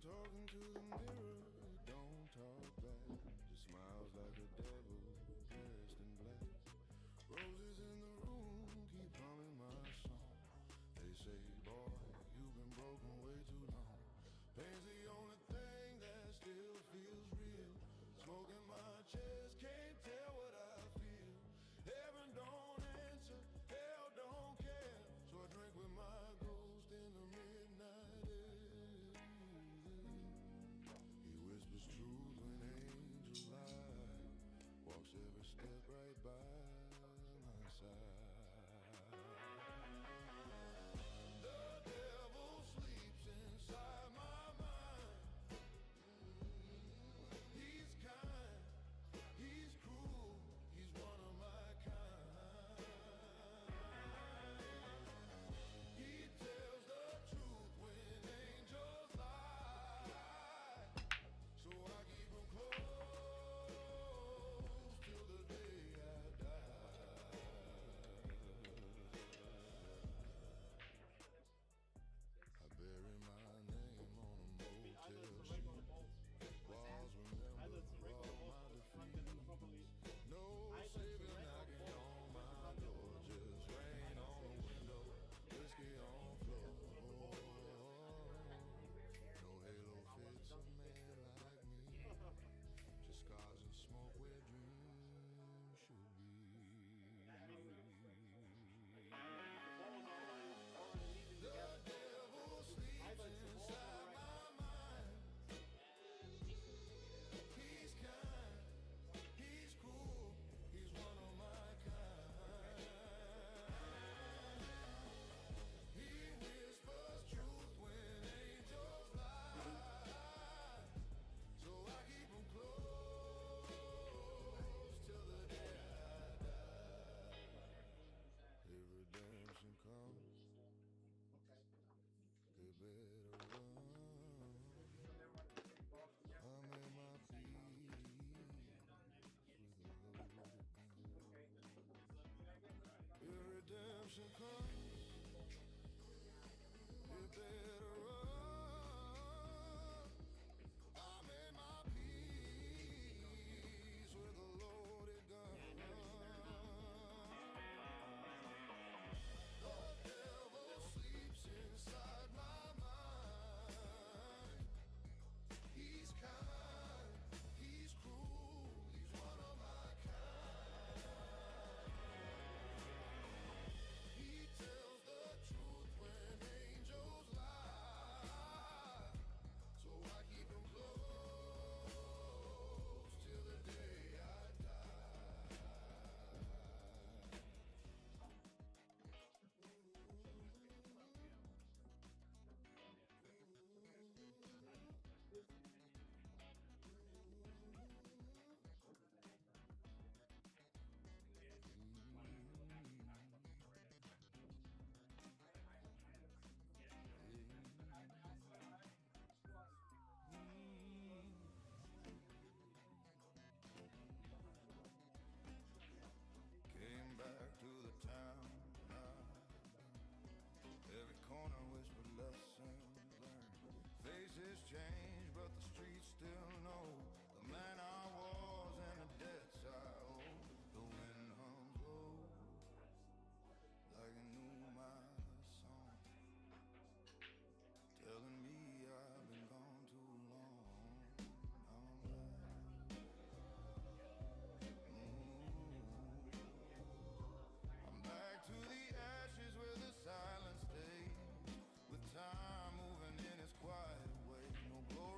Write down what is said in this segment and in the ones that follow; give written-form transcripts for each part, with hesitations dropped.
talking to the mirror, don't talk back. Just smiles like a devil dressed in black. Roses in the room keep humming my song. They say, boy, you've been broken way too long. Pain's the only thing that still feels real. Smoke in my chest, can't tell what I feel. Heaven don't answer, hell don't care. So I drink with my ghost in the midnight air. He whispers truth when angels lie. Walks every step right by my side. The devil sleeps inside my mind. He's kind, he's cruel, he's one of my kind. He tells the truth when angels lie. So I keep him close till the day I die. I bury my name on a motel sheet. Walls remember all my defeats. No saving knocking on my door. Just rain on the window, whiskey on floor. No halo fits a man like me. Just scars and smoke where dreams should be. The devil sleeps inside my mind. He's kind, he's cruel, he's one of my kind. He whispers truth when angels lie. So I keep him close till the day I die. If redemption comes, they better run. I made my peace with the Lord. If redemption comes, they better run. I made my peace with the loaded gun. The devil sleeps inside my mind. He's kind, he's cruel, he's one of my kind. He tells the truth when angels lie. So I keep him close till the day I die. Came back to the town. Every corner whispered lessons learned. Faces change, but the streets still know the man I was and the debts I owe. The wind hums low, like it knew my song, telling me I've been gone too long. I'm back. I'm back to the ashes where the silence stays, with time moving in its quiet way. No glory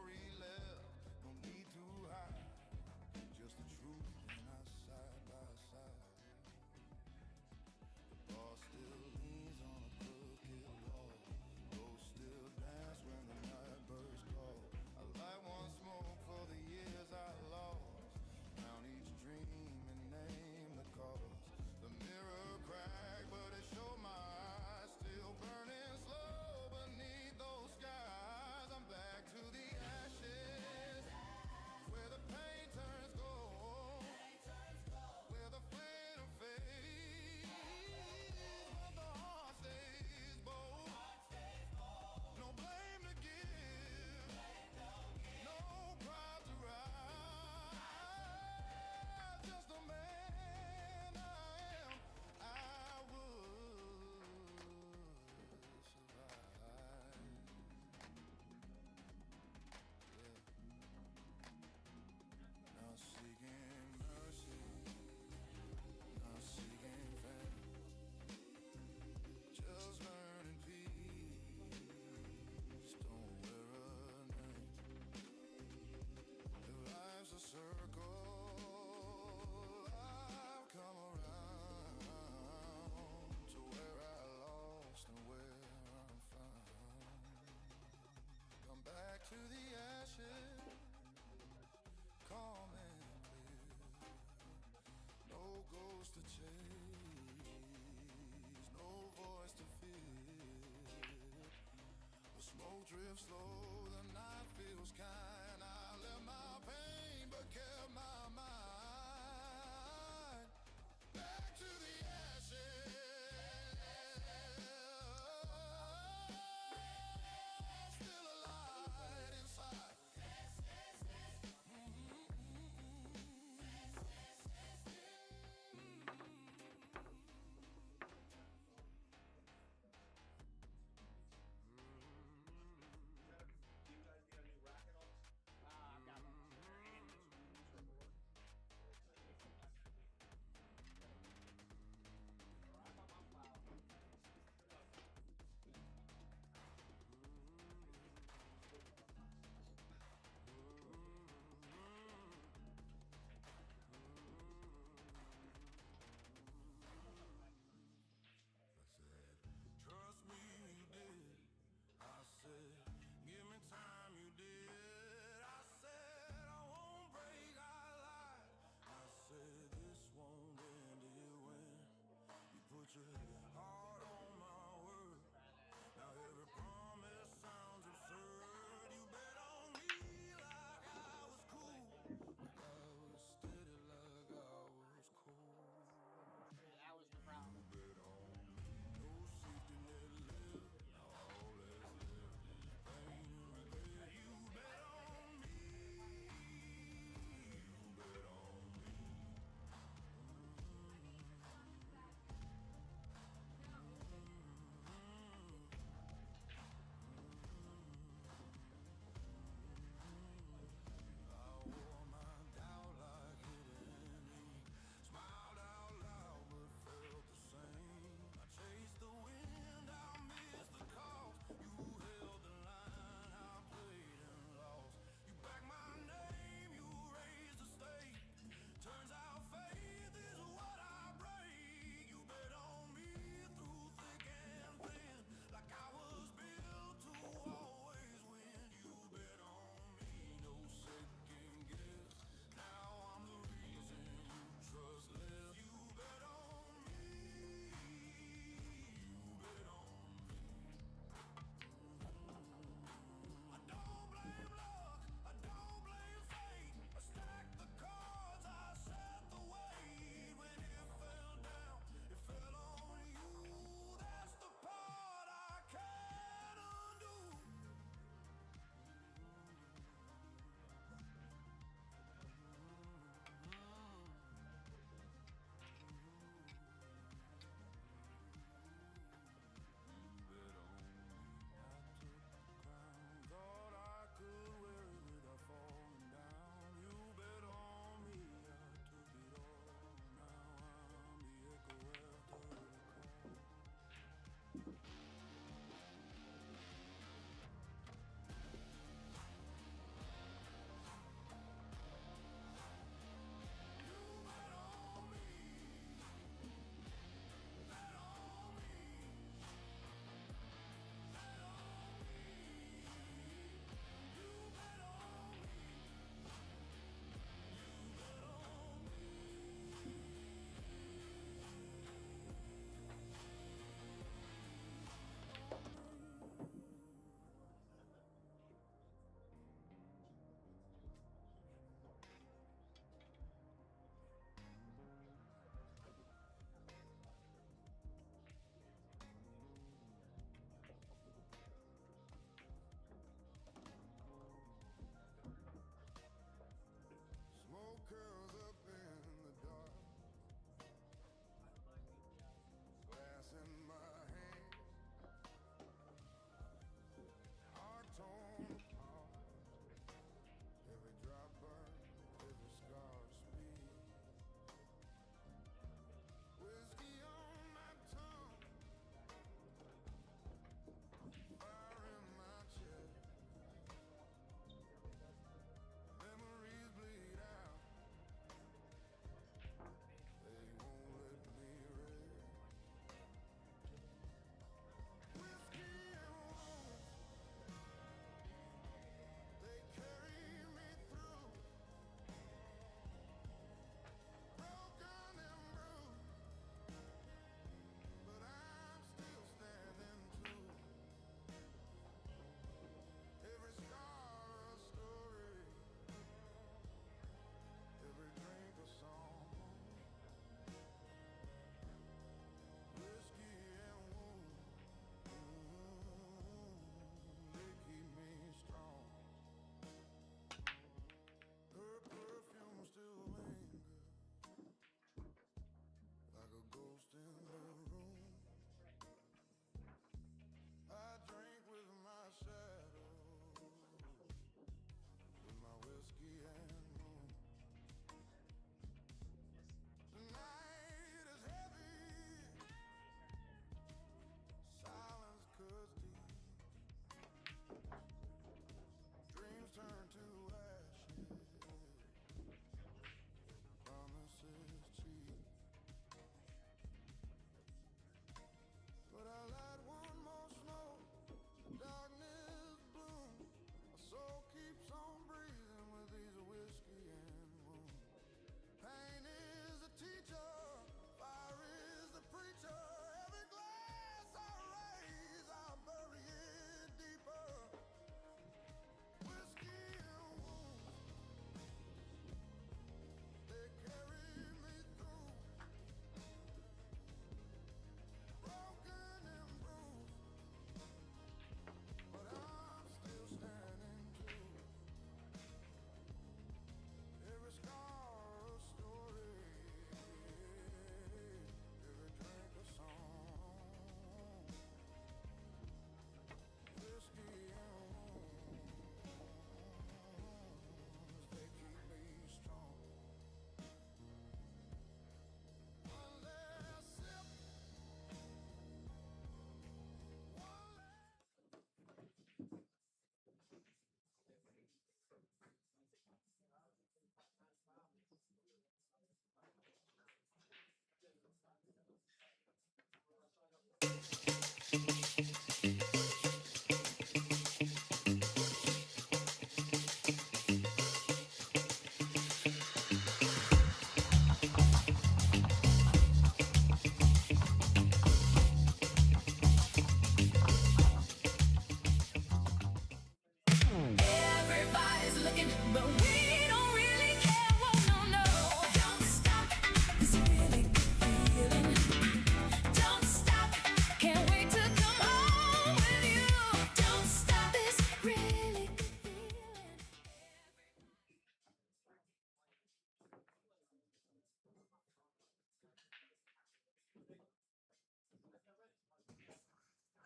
live slow, the night feels kind. I left my pain, but kept my mind. Back to the ashes. Still a light inside.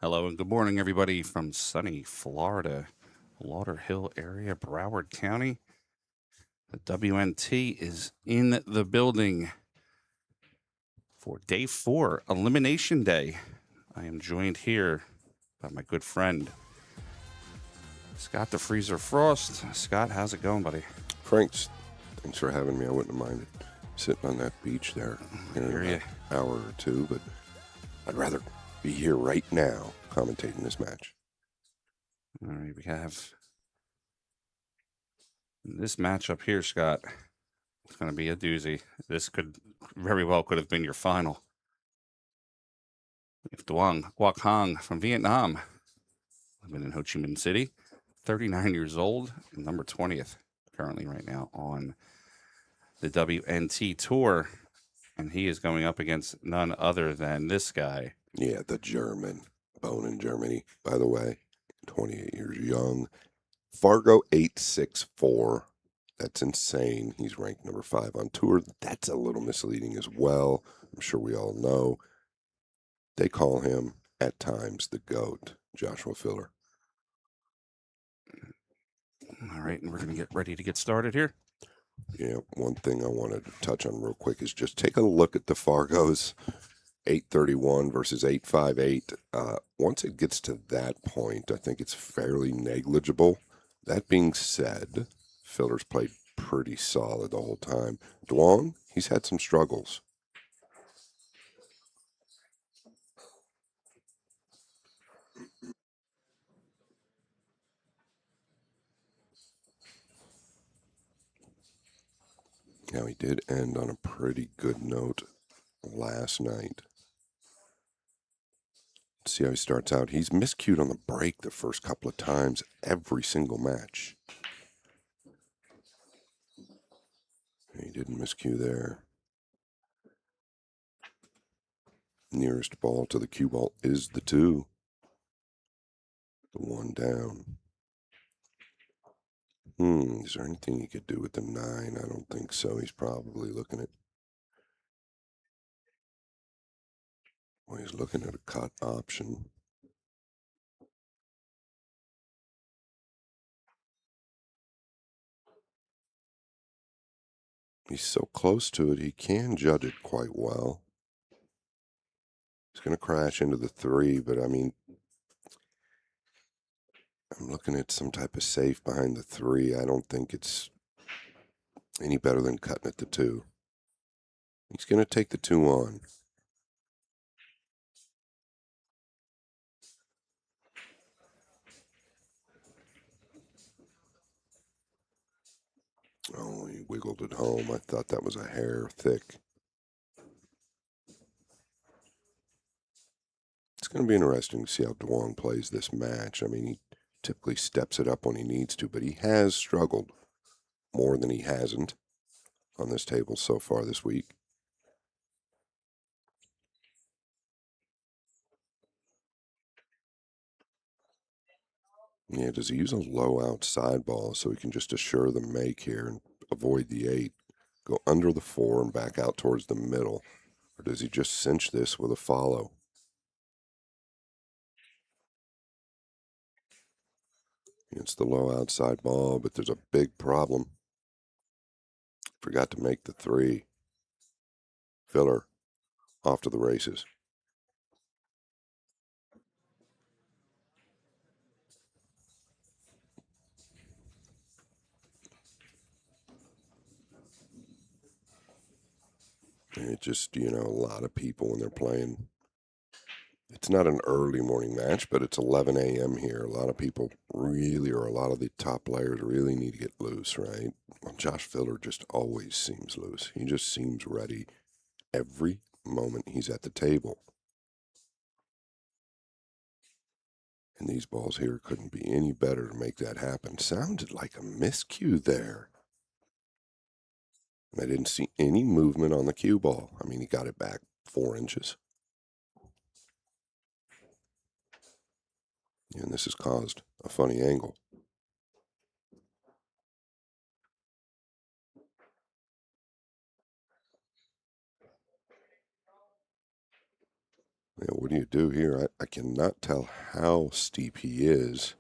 Hello and good morning, everybody from sunny Florida, Lauderhill area, Broward County. The WNT is in the building for day 4, Elimination Day. I am joined here by my good friend, Scott the Freezer Frost. Scott, how's it going, buddy? Franks, thanks for having me. I wouldn't have minded sitting on that beach there in an hour or two, but I'd rather be here right now commentating this match. All right, we have this matchup here, Scott. It's going to be a doozy. This could very well could have been your final. If Duong Quoc Hong from Vietnam, living in Ho Chi Minh City, 39 years old, and number 20th currently right now on the WNT Tour. And he is going up against none other than this guy. Yeah, the German. Bone in Germany, by the way. 28 years young. Fargo 864. That's insane. He's ranked number 5 on tour. That's a little misleading as well. I'm sure we all know. They call him, at times, the GOAT, Joshua Filler. All right, and we're going to get ready to get started here. Yeah, one thing I wanted to touch on real quick is just take a look at the Fargos. 831 versus 858. Once it gets to that point, I think it's fairly negligible. That being said, Filler's played pretty solid the whole time. Duong, he's had some struggles. Now, he did end on a pretty good note last night. Let's see how he starts out. He's miscued on the break the first couple of times every single match. He didn't miscue there. Nearest ball to the cue ball is the 2. The 1 down. Is there anything he could do with the 9? I don't think so. He's probably looking at. Well, he's looking at a cut option. He's so close to it, he can judge it quite well. He's going to crash into the 3, but I mean, I'm looking at some type of safe behind the 3. I don't think it's any better than cutting at the 2. He's going to take the 2 on. Oh, he wiggled it home. I thought that was a hair thick. It's going to be interesting to see how Duong plays this match. I mean, he typically steps it up when he needs to, but he has struggled more than he hasn't on this table so far this week. Yeah, does he use a low outside ball so he can just assure the make here and avoid the 8? Go under the 4 and back out towards the middle? Or does he just cinch this with a follow? It's the low outside ball, but there's a big problem. Forgot to make the 3. Filler off to the races. It just, a lot of people when they're playing. It's not an early morning match, but it's 11 a.m. here. A lot of people really, or a lot of the top players really need to get loose, right? Well, Josh Filler just always seems loose. He just seems ready every moment he's at the table. And these balls here couldn't be any better to make that happen. Sounded like a miscue there. I didn't see any movement on the cue ball. I mean, he got it back 4 inches. And this has caused a funny angle. Yeah, what do you do here? I cannot tell how steep he is.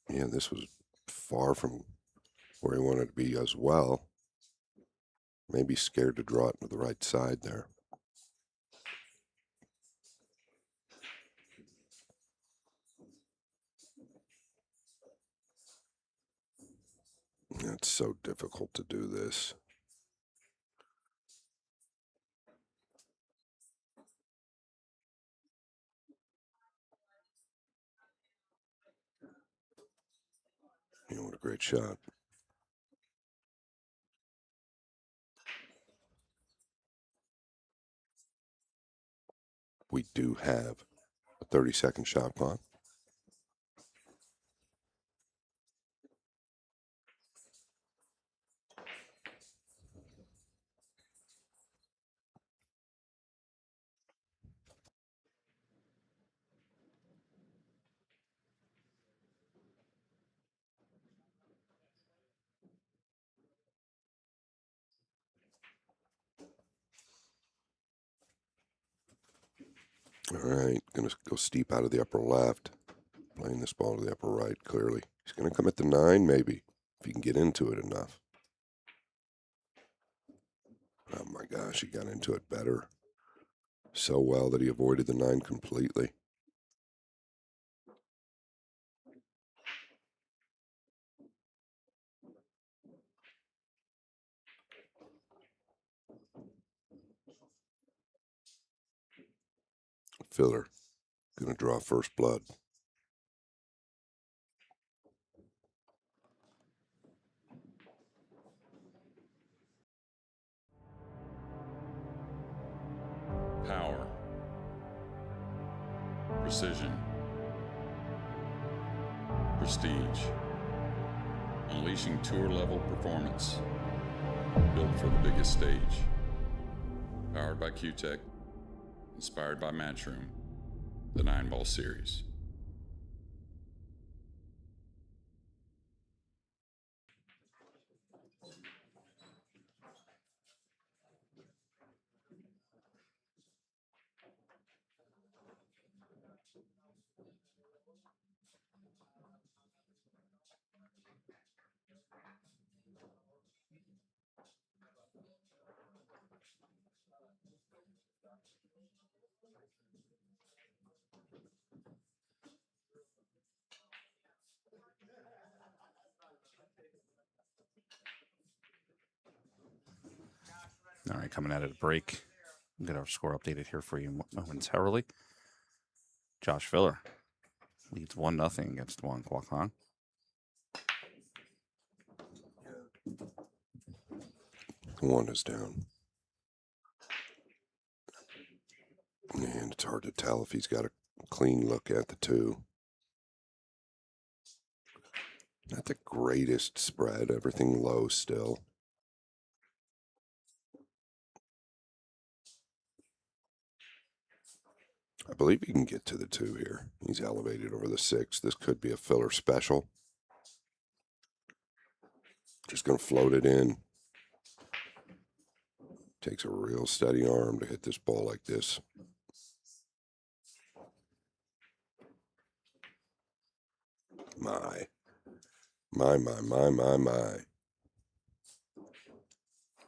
Yeah, this was far from where he wanted to be as well. Maybe scared to draw it to the right side there. It's so difficult to do this. You know, what a great shot. We do have a 30-second shot clock. All right, going to go steep out of the upper left. Playing this ball to the upper right, clearly. He's going to come at the 9, maybe, if he can get into it enough. Oh my gosh, he got into it better. So well that he avoided the 9 completely. Filler, going to draw first blood. Power, precision, prestige, unleashing tour-level performance, built for the biggest stage. Powered by Q-Tech, inspired by Matchroom, the 9-ball series. All right, coming out of the break. We'll get our score updated here for you momentarily. Josh Filler leads 1-0 against Juan Kwakhan. One is down. And it's hard to tell if he's got a clean look at the 2. Not the greatest spread, everything low still. I believe he can get to the 2 here. He's elevated over the 6. This could be a filler special. Just going to float it in. Takes a real steady arm to hit this ball like this. My.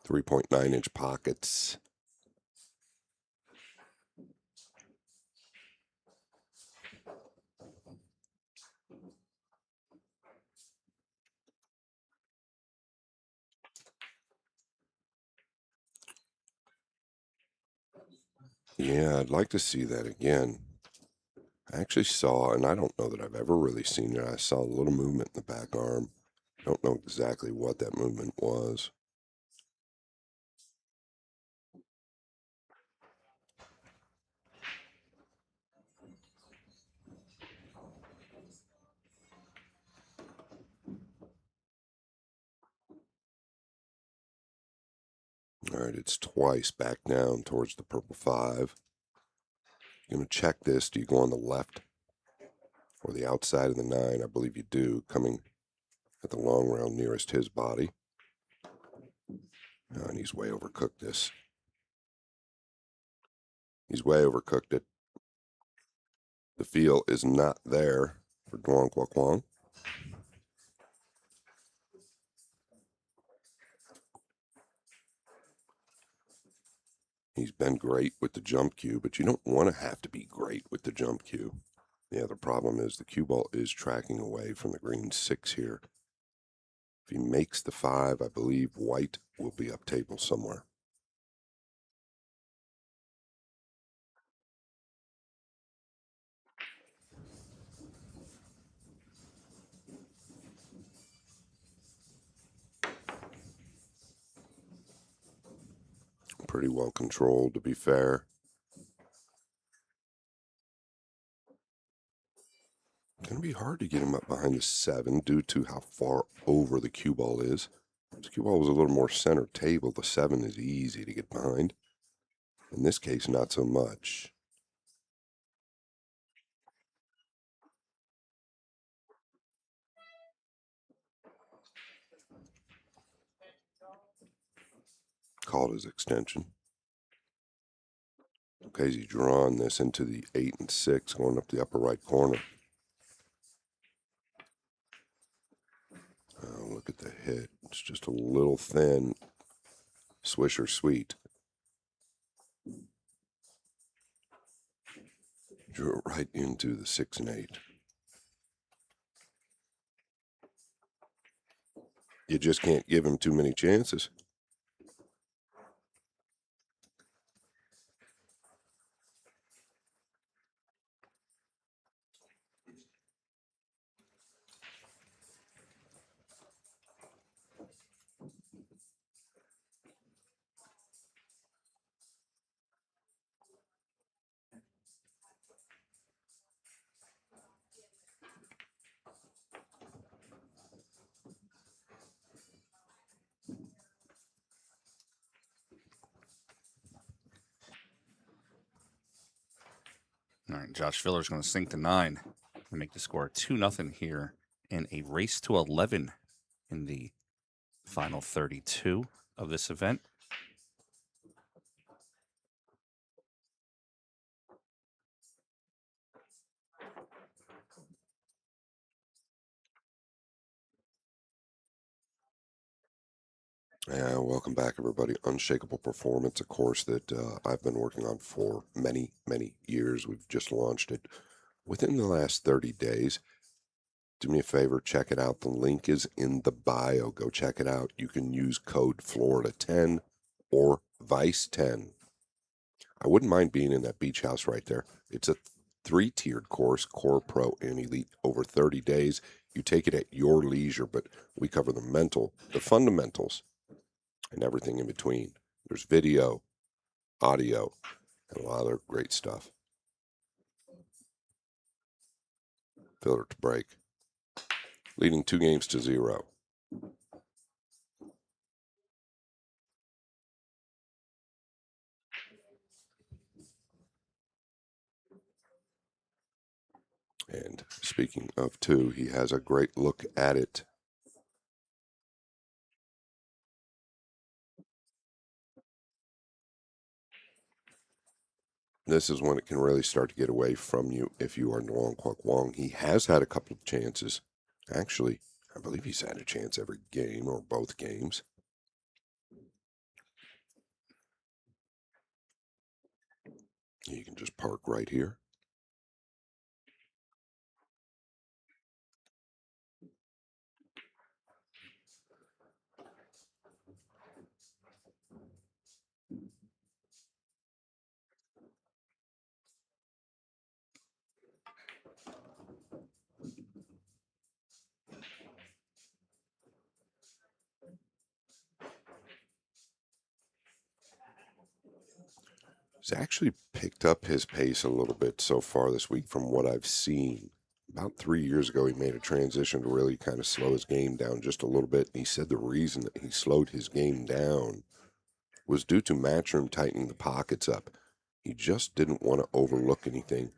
3.9-inch pockets. Yeah, I'd like to see that again. I actually saw, and I don't know that I've ever really seen it, I saw a little movement in the back arm. I don't know exactly what that movement was. All right, it's twice back down towards the purple 5. You're going to check this. Do you go on the left or the outside of the 9? I believe you do. Coming at the long round nearest his body. Oh, and he's way overcooked this. He's way overcooked it. The feel is not there for Duong Quoc Quang. He's been great with the jump cue, but you don't want to have to be great with the jump cue. The other problem is the cue ball is tracking away from the green 6 here. If he makes the 5, I believe white will be up table somewhere. Pretty well controlled, to be fair. Going to be hard to get him up behind the 7 due to how far over the cue ball is. If the cue ball was a little more center table, the 7 is easy to get behind. In this case, not so much. Called his extension. Okay, he's drawn this into the 8 and 6, going up the upper right corner. Oh, look at the hit. It's just a little thin. Swisher sweet. Drew it right into the 6 and 8. You just can't give him too many chances. All right, Josh Filler's going to sink to 9 and make the score 2-0 here in a race to 11 in the final 32 of this event. Yeah, welcome back, everybody. Unshakable Performance, a course that I've been working on for many, many years. We've just launched it within the last 30 days. Do me a favor, check it out. The link is in the bio. Go check it out. You can use code Florida10 or Vice10. I wouldn't mind being in that beach house right there. It's a 3-tiered course, Core, Pro, and Elite, over 30 days. You take it at your leisure, but we cover the mental, the fundamentals, and everything in between. There's video, audio, and a lot of other great stuff. Filler to break. Leading 2-0. And speaking of 2, he has a great look at it. This is when it can really start to get away from you if you are Duong Quoc Quang. He has had a couple of chances. Actually, I believe he's had a chance every game or both games. You can just park right here. He's actually picked up his pace a little bit so far this week from what I've seen. About 3 years ago, he made a transition to really kind of slow his game down just a little bit. And he said the reason that he slowed his game down was due to Matchroom tightening the pockets up. He just didn't want to overlook anything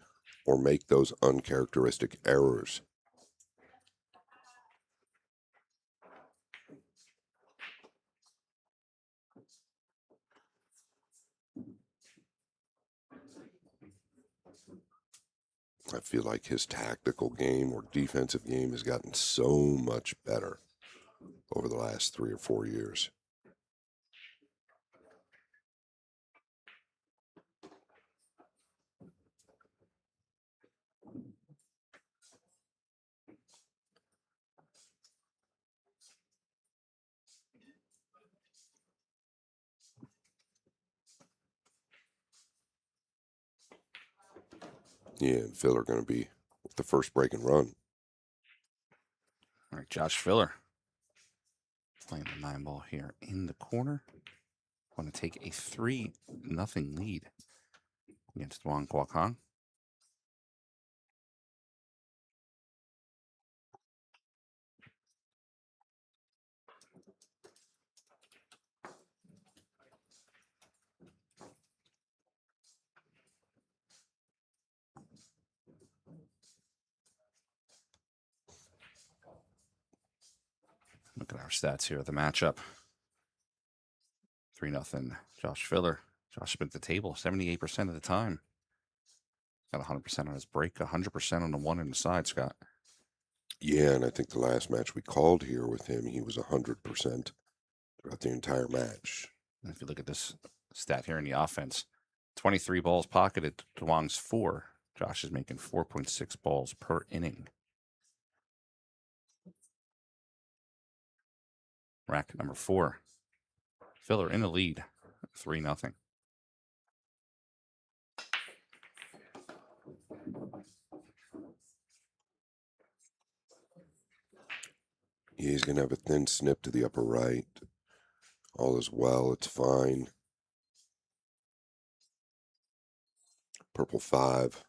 or make those uncharacteristic errors. I feel like his tactical game or defensive game has gotten so much better over the last 3 or 4 years. Yeah, and Phil are going to be with the first break and run. All right, Josh Filler playing the 9-ball here in the corner. Going to take a 3-0 lead against Wang Kwok-hang. Look at our stats here. The matchup. 3-0. Josh Filler. Josh has been at the table 78% of the time. Got 100% on his break, 100% on the one in the side, Scott. Yeah, and I think the last match we called here with him, he was 100% throughout the entire match. And if you look at this stat here in the offense, 23 balls pocketed to Wang's 4. Josh is making 4.6 balls per inning. Racket number 4. Filler in the lead, 3-0. He's going to have a thin snip to the upper right. All is well. It's fine. Purple 5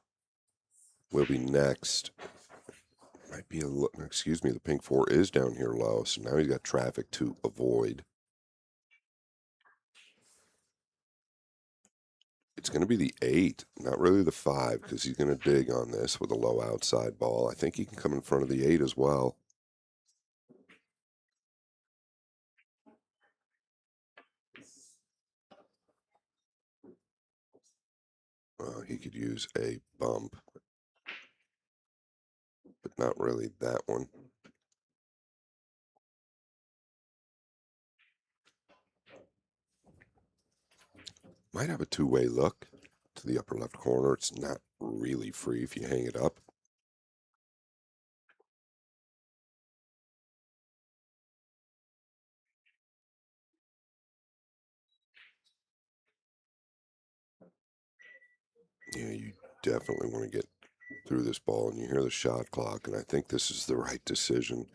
will be next. Might be excuse me, the pink 4 is down here low, so now he's got traffic to avoid. It's going to be the 8, not really the 5, because he's going to dig on this with a low outside ball. I think he can come in front of the 8 as well. He could use a bump, but not really that one. Might have a two-way look to the upper left corner. It's not really free if you hang it up. Yeah, you definitely want to get through this ball, and you hear the shot clock, and I think this is the right decision.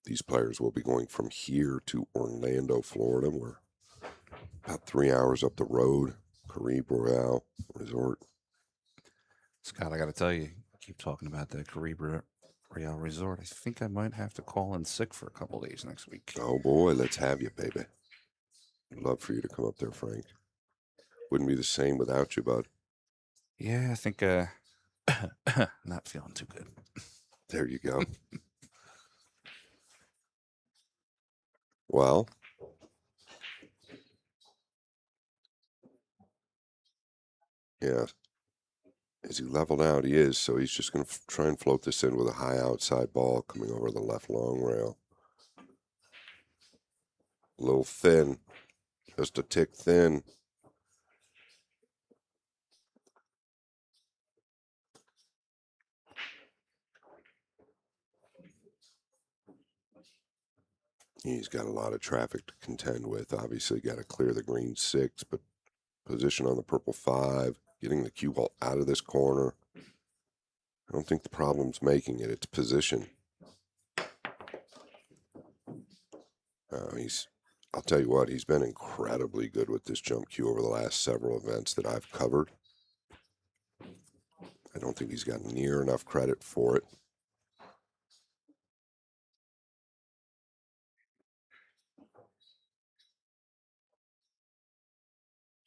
These players will be going from here to Orlando, Florida. We're about 3 hours up the road. Caribe Royale Resort. Scott, I got to tell you, keep talking about the Caribe Royale Resort. I think I might have to call in sick for a couple days next week. Oh boy, let's have you, baby. I'd love for you to come up there, Frank. Wouldn't be the same without you, bud. Yeah, I think not feeling too good. There you go. Well, yeah. Is he leveled out? He is, so he's just going to try and float this in with a high outside ball coming over the left long rail. A little thin, just a tick thin. He's got a lot of traffic to contend with. Obviously, got to clear the green 6, but position on the purple 5, getting the cue ball out of this corner. I don't think the problem's making it. It's position. I'll tell you what, he's been incredibly good with this jump cue over the last several events that I've covered. I don't think he's gotten near enough credit for it.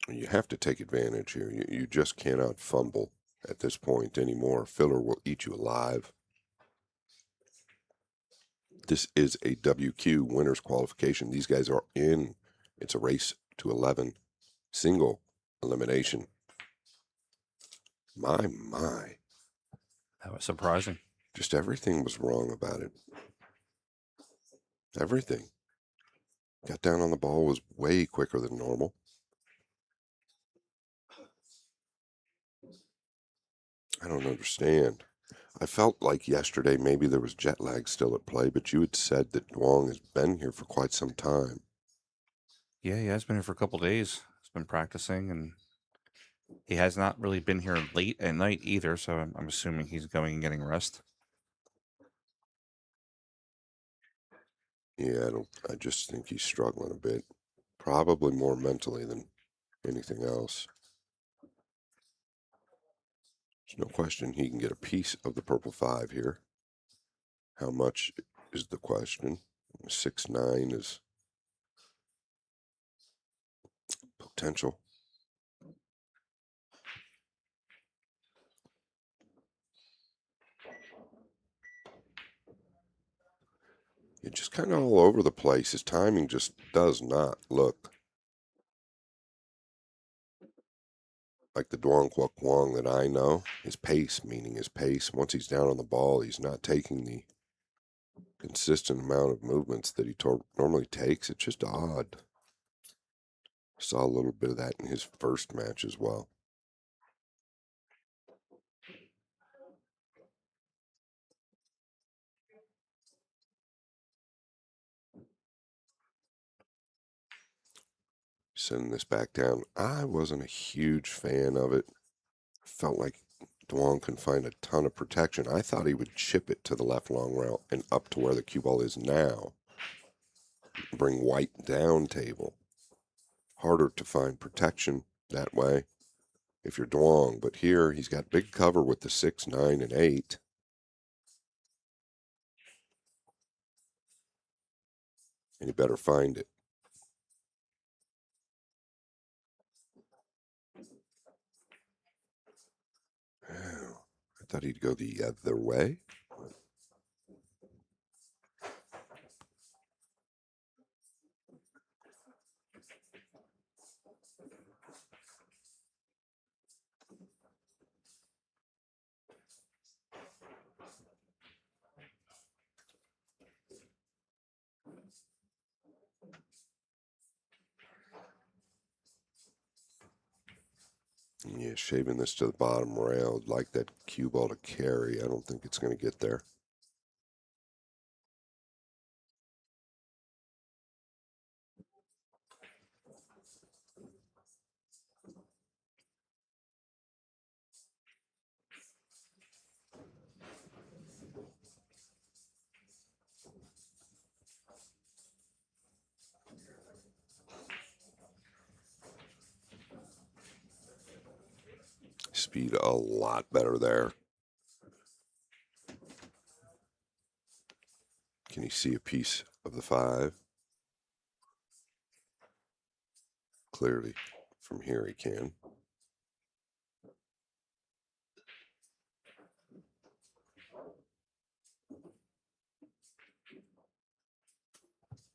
You have to take advantage here. You just cannot fumble at this point anymore. Filler will eat you alive. This is a WQ winners qualification. These guys are in. It's a race to 11. Single elimination. My. That was surprising. Just everything was wrong about it. Everything. Got down on the ball, was way quicker than normal. I don't understand. I felt like yesterday maybe there was jet lag still at play, but you had said that Duong has been here for quite some time. Yeah, he has been here for a couple days. He's been practicing, and he has not really been here late at night either, so I'm assuming he's going and getting rest. Yeah, I just think he's struggling a bit. Probably more mentally than anything else. There's no question he can get a piece of the purple 5 here. How much is the question? 6-9 is potential. It's just kind of all over the place. His timing just does not look like the Duong Quoc Quang that I know. His pace, meaning his pace. Once he's down on the ball, he's not taking the consistent amount of movements that he normally takes. It's just odd. Saw a little bit of that in his first match as well. Sending this back down. I wasn't a huge fan of it. Felt like Duong can find a ton of protection. I thought he would chip it to the left long rail and up to where the cue ball is now. Bring white down table. Harder to find protection that way if you're Duong. But here he's got big cover with the 6, 9, and 8. And you better find it. Oh, I thought he'd go the other way. Yeah, shaving this to the bottom rail. I'd like that cue ball to carry. I don't think it's going to get there. Speed a lot better there. Can you see a piece of the 5? Clearly, from here he can.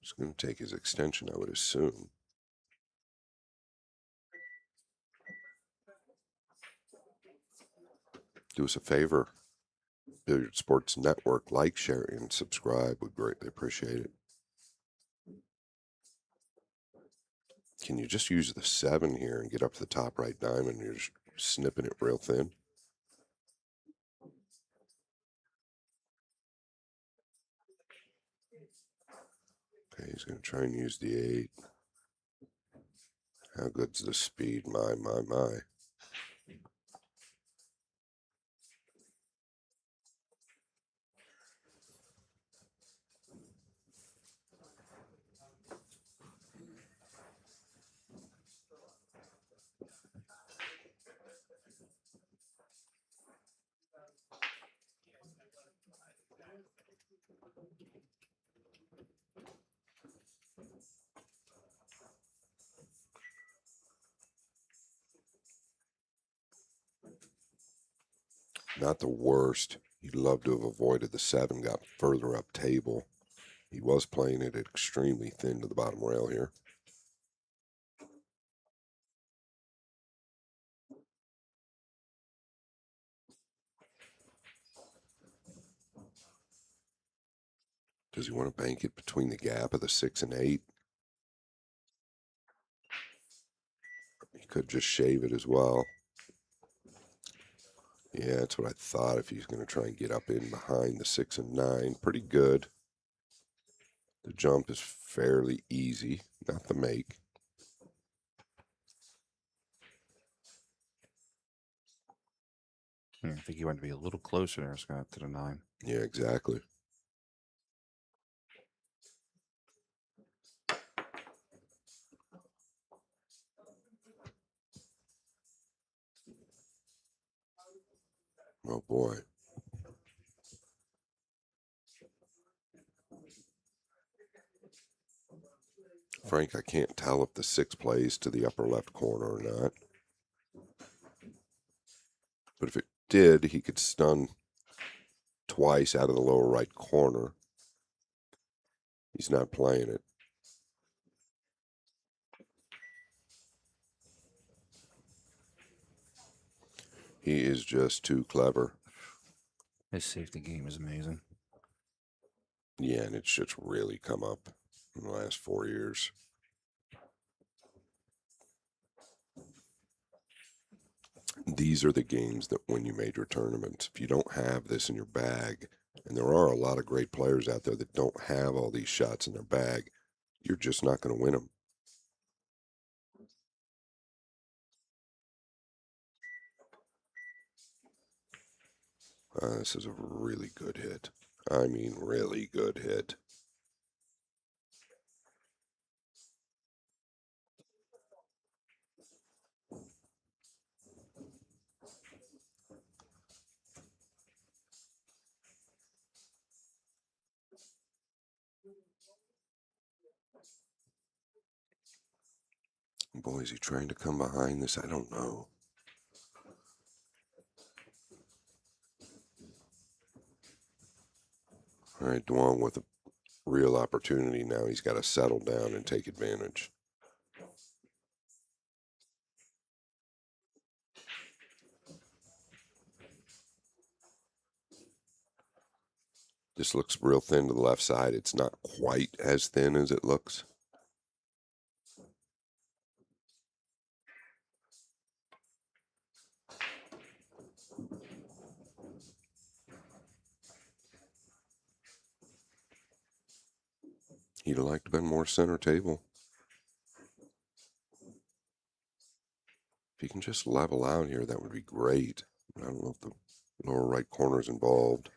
It's going to take his extension, I would assume. Do us a favor. Billiard Sports Network. Like, share, and subscribe. Would greatly appreciate it. Can you just use the 7 here and get up to the top right diamond? You're just snipping it real thin. Okay, he's going to try and use the 8. How good's the speed? My. Not the worst. He'd love to have avoided the 7, got further up table. He was playing it extremely thin to the bottom rail here. Does he want to bank it between the gap of the 6 and 8? He could just shave it as well. Yeah, that's what I thought, if he's going to try and get up in behind the 6 and 9. Pretty good. The jump is fairly easy, not the make. Yeah, I think you want to be a little closer there, Scott, to the 9. Yeah, exactly. Oh boy. Frank, I can't tell if the 6 plays to the upper left corner or not. But if it did, he could stun twice out of the lower right corner. He's not playing it. He is just too clever. His safety game is amazing. Yeah, and it's just really come up in the last 4 years. These are the games that win you major tournaments. If you don't have this in your bag, and there are a lot of great players out there that don't have all these shots in their bag, you're just not going to win them. This is a really good hit. I mean, really good hit. Boy, is he trying to come behind this? I don't know. All right, Duong with a real opportunity now. He's got to settle down and take advantage. This looks real thin to the left side. It's not quite as thin as it looks. He'd have liked to have been more center table. If he can just level out here, that would be great. I don't know if the lower right corner is involved.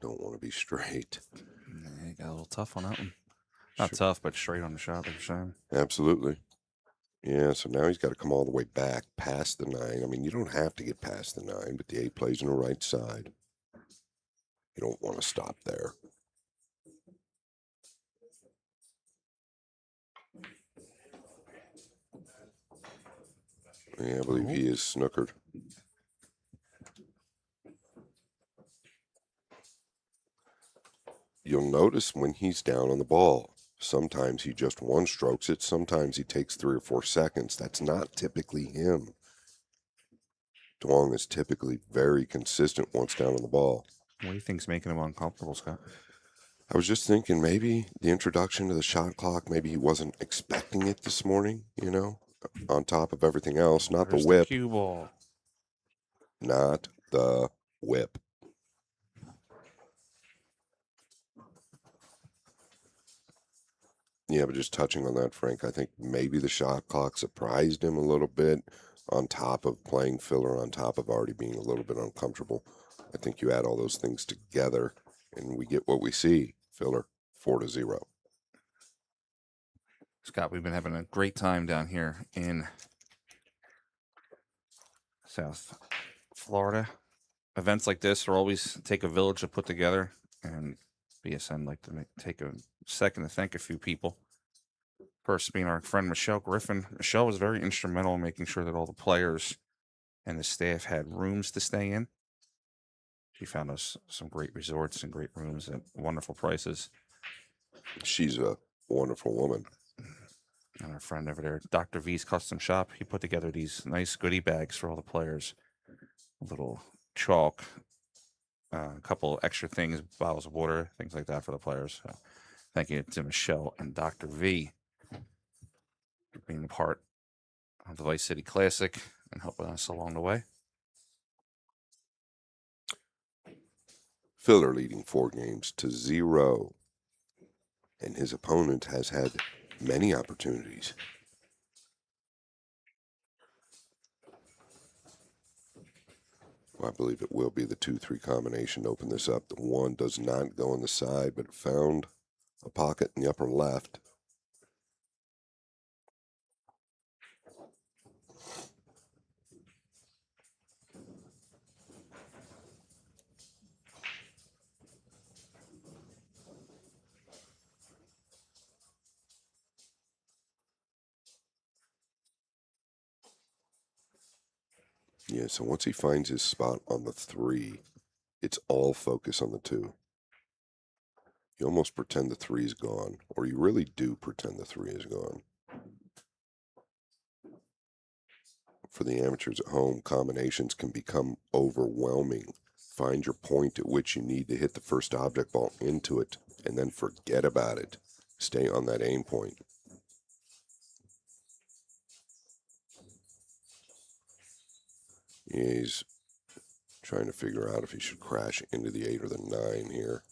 Don't want to be straight. Yeah, he got a little tough on that one. Not tough, but straight on the shot, like you're saying. Absolutely. Yeah, so now he's got to come all the way back past the 9. I mean, you don't have to get past the 9, but the 8 plays on the right side. You don't want to stop there. Yeah, I believe he is snookered. You'll notice when he's down on the ball, sometimes he just one strokes it, sometimes he takes 3 or 4 seconds. That's not typically him. Duong is typically very consistent once down on the ball. What do you think's making him uncomfortable, Scott? I was just thinking maybe the introduction to the shot clock, maybe he wasn't expecting it this morning, you know, on top of everything else. Not There's the whip. The cue ball. Not the whip. Yeah, but just touching on that, Frank, I think maybe the shot clock surprised him a little bit on top of playing filler, on top of already being a little bit uncomfortable. I think you add all those things together and we get what we see. Filler 4-0. Scott, we've been having a great time down here in South Florida. Events like this are always take a village to put together, and BSN, like to take a second to thank a few people. First being our friend Michelle Griffin. Michelle was very instrumental in making sure that all the players and the staff had rooms to stay in. She found us some great resorts and great rooms at wonderful prices. She's a wonderful woman. And our friend over there, Dr. V's Custom Shop, he put together these nice goodie bags for all the players. A little chalk, a couple extra things, bottles of water, things like that for the players. So thank you to Michelle and Dr. V for being a part of the Vice City Classic and helping us along the way. Filler leading 4-0, and his opponent has had many opportunities. Well, I believe it will be the 2-3 combination to open this up. The 1 does not go on the side, but it found a pocket in the upper left. Yeah, so once he finds his spot on the 3, it's all focus on the 2. You almost pretend the 3 is gone, or you really do pretend the 3 is gone. For the amateurs at home, combinations can become overwhelming. Find your point at which you need to hit the first object ball into it, and then forget about it. Stay on that aim point. He's trying to figure out if he should crash into the 8 or the 9 here.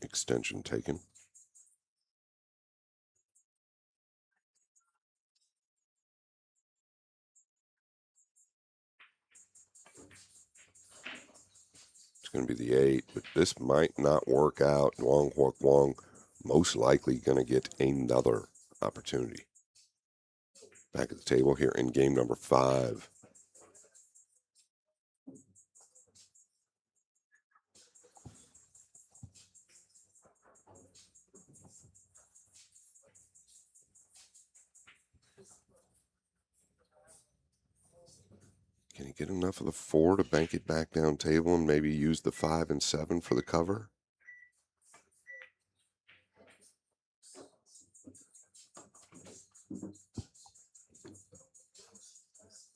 Extension taken. It's going to be the 8, but this might not work out. Wong Huok Wong most likely going to get another opportunity. Back at the table here in game number 5. Can he get enough of the 4 to bank it back down table and maybe use the 5 and 7 for the cover?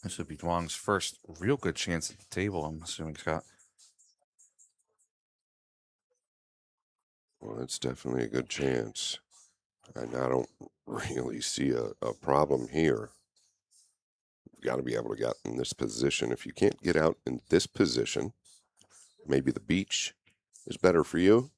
This would be Duong's first real good chance at the table, I'm assuming, Scott. Well, it's definitely a good chance. And I don't really see a problem here. You've got to be able to get in this position. If you can't get out in this position, maybe the beach is better for you.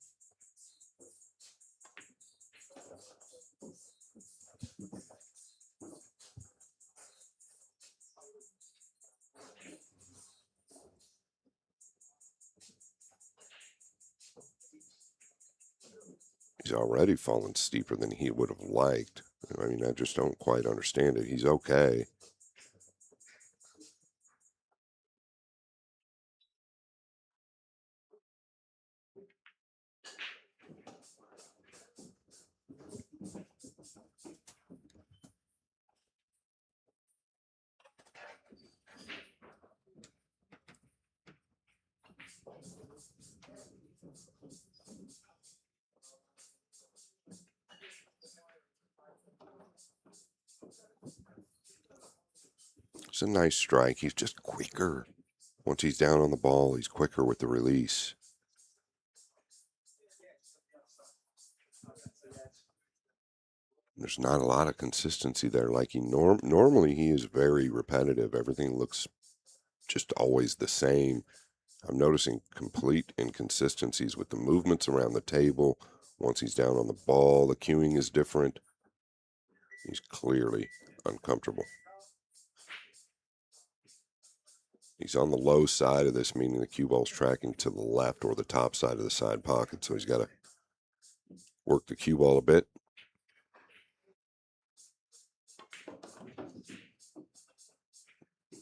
He's already fallen steeper than he would have liked. I mean, I just don't quite understand it. He's okay. It's a nice strike. He's just quicker. Once he's down on the ball, he's quicker with the release. There's not a lot of consistency there. Like normally he is very repetitive. Everything looks just always the same. I'm noticing complete inconsistencies with the movements around the table. Once he's down on the ball, the cueing is different. He's clearly uncomfortable. He's on the low side of this, meaning the cue ball's tracking to the left or the top side of the side pocket. So he's got to work the cue ball a bit.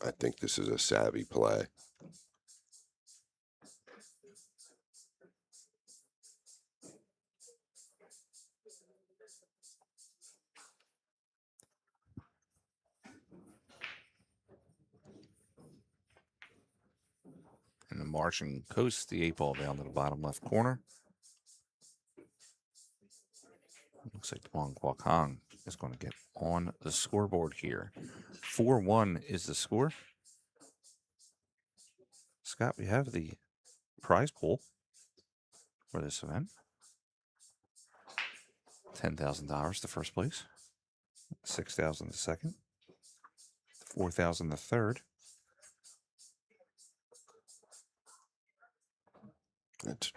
I think this is a savvy play. Marching coast the 8-ball down to the bottom left corner. Looks like Duong Kwok Hong is going to get on the scoreboard here. 4-1 is the score. Scott, we have the prize pool for this event. $10,000 to first place, $6,000 to second, $4,000 to third. That's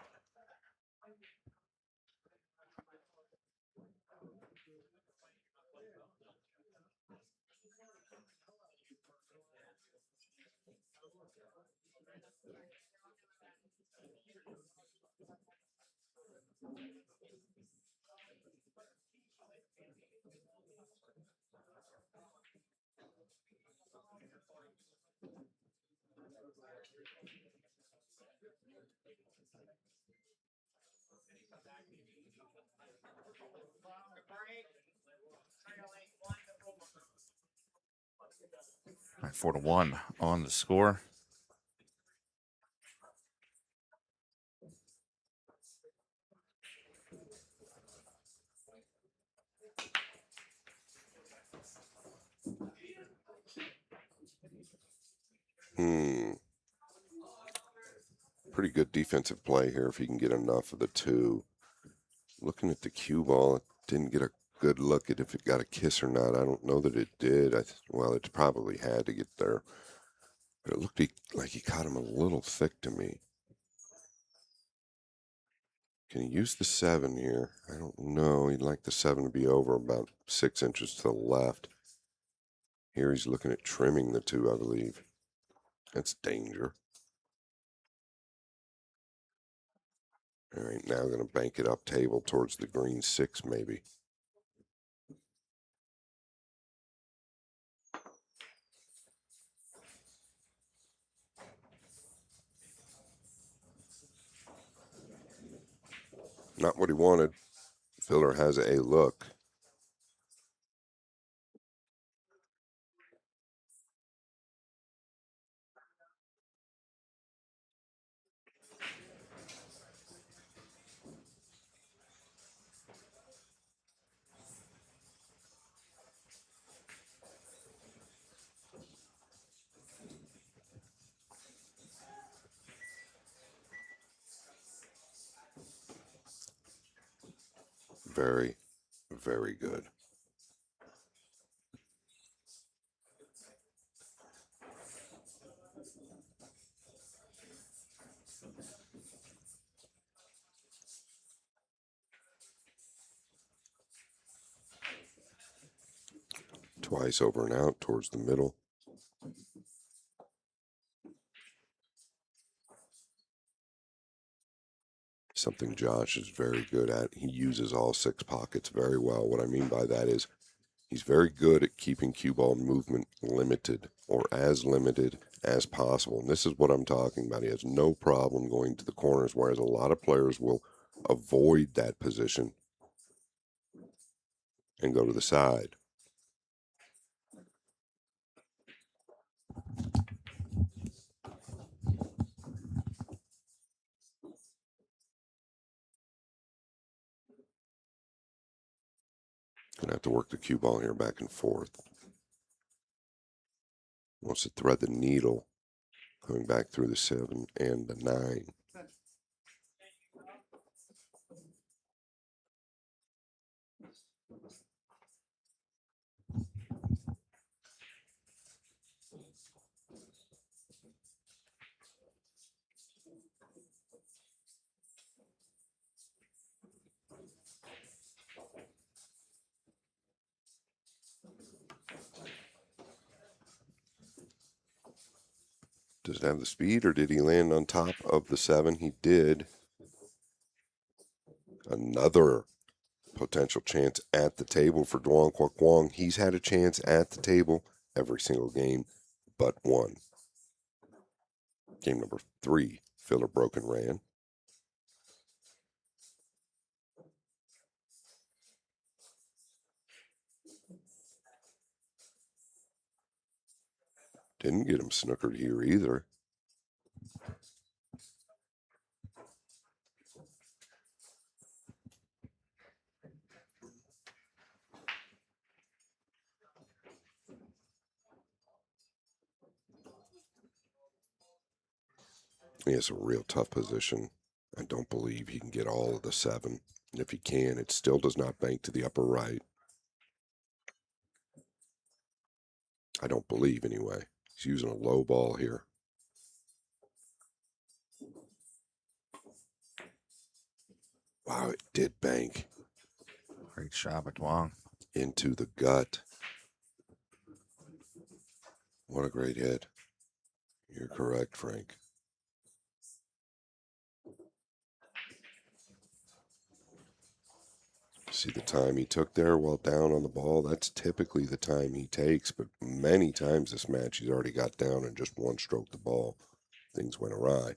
All right, 4-1 on the score. pretty good defensive play here if he can get enough of the two. Looking at the cue ball, didn't get a good look at if it got a kiss or not. I don't know that it did. Well, it probably had to get there. But it looked like he caught him a little thick to me. Can he use the 7 here? I don't know. He'd like the 7 to be over about 6 inches to the left. Here he's looking at trimming the 2, I believe. That's danger. All right, now I'm going to bank it up table towards the green 6 maybe. Not what he wanted. Filler has a look. Very, very good. Twice over and out towards the middle. Something Josh is very good at. He uses all 6 pockets very well. What I mean by that is he's very good at keeping cue ball movement limited or as limited as possible. And this is what I'm talking about. He has no problem going to the corners, whereas a lot of players will avoid that position and go to the side. Gonna have to work the cue ball here back and forth. Wants to thread the needle going back through the 7 and the 9. Does it have the speed, or did he land on top of the 7? He did. Another potential chance at the table for Duong Kwok Wong. He's had a chance at the table every single game but one. Game number 3, Filler broke and ran. Didn't get him snookered here either. He has a real tough position. I don't believe he can get all of the 7. And if he can, it still does not bank to the upper right. I don't believe, anyway. He's using a low ball here. Wow, it did bank Great shot by Duong. into the gut. What a great hit. You're correct, Frank. See the time he took there while down on the ball? That's typically the time he takes, but many times this match he's already got down and just one stroke the ball. Things went awry.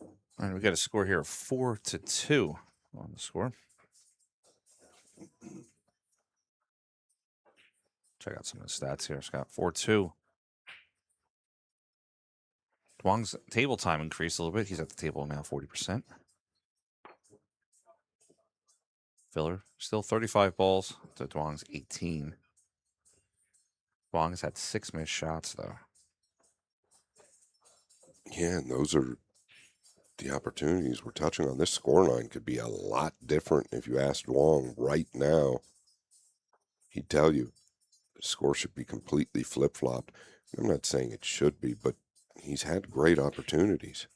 All right, we got a score here of 4-2 on the score. Check out some of the stats here, Scott. 4-2. Duong's table time increased a little bit. He's at the table now 40%. Filler, still 35 balls to Duong's 18. Duong has had 6 missed shots, though. Yeah, and those are the opportunities we're touching on. This scoreline could be a lot different if you asked Duong right now. He'd tell you the score should be completely flip-flopped. I'm not saying it should be, but he's had great opportunities.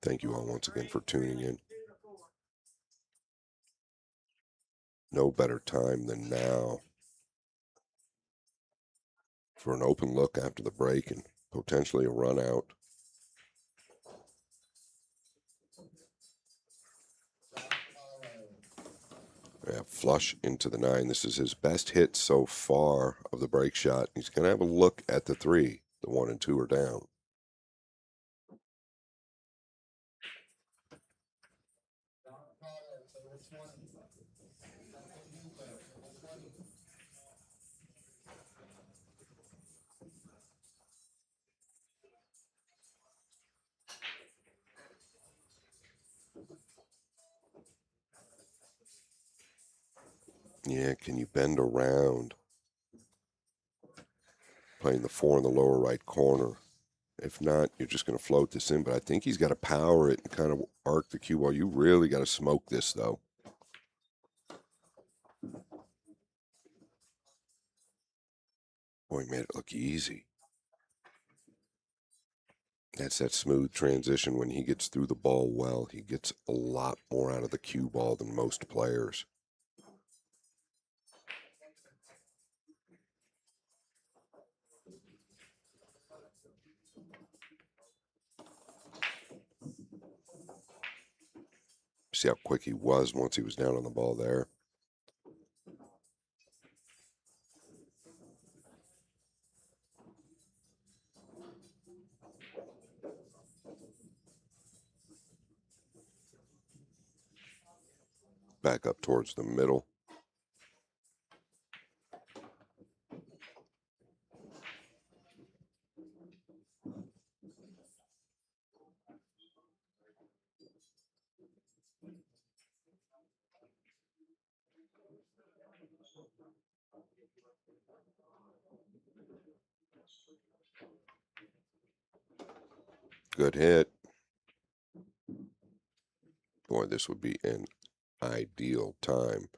Thank you all once again for tuning in. No better time than now for an open look after the break and potentially a run out. Yeah, flush into the 9. This is his best hit so far of the break shot. He's going to have a look at the 3. The 1 and 2 are down. Yeah, can you bend around? Playing the 4 in the lower right corner. If not, you're just going to float this in. But I think he's got to power it and kind of arc the cue ball. You really got to smoke this, though. Boy, he made it look easy. That's that smooth transition. When he gets through the ball well, he gets a lot more out of the cue ball than most players. See how quick he was once he was down on the ball there. Back up towards the middle. Good hit. Boy, this would be an ideal time.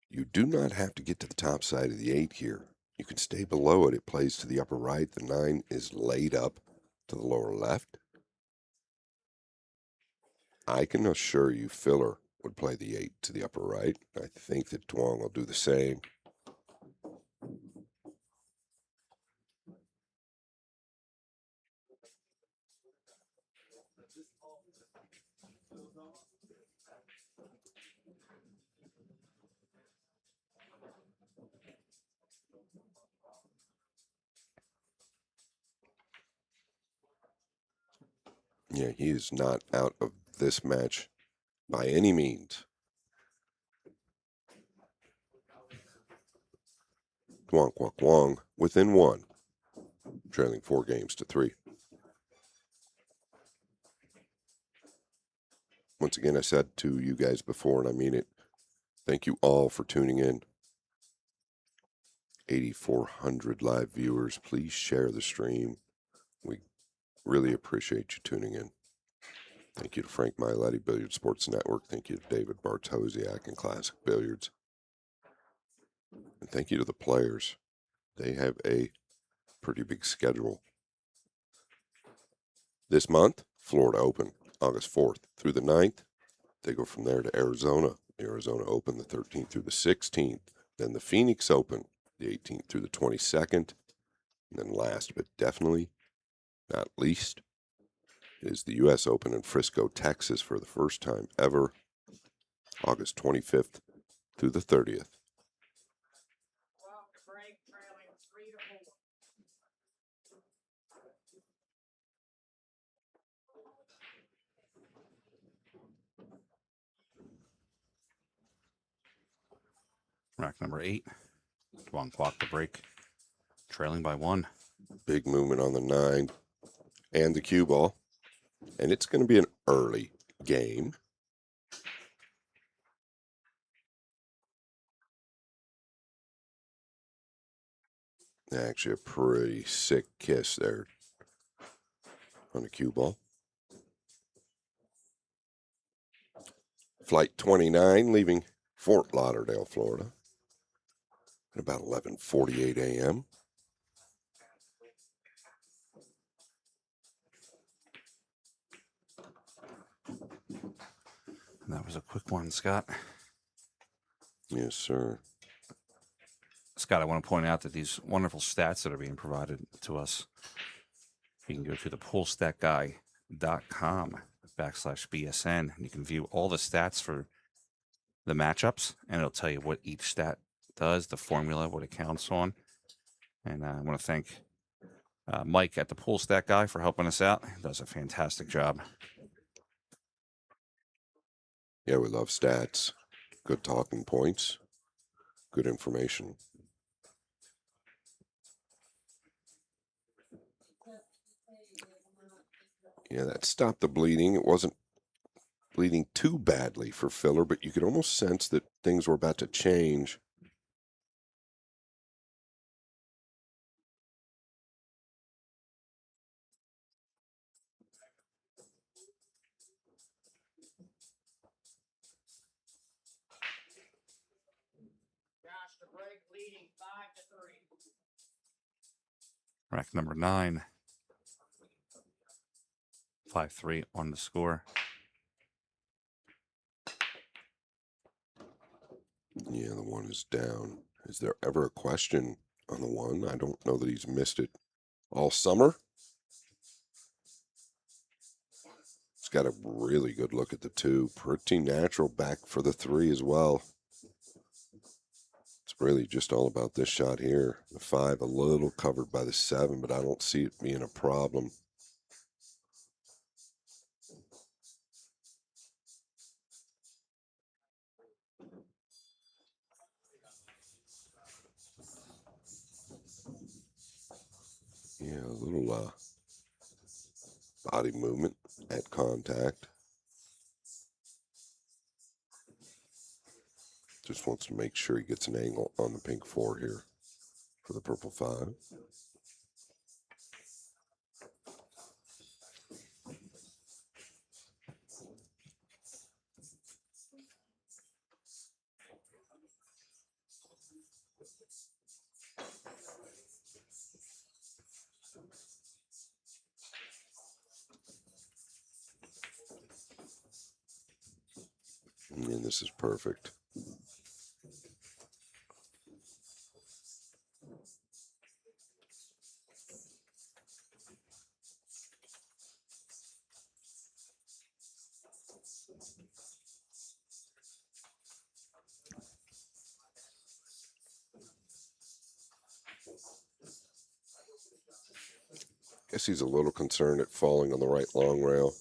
You do not have to get to the top side of the 8 here. You can stay below it. It plays to the upper right. The 9 is laid up to the lower left. I can assure you Filler would play the 8 to the upper right. I think that Duong will do the same. Yeah, he is not out of this match by any means. Duong Quoc Wong within 1, trailing 4 games to 3. once again, I said to you guys before, and I mean it, thank you all for tuning in. 8,400 live viewers. Please share the stream. We really appreciate you tuning in. Thank you to Frank Miletti, Billiard Sports Network. Thank you to David Bartosiak and Classic Billiards. And thank you to the players. They have a pretty big schedule. This month, Florida Open, August 4th through the 9th. They go from there to Arizona. The Arizona Open, the 13th through the 16th. Then the Phoenix Open, the 18th through the 22nd. And then last but definitely not least is the U.S. Open in Frisco, Texas for the first time ever, August 25th through the 30th. Rack number 8. One clock to break. Trailing by 1. Big movement on the 9 and the cue ball. And it's going to be an early game. Actually, a pretty sick kiss there on the cue ball. Flight 29 leaving Fort Lauderdale, Florida at about 11:48 a.m. That was a quick one, Scott. Yes, sir. Scott, I want to point out that these wonderful stats that are being provided to us, you can go to the poolstatguy.com/BSN, and you can view all the stats for the matchups, and it'll tell you what each stat does, the formula, what it counts on. And I want to thank Mike at the Pool Stat Guy for helping us out. He does a fantastic job. Yeah, we love stats. Good talking points. Good information. Yeah, that stopped the bleeding. It wasn't bleeding too badly for Filler, but you could almost sense that things were about to change. Rack number 9. 5-3 on the score. Yeah, the 1 is down. Is there ever a question on the 1? I don't know that he's missed it all summer. He's got a really good look at the 2. Pretty natural back for the 3 as well. It's really just all about this shot here. The 5 a little covered by the 7, but I don't see it being a problem. Yeah, a little body movement at contact. Just wants to make sure he gets an angle on the pink 4 here for the purple 5. And this is perfect. Guess he's a little concerned at falling on the right long rail.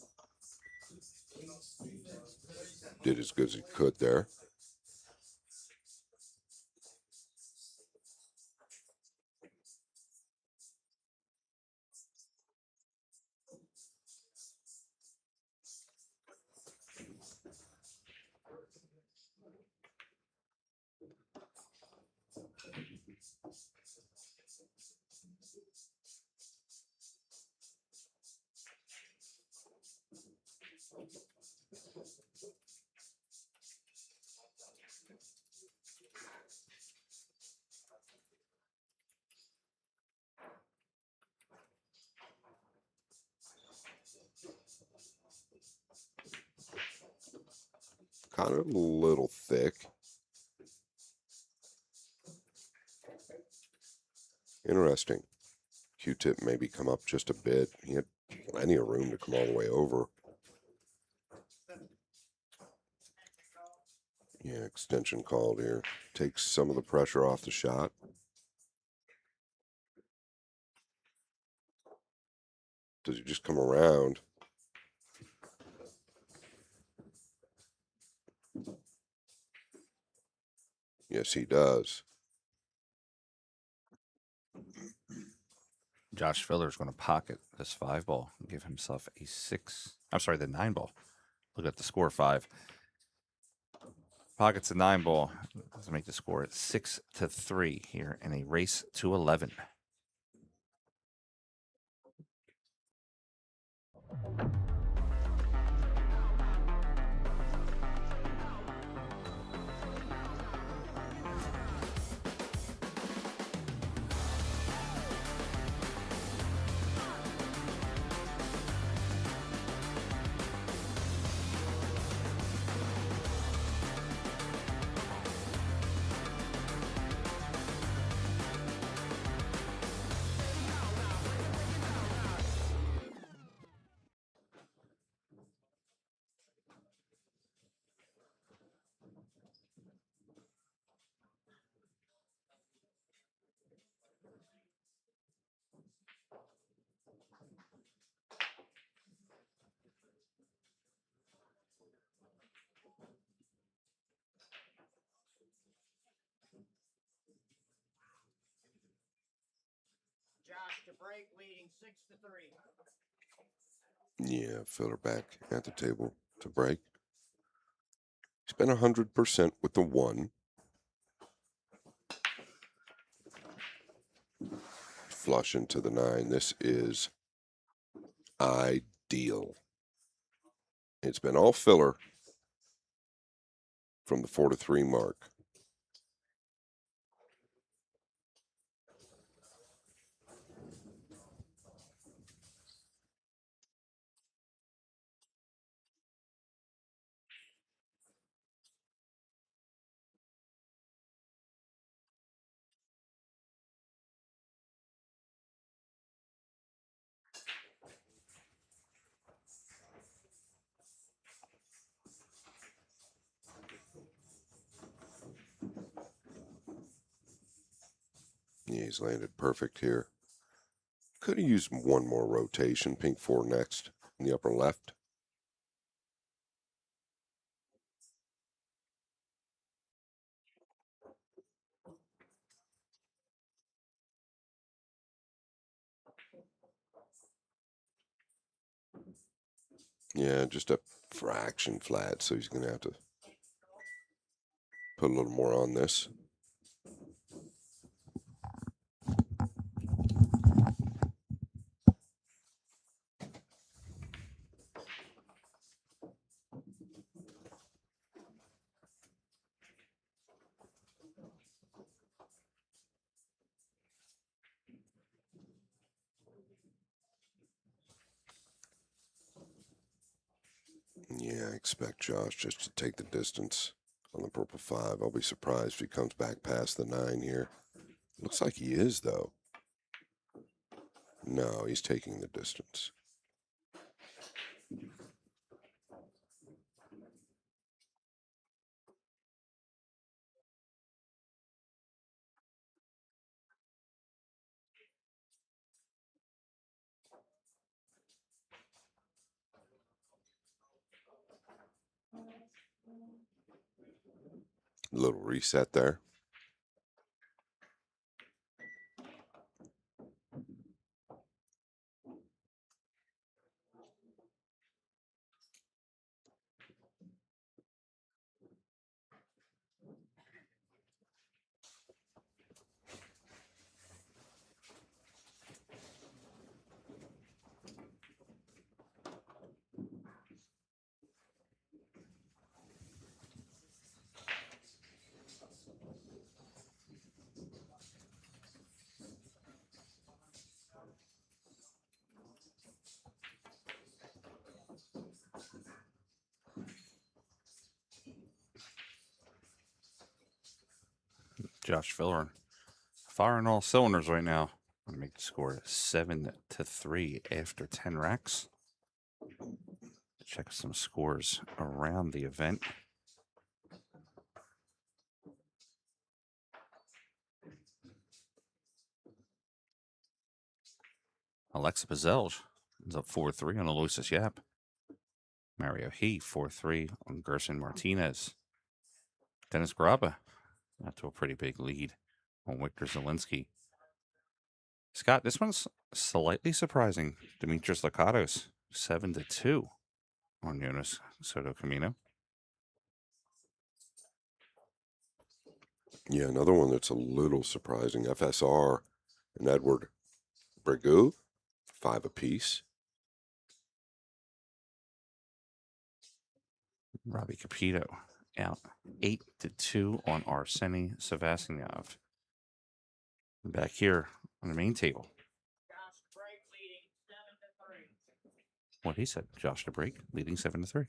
Did as good as he could there. kind of a little thick. Interesting. Q-tip maybe come up just a bit. He had plenty of room to come all the way over. Yeah, extension called here. Takes some of the pressure off the shot. Does he just come around? Yes, he does. Josh Filler's going to pocket this 5-ball and give himself a 6. I'm sorry, the 9-ball. Look at the score, 5. Pockets the 9-ball to make the score 6-3 here in a race to 11. Josh to break, leading 6-3. Yeah, Filler back at the table to break. He's been 100% with the 1. Flush into the 9. This is ideal. It's been all filler from the 4-3 mark. Yeah, he's landed perfect here. Could have used one more rotation. Pink 4 next in the upper left. Yeah, just a fraction flat, so he's going to have to put a little more on this. Yeah, I expect Josh just to take the distance on the purple 5. I'll be surprised if he comes back past the 9 here. Looks like he is, though. No, he's taking the distance. Little reset there. Josh Filler firing all cylinders right now. I'm going to make the score 7-3 after 10 racks. Check some scores around the event. Alexa Pizelj is up 4-3 on Aloysius Yap. Mario He 4-3 on Gerson Martinez. Dennis Graba out to a pretty big lead on Victor Zielinski. Scott, this one's slightly surprising. Demetrius Lakatos 7-2 on Jonas Soto Camino. Yeah, another one that's a little surprising. FSR and Edward Bregu, 5 apiece. Robbie Capito out 8-2 on Arseny Sevasyov. Back here on the main table. Josh Break leading 7-3. What he said, Josh to break, leading 7-3.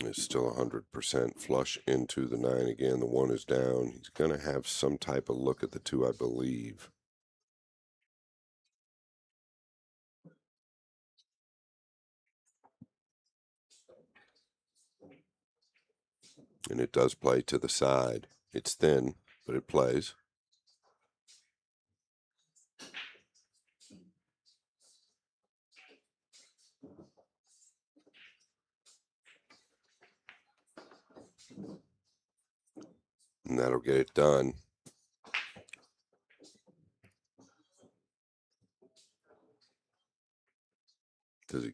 It's still 100% flush into the 9 again. The 1 is down. He's going to have some type of look at the 2, I believe. And it does play to the side. It's thin, but it plays. And that'll get it done. Does he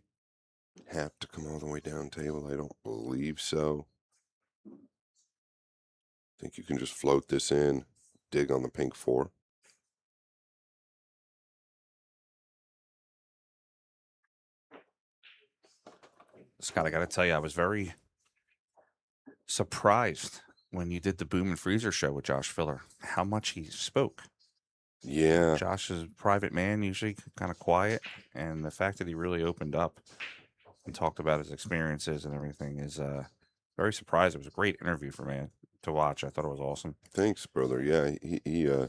have to come all the way down table? I don't believe so. I think you can just float this in, dig on the pink 4. Scott, I got to tell you, I was very surprised when you did the Boom and Freezer show with Josh Filler, how much he spoke. Yeah. Josh is a private man, usually kind of quiet, and the fact that he really opened up and talked about his experiences and everything is very surprised. It was a great interview for me to watch. I thought it was awesome. Thanks, brother. Yeah,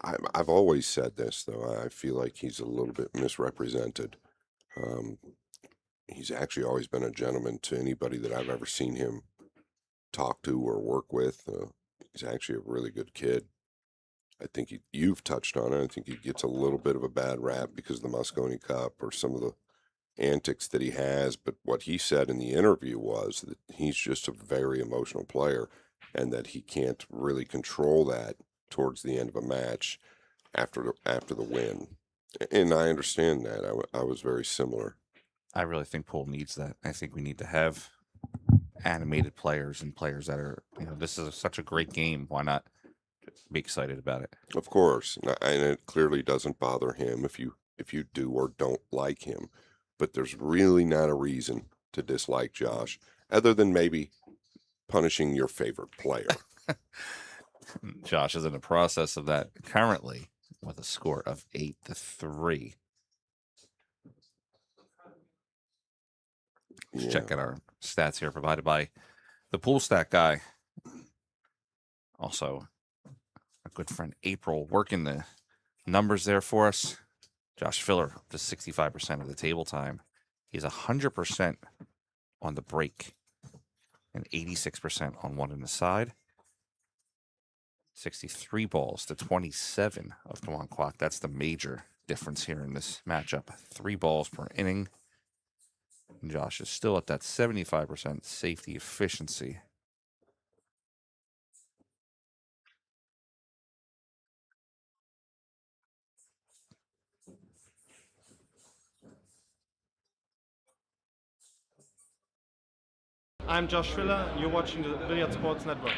I've always said this, though. I feel like he's a little bit misrepresented. He's actually always been a gentleman to anybody that I've ever seen him talk to or work with. He's actually a really good kid. I think you've touched on it. I think he gets a little bit of a bad rap because of the Mosconi Cup or some of the antics that he has. But what he said in the interview was that he's just a very emotional player and that he can't really control that towards the end of a match after the win. And I understand that. I was very similar. I really think pool needs that. I think we need to have animated players and players that are, this is such a great game. Why not be excited about it? Of course. And it clearly doesn't bother him if you do or don't like him. But there's really not a reason to dislike Josh other than maybe punishing your favorite player. Josh is in the process of that currently with a score of 8-3. Let's check out our stats here provided by the Pool Stat Guy. Also, a good friend April working the numbers there for us. Josh Filler up to 65% of the table time. He's 100% on the break and 86% on 1 in the side. 63 balls to 27 of Kawan Kwok. That's the major difference here in this matchup. 3 balls per inning. And Josh is still at that 75% safety efficiency. I'm Josh Filler, you're watching the Billiard Sports Network.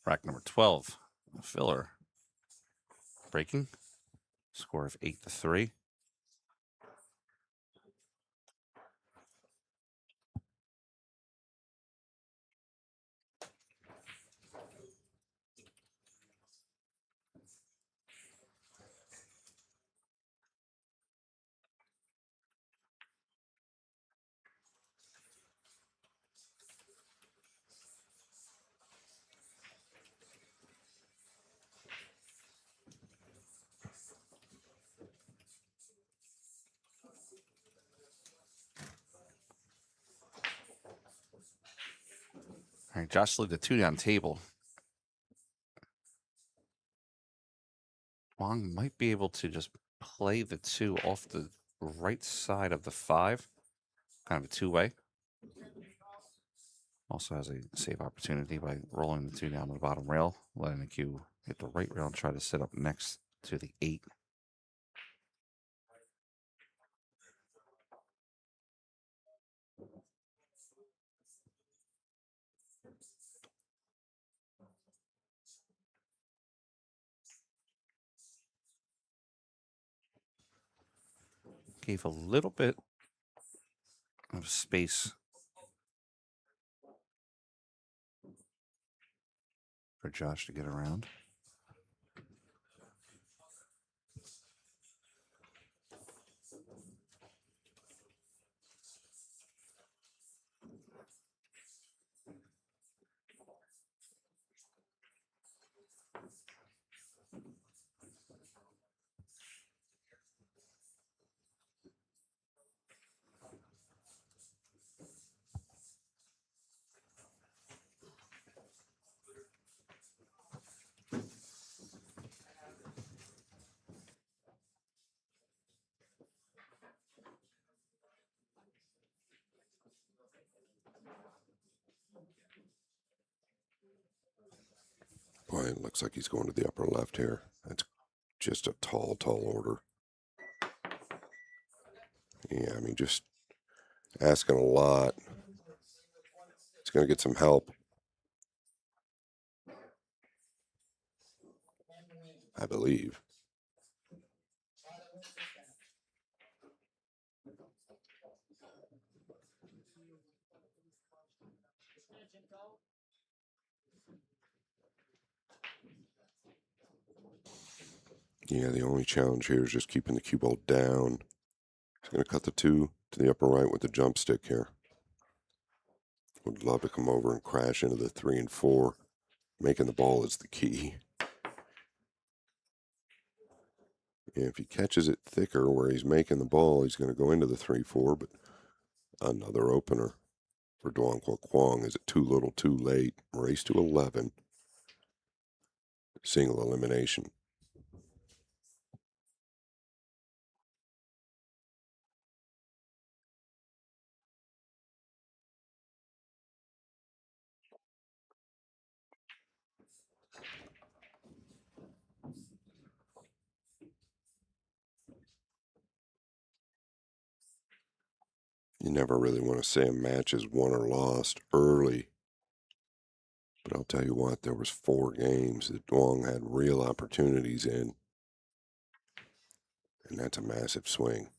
Rack number 12, Filler. Breaking. Score of 8-3. right, Josh slid the 2 down table. Wong might be able to just play the 2 off the right side of the 5. Kind of a two-way. Also has a save opportunity by rolling the 2 down to the bottom rail, letting the cue hit the right rail and try to sit up next to the 8. Gave a little bit of space for Josh to get around. Boy, it looks like he's going to the upper left here. That's just a tall, tall order. Yeah, I mean, just asking a lot. He's going to get some help, I believe. Yeah, the only challenge here is just keeping the cue ball down. He's going to cut the 2 to the upper right with the jump stick here. Would love to come over and crash into the 3 and 4. Making the ball is the key. And if he catches it thicker where he's making the ball, he's going to go into the 3-4, but another opener for Duong Kwok is it too little, too late. Race to 11. Single elimination. You never really want to say a match is won or lost early. But I'll tell you what, there was 4 games that Duong had real opportunities in. And that's a massive swing.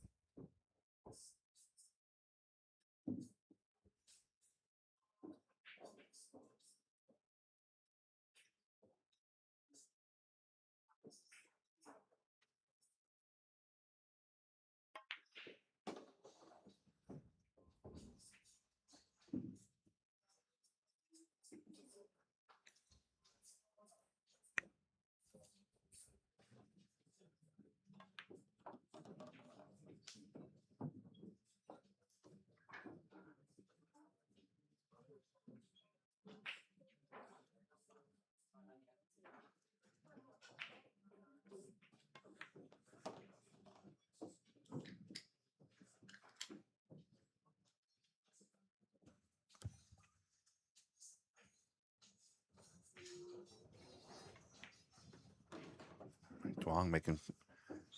Duong making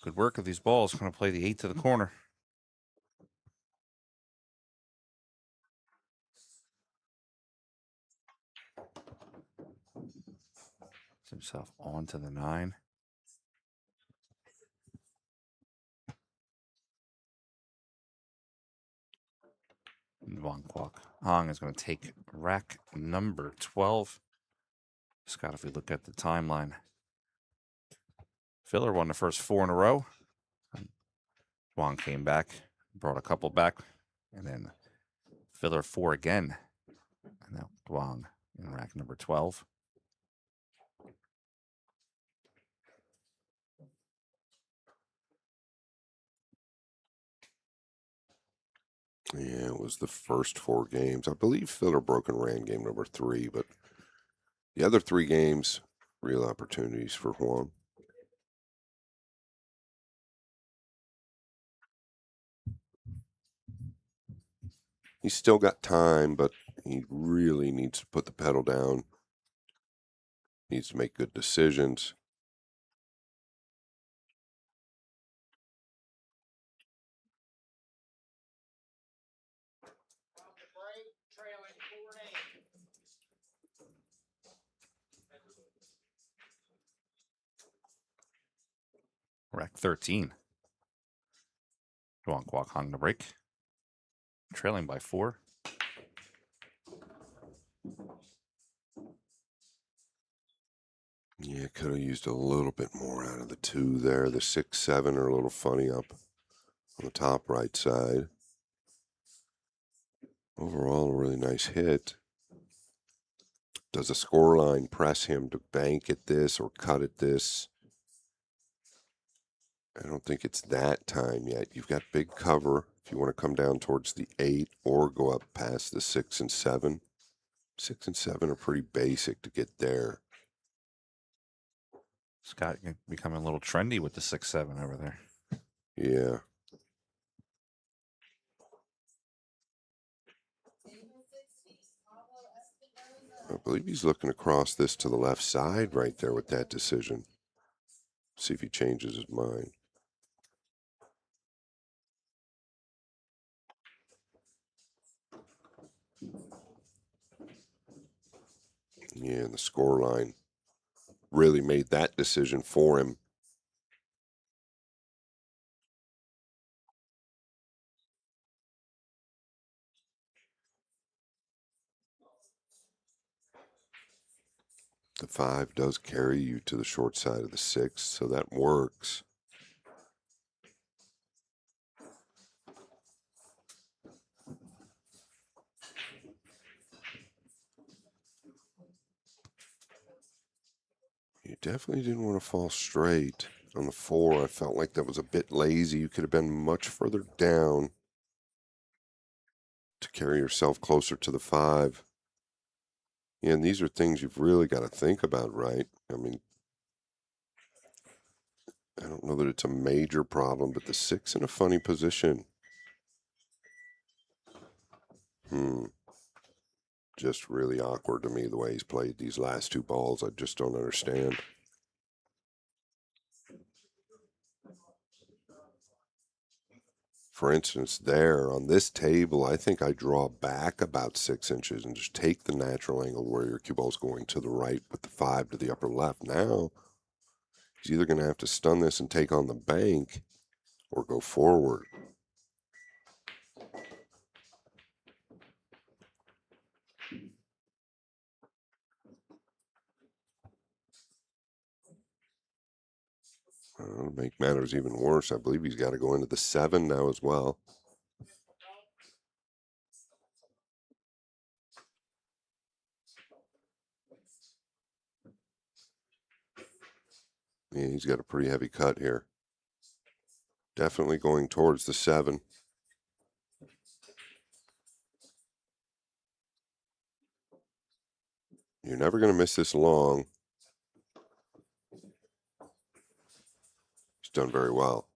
good work of these balls. Going to play the 8 to the corner. Gets himself onto the 9. Duong Kwok Hong is going to take rack number 12. Scott, if we look at the timeline, Filler won the first 4 in a row. Duong came back, brought a couple back, and then Filler 4 again. And now Duong in rack number 12. Yeah, it was the first 4 games. I believe Filler broke and ran game number 3, but the other 3 games, real opportunities for Juan. He's still got time, but he really needs to put the pedal down. Needs to make good decisions. Break, trailing 4-8. Rack 13. Duong Kwok Hong to break. Trailing by 4. Yeah, could have used a little bit more out of the 2 there. The 6, 7 are a little funny up on the top right side. Overall, a really nice hit. Does the scoreline press him to bank at this or cut at this? I don't think it's that time yet. You've got big cover if you want to come down towards the 8 or go up past the 6 and 7. 6 and 7 are pretty basic to get there. Scott becoming a little trendy with the 6-7 over there. Yeah. I believe he's looking across this to the left side right there with that decision. See if he changes his mind. Yeah, and the scoreline really made that decision for him. The 5 does carry you to the short side of the 6, so that works. You definitely didn't want to fall straight. On the 4, I felt like that was a bit lazy. You could have been much further down to carry yourself closer to the 5. Yeah, and these are things you've really got to think about, right? I mean, I don't know that it's a major problem, but the 6 in a funny position. Just really awkward to me the way he's played these last 2 balls. I just don't understand. For instance, there on this table, I think I draw back about 6 inches and just take the natural angle where your cue ball's going to the right with the 5 to the upper left. Now, he's either going to have to stun this and take on the bank or go forward. To make matters even worse, I believe he's got to go into the 7 now as well. Yeah, he's got a pretty heavy cut here. Definitely going towards the 7. You're never going to miss this long. He's done very well.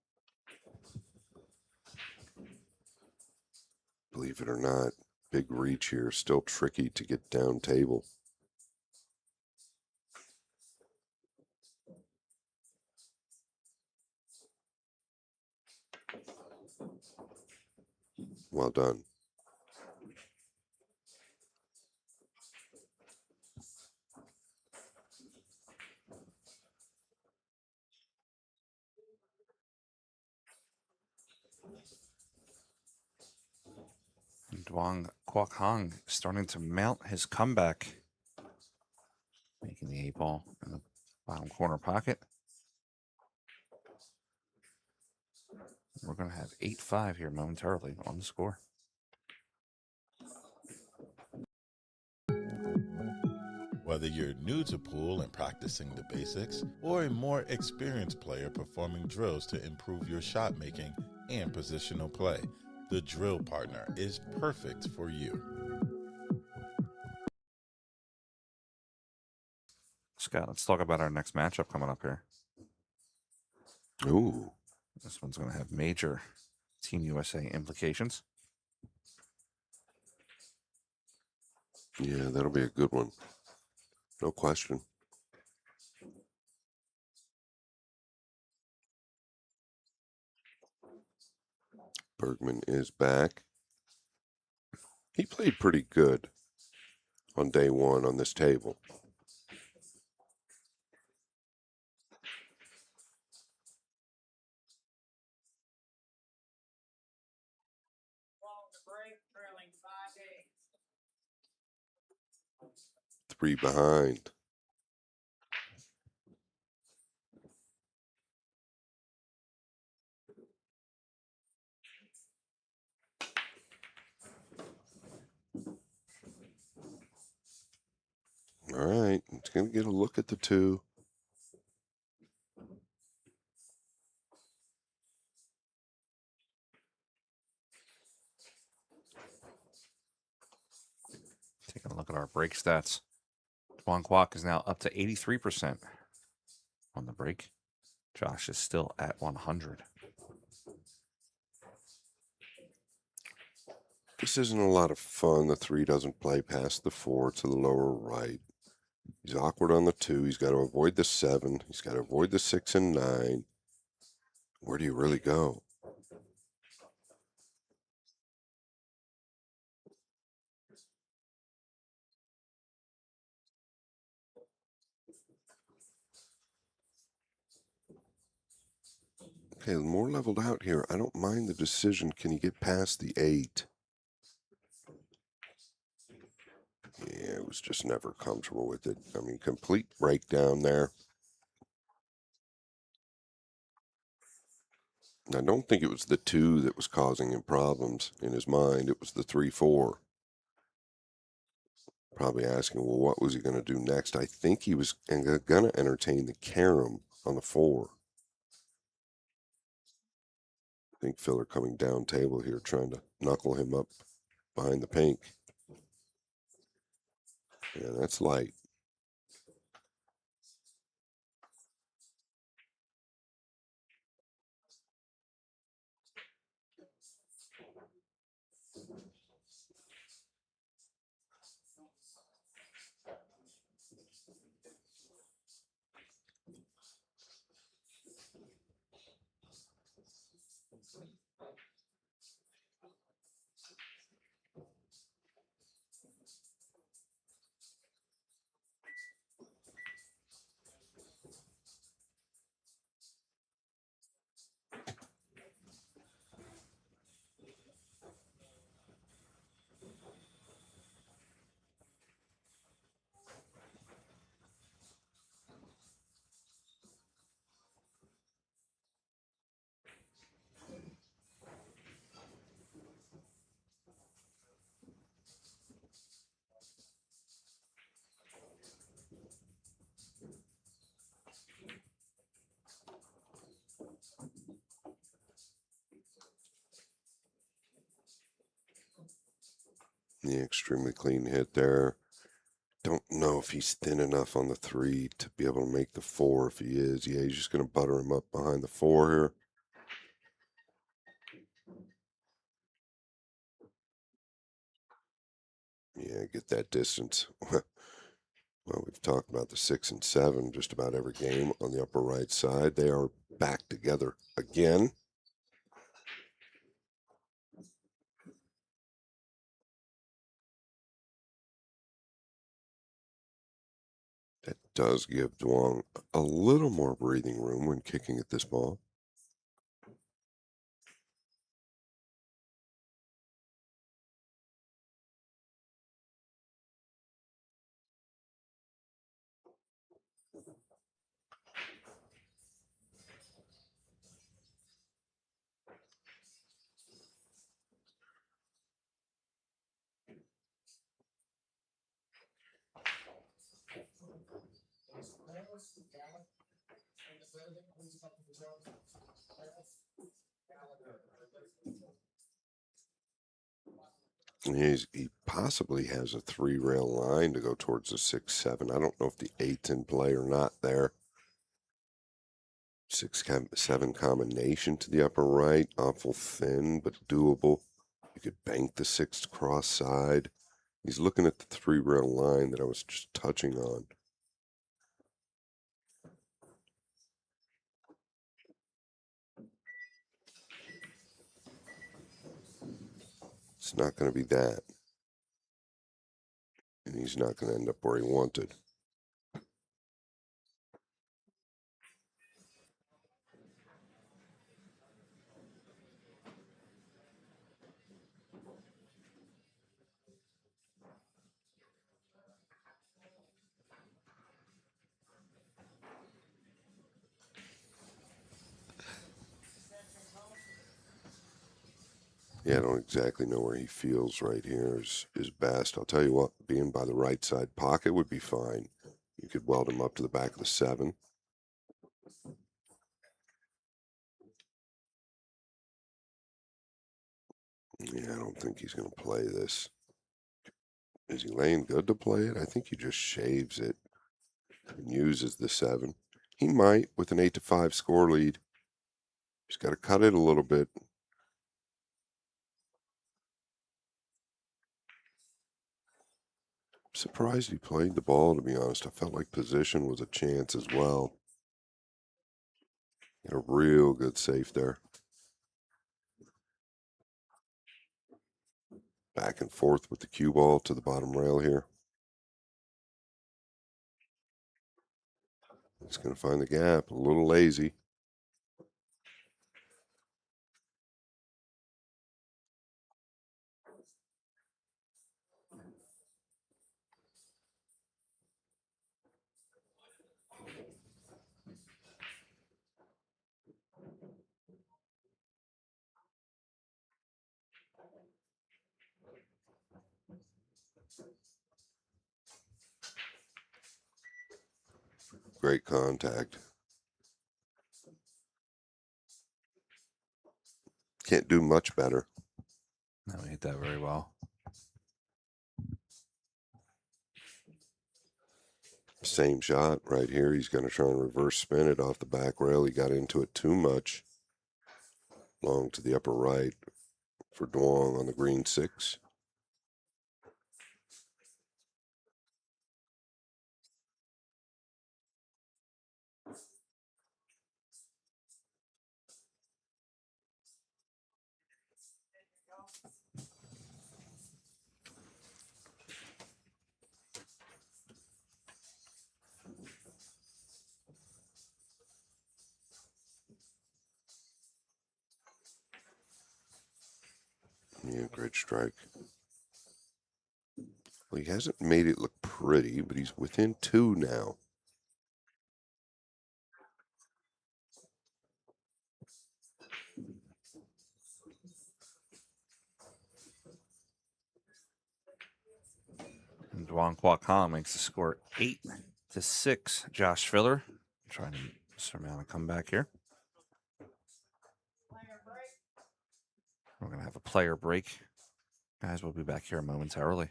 Believe it or not, big reach here. Still tricky to get down table. Well done. Duong Kwok Hong starting to mount his comeback. Making the 8 ball in the bottom corner pocket. We're going to have 8-5 here momentarily on the score. Whether you're new to pool and practicing the basics, or a more experienced player performing drills to improve your shot making and positional play, the drill partner is perfect for you. Scott, let's talk about our next matchup coming up here. Ooh. This one's going to have major Team USA implications. Yeah, that'll be a good one. No question. Bergman is back. He played pretty good on day one on this table. Long to break, trailing 5-8. 3 behind. All right, it's going to get a look at the 2. Taking a look at our break stats. Duan Kwok is now up to 83% on the break. Josh is still at 100. This isn't a lot of fun. The 3 doesn't play past the 4 to the lower right. He's awkward on the 2. He's got to avoid the 7. He's got to avoid the 6 and 9. Where do you really go? Okay, more leveled out here. I don't mind the decision. Can you get past the 8? Yeah, I was just never comfortable with it. I mean, complete breakdown there. I don't think it was the 2 that was causing him problems in his mind. It was the 3-4. Probably asking, well, what was he going to do next? I think he was going to entertain the carom on the 4. I think Filler coming down table here, trying to knuckle him up behind the pink. Yeah, that's light. Yeah, extremely clean hit there. Don't know if he's thin enough on the 3 to be able to make the 4. If he is, yeah, he's just going to butter him up behind the 4 here. Yeah, get that distance. Well, we've talked about the 6 and 7 just about every game on the upper right side. They are back together again. That does give Duong a little more breathing room when kicking at this ball. He possibly has a 3-rail line to go towards the 6-7. I don't know if the 8's in play or not there. 6-7 combination to the upper right, awful thin but doable. You could bank the 6th cross side. He's looking at the 3-rail line that I was just touching on. It's not going to be that. And he's not going to end up where he wanted. Yeah, I don't exactly know where he feels right here is best. I'll tell you what, being by the right side pocket would be fine. You could weld him up to the back of the 7. Yeah, I don't think he's going to play this. Is he laying good to play it? I think he just shaves it and uses the 7. He might with an 8-5 score lead. He's got to cut it a little bit. I'm surprised he played the ball, to be honest. I felt like position was a chance as well. Got a real good safe there. Back and forth with the cue ball to the bottom rail here. He's going to find the gap. A little lazy. Great contact. Can't do much better. No, he hit that very well. Same shot right here. He's going to try and reverse spin it off the back rail. He got into it too much. Long to the upper right for Duong on the green 6. Yeah, great strike. Well, he hasn't made it look pretty, but he's within 2 now. And Duong Kwakam makes the score 8-6. Josh Filler trying to surmount a comeback here. We're going to have a player break. Guys, we'll be back here momentarily.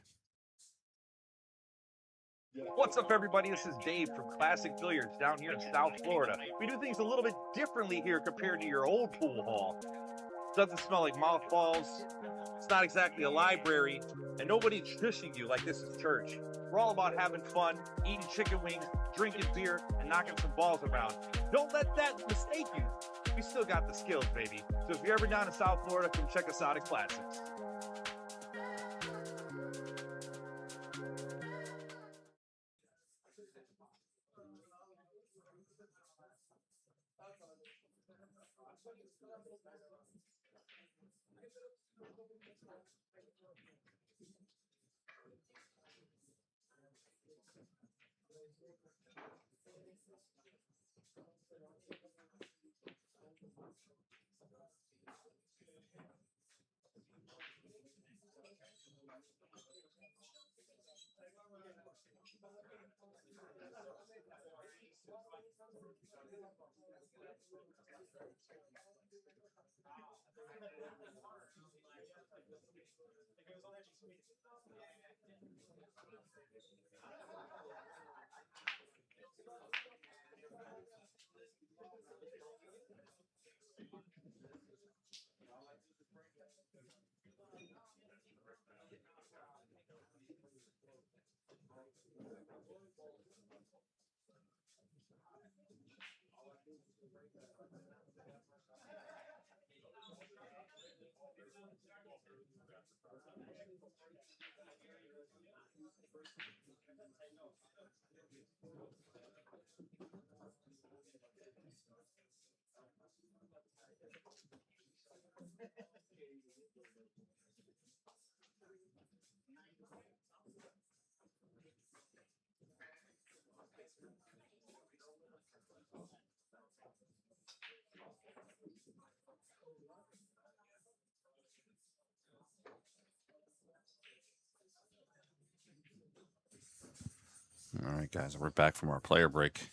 What's up, everybody? This is Dave from Classic Billiards down here in South Florida. We do things a little bit differently here compared to your old pool hall. Doesn't smell like mothballs. It's not exactly a library, and nobody's shushing you like this is church. We're all about having fun, eating chicken wings, drinking beer, and knocking some balls around. Don't let that mistake you. We still got the skills, baby. So if you're ever down in South Florida, come check us out at Classics. All right, guys, we're back from our player break.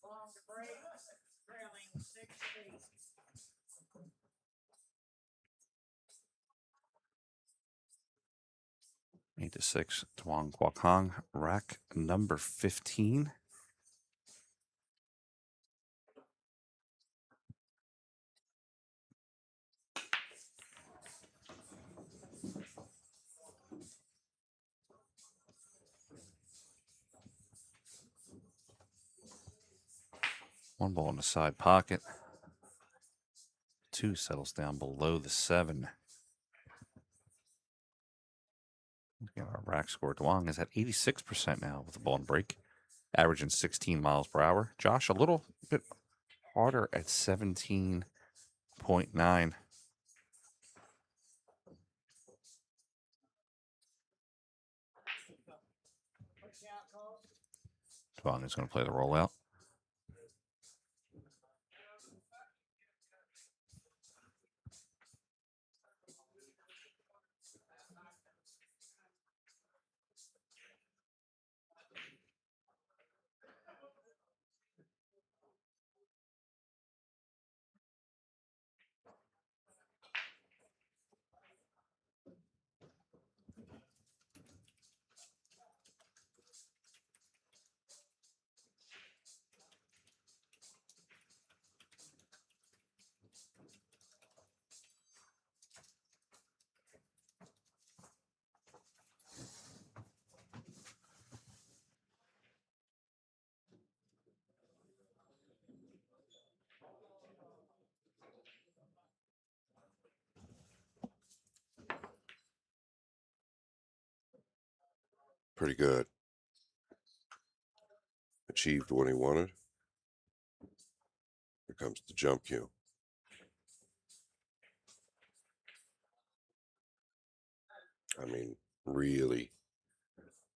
Long break, trailing 6-8. 8-6, Tuan Kwok rack number 15. One ball in the side pocket. 2 settles down below the 7. Our rack score, Duong is at 86% now with the ball and break, averaging 16 miles per hour. Josh, a little bit harder at 17.9. Duong is going to play the rollout. Pretty good. Achieved what he wanted. Here comes the jump cue. I mean, really,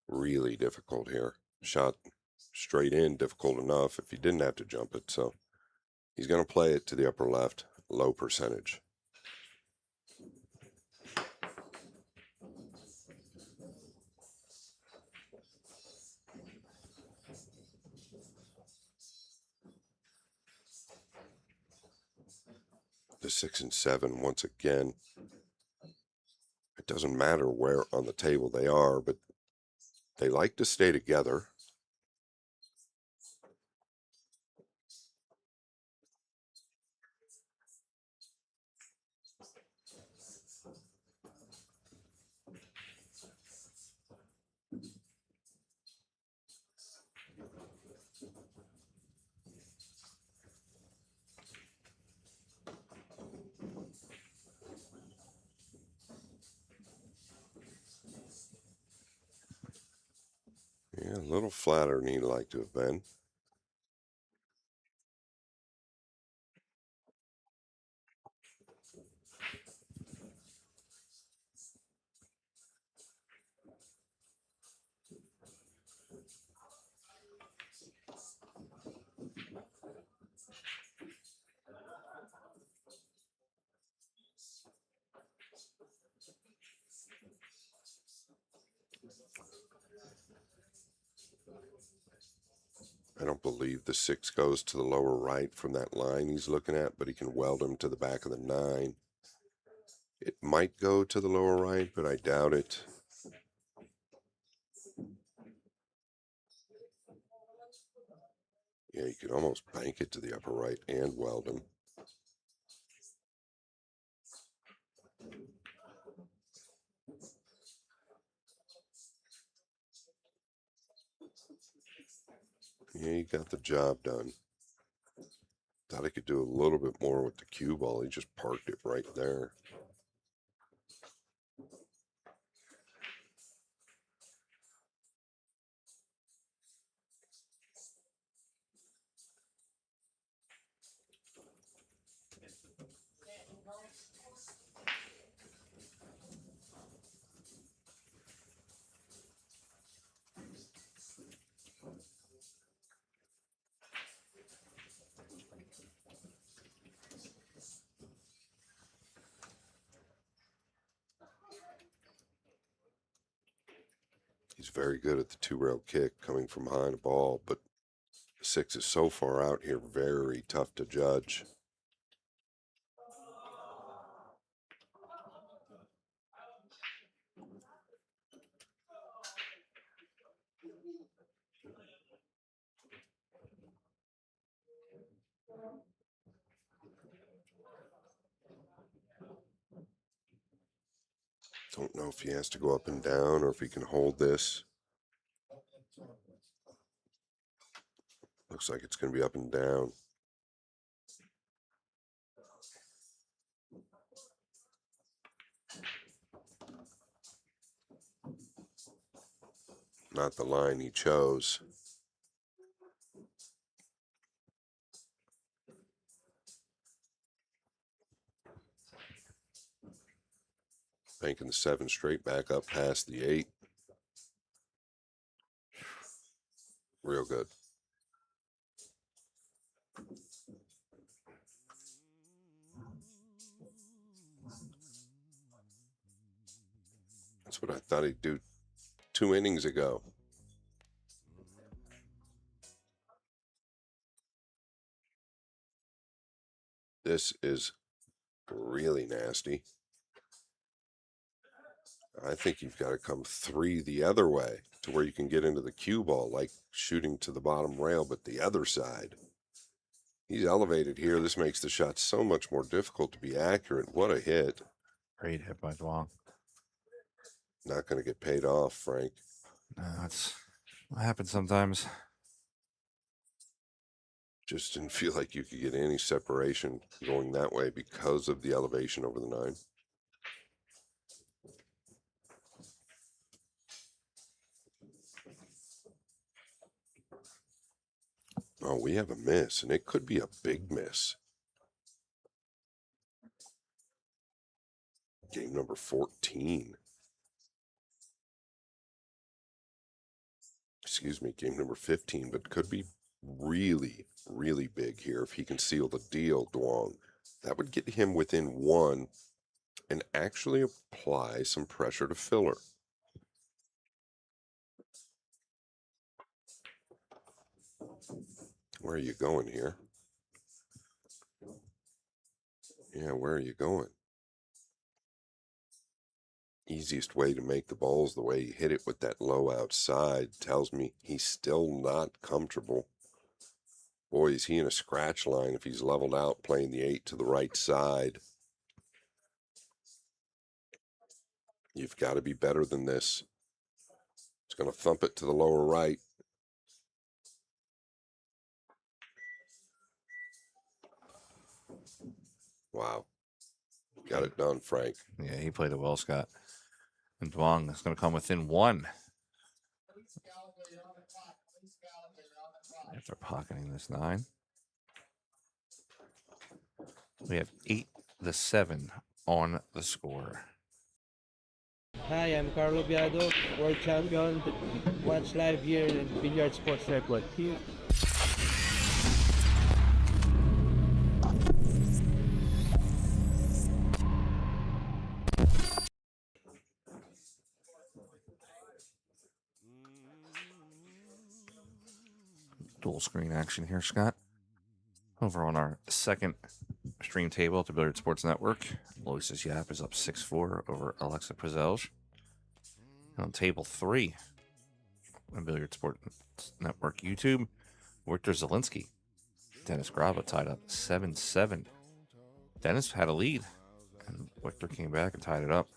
really difficult here. Shot straight in, difficult enough if he didn't have to jump it. So he's going to play it to the upper left, low percentage. The 6 and 7, once again, it doesn't matter where on the table they are, but they like to stay together. Yeah, a little flatter than he'd like to have been. I don't believe the 6 goes to the lower right from that line he's looking at, but he can weld him to the back of the 9. It might go to the lower right, but I doubt it. Yeah, you could almost bank it to the upper right and weld him. Yeah, he got the job done. Thought he could do a little bit more with the cue ball. He just parked it right there. He's very good at the two-rail kick coming from behind the ball, but 6 is so far out here, very tough to judge. Don't know if he has to go up and down or if he can hold this. Looks like it's going to be up and down. Not the line he chose. Banking the 7 straight back up past the 8. Real good. That's what I thought he'd do 2 innings ago. This is really nasty. I think you've got to come 3 the other way to where you can get into the cue ball, like shooting to the bottom rail, but the other side. He's elevated here. This makes the shot so much more difficult to be accurate. What a hit. Great hit by Duong. Not going to get paid off, Frank. No, that's what happens sometimes. Just didn't feel like you could get any separation going that way because of the elevation over the 9. Oh, we have a miss, and it could be a big miss. Game number 14. Excuse me, game number 15, but could be really, really big here if he can seal the deal, Duong. That would get him within 1 and actually apply some pressure to filler. Where are you going here? Yeah, where are you going? Easiest way to make the balls the way he hit it with that low outside tells me he's still not comfortable. Boy, is he in a scratch line if he's leveled out playing the 8 to the right side. You've got to be better than this. It's going to thump it to the lower right. Wow. Got it done, Frank. Yeah, he played it well, Scott. And Duong is going to come within 1. After pocketing this 9. We have 8-7 on the score. Hi, I'm Carlo Biado, world champion. Watch live here in Billiard Sports Network. Here. Dual screen action here, Scott. Over on our second stream table at the Billiard Sports Network. Lois's Yap is up 6-4 over Alexa Prizelj. On table 3 on Billiard Sports Network YouTube, Victor Zielinski. Dennis Graba tied up 7-7. Dennis had a lead, and Victor came back and tied it up.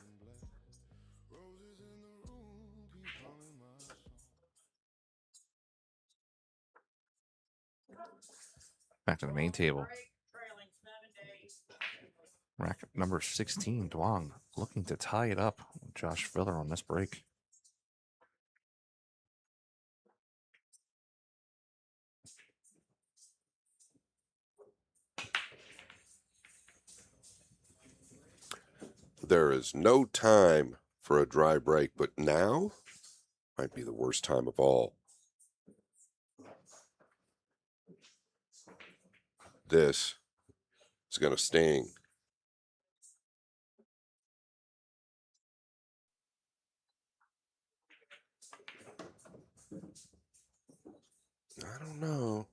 Back to the main table. Rack number 16, Duong, looking to tie it up. Josh Filler on this break. There is no time for a dry break, but now might be the worst time of all. This is going to sting. I don't know.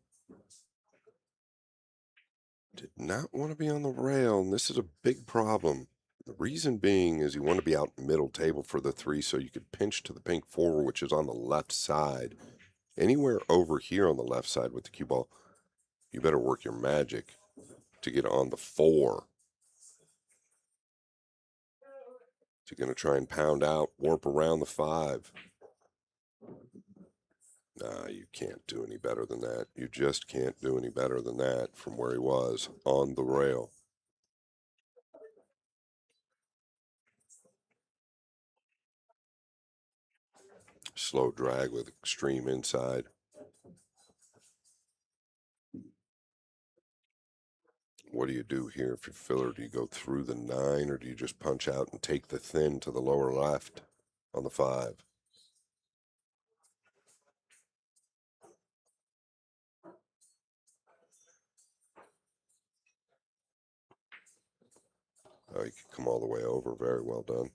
Did not want to be on the rail, and this is a big problem. The reason being is you want to be out middle table for the 3 so you could pinch to the pink 4, which is on the left side. Anywhere over here on the left side with the cue ball, you better work your magic to get on the 4. So you're going to try and pound out, warp around the 5. Nah, you can't do any better than that. You just can't do any better than that from where he was on the rail. Slow drag with extreme inside. What do you do here if you're Filler? Do you go through the 9 or do you just punch out and take the thin to the lower left on the 5? Oh, you can come all the way over. Very well done.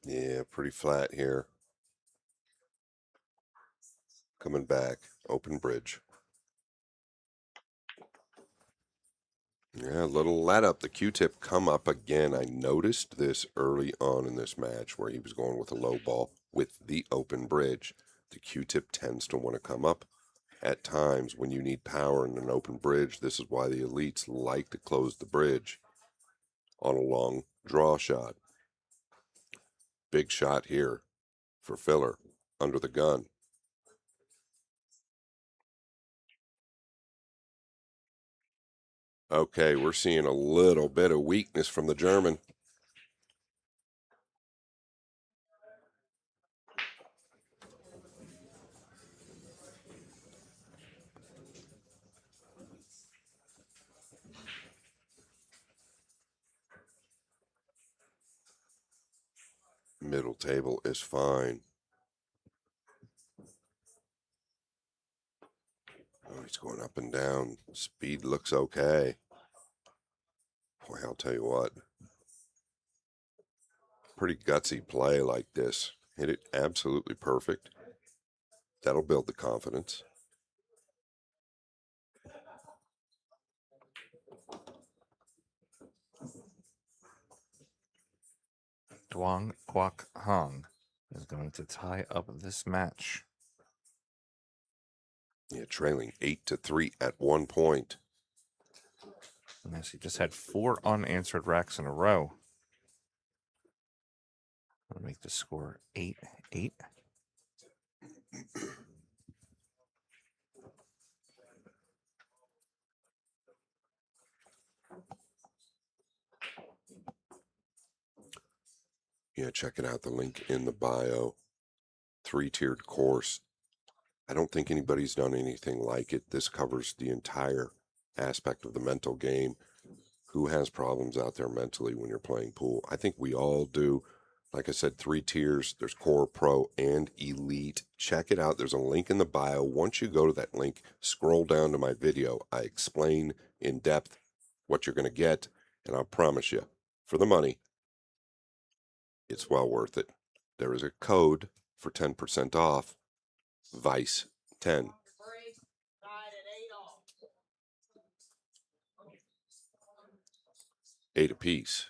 Yeah, pretty flat here. Coming back, open bridge. Yeah, a little let up. The Q-tip come up again. I noticed this early on in this match where he was going with a low ball with the open bridge. The Q-tip tends to want to come up at times when you need power in an open bridge. This is why the elites like to close the bridge on a long draw shot. Big shot here for Filler under the gun. Okay, we're seeing a little bit of weakness from the German. Middle table is fine. Oh, he's going up and down. Speed looks okay. Boy, I'll tell you what. Pretty gutsy play like this. Hit it absolutely perfect. That'll build the confidence. Duong Quoc Hong is going to tie up this match. Yeah, trailing 8-3 at one point. Yes, he just had 4 unanswered racks in a row. I'll make the score 8-8. Yeah, check it out. The link in the bio. 3-tiered course. I don't think anybody's done anything like it. This covers the entire aspect of the mental game. Who has problems out there mentally when you're playing pool? I think we all do. Like I said, 3 tiers. There's Core, Pro, and Elite. Check it out. There's a link in the bio. Once you go to that link, scroll down to my video. I explain in depth what you're going to get, and I'll promise you, for the money, it's well worth it. There is a code for 10% off, Vice 10. $8 a piece.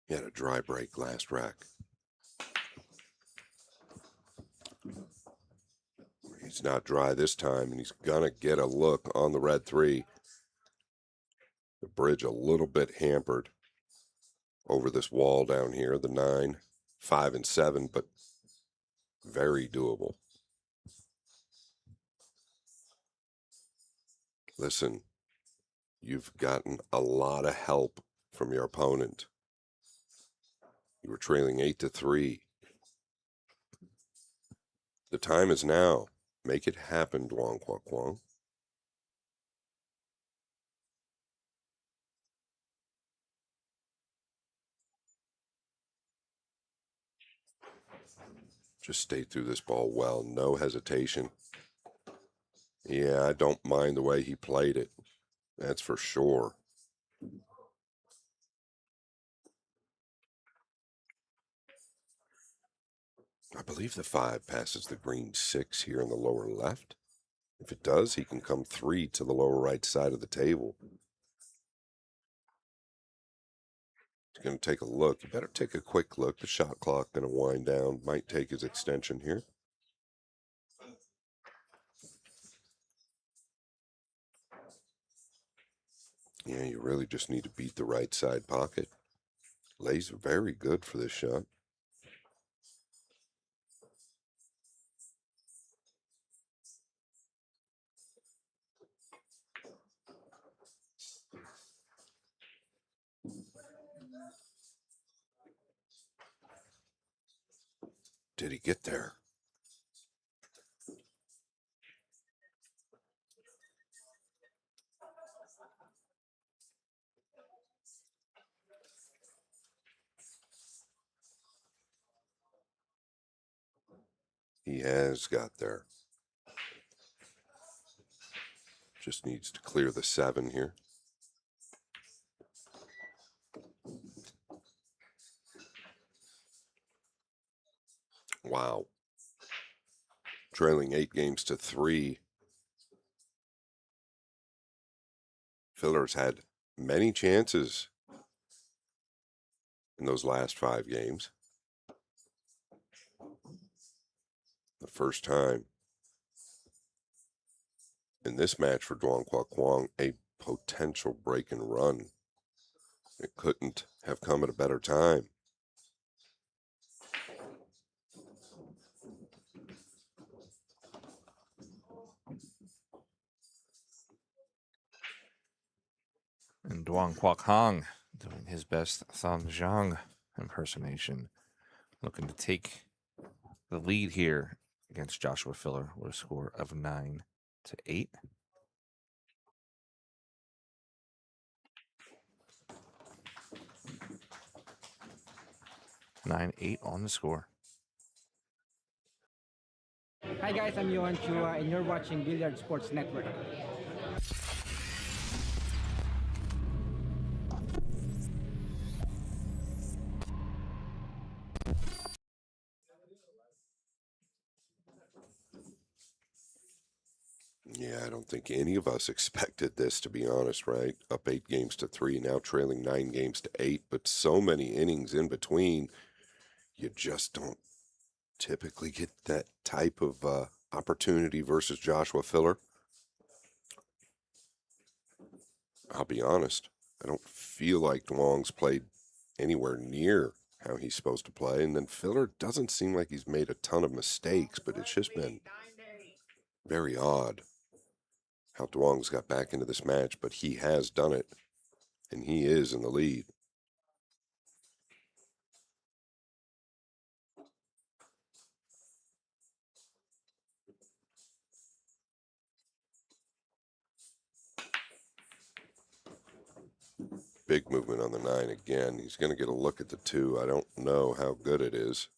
He had a dry break last rack. He's not dry this time, and he's going to get a look on the red 3. The bridge a little bit hampered over this wall down here, the 9, 5, and 7, but very doable. Listen, you've gotten a lot of help from your opponent. You were trailing 8-3. The time is now. Make it happen, Duong Kwok Kwong. Just stay through this ball well. No hesitation. Yeah, I don't mind the way he played it. That's for sure. I believe the 5 passes the green 6 here in the lower left. If it does, he can come 3 to the lower right side of the table. He's going to take a look. You better take a quick look. The shot clock going to wind down. Might take his extension here. Yeah, you really just need to beat the right side pocket. Lays very good for this shot. Did he get there? He has got there. Just needs to clear the 7 here. Wow. Trailing 8-3. Filler's had many chances in those last 5 games. The first time in this match for Duong Kwok Kwong, a potential break and run. It couldn't have come at a better time. And Duong Kwok Hong doing his best Thong Zhang impersonation, looking to take the lead here against Joshua Filler with a score of 9-8. 9-8 on the score. Hi guys, I'm Johan Chua and you're watching Billiard Sports Network. Yeah, I don't think any of us expected this, to be honest, right? Up 8-3, now trailing 9-8, but so many innings in between. You just don't typically get that type of opportunity versus Joshua Filler. I'll be honest, I don't feel like Duong's played anywhere near how he's supposed to play, and then Filler doesn't seem like he's made a ton of mistakes, but it's just been very odd how Duong's got back into this match, but he has done it, and he is in the lead. big movement on the 9 again. He's going to get a look at the 2. I don't know how good it is.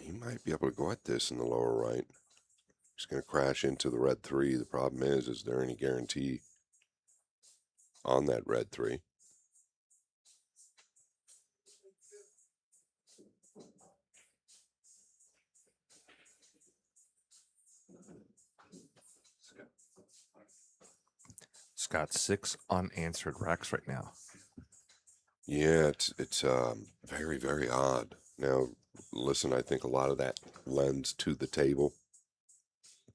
He might be able to go at this in the lower right. He's going to crash into the red 3. The problem is there any guarantee on that red 3? Got 6 unanswered racks right now. Yeah, it's very, very odd. Now, listen, I think a lot of that lends to the table.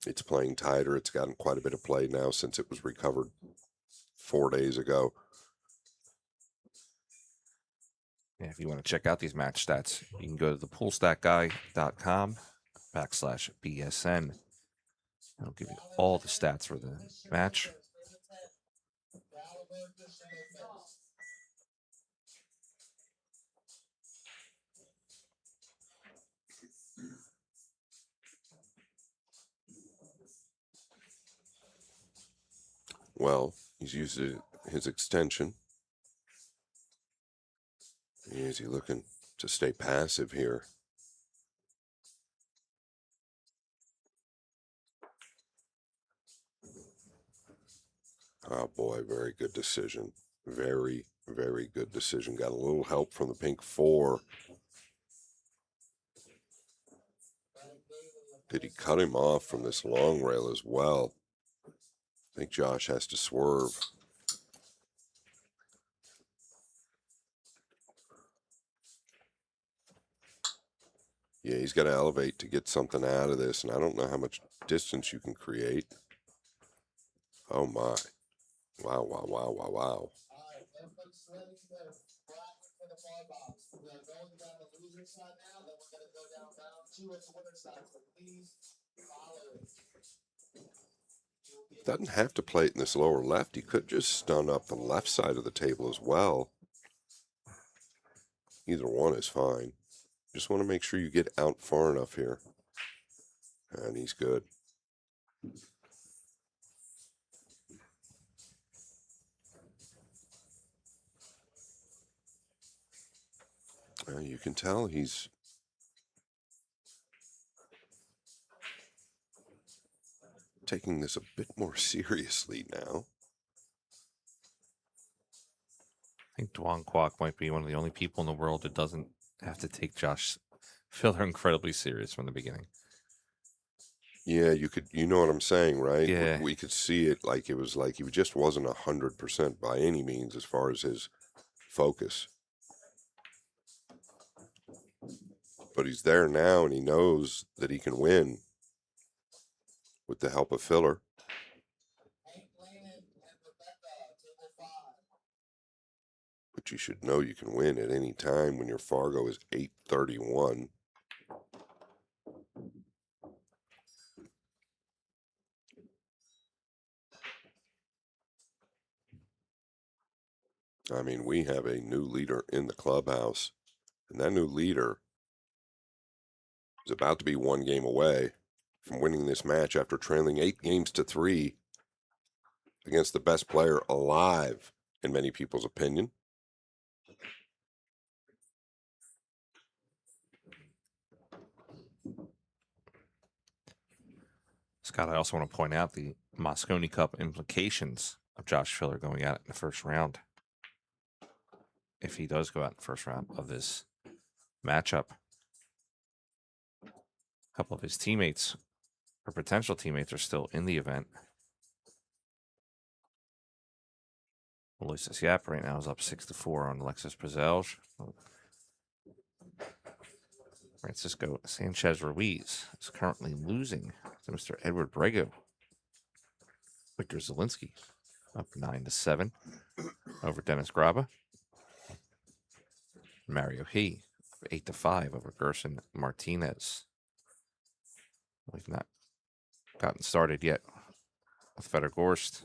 It's playing tighter. It's gotten quite a bit of play now since it was recovered 4 days ago. Yeah, if you want to check out these match stats, you can go to thepoolstatguy.com/BSN. It'll give you all the stats for the match. Well, he's used his extension. Is he looking to stay passive here? Oh boy, very good decision. Very, very good decision. Got a little help from the pink 4. Did he cut him off from this long rail as well? I think Josh has to swerve. Yeah, he's got to elevate to get something out of this, and I don't know how much distance you can create. Oh my. Wow, wow, wow, wow, wow. Doesn't have to play it in this lower left. He could just stun up the left side of the table as well. Either one is fine. Just want to make sure you get out far enough here. And he's good. You can tell he's taking this a bit more seriously now. I think Dwan Kwok might be one of the only people in the world that doesn't have to take Josh Filler incredibly serious from the beginning. Yeah, you know what I'm saying, right? Yeah. We could see it like it was like he just wasn't 100% by any means as far as his focus. But he's there now, and he knows that he can win with the help of Filler. But you should know you can win at any time when your Fargo is 831. I mean, we have a new leader in the clubhouse, and that new leader is about to be 1 game away from winning this match after trailing 8-3 against the best player alive, in many people's opinion. Scott, I also want to point out the Mosconi Cup implications of Josh Filler going out in the first round. If he does go out in the first round of this matchup, a couple of his teammates or potential teammates are still in the event. Ulysses Yap right now is up 6-4 on Alexis Prezelj. Francisco Sanchez Ruiz is currently losing to Mr. Edward Brego. Victor Zielinski up 9-7 over Dennis Graba. Mario He 8-5 over Gerson Martinez. We've not gotten started yet with Fedor Gorst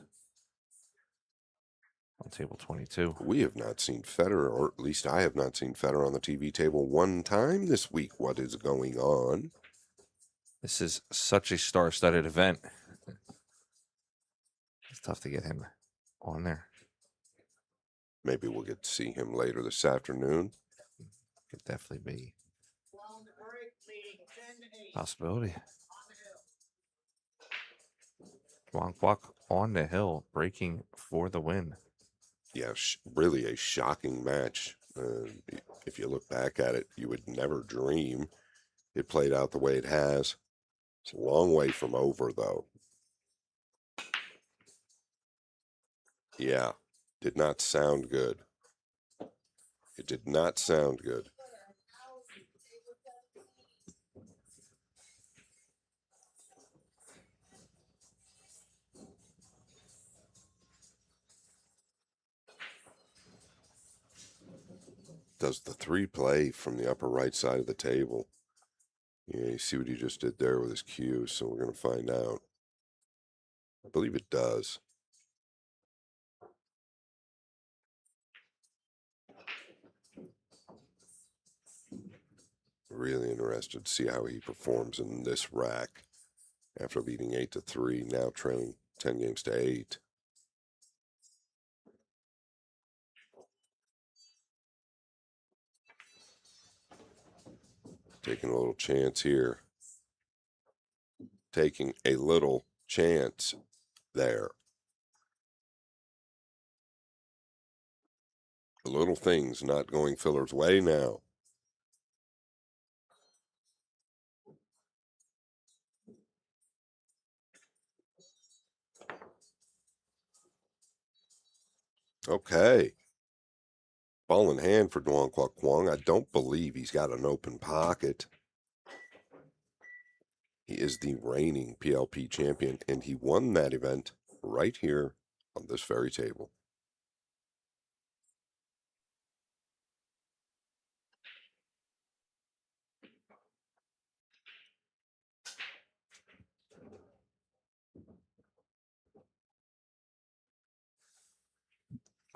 on table 22. We have not seen Federer, or at least I have not seen Federer on the TV table one time this week. What is going on? This is such a star-studded event. It's tough to get him on there. Maybe we'll get to see him later this afternoon. Could definitely be a possibility. Kwok on the hill, breaking for the win. Yeah, really a shocking match. If you look back at it, you would never dream it played out the way it has. It's a long way from over, though. Yeah, did not sound good. It did not sound good. Does the 3 play from the upper right side of the table? Yeah, you see what he just did there with his cue, so we're going to find out. I believe it does. Really interested to see how he performs in this rack after leading 8-3, now trailing 10 games to 8. Taking a little chance here. Taking a little chance there. The little things not going Filler's way now. Okay. Ball in hand for Duong Kwok Kwong. I don't believe he's got an open pocket. He is the reigning PLP champion, and he won that event right here on this very table.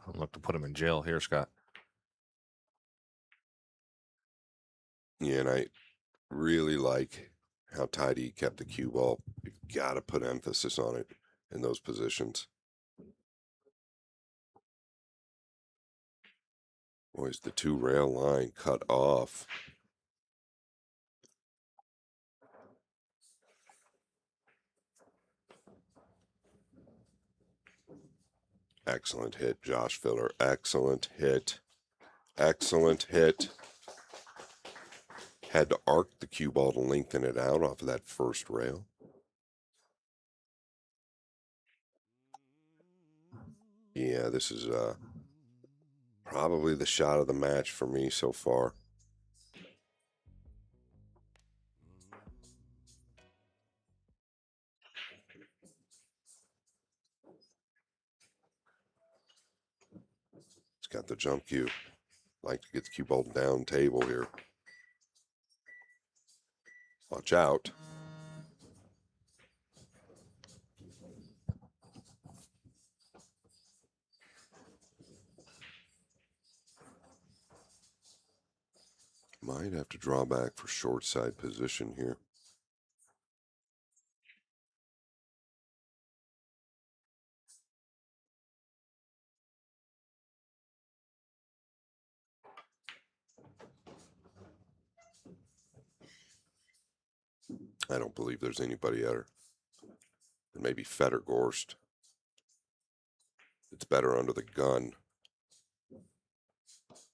I'd look to put him in jail here, Scott. Yeah, and I really like how tight he kept the cue ball. You've got to put emphasis on it in those positions. Boys, the 2 rail line cut off. Excellent hit, Josh Filler. Excellent hit. Excellent hit. Had to arc the cue ball to lengthen it out off of that first rail. Yeah, this is probably the shot of the match for me so far. It's got the jump cue. Like to get the cue ball down table here. Watch out. Might have to draw back for short side position here. I don't believe there's anybody better than maybe Fettergorst. It's better under the gun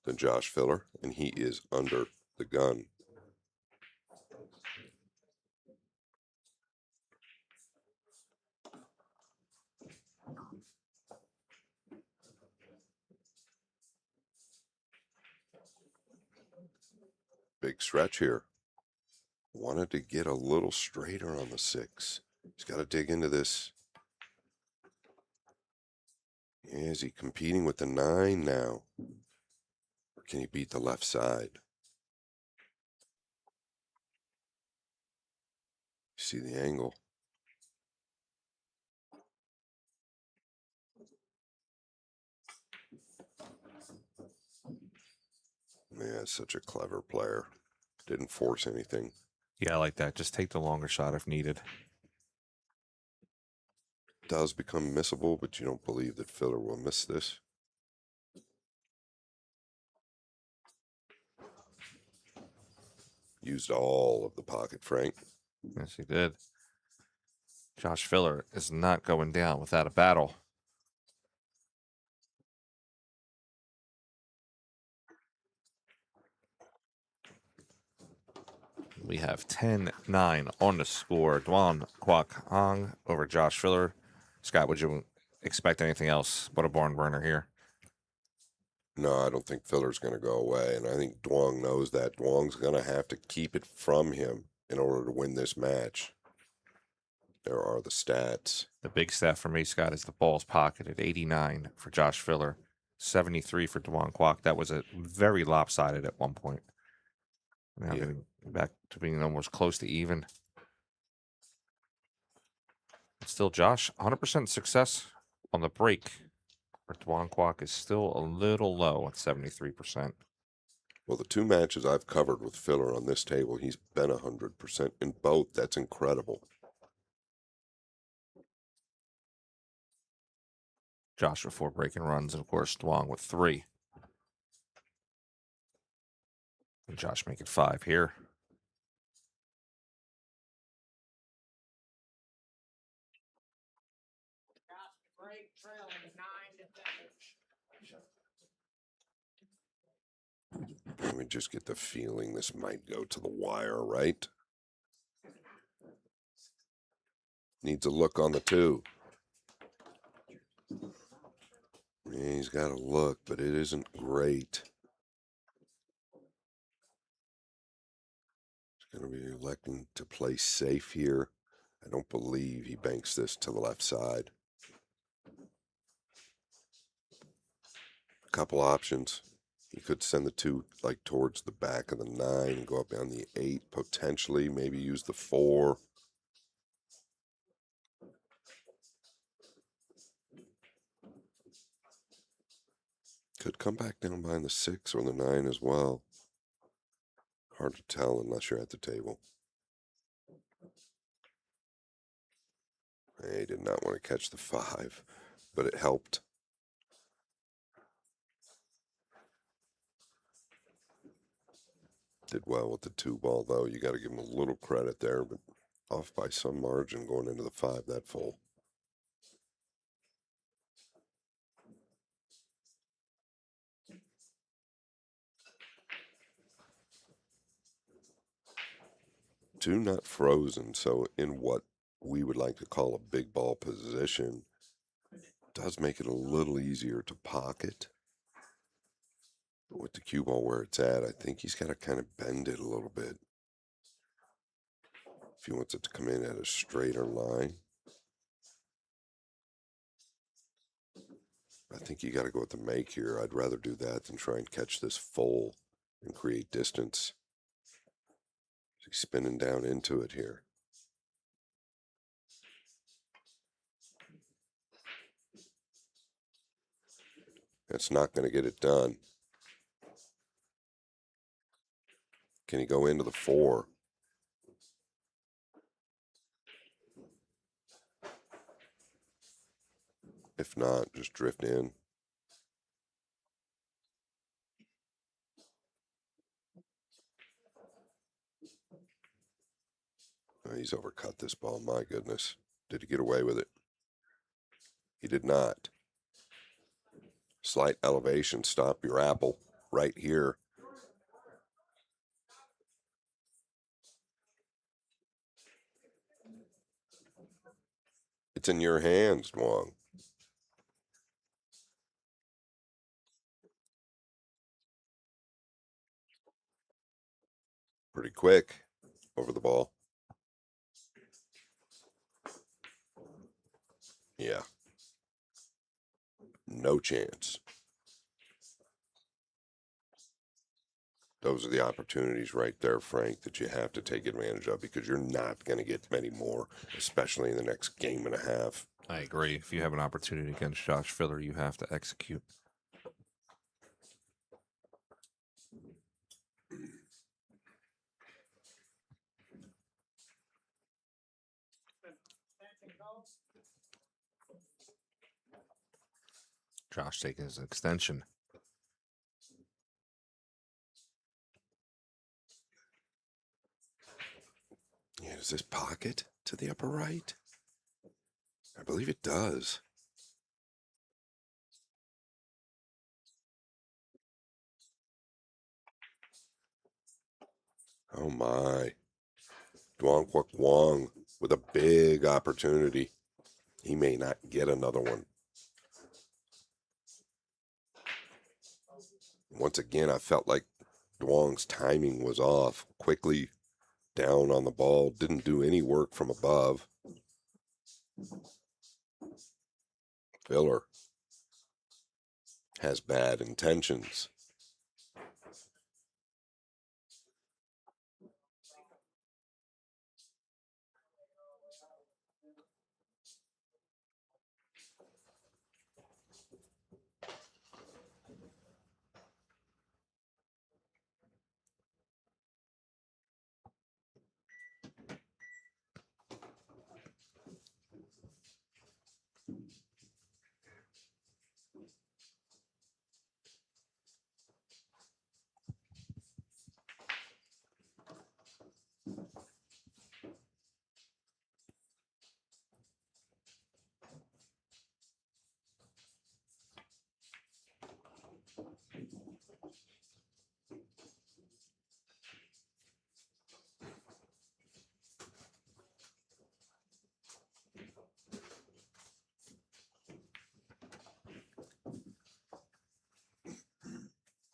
than Josh Filler, and he is under the gun. Big stretch here. Wanted to get a little straighter on the 6. He's got to dig into this. Is he competing with the 9 now? Or can he beat the left side? See the angle. Man, such a clever player. Didn't force anything. Yeah, I like that. Just take the longer shot if needed. Does become missable, but you don't believe that Filler will miss this. Used all of the pocket, Frank. Yes, he did. Josh Filler is not going down without a battle. We have 10-9 on the score. Duan Kwok Hong over Josh Filler. Scott, would you expect anything else but a barn burner here? No, I don't think Filler's going to go away, and I think Duong knows that. Duong's going to have to keep it from him in order to win this match. There are the stats. The big stat for me, Scott, is the balls pocketed. 89 for Josh Filler, 73 for Duan Kwok. That was a very lopsided at one point. Now getting back to being almost close to even. Still, Josh, 100% success on the break. But Duan Kwok is still a little low at 73%. Well, the two matches I've covered with Filler on this table, he's been 100% in both. That's incredible. Josh with 4 breaking runs, and of course, Duan with 3. And Josh making 5 here. Break trailing 9 to finish. Let me just get the feeling this might go to the wire, right? Needs a look on the 2. Yeah, he's got a look, but it isn't great. He's going to be electing to play safe here. I don't believe he banks this to the left side. A couple options. He could send the 2 like towards the back of the 9 and go up on the 8, potentially. Maybe use the 4. Could come back down behind the 6 or the 9 as well. Hard to tell unless you're at the table. He did not want to catch the 5, but it helped. Did well with the 2 ball, though. You got to give him a little credit there, but off by some margin going into the 5 that full. Two not frozen, so in what we would like to call a big ball position, does make it a little easier to pocket. But with the cue ball where it's at, I think he's got to kind of bend it a little bit if he wants it to come in at a straighter line. I think you got to go with the make here. I'd rather do that than try and catch this full and create distance. He's spinning down into it here. That's not going to get it done. Can he go into the 4? If not, just drift in. Oh, he's overcut this ball. My goodness. Did he get away with it? He did not. Slight elevation. Stop your apple right here. It's in your hands, Duong. Pretty quick over the ball. Yeah. No chance. Those are the opportunities right there, Frank, that you have to take advantage of because you're not going to get many more, especially in the next game and a half. I agree. If you have an opportunity against Josh Filler, you have to execute. Josh taking his extension. Yeah, does this pocket to the upper right? I believe it does. Oh my. Duong Quoc Wong with a big opportunity. He may not get another one. Once again, I felt like Duong's timing was off. Quickly down on the ball, didn't do any work from above. Filler has bad intentions.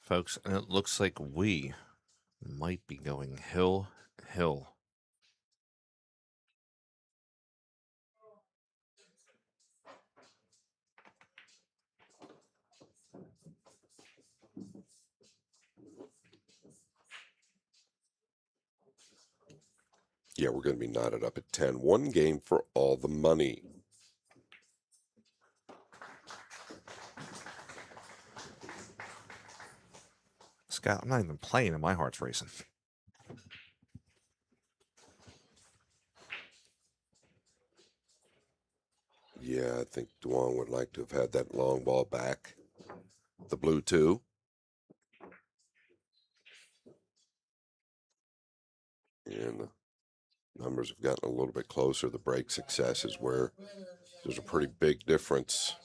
Folks, and it looks like we might be going hill. Yeah, we're going to be knotted up at 10. One game for all the money. Scott, I'm not even playing and my heart's racing. Yeah, I think Duong would like to have had that long ball back. The blue 2. And the numbers have gotten a little bit closer. The break success is where there's a pretty big difference.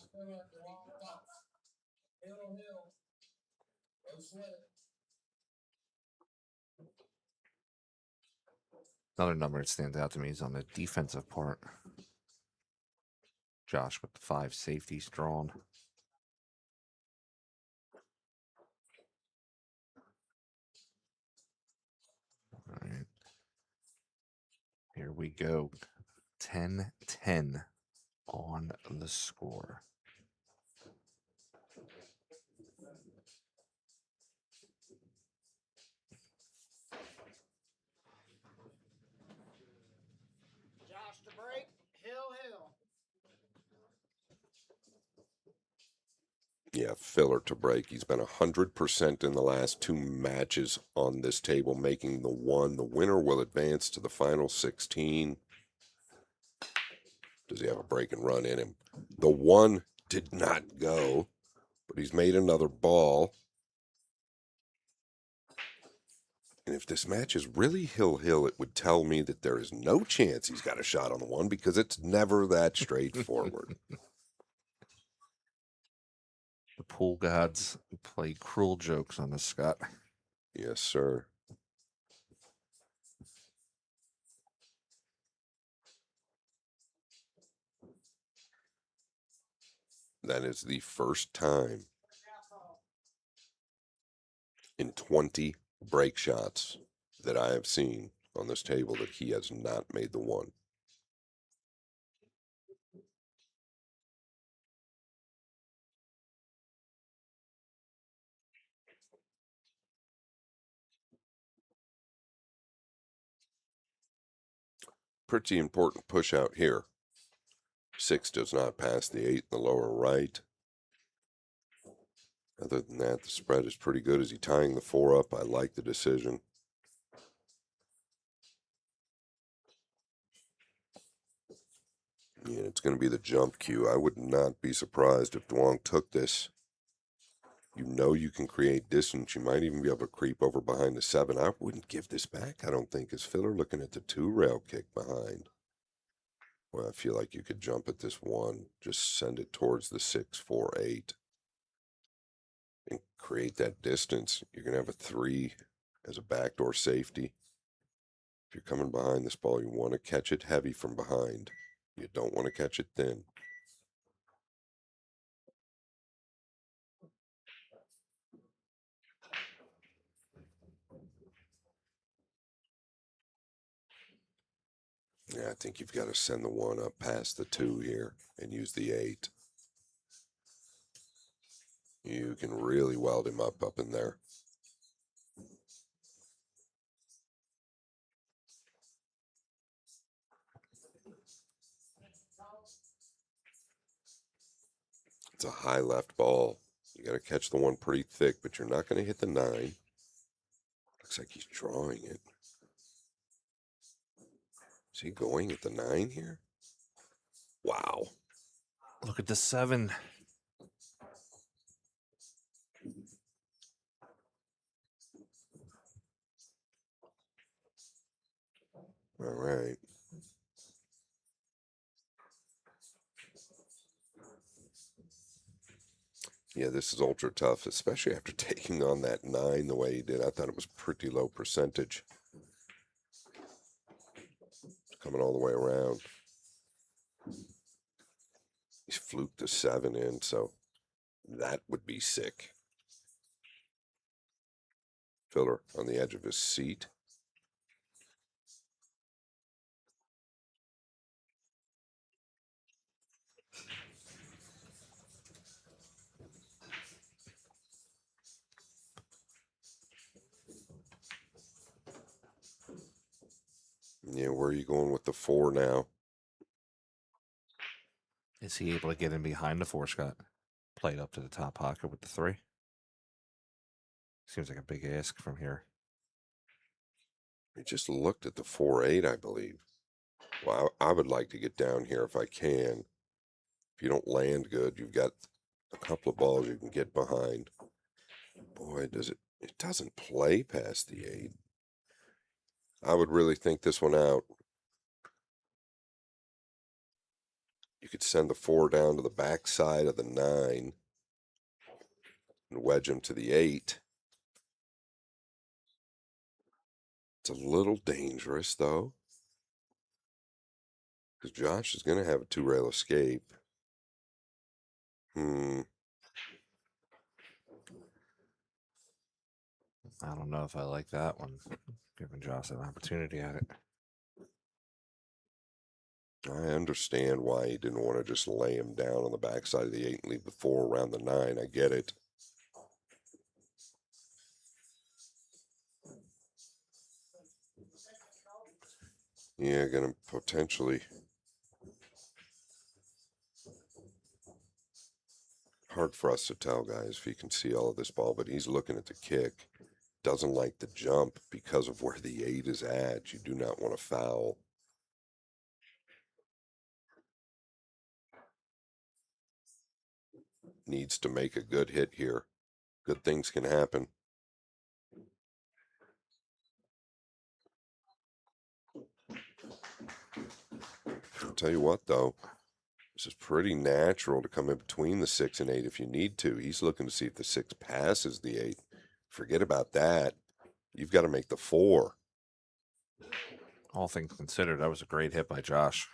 Another number that stands out to me is on the defensive part. Josh with the 5 safeties drawn. All right. Here we go. 10-10 on the score. Josh to break, hill. Yeah, filler to break. He's been 100% in the last 2 matches on this table, making the 1. The winner will advance to the final 16. Does he have a break and run in him? The 1 did not go, but he's made another ball. And if this match is really hill, it would tell me that there is no chance he's got a shot on the 1 because it's never that straightforward. The pool gods play cruel jokes on us, Scott. Yes, sir. That is the first time in 20 break shots that I have seen on this table that he has not made the 1. Pretty important push out here. 6 does not pass the 8 in the lower right. Other than that, the spread is pretty good. Is he tying the 4 up? I like the decision. Yeah, it's going to be the jump cue. I would not be surprised if Duong took this. You know you can create distance. You might even be able to creep over behind the 7. I wouldn't give this back, I don't think, as Filler looking at the 2-rail kick behind. Well, I feel like you could jump at this 1. Just send it towards the 6, 4, 8. And create that distance. You're going to have a 3 as a backdoor safety. If you're coming behind this ball, you want to catch it heavy from behind. You don't want to catch it thin. Yeah, I think you've got to send the 1 up past the 2 here and use the 8. You can really weld him up in there. It's a high left ball. You got to catch the 1 pretty thick, but you're not going to hit the 9. Looks like he's drawing it. Is he going at the 9 here? Wow. Look at the 7. All right. Yeah, this is ultra tough, especially after taking on that 9 the way he did. I thought it was pretty low percentage. Coming all the way around. He's fluked the 7 in, so that would be sick. Filler on the edge of his seat. Yeah, where are you going with the 4 now? Is he able to get in behind the 4, Scott? Played up to the top pocket with the 3. Seems like a big ask from here. He just looked at the 4-8, I believe. Well, I would like to get down here if I can. If you don't land good, you've got a couple of balls you can get behind. Boy, it doesn't play past the 8. I would really think this one out. You could send the 4 down to the back side of the 9 and wedge him to the 8. It's a little dangerous, though, because Josh is going to have a 2-rail escape. I don't know if I like that one, giving Josh an opportunity at it. I understand why he didn't want to just lay him down on the backside of the 8 and leave the 4 around the 9. I get it. Yeah, going to potentially. Hard for us to tell, guys, if he can see all of this ball, but he's looking at the kick. Doesn't like the jump because of where the 8 is at. You do not want to foul. Needs to make a good hit here. Good things can happen. I'll tell you what, though. This is pretty natural to come in between the 6 and 8 if you need to. He's looking to see if the 6 passes the 8. Forget about that. You've got to make the 4. All things considered, that was a great hit by Josh.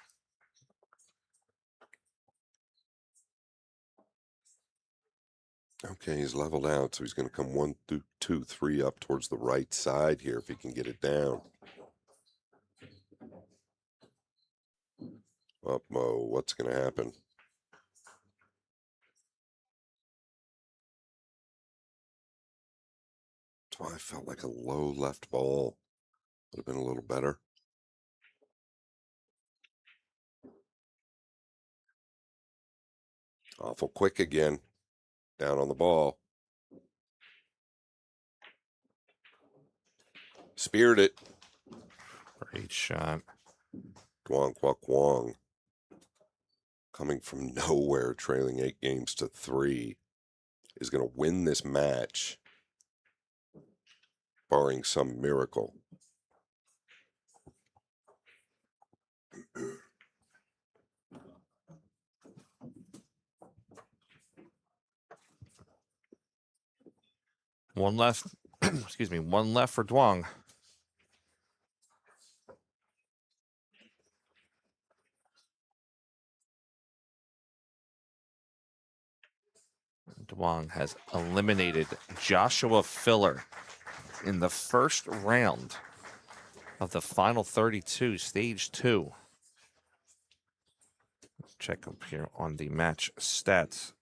Okay, he's leveled out, so he's going to come 1, 2, 3 up towards the right side here if he can get it down. Up-mo, what's going to happen? That's why I felt like a low left ball would have been a little better. Awful quick again. Down on the ball. Speared it. Great shot. Kwong, kwong, kwong. coming from nowhere, trailing 8-3, is going to win this match, barring some miracle. One left. Excuse me. One left for Duong. Duong has eliminated Joshua Filler in the first round of the final 32, stage 2. Let's check up here on the match stats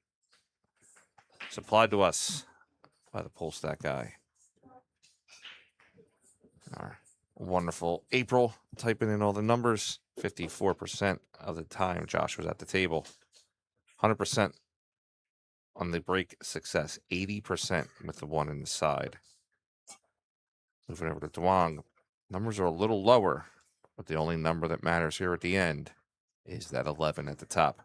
supplied to us by the poll stat guy. Our wonderful April typing in all the numbers. 54% of the time Josh was at the table. 100% on the break success. 80% with the one in the side. Moving over to Duong. Numbers are a little lower, but the only number that matters here at the end is that 11 at the top.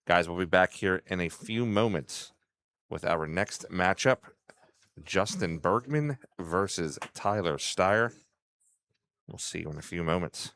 Guys, we'll be back here in a few moments with our next matchup. Justin Bergman versus Tyler Steyer. We'll see you in a few moments.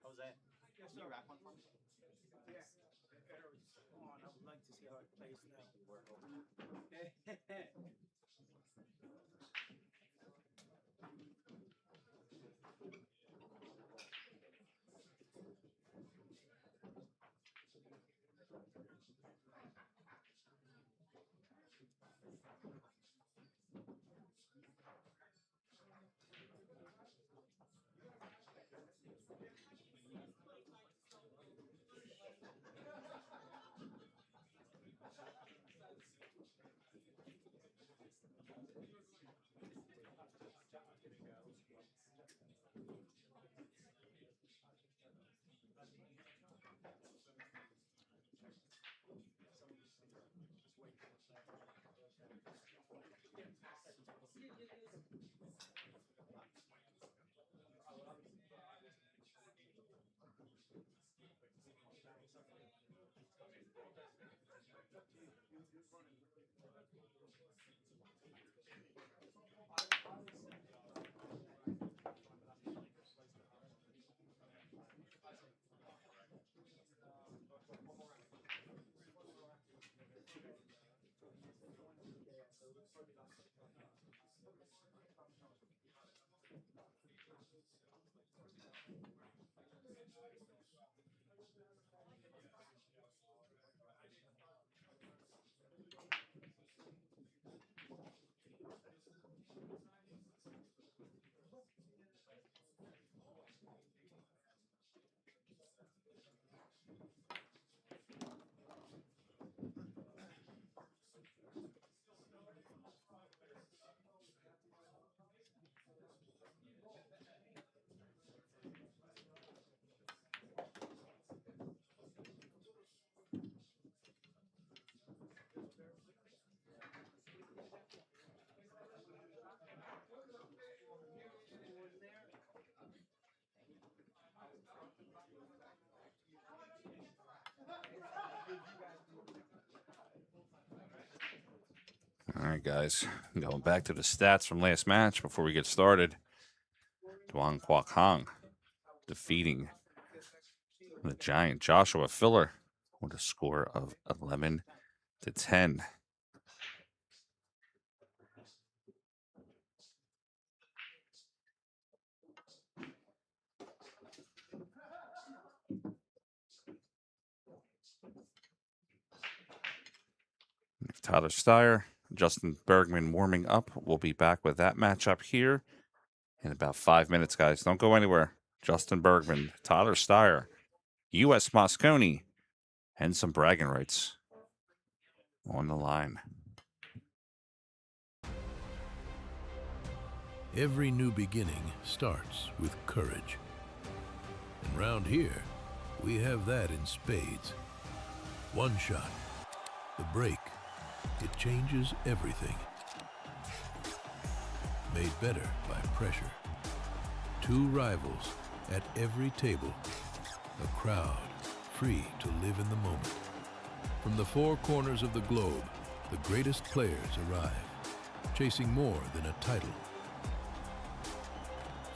Jose, can you rack one for me? Yeah. Come on, I would like to see how it plays now. All right, guys. Going back to the stats from last match before we get started. Duan Kwok Hong defeating the giant Joshua Filler with a score of 11-10. Tyler Steyer, Justin Bergman warming up. We'll be back with that matchup here in about 5 minutes, guys. Don't go anywhere. Justin Bergman, Tyler Steyer, U.S. Moscone, and some bragging rights on the line. Every new beginning starts with courage. And round here, we have that in spades. One shot, the break, it changes everything. Made better by pressure. Two rivals at every table. A crowd free to live in the moment. From the four corners of the globe, the greatest players arrive, chasing more than a title.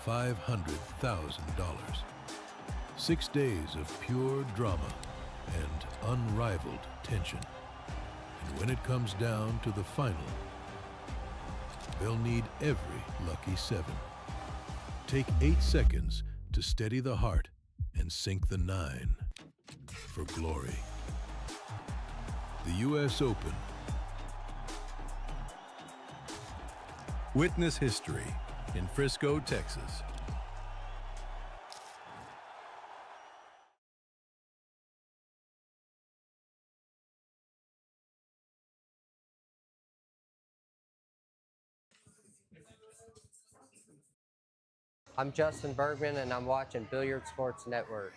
$500,000. 6 days of pure drama and unrivaled tension. And when it comes down to the final, they'll need every lucky seven. Take 8 seconds to steady the heart and sink the 9 for glory. The U.S. Open. Witness history in Frisco, Texas. I'm Justin Bergman, and I'm watching Billiard Sports Network.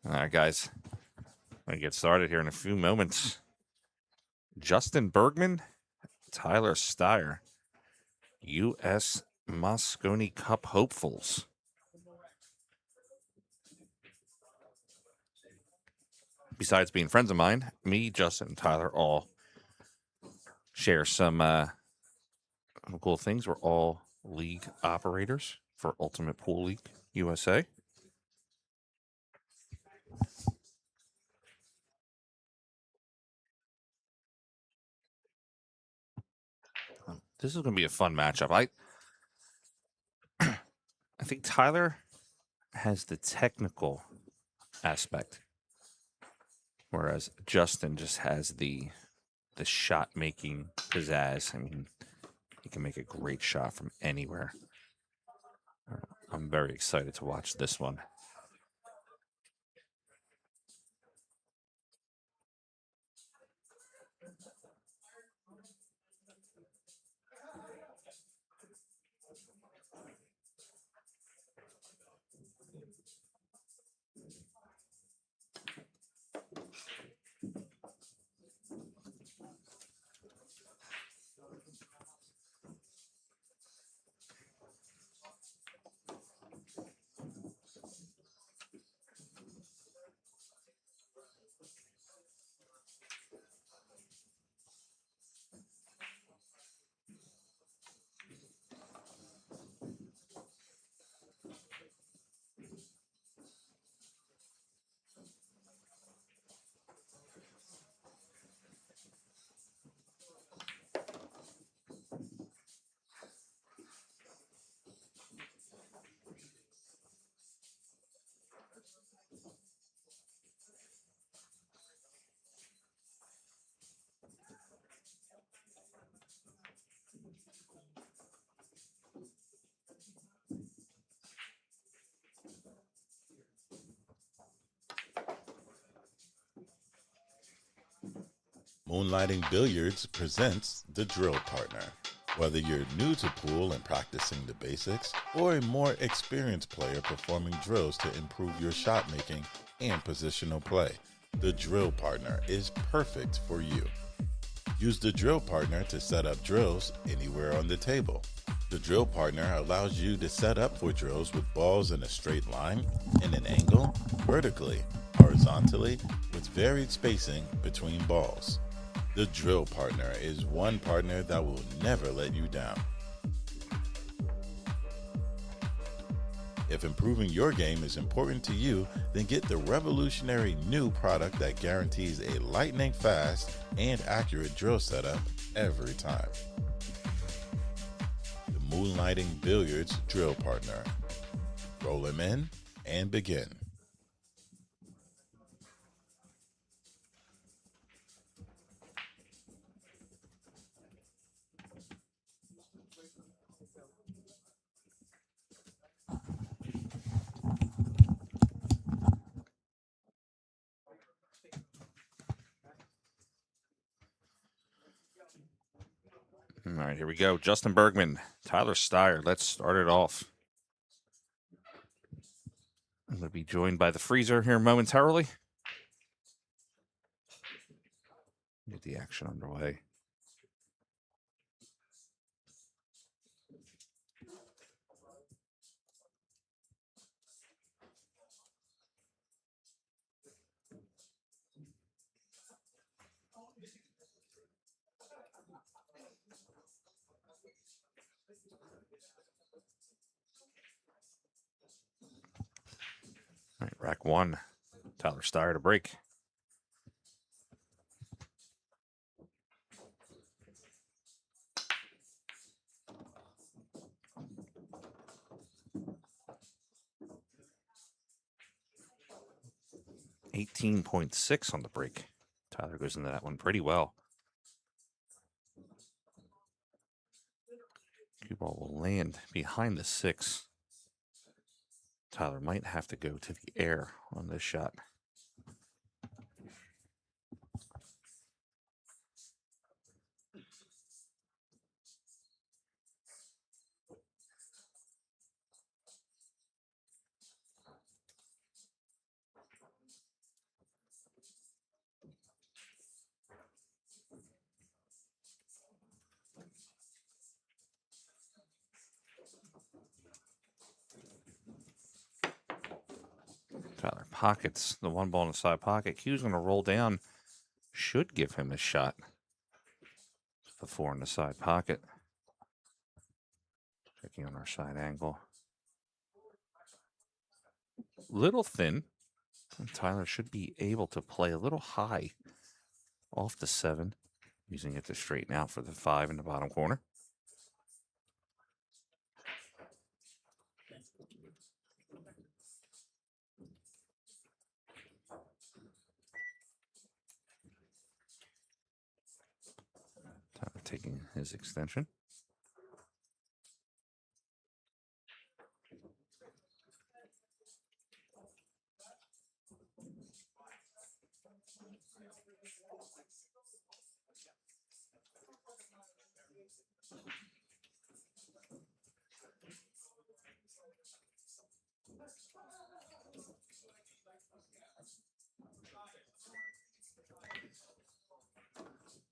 All right, guys. We're going to get started here in a few moments. Justin Bergman, Tyler Steyer, U.S. Moscone Cup hopefuls. Besides being friends of mine, me, Justin, and Tyler all share some cool things. We're all league operators for Ultimate Pool League USA. This is going to be a fun matchup. I think Tyler has the technical aspect, whereas Justin just has the shot making pizzazz. I mean, he can make a great shot from anywhere. I'm very excited to watch this one. Moonlighting Billiards presents the Drill Partner. Whether you're new to pool and practicing the basics, or a more experienced player performing drills to improve your shot making and positional play, the Drill Partner is perfect for you. Use the Drill Partner to set up drills anywhere on the table. The Drill Partner allows you to set up for drills with balls in a straight line, in an angle, vertically, horizontally, with varied spacing between balls. The Drill Partner is one partner that will never let you down. If improving your game is important to you, then get the revolutionary new product that guarantees a lightning fast and accurate drill setup every time. The Moonlighting Billiards Drill Partner. Roll him in and begin. All right, here we go. Justin Bergman, Tyler Steyer. Let's start it off. I'm going to be joined by the freezer here momentarily. Get the action underway. All right, rack one. Tyler Steyer to break. $18.6 on the break. Tyler goes into that one pretty well. Cue ball will land behind the 6. Tyler might have to go to the air on this shot. Tyler pockets the one ball in the side pocket. Q's going to roll down. Should give him a shot. The 4 in the side pocket. Checking on our side angle. Little thin. And Tyler should be able to play a little high off the 7, using it to straighten out for the 5 in the bottom corner. Tyler taking his extension.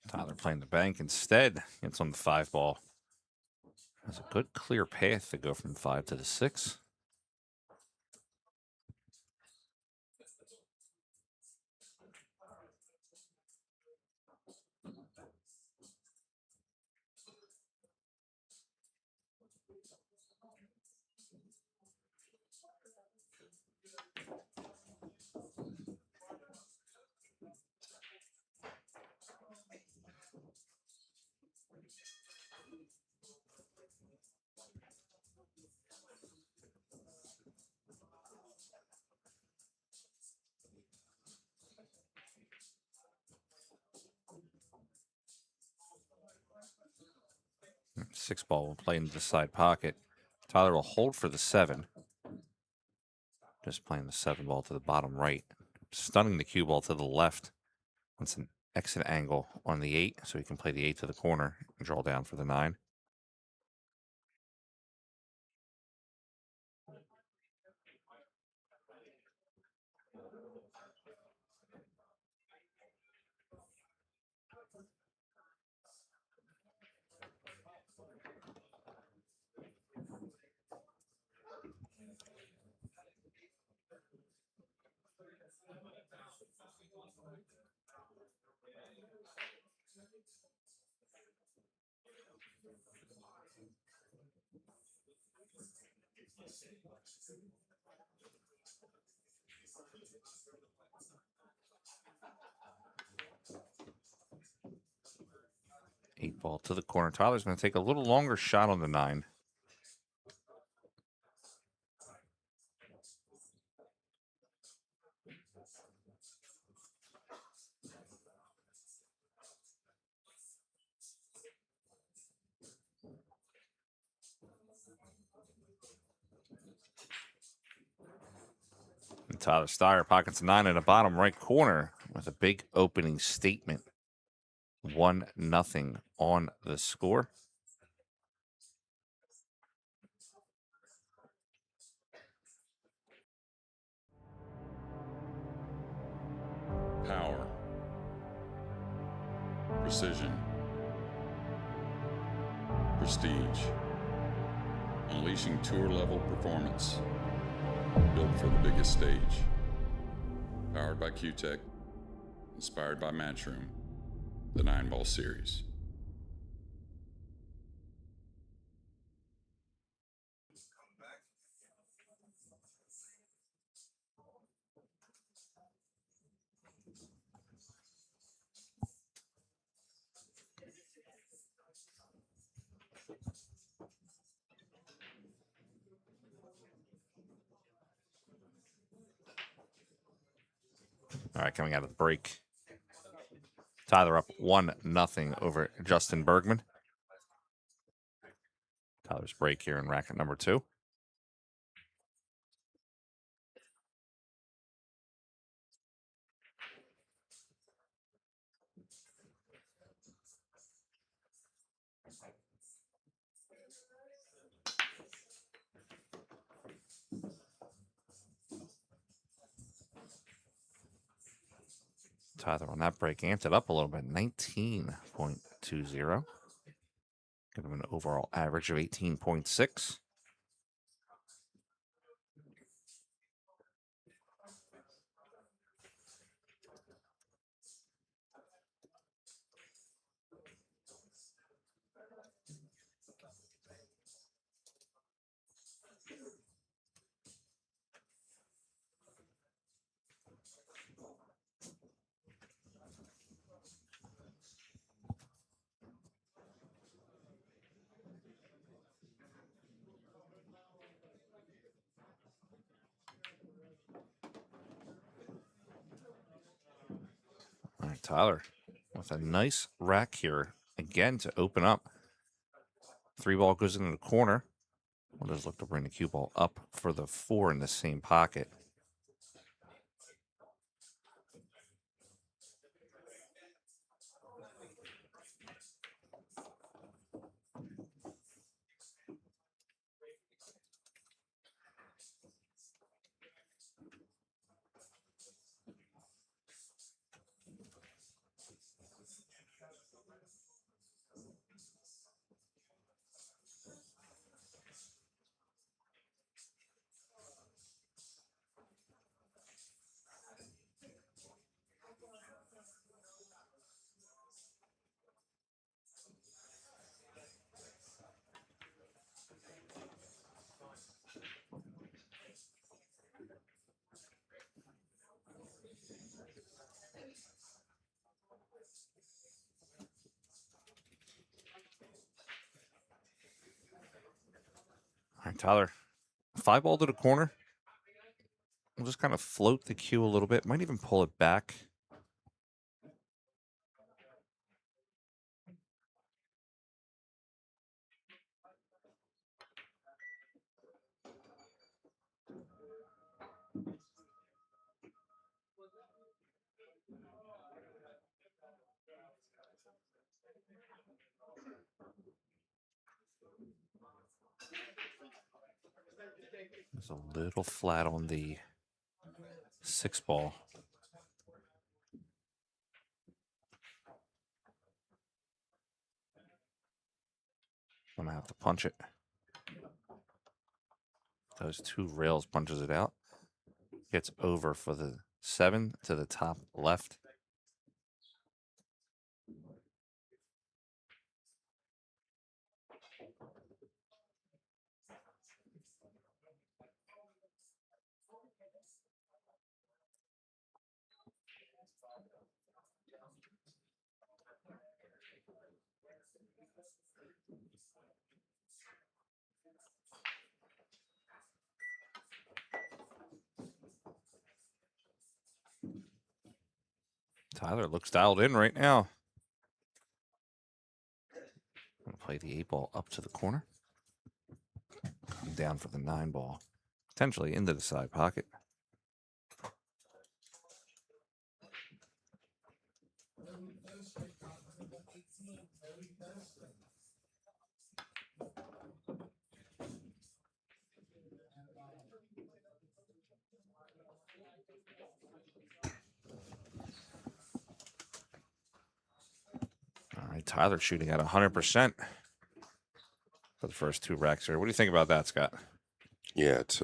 Tyler playing the bank instead. Gets on the 5 ball. Has a good clear path to go from 5 to the 6. Six ball will play into the side pocket. Tyler will hold for the 7. Just playing the 7 ball to the bottom right. Stunning the cue ball to the left. That's an exit angle on the 8, so he can play the 8 to the corner and draw down for the 9. Eight ball to the corner. Tyler's going to take a little longer shot on the 9. And Tyler Steyer pockets 9 in the bottom right corner with a big opening statement. 1-0 on the score. Power, precision, prestige, unleashing tour-level performance, built for the biggest stage. Powered by Q-Tech, inspired by Matchroom, the 9-ball series. All right, coming out of the break. Tyler up 1-0 over Justin Bergman. Tyler's break here in racket number 2. Tyler on that break amped it up a little bit, 19.20. Give him an overall average of 18.6. Tyler with a nice rack here again to open up. 3-ball goes into the corner. We'll just look to bring the cue ball up for the 4 in the same pocket. All right, Tyler, 5-ball to the corner. We'll just kind of float the cue a little bit. Might even pull it back. It's a little flat on the 6-ball. I'm going to have to punch it. Those 2 rails punches it out. Gets over for the 7 to the top left. Tyler looks dialed in right now. I'm going to play the 8-ball up to the corner. Down for the 9-ball. Potentially into the side pocket. All right, Tyler shooting at 100% for the first 2 racks here. What do you think about that, Scott? Yeah, it's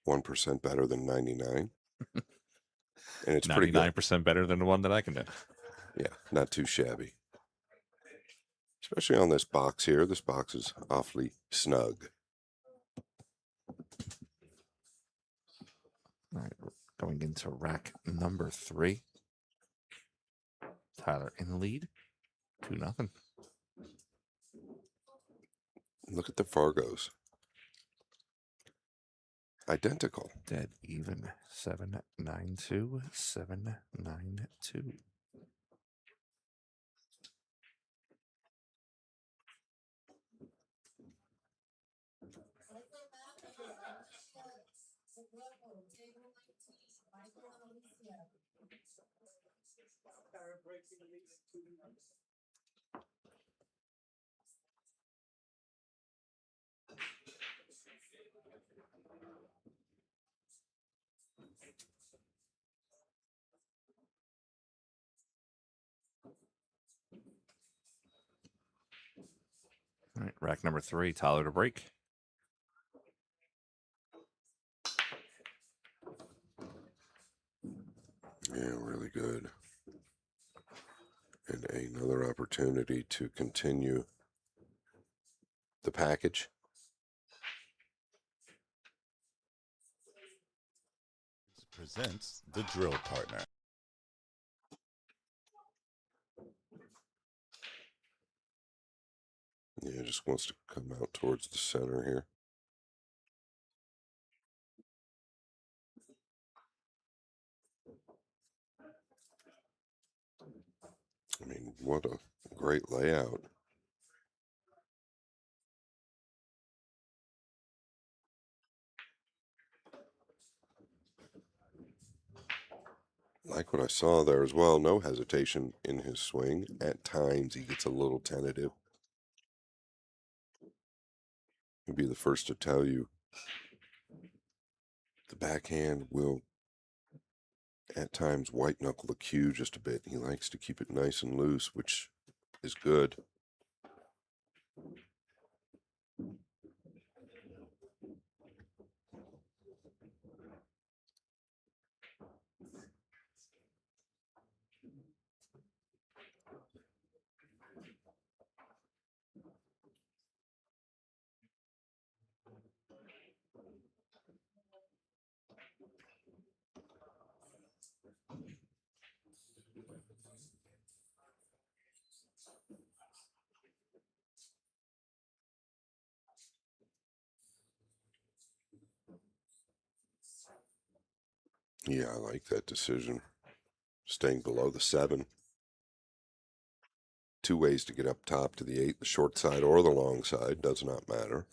1% better than 99. And it's 99% better than the one that I can do. Yeah, not too shabby. Especially on this box here. This box is awfully snug. All right, going into rack number 3. Tyler in the lead, 2-0. Look at the Fargos. Identical. Dead even. 7-9-2, 7-9-2. All right, rack number 3, Tyler to break. Yeah, really good. And another opportunity to continue the package. Presents the drill partner. Yeah, just wants to come out towards the center here. mean, what a great layout. Like what I saw there as well, no hesitation in his swing. At times he gets a little tentative. He'll be the first to tell you the backhand will at times white knuckle the cue just a bit. He likes to keep it nice and loose, which is good. Yeah, I like that decision. Staying below the 7. 2 ways to get up top to the 8, the short side or the long side, does not matter.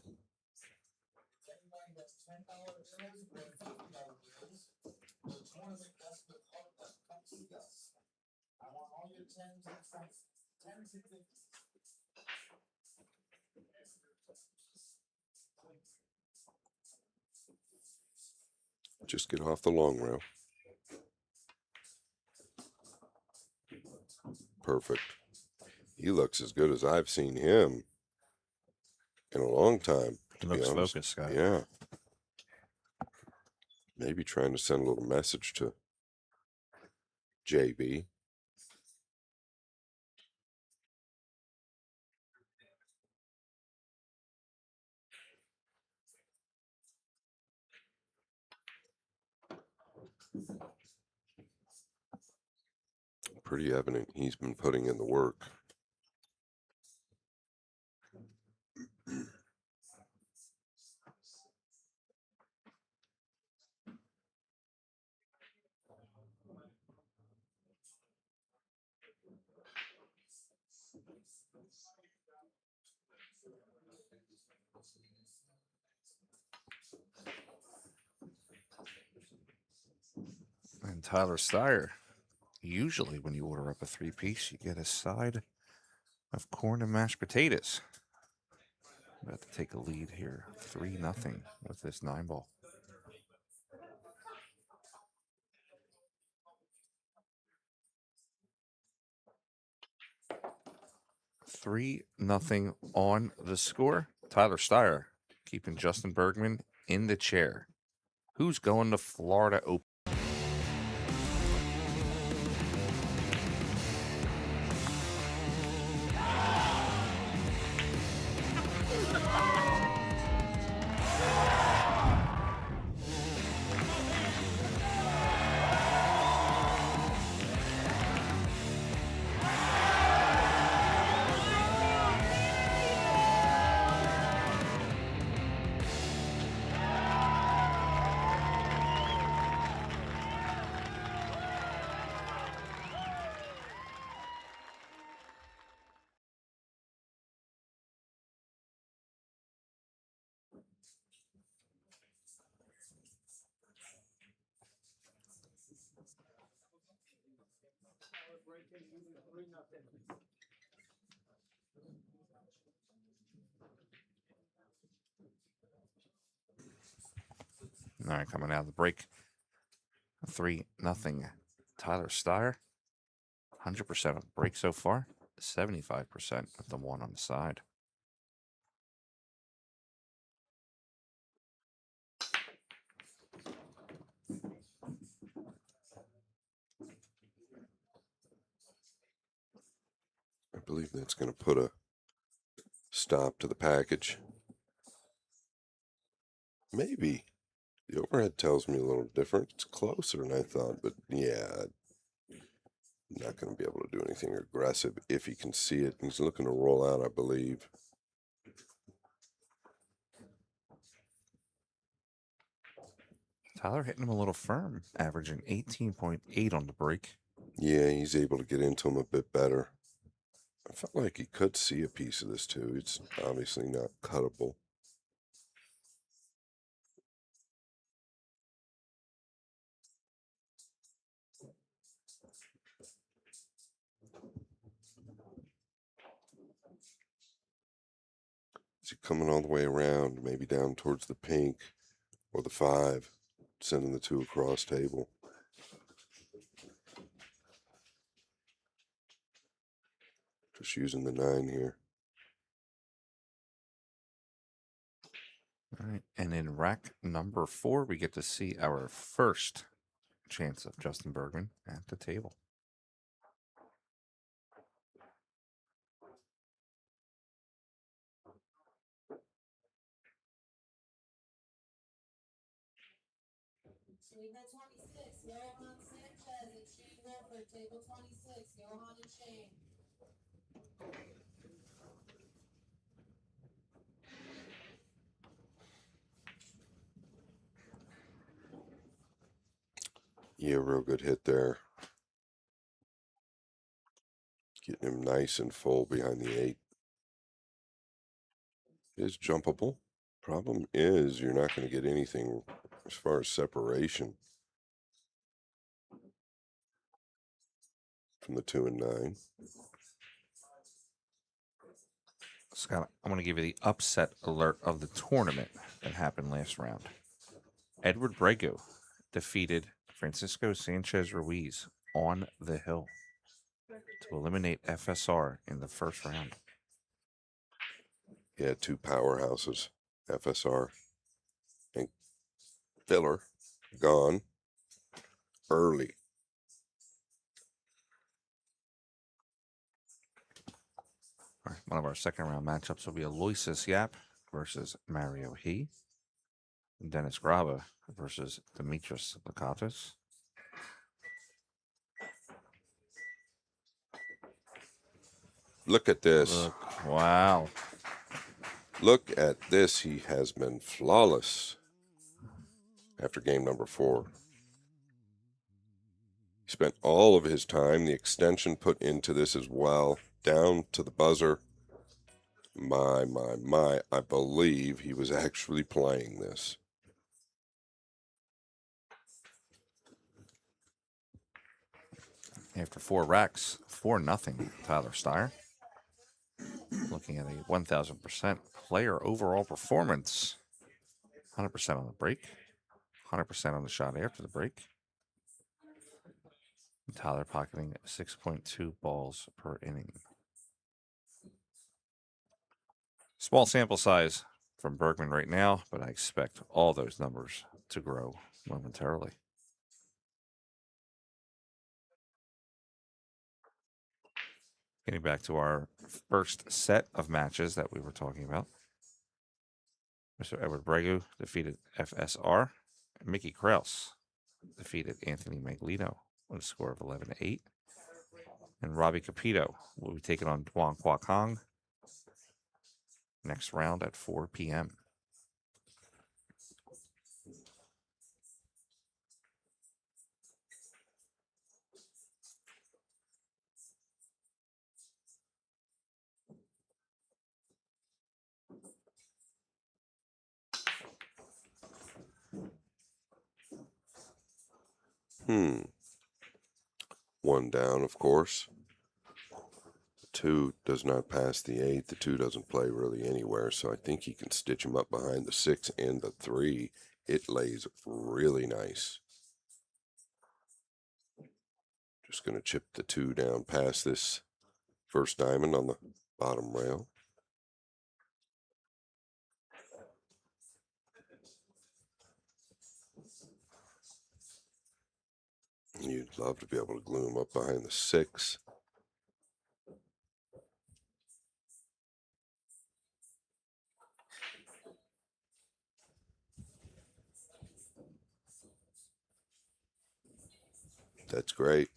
Just get off the long rail. Perfect. He looks as good as I've seen him in a long time, to be Looks honest. focused, Scott. Yeah. Maybe trying to send a little message to JB. Pretty evident he's been putting in the work. And Tyler Steyer, usually when you order up a 3-piece, you get a side of corn and mashed potatoes. About to take a lead here, 3-0 with this 9-ball. Three nothing on the score. Tyler Steyer keeping Justin Bergman in the chair. Who's going to Florida Open? All right, coming out of the break. 3-0. Tyler Steyer. 100% of the break so far. 75% with the 1 on the side. I believe that's going to put a stop to the package. Maybe. The overhead tells me a little different. It's closer than I thought, but yeah, not going to be able to do anything aggressive if he can see it. He's looking to roll out, I believe. Tyler hitting him a little firm, averaging 18.8 on the break. Yeah, he's able to get into him a bit better. I felt like he could see a piece of this too. It's obviously not cuttable. Is he coming all the way around, maybe down towards the pink or the 5, sending the 2 across table? Just using the 9 here. All right. And in rack number 4, we get to see our first chance of Justin Bergman at the table. Table 26, Johan and Shane. Yeah, real good hit there. Getting him nice and full behind the 8. It is jumpable. Problem is, you're not going to get anything as far as separation from the 2 and 9. Scott, I'm going to give you the upset alert of the tournament that happened last round. Edward Brego defeated Francisco Sanchez Ruiz on the hill to eliminate FSR in the first round. He had 2 powerhouses, FSR and Filler, gone early. All right, one of our second round matchups will be Aloysius Yap versus Mario He. Dennis Graba versus Demetrius Lakatos. Look at this. Wow. Look at this. He has been flawless after game number 4. He spent all of his time, the extension put into this as well, down to the buzzer. My, I believe he was actually playing this. After 4 racks, 4-0, Tyler Steyer. Looking at a 1,000% player overall performance. 100% on the break, 100% on the shot after the break. Tyler pocketing 6.2 balls per inning. Small sample size from Bergman right now, but I expect all those numbers to grow momentarily. Getting back to our first set of matches that we were talking about. Mr. Edward Bregu defeated FSR. Mickey Krause defeated Anthony Maglino with a score of 11-8. And Robbie Capito will be taking on Duan Kwa Kong next round at 4 p.m. One down, of course. The 2 does not pass the 8. The 2 doesn't play really anywhere, so I think he can stitch him up behind the 6 and the 3. It lays really nice. Just going to chip the 2 down past this first diamond on the bottom rail. You'd love to be able to glue him up behind the 6. That's great.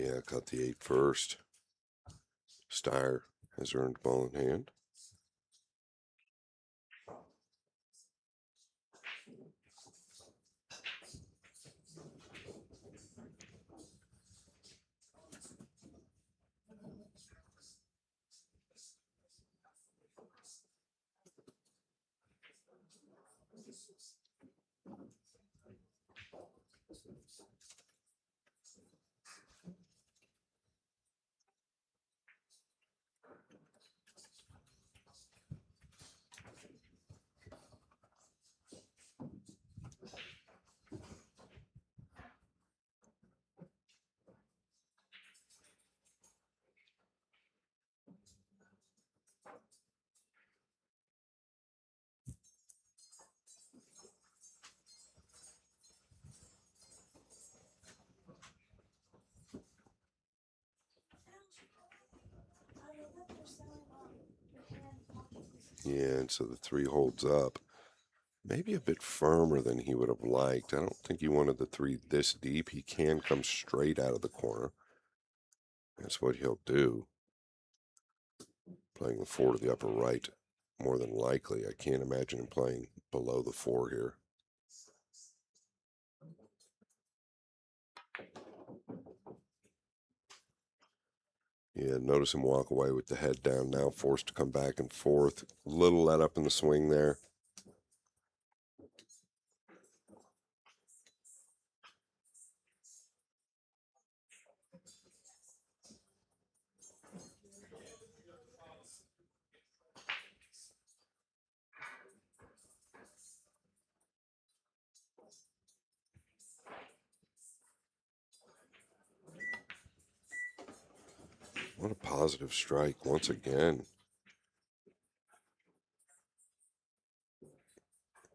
Yeah, cut the 8 first. Steyer has earned ball in hand. Yeah, and so the 3 holds up. Maybe a bit firmer than he would have liked. I don't think he wanted the 3 this deep. He can come straight out of the corner. That's what he'll do. Playing the 4 to the upper right, more than likely. I can't imagine him playing below the 4 here. Yeah, notice him walk away with the head down, now forced to come back and forth. Little let up in the swing there. What a positive strike once again.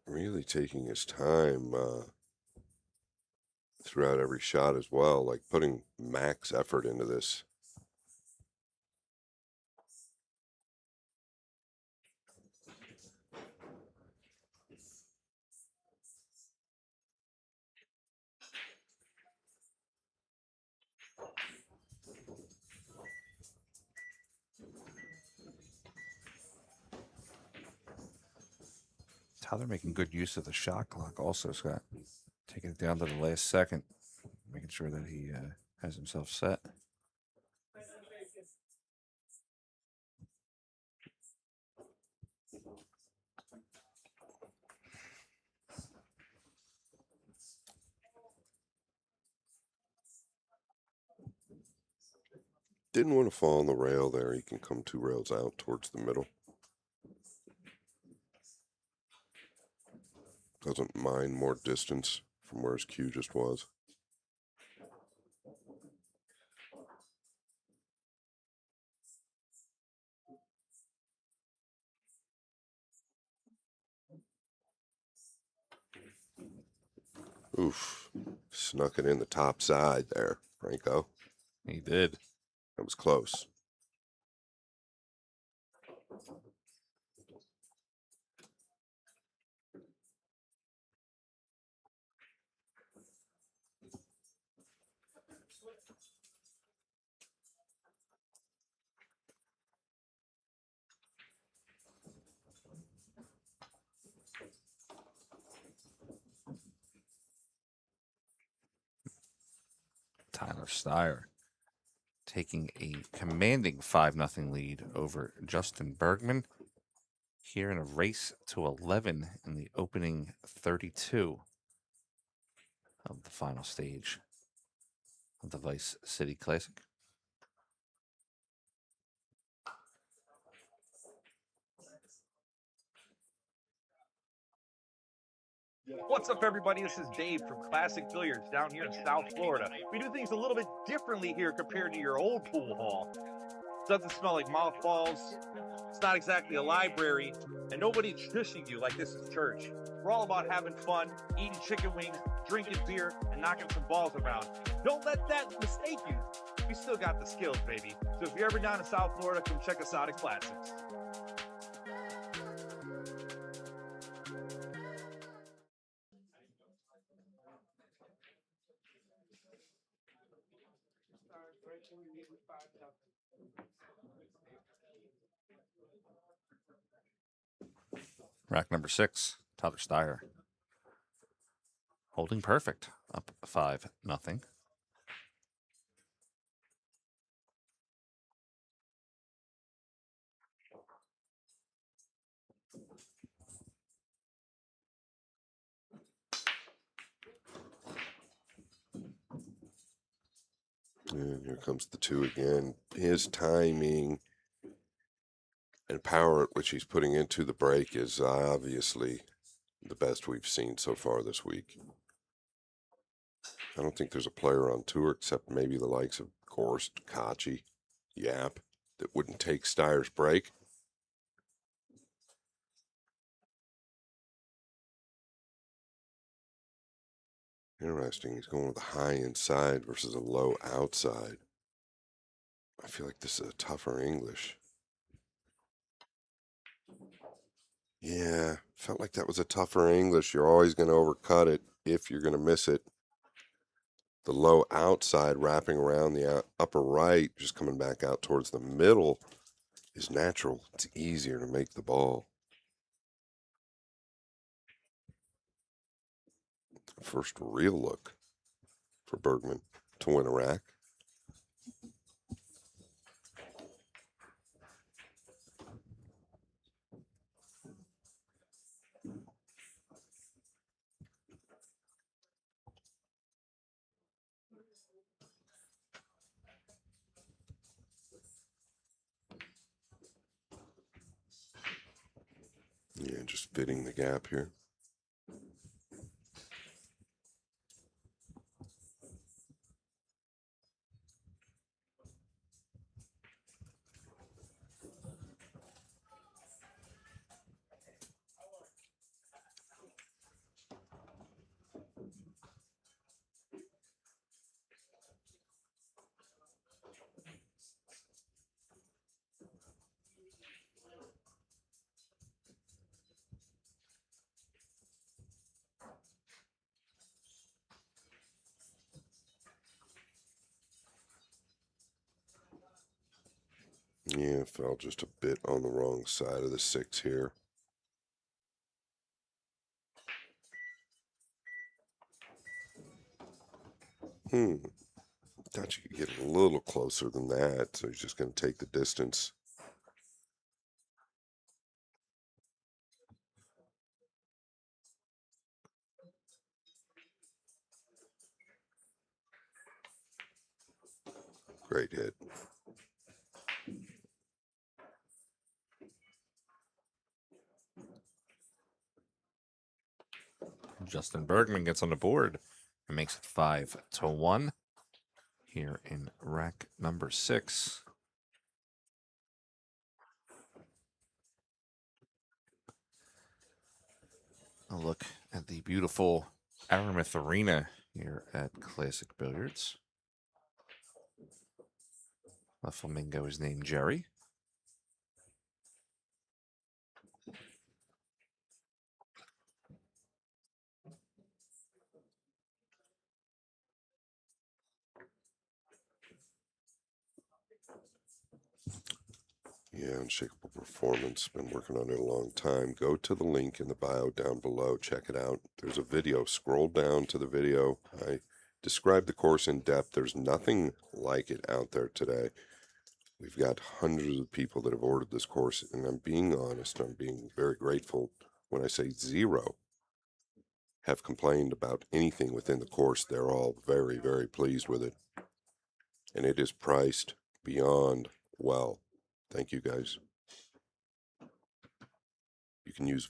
Really taking his time throughout every shot as well, like putting max effort into this. How they're making good use of the shot clock also, Scott. Taking it down to the last second, making sure that he has himself set. Didn't want to fall on the rail there. He can come 2 rails out towards the middle. Doesn't mind more distance from where his cue just was. Oof. Snuck it in the top side there, Franco. He did. That was close. Tyler Steyer taking a commanding 5-0 lead over Justin Bergman here in a race to 11 in the opening 32 of the final stage of the Vice City Classic. What's up, everybody? This is Dave from Classic Billiards down here in South Florida. We do things a little bit differently here compared to your old pool hall. Doesn't smell like mothballs. It's not exactly a library, and nobody's shushing you like this is church. We're all about having fun, eating chicken wings, drinking beer, and knocking some balls around. Don't let that mistake you. We still got the skills, baby. So if you're ever down in South Florida, come check us out at Classics. Rack number 6, Tyler Steyer. Holding perfect, up 5-0. And here comes the 2 again. His timing and power at which he's putting into the break is obviously the best we've seen so far this week. I don't think there's a player on tour except maybe the likes of Gorst, Kachi, Yap that wouldn't take Steyer's break. Interesting. He's going with a high inside versus a low outside. I feel like this is a tougher English. Yeah, felt like that was a tougher English. You're always going to overcut it if you're going to miss it. The low outside wrapping around the upper right, just coming back out towards the middle, is natural. It's easier to make the ball. First real look for Bergman to win a rack. Yeah, just fitting the gap here. Yeah, fell just a bit on the wrong side of the 6 here. Thought you could get a little closer than that, so he's just going to take the distance. Great hit. Justin Bergman gets on the board and makes it 5-1 here in rack number 6. A look at the beautiful Aramith Arena here at Classic Billiards. The flamingo is named Jerry. Yeah, unshakable performance. Been working on it a long time. Go to the link in the bio down below. Check it out. There's a video. Scroll down to the video. I described the course in depth. There's nothing like it out there today. We've got hundreds of people that have ordered this course, and I'm being honest. I'm being very grateful when I say 0 have complained about anything within the course. They're all very, very pleased with it. And it is priced beyond well. Thank you, guys. You can use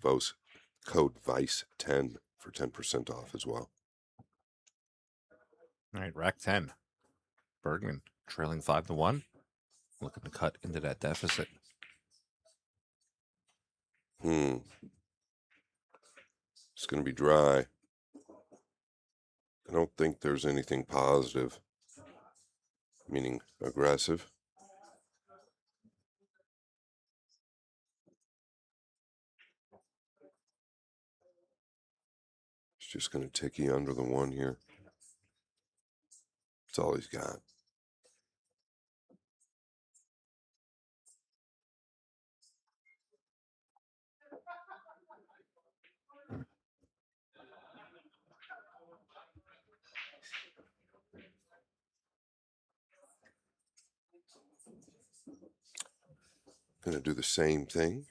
code VICE10 for 10% off as well. All right, rack 10. Bergman trailing 5-1. Looking to cut into that deficit. It's going to be dry. I don't think there's anything positive, meaning aggressive. It's just going to ticky under the 1 here. That's all he's got. Gonna do the same thing.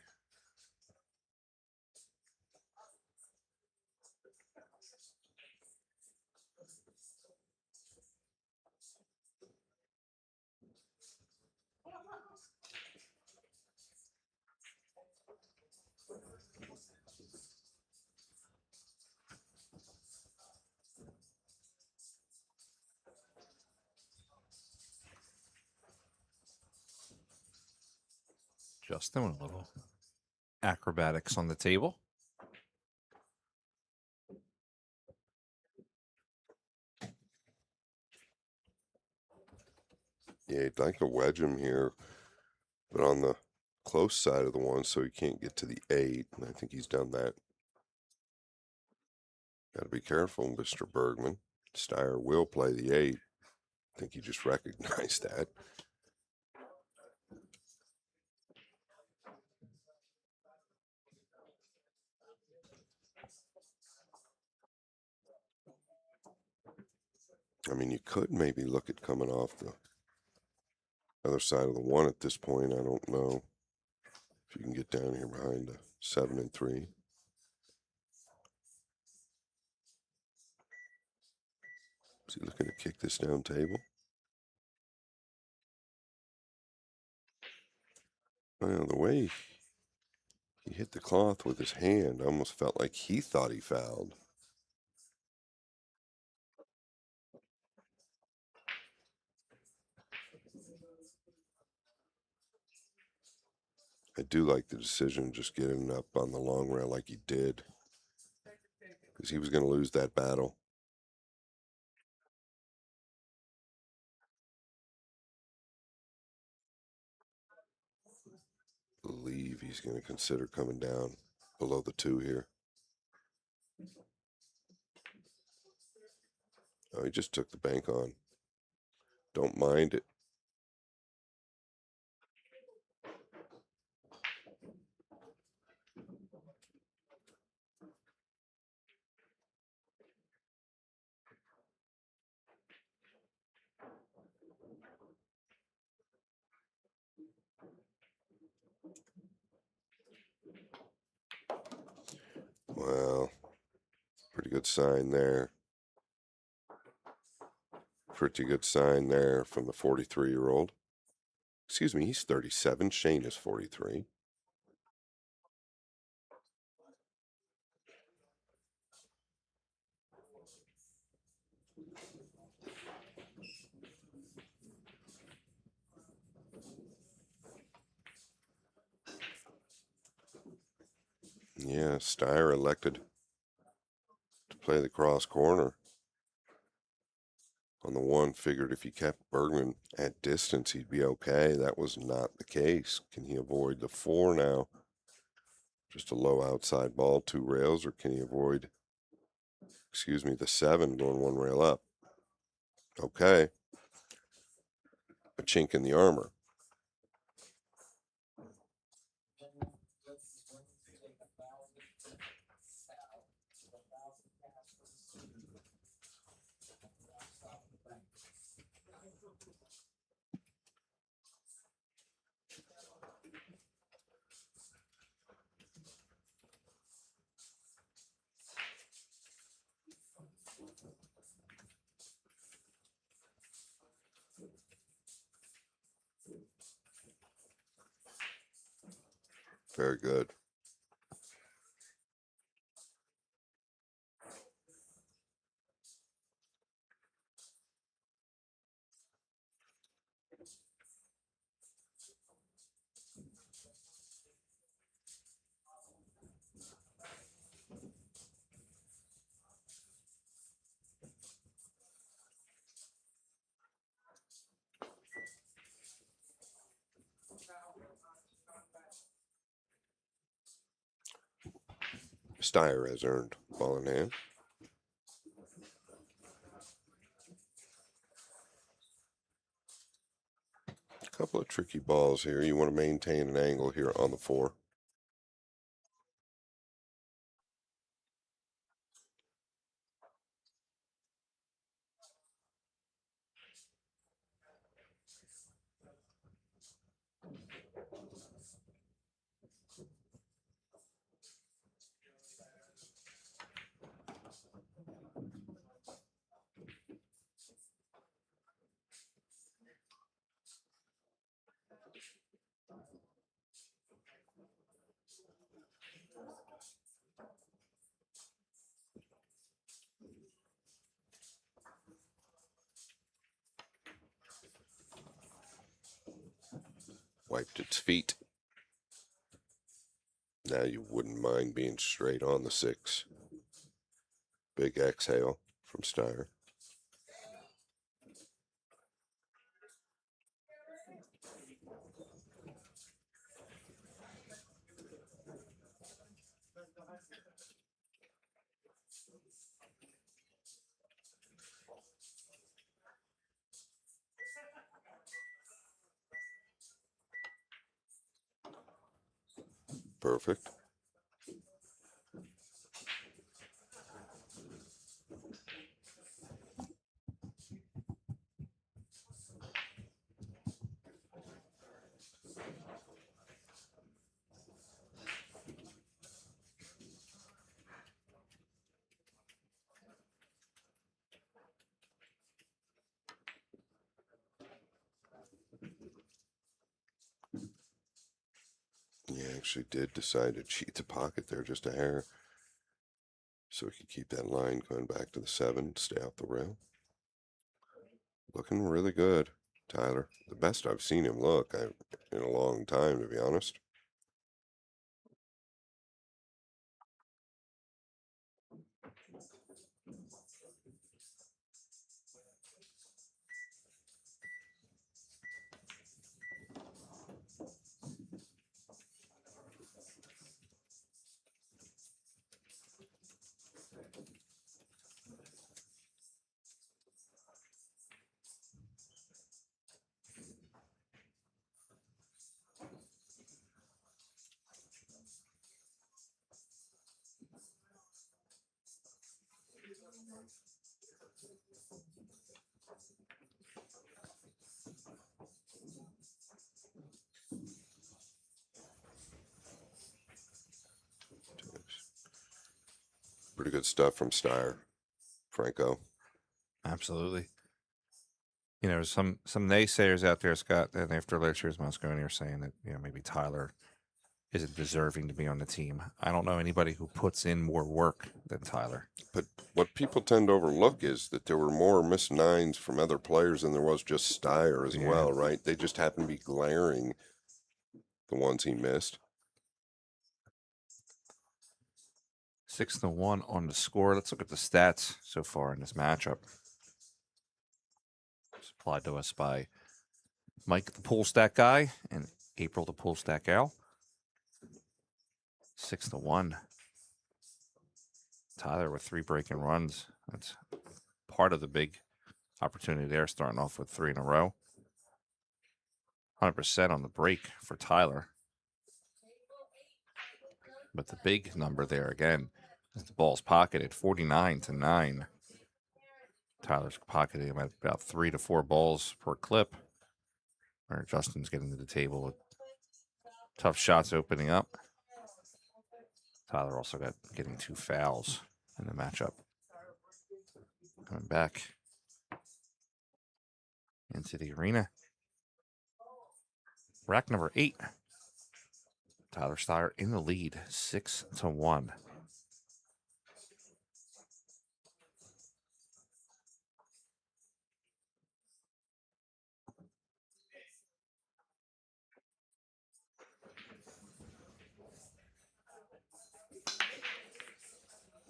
Just doing a little acrobatics on the table. Yeah, he'd like to wedge him here, but on the close side of the one so he can't get to the 8, and I think he's done that. Got to be careful, Mr. Bergman. Steyer will play the 8. I think he just recognized that. I mean, you could maybe look at coming off the other side of the 1 at this point. I don't know if you can get down here behind the 7 and 3. Is he looking to kick this down table? Well, the way he hit the cloth with his hand, I almost felt like he thought he fouled. I do like the decision just getting up on the long rail like he did, because he was going to lose that battle. I believe he's going to consider coming down below the 2 here. Oh, he just took the bank on. Don't mind it. Well, pretty good sign there. Pretty good sign there from the 43-year-old. Excuse me, he's 37. Shane is 43. Yeah, Steyer elected to play the cross corner. On the 1, figured if he kept Bergman at distance, he'd be okay. That was not the case. Can he avoid the 4 now? Just a low outside ball, 2 rails, or can he avoid, excuse me, the 7 going 1 rail up? Okay. A chink in the armor. Very good. Steyer has earned ball in hand. A couple of tricky balls here. You want to maintain an angle here on the 4. Wiped its feet. Now you wouldn't mind being straight on the 6. Big exhale from Steyer. Perfect. He actually did decide to cheat the pocket there just a hair. So we could keep that line going back to the 7, stay off the rail. Looking really good, Tyler. The best I've seen him look in a long time, to be honest. Pretty good stuff from Steyer, Franco. Absolutely. You know, some naysayers out there, Scott, and after last year's Moscone are saying that, you know, maybe Tyler isn't deserving to be on the team. I don't know anybody who puts in more work than Tyler. But what people tend to overlook is that there were more missed 9s from other players than there was just Steyer as well, right? They just happen to be glaring, the ones he missed. 6-1 on the score. Let's look at the stats so far in this matchup. Supplied to us by Mike, the pool stack guy, and April, the pool stack gal. 6-1. Tyler with 3 breaking runs. That's part of the big opportunity there, starting off with 3 in a row. 100% on the break for Tyler. But the big number there again is the ball's pocketed 49-9. Tyler's pocketing him at about 3 to 4 balls per clip. Where Justin's getting to the table with tough shots opening up. Tyler also getting 2 fouls in the matchup. Coming back into the arena. Rack number 8. Tyler Steyer in the lead, 6-1.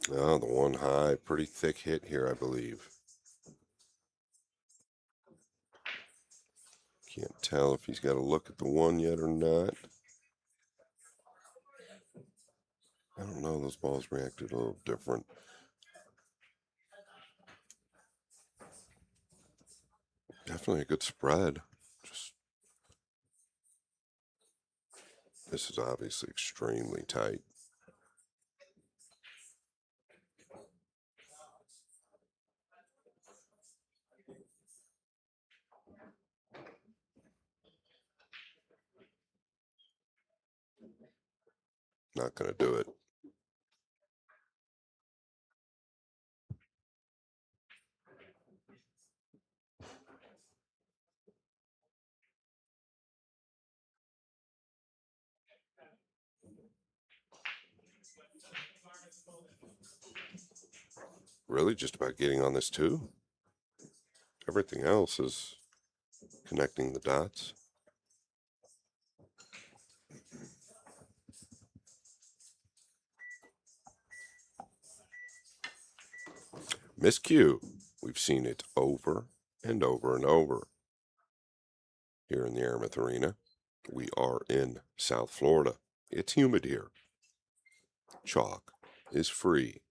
Oh, the 1 high, pretty thick hit here, I believe. Can't tell if he's got a look at the 1 yet or not. I don't know, those balls reacted a little different. Definitely a good spread. Just this is obviously extremely tight. Not going to do it. Really just about getting on this too. Everything else is connecting the dots. Miscue. We've seen it over and over and over here in the Aramith Arena. We are in South Florida. It's humid here. Chalk is free.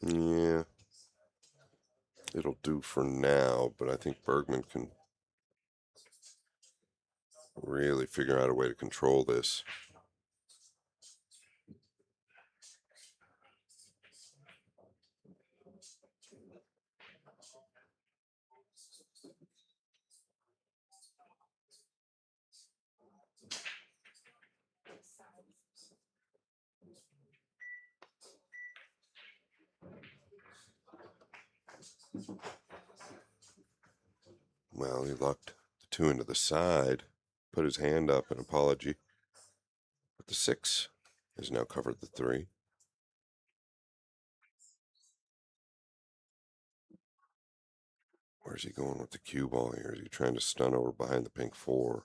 Yeah, it'll do for now, but I think Bergman can really figure out a way to control this. Well, he locked the 2 into the side, put his hand up in apology. But the 6 has now covered the 3. Where's he going with the cue ball here? Is he trying to stun over behind the pink 4?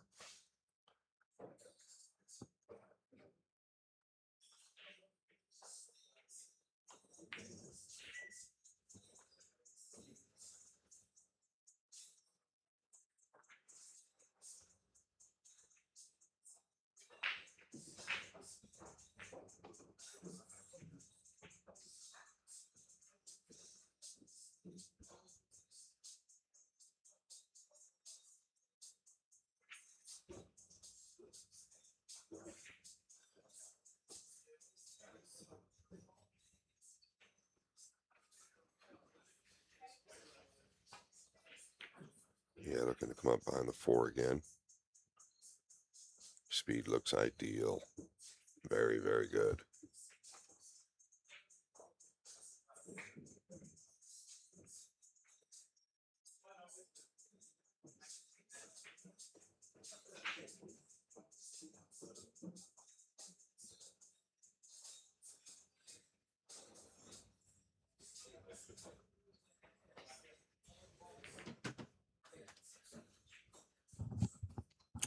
Yeah, looking to come up behind the 4 again. Speed looks ideal. Very, very good.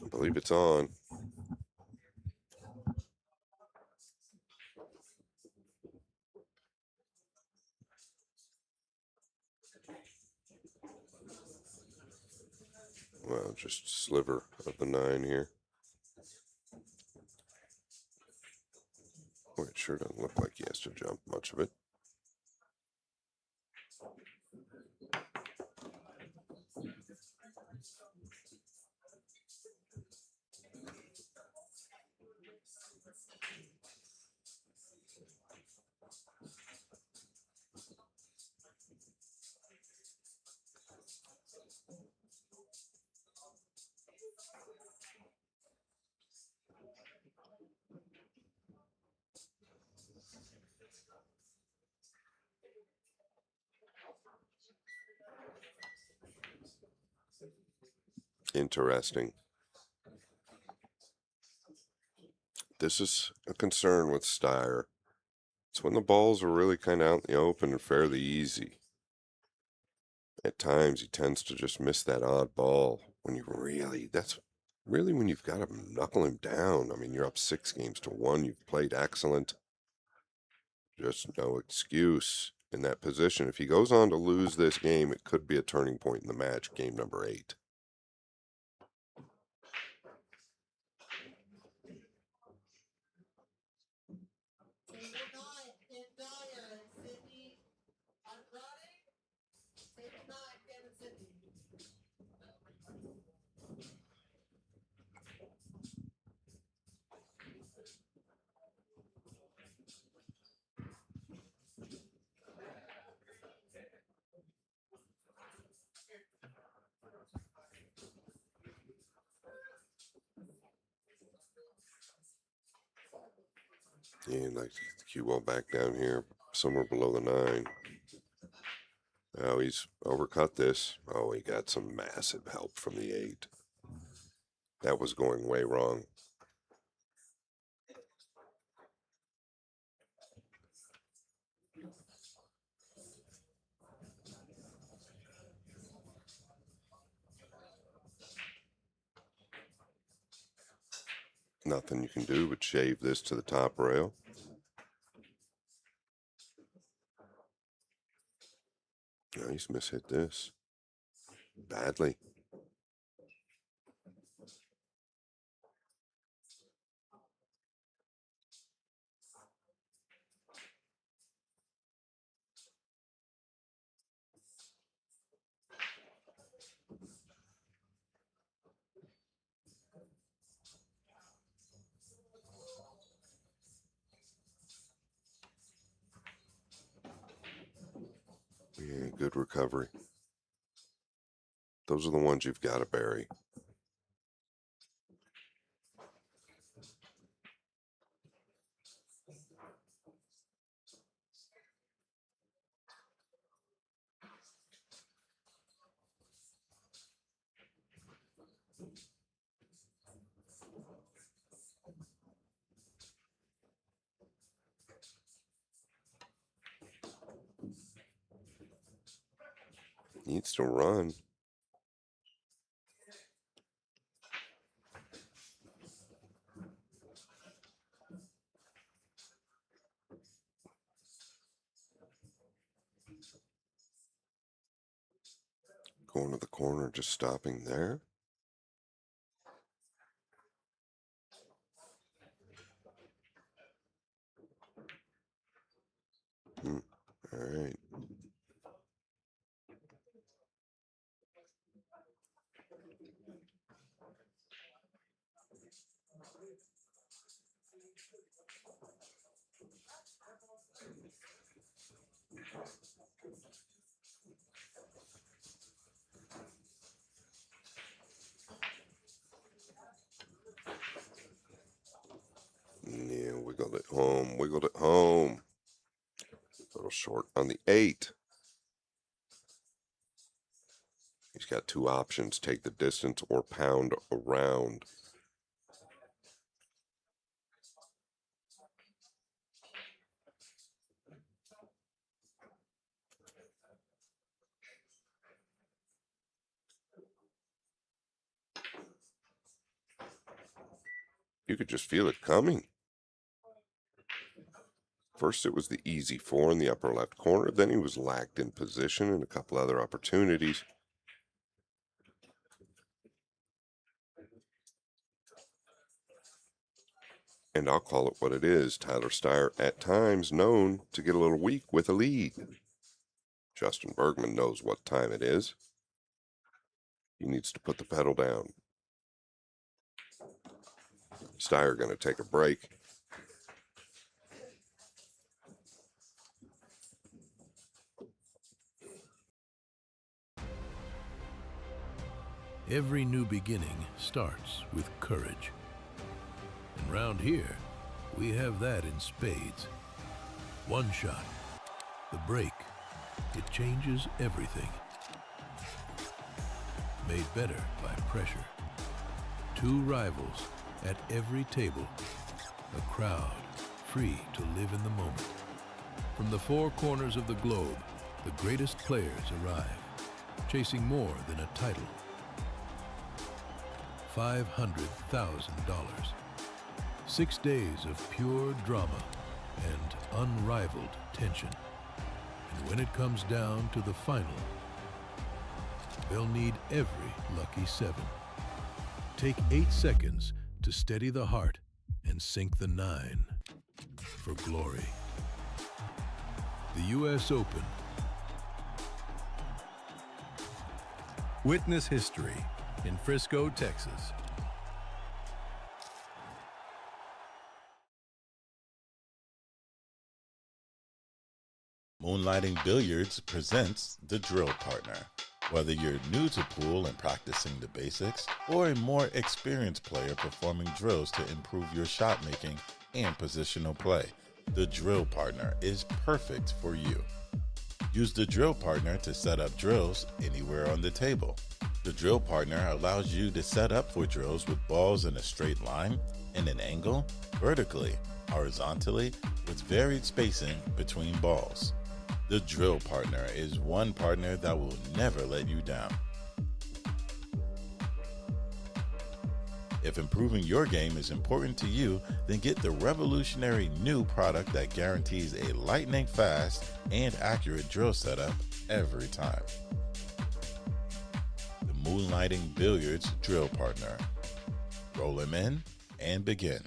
I believe it's on. Well, just a sliver of the 9 here. Boy, it sure doesn't look like he has to jump much of it. Interesting. This is a concern with Steyer. It's when the balls are really kind of out in the open and fairly easy. At times, he tends to just miss that odd ball when you really, that's really when you've got to knuckle him down. I mean, you're up 6-1. You've played excellent. Just no excuse in that position. If he goes on to lose this game, it could be a turning point in the match, game number 8. Yeah, like cue ball back down here, somewhere below the 9. Oh, he's overcut this. Oh, he got some massive help from the 8. That was going way wrong. Nothing you can do but shave this to the top rail. No, he's mishit this badly. Yeah, good recovery. Those are the ones you've got to bury. Needs to run. Going to the corner, just stopping there. All right. Yeah, wiggled it home, wiggled it home. A little short on the 8. He's got 2 options, take the distance or pound around. You could just feel it coming. First, it was the easy 4 in the upper left corner. Then he was lagged in position and a couple other opportunities. And I'll call it what it is. Tyler Steyer, at times known to get a little weak with a lead. Justin Bergman knows what time it is. He needs to put the pedal down. Steyer going to take a break. Every new beginning starts with courage. And round here, we have that in spades. One shot, the break, it changes everything. Made better by pressure. 2 rivals at every table. A crowd free to live in the moment. From the 4 corners of the globe, the greatest players arrive, chasing more than a title. $500,000. 6 days of pure drama and unrivaled tension. And when it comes down to the final, they'll need every lucky 7. Take 8 seconds to steady the heart and sink the 9 for glory. The U.S. Open. Witness history in Frisco, Texas. Moonlighting Billiards presents The Drill Partner. Whether you're new to pool and practicing the basics, or a more experienced player performing drills to improve your shot making, and positional play, the Drill Partner is perfect for you. Use the Drill Partner to set up drills anywhere on the table. The Drill Partner allows you to set up for drills with balls in a straight line, in an angle, vertically, horizontally, with varied spacing between balls. The Drill Partner is one partner that will never let you down. If improving your game is important to you, then get the revolutionary new product that guarantees a lightning fast and accurate drill setup every time. The Moonlighting Billiards Drill Partner. Roll him in and begin.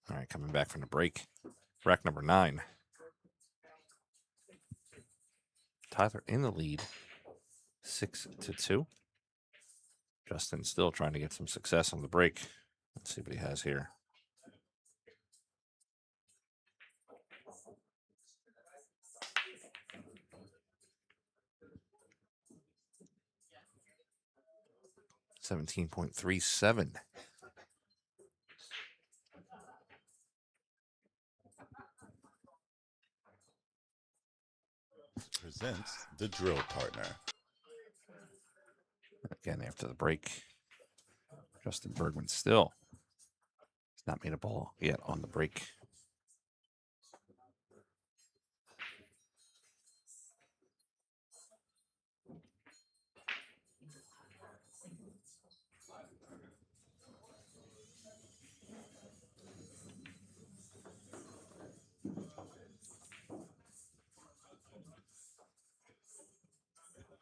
All right, coming back from the break. Rack number 9. Tyler in the lead, 6-2. Justin still trying to get some success on the break. Let's see what he has here. $17.37. Presents the Drill Partner. Again, after the break, Justin Bergman still has not made a ball yet on the break.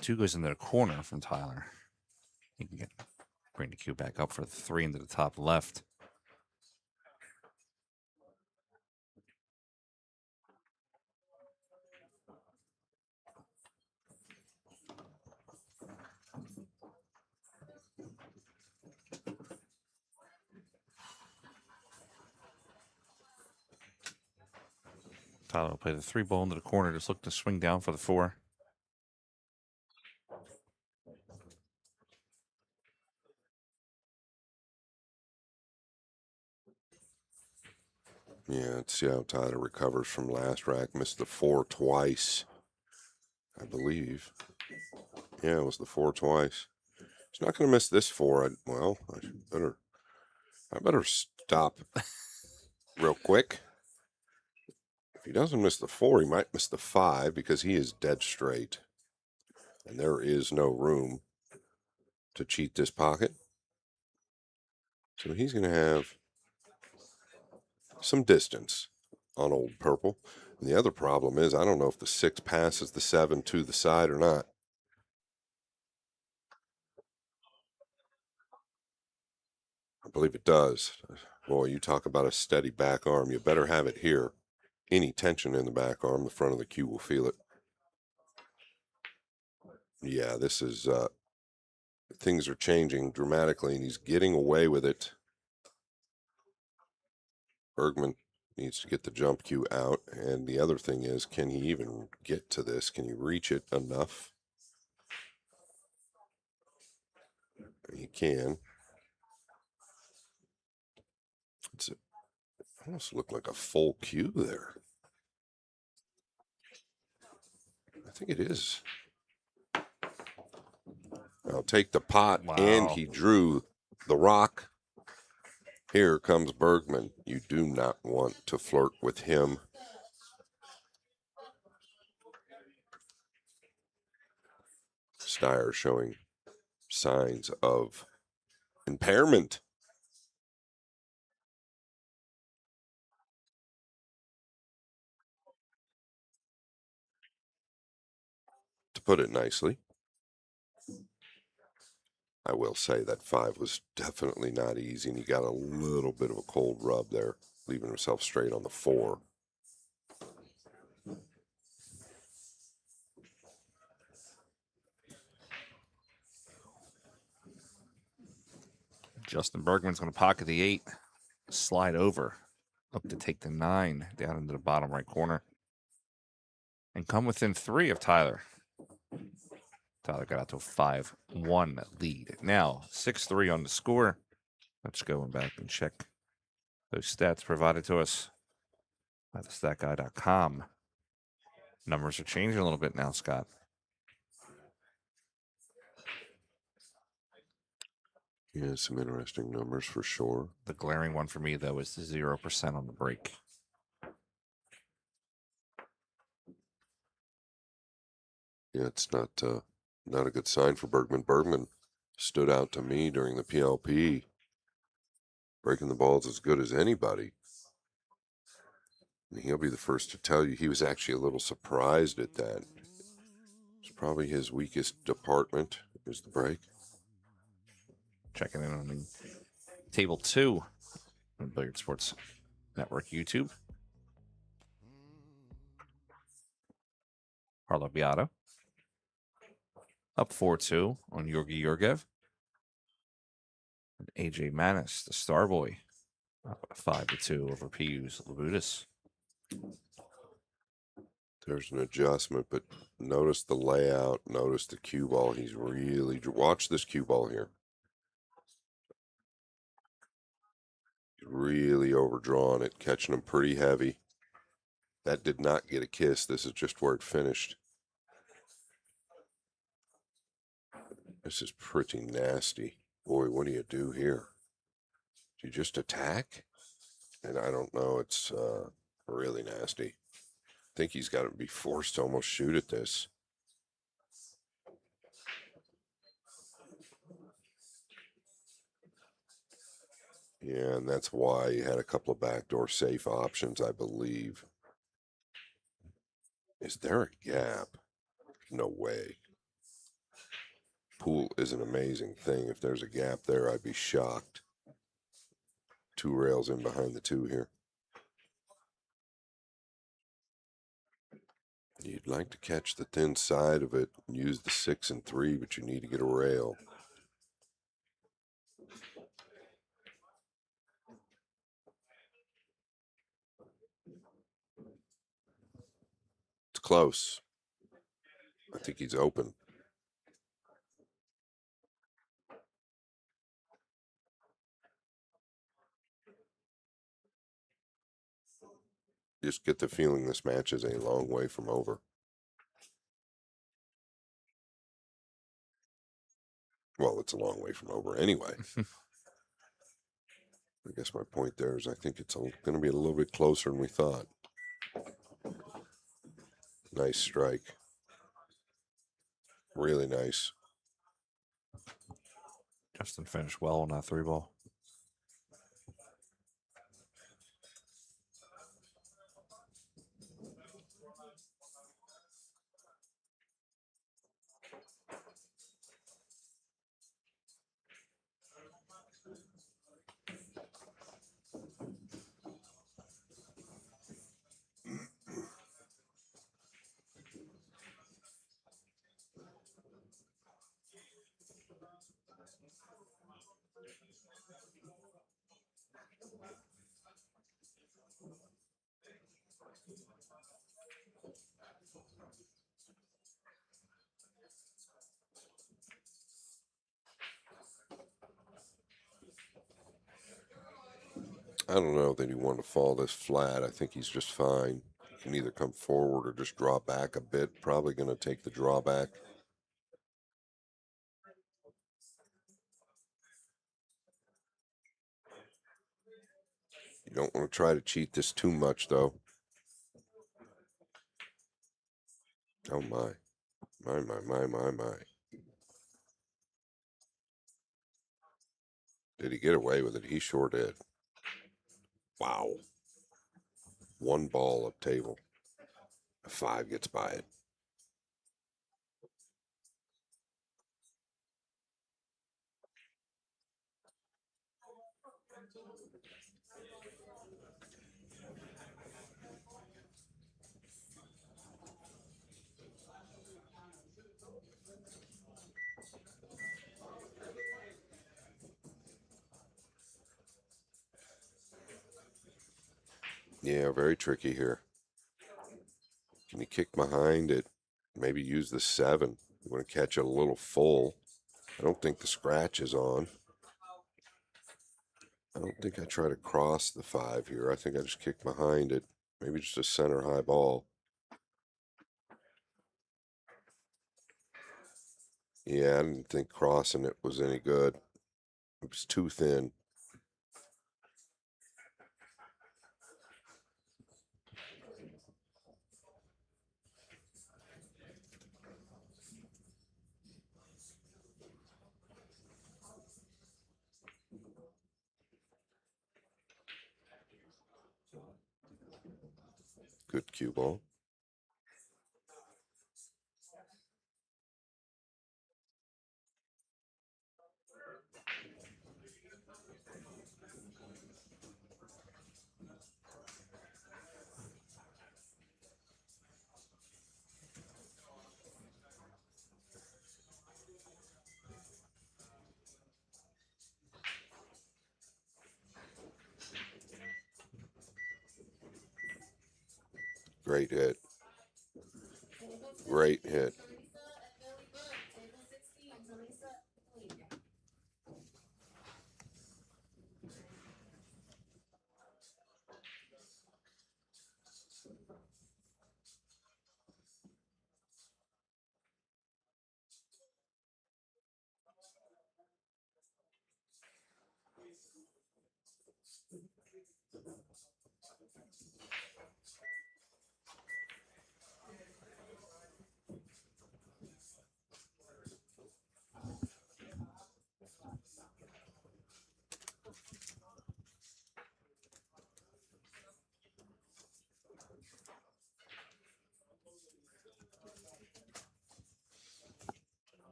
Two goes into the corner from Tyler. He can bring the cue back up for the 3 into the top left. Tyler will play the 3 ball into the corner, just look to swing down for the 4. Yeah, let's see how Tyler recovers from last rack. Missed the 4 twice, I believe. Yeah, it was the 4 twice. He's not going to miss this 4. I better stop real quick. If he doesn't miss the 4, he might miss the 5 because he is dead straight. And there is no room to cheat this pocket. So he's going to have some distance on old purple. And the other problem is I don't know if the 6 passes the 7 to the side or not. I believe it does. Boy, you talk about a steady back arm. You better have it here. Any tension in the back arm, the front of the cue will feel it. Yeah, this is, things are changing dramatically, and he's getting away with it. Bergman needs to get the jump cue out, and the other thing is, can he even get to this? Can he reach it enough? He can. It almost looked like a full cue there. I think it is. I'll take the pot, and he drew the rock. Here comes Bergman. You do not want to flirt with him. Steyer showing signs of impairment. To put it nicely, I will say that 5 was definitely not easy, and he got a little bit of a cold rub there, leaving himself straight on the 4. Justin Bergman's going to pocket the 8, slide over, look to take the 9 down into the bottom right corner, and come within 3 of Tyler. Tyler got out to a 5-1 lead. Now, 6-3 on the score. Let's go back and check those stats provided to us by thestatguy.com. Numbers are changing a little bit now, Scott. Yeah, some interesting numbers for sure. The glaring one for me, though, is the 0% on the break. Yeah, it's not a good sign for Bergman. Bergman stood out to me during the PLP. Breaking the balls as good as anybody. And he'll be the first to tell you he was actually a little surprised at that. It's probably his weakest department is the break. Checking in on the table 2 on Billiard Sports Network YouTube. Harlow Beato up 4-2 on Georgi Georgiev. And AJ Manis, the star boy, up 5-2 over Pius Labutis. There's an adjustment, but notice the layout, notice the cue ball. He's really, watch this cue ball here. He's really overdrawn it, catching him pretty heavy. That did not get a kiss. This is just where it finished. This is pretty nasty. Boy, what do you do here? Do you just attack? And I don't know. It's really nasty. I think he's got to be forced to almost shoot at this. Yeah, and that's why he had a couple of backdoor safe options, I believe. Is there a gap? No way. Pool is an amazing thing. If there's a gap there, I'd be shocked. 2 rails in behind the 2 here. You'd like to catch the thin side of it and use the 6 and 3, but you need to get a rail. It's close. I think he's open. just get the feeling this match is a long way from over. Well, it's a long way from over anyway. I guess my point there is I think it's going to be a little bit closer than we thought. Nice strike. Really nice. Justin finished well on that 3-ball. I don't know that he wanted to fall this flat. I think he's just fine. He can either come forward or just draw back a bit. Probably going to take the drawback. You don't want to try to cheat this too much, though. Oh, my. My. Did he get away with it? He sure did. Wow. One ball up table. A 5 gets by it. Yeah, very tricky here. Can you kick behind it? Maybe use the 7. You want to catch it a little full. I don't think the scratch is on. I don't think I try to cross the 5 here. I think I just kick behind it. Maybe just a center high ball. Yeah, I didn't think crossing it was any good. It was too thin. Good cue ball. Great hit. Great hit.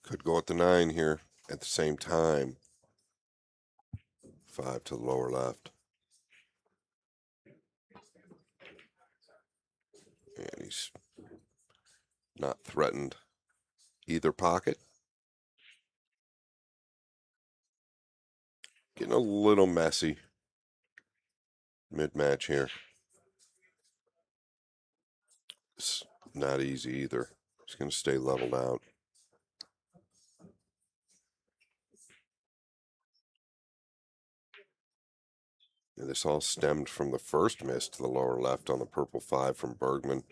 Could go at the 9 here at the same time. 5 to the lower left. And he's not threatened either pocket. Getting a little messy mid-match here. It's not easy either. He's going to stay leveled out. And this all stemmed from the first miss to the lower left on the purple 5 from Bergman.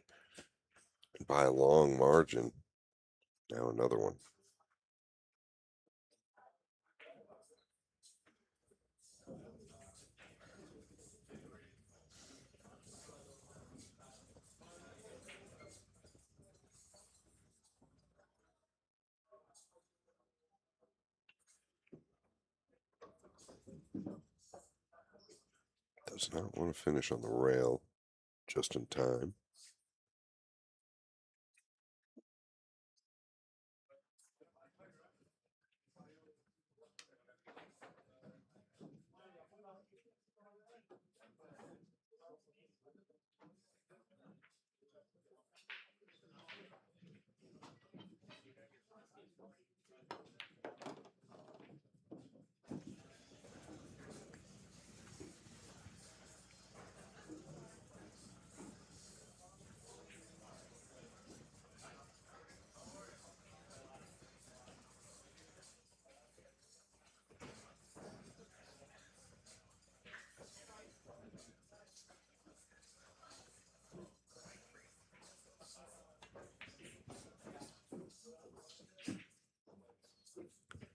And by a long margin. Now another one. Does not want to finish on the rail just in time.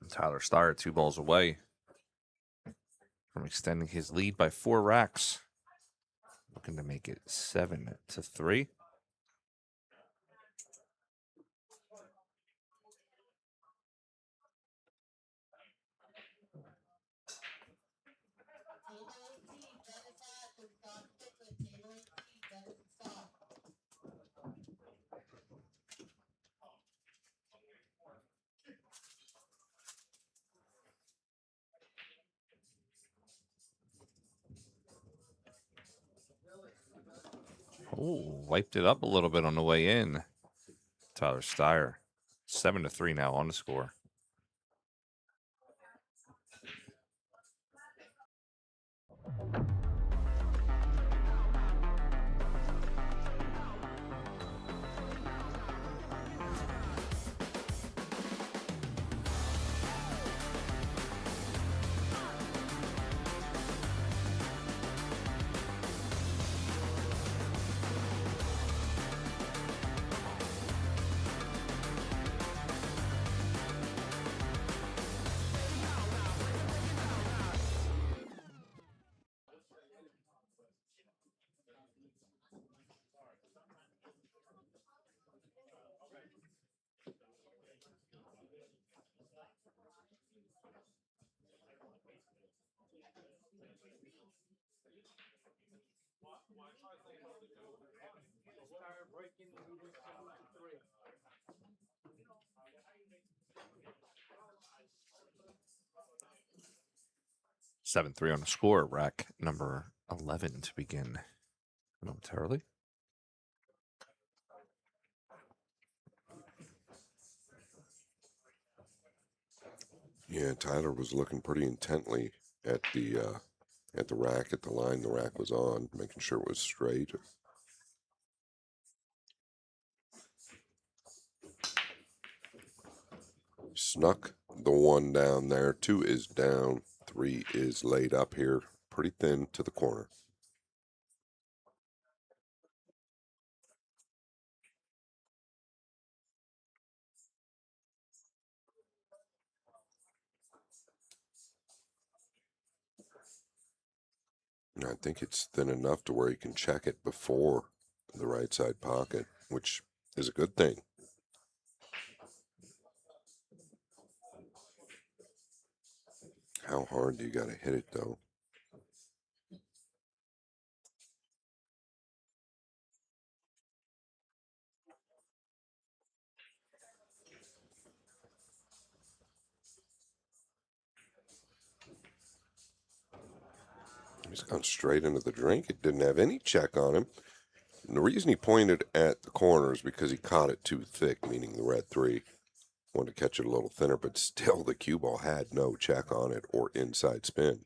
Tyler Steyer 2 balls away from extending his lead by 4 racks. Looking to make it 7-3. Oh, wiped it up a little bit on the way in. Tyler Steyer, 7-3 now on the score. Seven three on the score. Rack number 11 to begin momentarily. Yeah, Tyler was looking pretty intently at the rack, at the line the rack was on, making sure it was straight. Snuck the 1 down there. 2 is down. 3 is laid up here, pretty thin to the corner. And I think it's thin enough to where you can check it before the right side pocket, which is a good thing. How hard do you got to hit it, though? He's gone straight into the drink. It didn't have any check on him. And the reason he pointed at the corner is because he caught it too thick, meaning the red 3. Wanted to catch it a little thinner, but still the cue ball had no check on it or inside spin.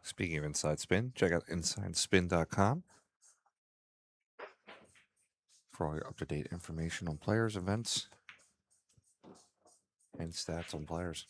Speaking of inside spin, check out InsideSpin.com for all your up-to-date information on players, events, and stats on players.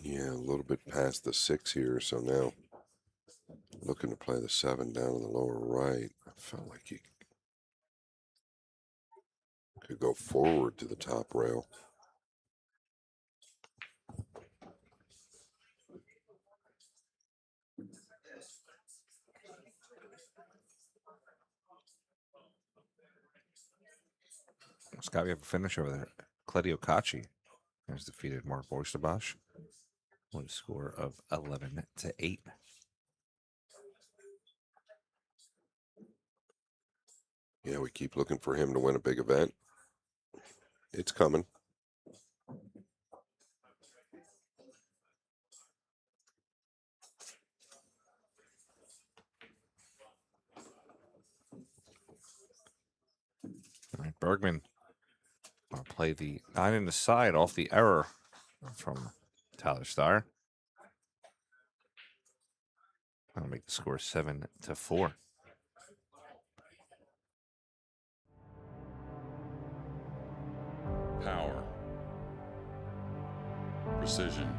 Yeah, a little bit past the 6 here, so now looking to play the 7 down in the lower right. I felt like he could go forward to the top rail. Scott, we have a finish over there. Claudio Cacci has defeated Mark Oysterbosch with a score of 11-8. Yeah, we keep looking for him to win a big event. It's coming. All right, Bergman will play the 9 in the side off the error from Tyler Starr. That'll make the score 7-4. Power, precision,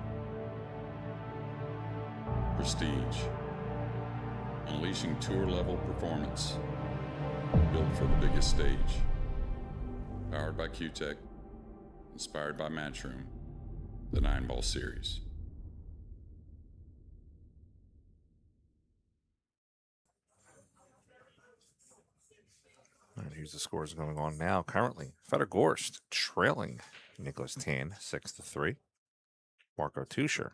prestige, unleashing tour-level performance, built for the biggest stage. Powered by QTech, inspired by Matchroom, the 9-ball series. All right, here's the scores going on now. Currently, Fedor Gorst trailing Nicholas Tan 6-3. Marco Tuscher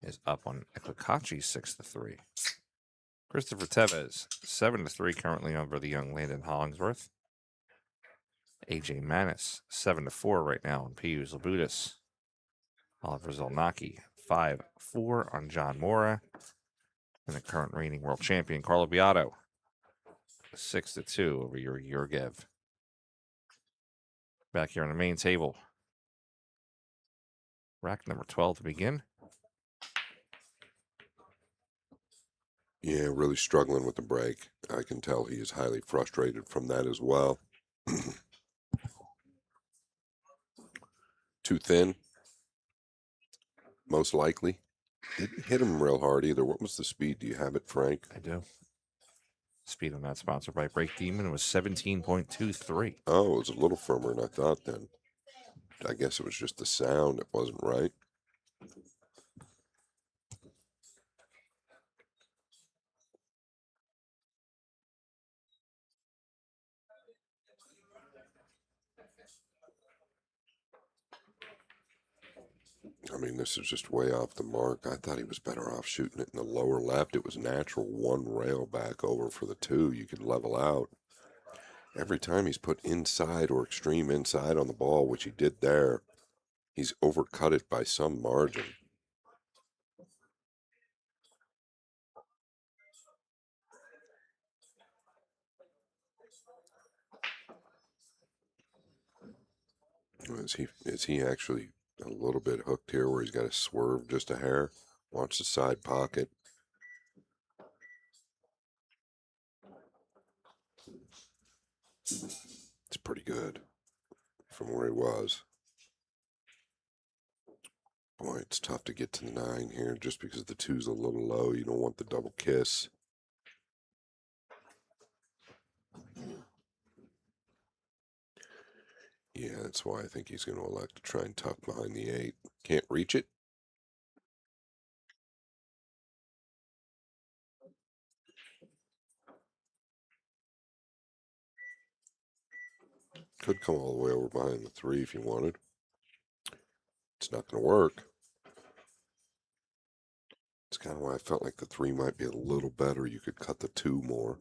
is up on Eklikachi 6-3. Christopher Tevez 7-3 currently over the young Landon Hollingsworth. AJ Manis 7-4 right now on Pius Labutis. Oliver Zolnacki 5-4 on John Mora. And the current reigning world champion Carlo Biado 6-2 over Yuri Yurgev. Back here on the main table. Rack number 12 to begin. Yeah, really struggling with the break. I can tell he is highly frustrated from that as well. Too thin, most likely. Didn't hit him real hard either. What was the speed? Do you have it, Frank? I do. Speed on that, sponsored by Break Demon, was 17.23. Oh, it was a little firmer than I thought then. I guess it was just the sound that wasn't right. I mean, this is just way off the mark. I thought he was better off shooting it in the lower left. It was natural, one rail back over for the 2. You could level out. Every time he's put inside or extreme inside on the ball, which he did there, he's overcut it by some margin. Is he actually a little bit hooked here where he's got to swerve just a hair? Watch the side pocket. It's pretty good from where he was. Boy, it's tough to get to the 9 here just because the 2's a little low. You don't want the double kiss. Yeah, that's why I think he's going to elect to try and tuck behind the 8. Can't reach it. Could come all the way over behind the 3 if you wanted. It's not going to work. It's kind of why I felt like the 3 might be a little better. You could cut the 2 more.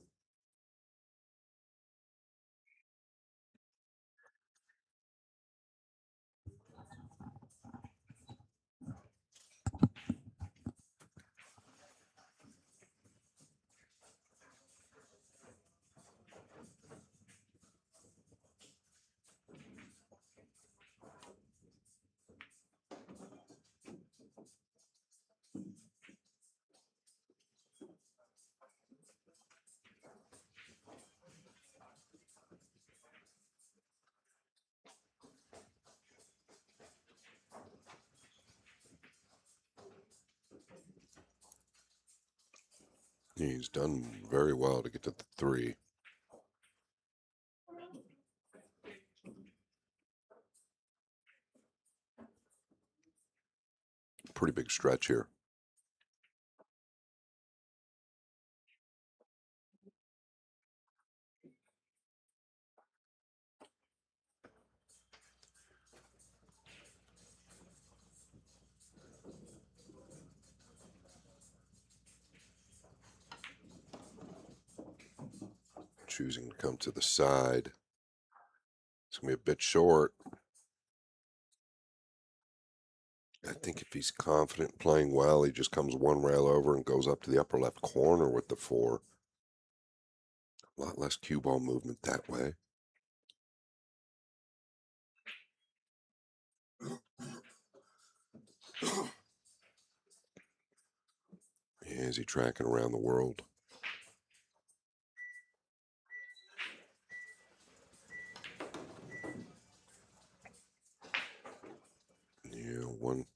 He's done very well to get to the 3. Pretty big stretch here. Choosing to come to the side. It's going to be a bit short. I think if he's confident playing well, he just comes one rail over and goes up to the upper left corner with the 4. A lot less cue ball movement that way. Is he tracking around the world? Yeah, one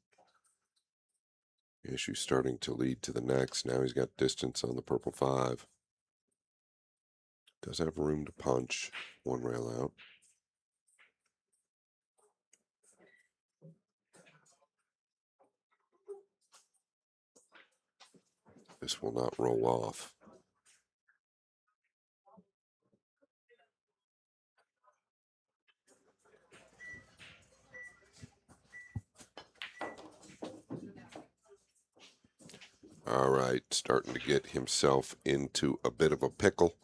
issue starting to lead to the next. Now he's got distance on the purple 5. Does have room to punch one rail out. This will not roll off. All right, starting to get himself into a bit of a pickle.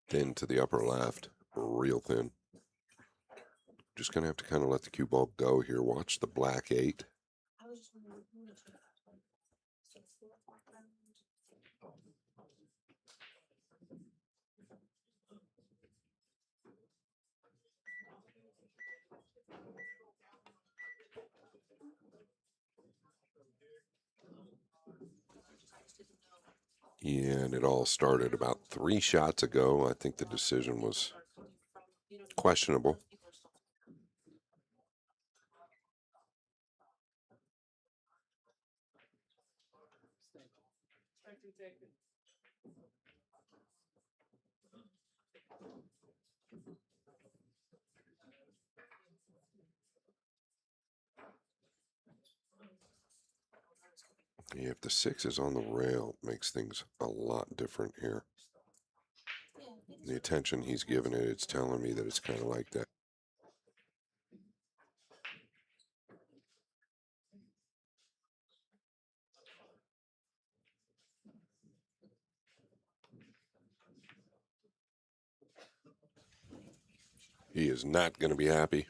Thin to the upper left, real thin. Just going to have to kind of let the cue ball go here. Watch the black 8. Yeah, and it all started about 3 shots ago. I think the decision was questionable. Yeah, if the 6 is on the rail, it makes things a lot different here. The attention he's given it, it's telling me that it's kind of like that. He is not going to be happy.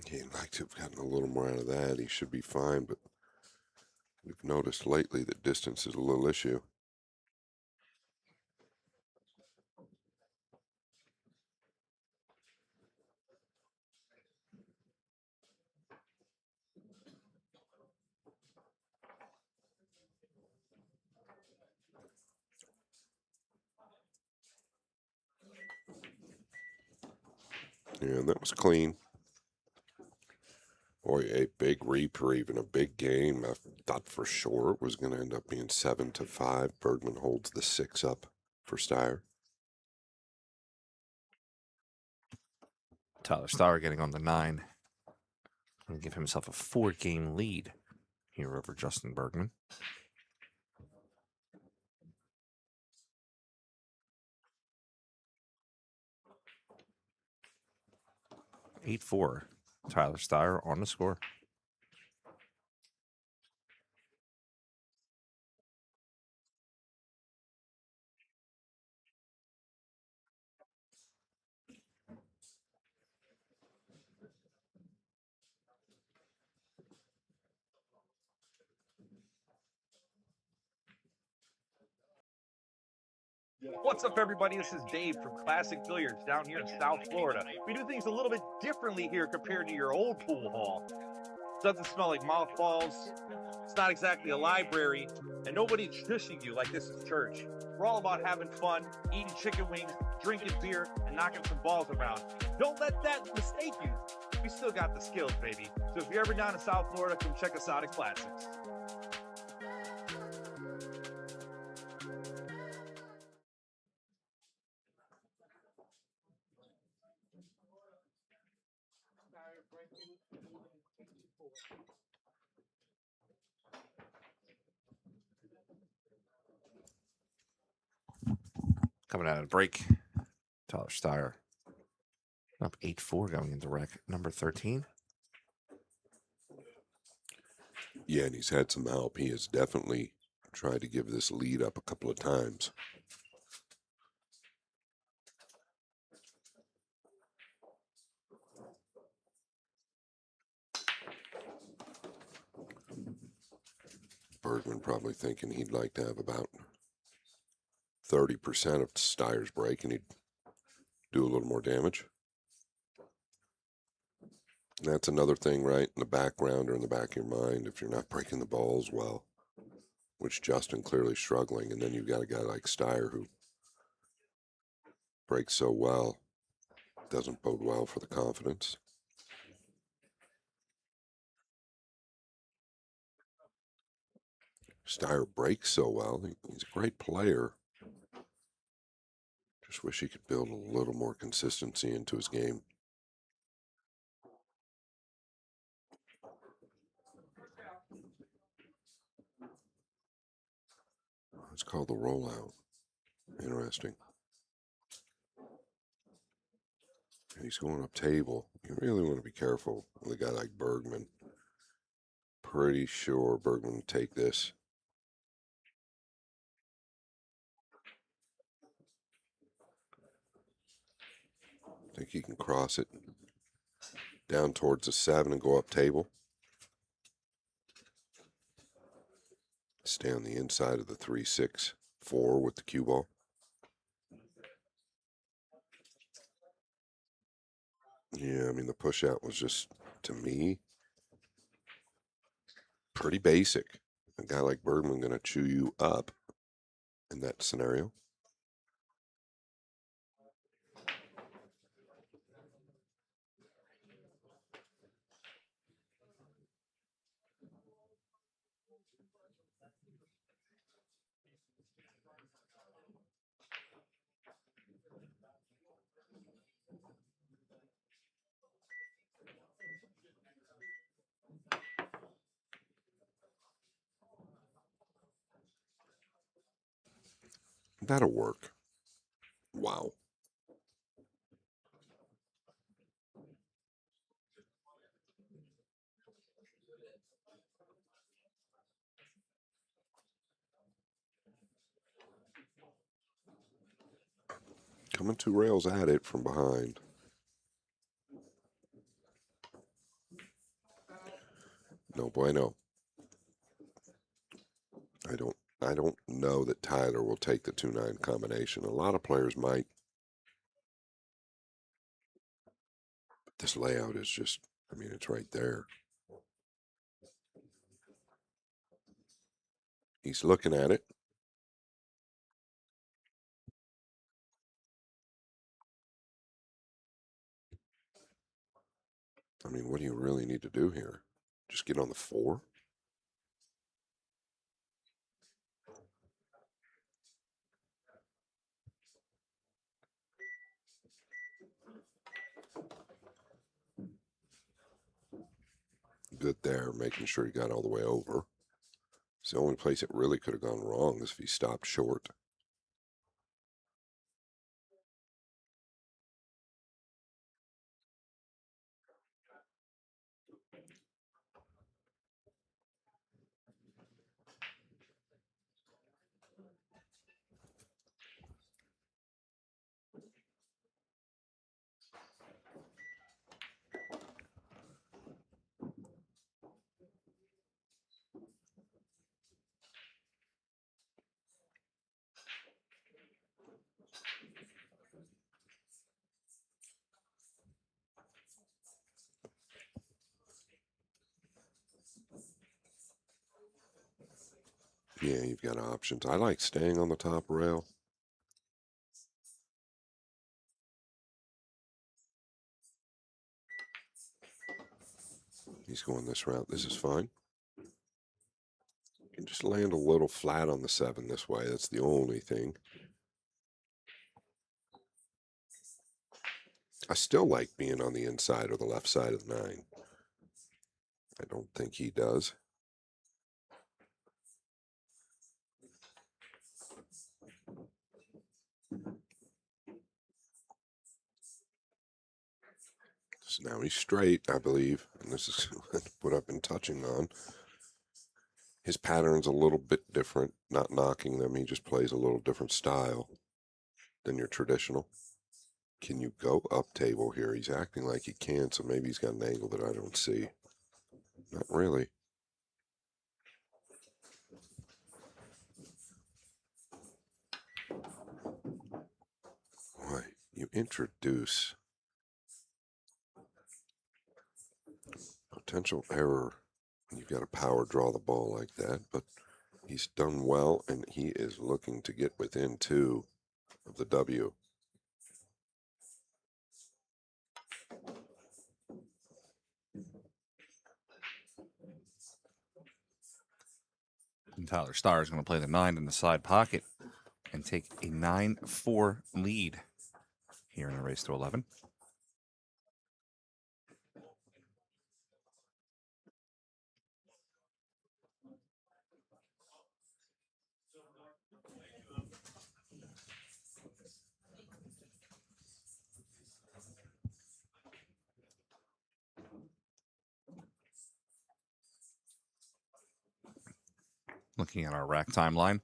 He'd like to have gotten a little more out of that. He should be fine, but we've noticed lately that distance is a little issue. Yeah, that was clean. Boy, a big reprieve and a big game. I thought for sure it was going to end up being 7-5. Bergman holds the 6 up for Steyer. Tyler Starr getting on the 9 and give himself a 4-game lead here over Justin Bergman. (8-4). Tyler Steyer on the score. What's up, everybody? This is Dave from Classic Billiards down here in South Florida. We do things a little bit differently here compared to your old pool hall. Doesn't smell like mothballs. It's not exactly a library, and nobody's shushing you like this is church. We're all about having fun, eating chicken wings, drinking beer, and knocking some balls around. Don't let that mistake you. We still got the skills, baby. So if you're ever down in South Florida, come check us out at Classics. Coming out of the break, Tyler Steyer up 8-4 going into rec number 13. Yeah, and he's had some help. He has definitely tried to give this lead up a couple of times. Bergman probably thinking he'd like to have about 30% of Steyer's break, and he'd do a little more damage. And that's another thing, right, in the background or in the back of your mind, if you're not breaking the balls well, which Justin clearly struggling, and then you've got a guy like Steyer who breaks so well, doesn't bode well for the confidence. Steyer breaks so well. He's a great player. Just wish he could build a little more consistency into his game. It's called the rollout. Interesting. And he's going up table. You really want to be careful with a guy like Bergman. Pretty sure Bergman will take this. I think he can cross it down towards the 7 and go up table. Stay on the inside of the 3-6-4 with the cue ball. Yeah, I mean, the push out was just, to me, pretty basic. A guy like Bergman going to chew you up in that scenario. That'll work. Wow. Coming 2 rails at it from behind. No bueno. I don't know that Tyler will take the 2-9 combination. A lot of players might. But this layout is just, I mean, it's right there. He's looking at it. I mean, what do you really need to do here? Just get on the 4? Good there, making sure he got all the way over. It's the only place it really could have gone wrong is if he stopped short. Yeah, you've got options. I like staying on the top rail. He's going this route. This is fine. You can just land a little flat on the 7 this way. That's the only thing. I still like being on the inside or the left side of the 9. I don't think he does. So now he's straight, I believe, and this is what I've been touching on. His pattern's a little bit different, not knocking them. He just plays a little different style than your traditional. Can you go up table here? He's acting like he can, so maybe he's got an angle that I don't see. Not really. Boy, you introduce potential error when you've got to power draw the ball like that, but he's done well, and he is looking to get within 2 of the W. And Tyler Starr is going to play the 9 in the side pocket and take a 9-4 lead here in the race to 11. Looking at our rack timeline,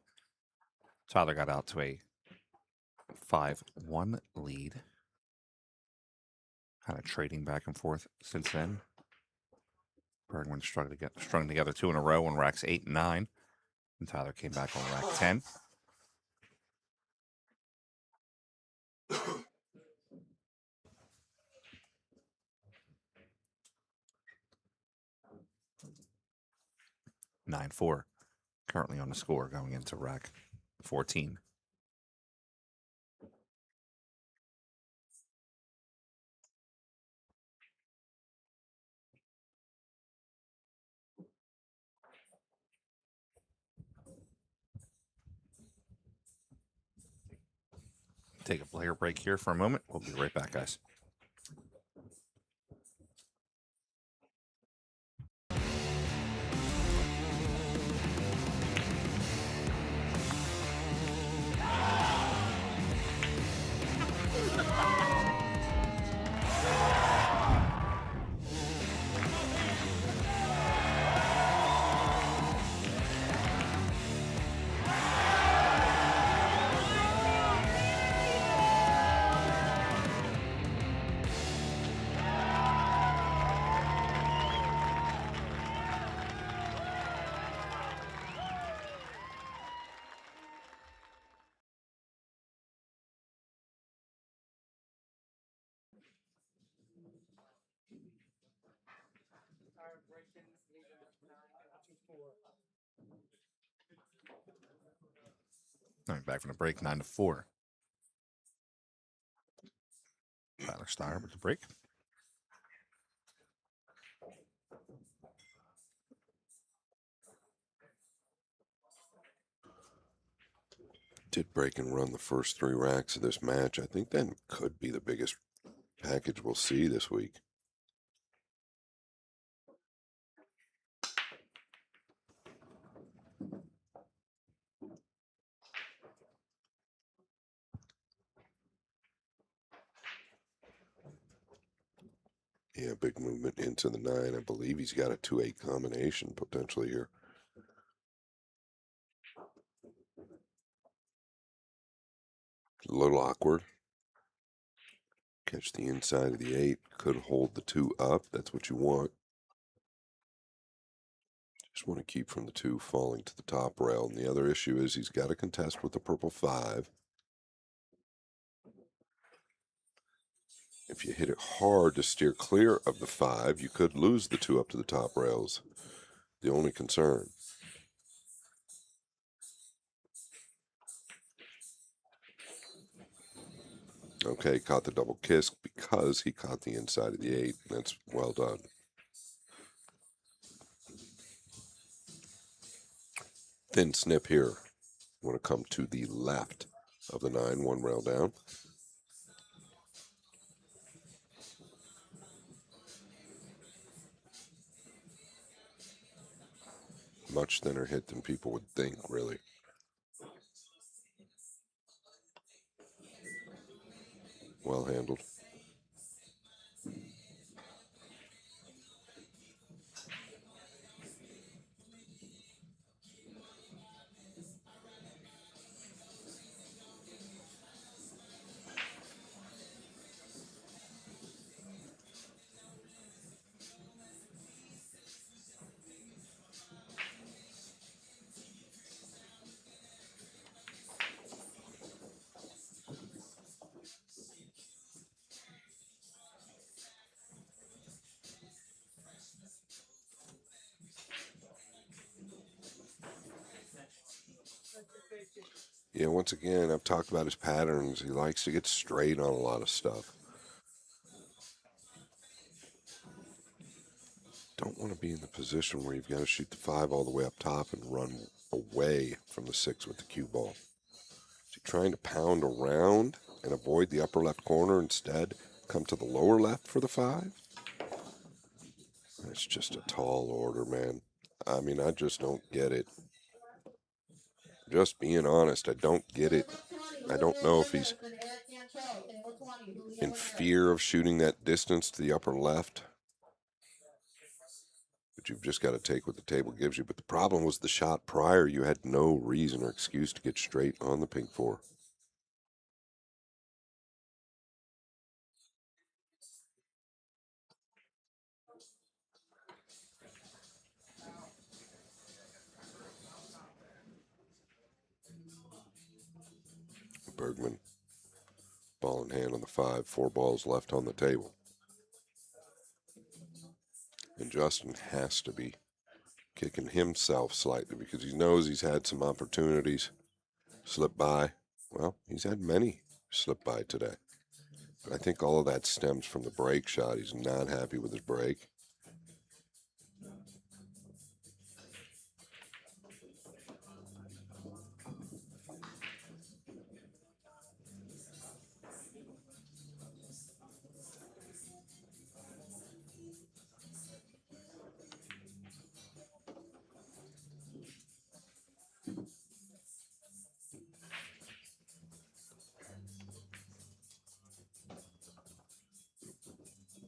Tyler got out to a 5-1 lead. Kind of trading back and forth since then. Bergman strung together 2 in a row on racks 8 and 9. And Tyler came back on rack 10. (9-4) currently on the score going into rack 14. Take a player break here for a moment. We'll be right back, guys. All right, back from the break, 9-4. Tyler Starr with the break. Did break and run the first 3 racks of this match. I think that could be the biggest package we'll see this week. Yeah, big movement into the 9. I believe he's got a 2-8 combination potentially here. A little awkward. Catch the inside of the 8. Could hold the 2 up. That's what you want. Just want to keep from the 2 falling to the top rail. And the other issue is he's got to contest with the purple 5. If you hit it hard to steer clear of the 5, you could lose the 2 up to the top rails. The only concern. Okay, caught the double kiss because he caught the inside of the 8. That's well done. Thin snip here. Want to come to the left of the 9, 1 rail down. Much thinner hit than people would think, really. Well handled. Yeah, once again, I've talked about his patterns. He likes to get straight on a lot of stuff. Don't want to be in the position where you've got to shoot the 5 all the way up top and run away from the 6 with the cue ball. So you're trying to pound around and avoid the upper left corner, instead come to the lower left for the 5. That's just a tall order, man. I mean, I just don't get it. Just being honest, I don't get it. I don't know if he's in fear of shooting that distance to the upper left. But you've just got to take what the table gives you. But the problem was the shot prior, you had no reason or excuse to get straight on the pink 4. Bergman, ball in hand on the 5, 4 balls left on the table. And Justin has to be kicking himself slightly because he knows he's had some opportunities slip by. Well, he's had many slip by today. But I think all of that stems from the break shot. He's not happy with his break.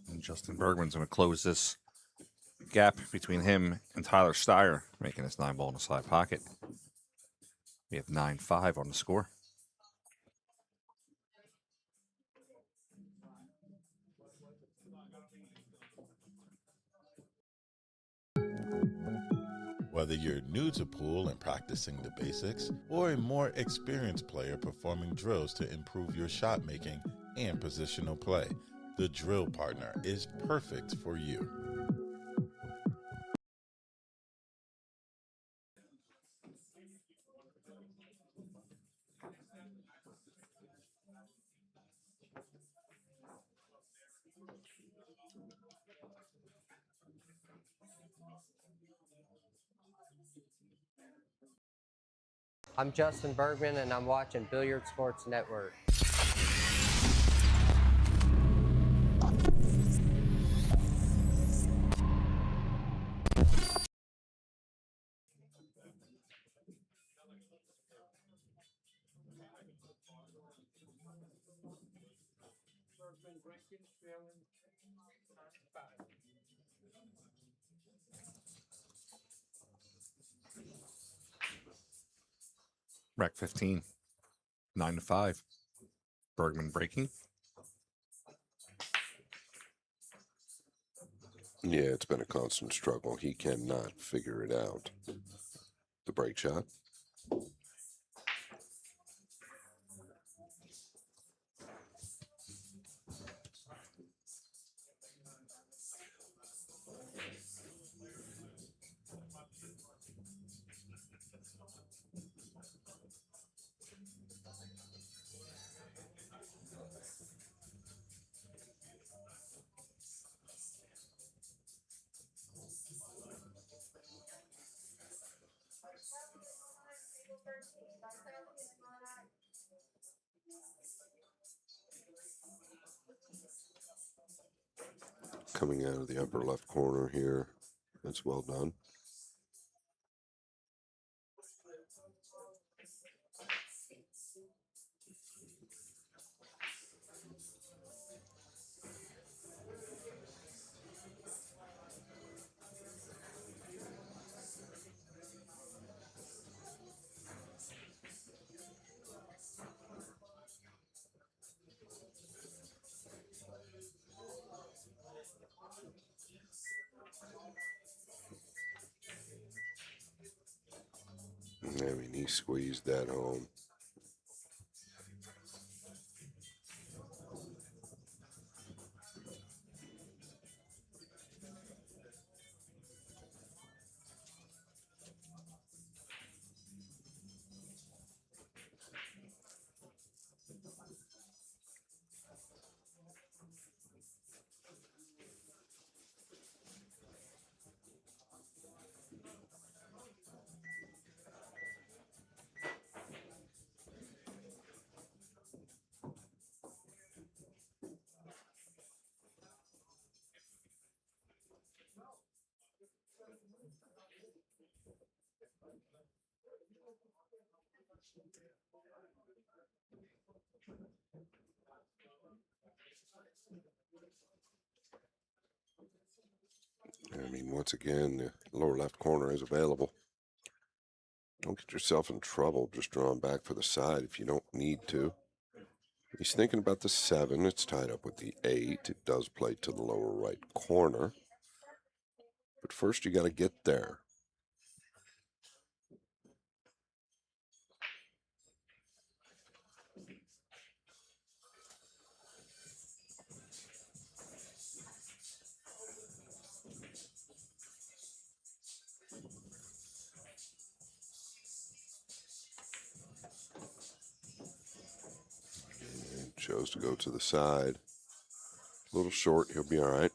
And Justin Bergman's going to close this gap between him and Tyler Steyer, making this 9 ball in the side pocket. We have 9-5 on the score. Whether you're new to pool and practicing the basics, or a more experienced player performing drills to improve your shot making and positional play, the Drill Partner is perfect for you. I'm Justin Bergman, and I'm watching Billiard Sports Network. Rack 15, 9-5. Bergman breaking. Yeah, it's been a constant struggle. He cannot figure it out. The break shot. Coming out of the upper left corner here. That's well done. I mean, he squeezed that home. I mean, once again, the lower left corner is available. Don't get yourself in trouble just drawing back for the side if you don't need to. He's thinking about the 7. It's tied up with the 8. It does play to the lower right corner. But first you got to get there. And chose to go to the side. A little short. He'll be all right.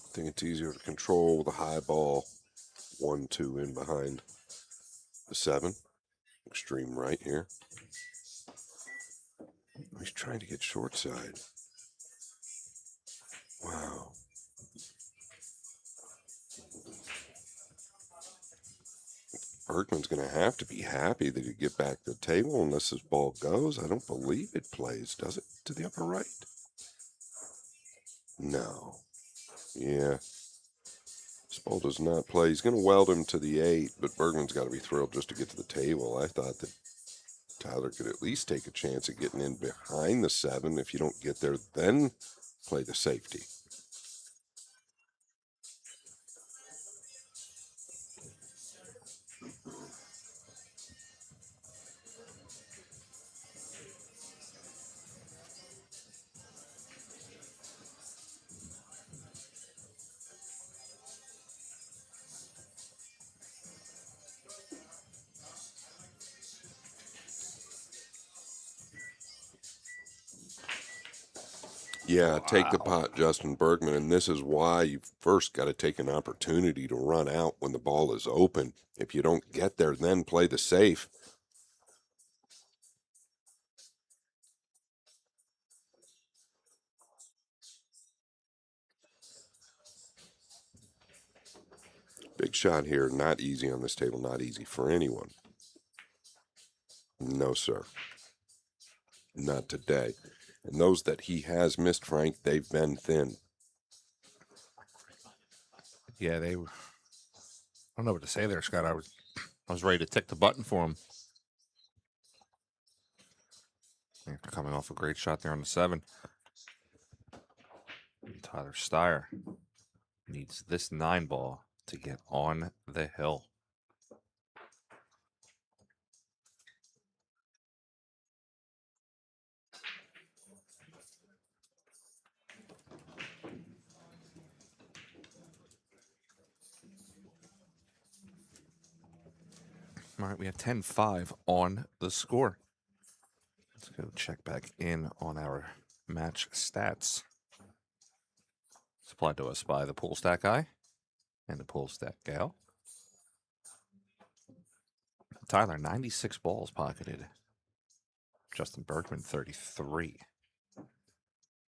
I think it's easier to control with a high ball. 1-2 in behind the 7. Extreme right here. He's trying to get short side. Wow. Bergman's going to have to be happy that he get back to the table unless his ball goes. I don't believe it plays, does it, to the upper right? No. Yeah. This ball does not play. He's going to weld him to the 8, but Bergman's got to be thrilled just to get to the table. I thought that Tyler could at least take a chance at getting in behind the 7. If you don't get there, then play the safety. Yeah, take the pot, Justin Bergman, and this is why you've first got to take an opportunity to run out when the ball is open. If you don't get there, then play the safe. Big shot here, not easy on this table, not easy for anyone. No, sir. Not today. And those that he has missed, Frank, they've been thin. Yeah, they were. I don't know what to say there, Scott. I was ready to tick the button for him. After coming off a great shot there on the 7. Tyler Steyer needs this 9 ball to get on the hill. All right, we have 10-5 on the score. Let's go check back in on our match stats. Supplied to us by the Pool Stat Guy and the Pool Stat Gal. Tyler, 96 balls pocketed. Justin Bergman, 33.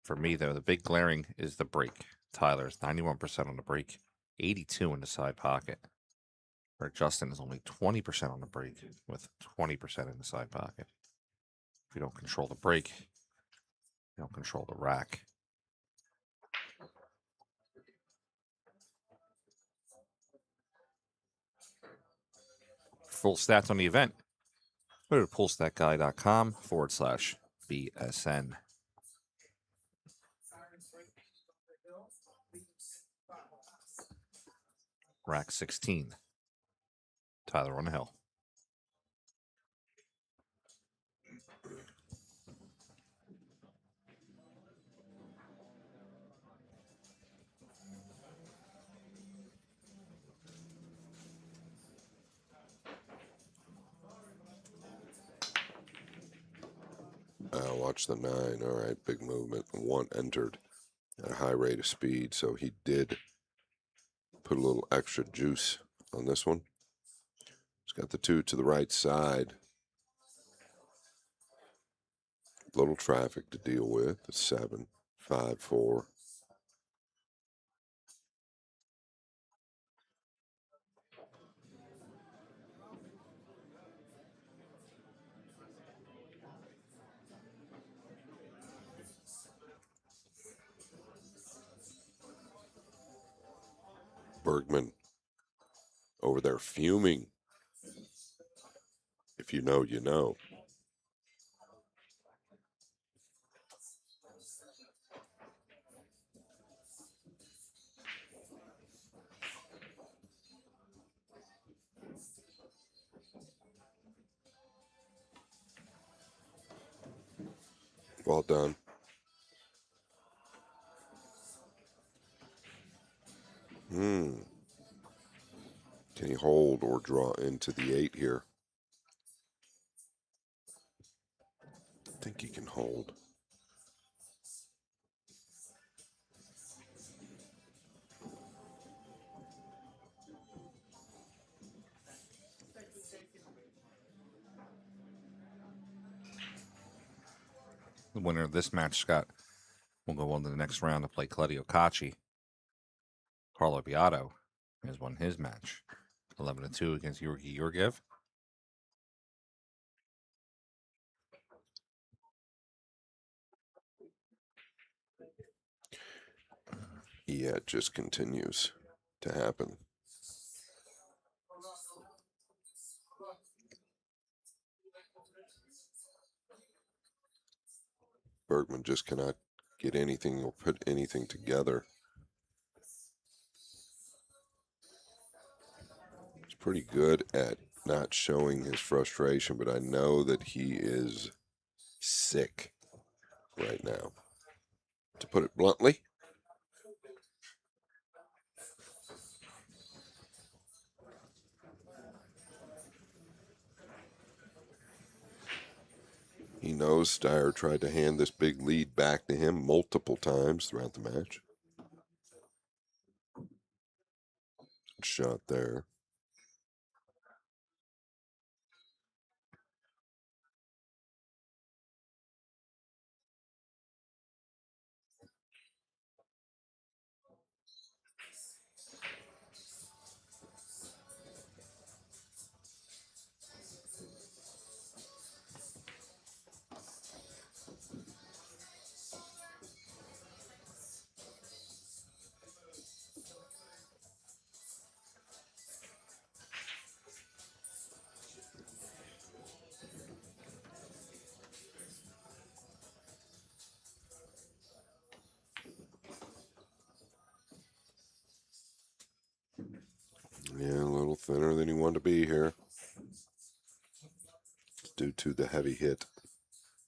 For me, though, the big glaring is the break. Tyler's 91% on the break, 82 in the side pocket. Where Justin is only 20% on the break with 20% in the side pocket. If you don't control the break, you don't control the rack. Full stats on the event, go to poolstatguy.com/BSN. Rack 16. Tyler on the hill. Watch the 9. All right, big movement. 1 entered at a high rate of speed, so he did put a little extra juice on this one. He's got the 2 to the right side. Little traffic to deal with. The 7, 5, 4. Bergman over there fuming. If you know, you know. Well done. Can he hold or draw into the 8 here? I think he can hold. The winner of this match, Scott, will go on to the next round to play Claudio Cacci. Carlo Beato has won his match, 11-2 against Georgi Georgiev. Yeah, it just continues to happen. Bergman just cannot get anything or put anything together. He's pretty good at not showing his frustration, but I know that he is sick right now, to put it bluntly. He knows Steyer tried to hand this big lead back to him multiple times throughout the match. Shot there. thinner than he wanted to be here due to the heavy hit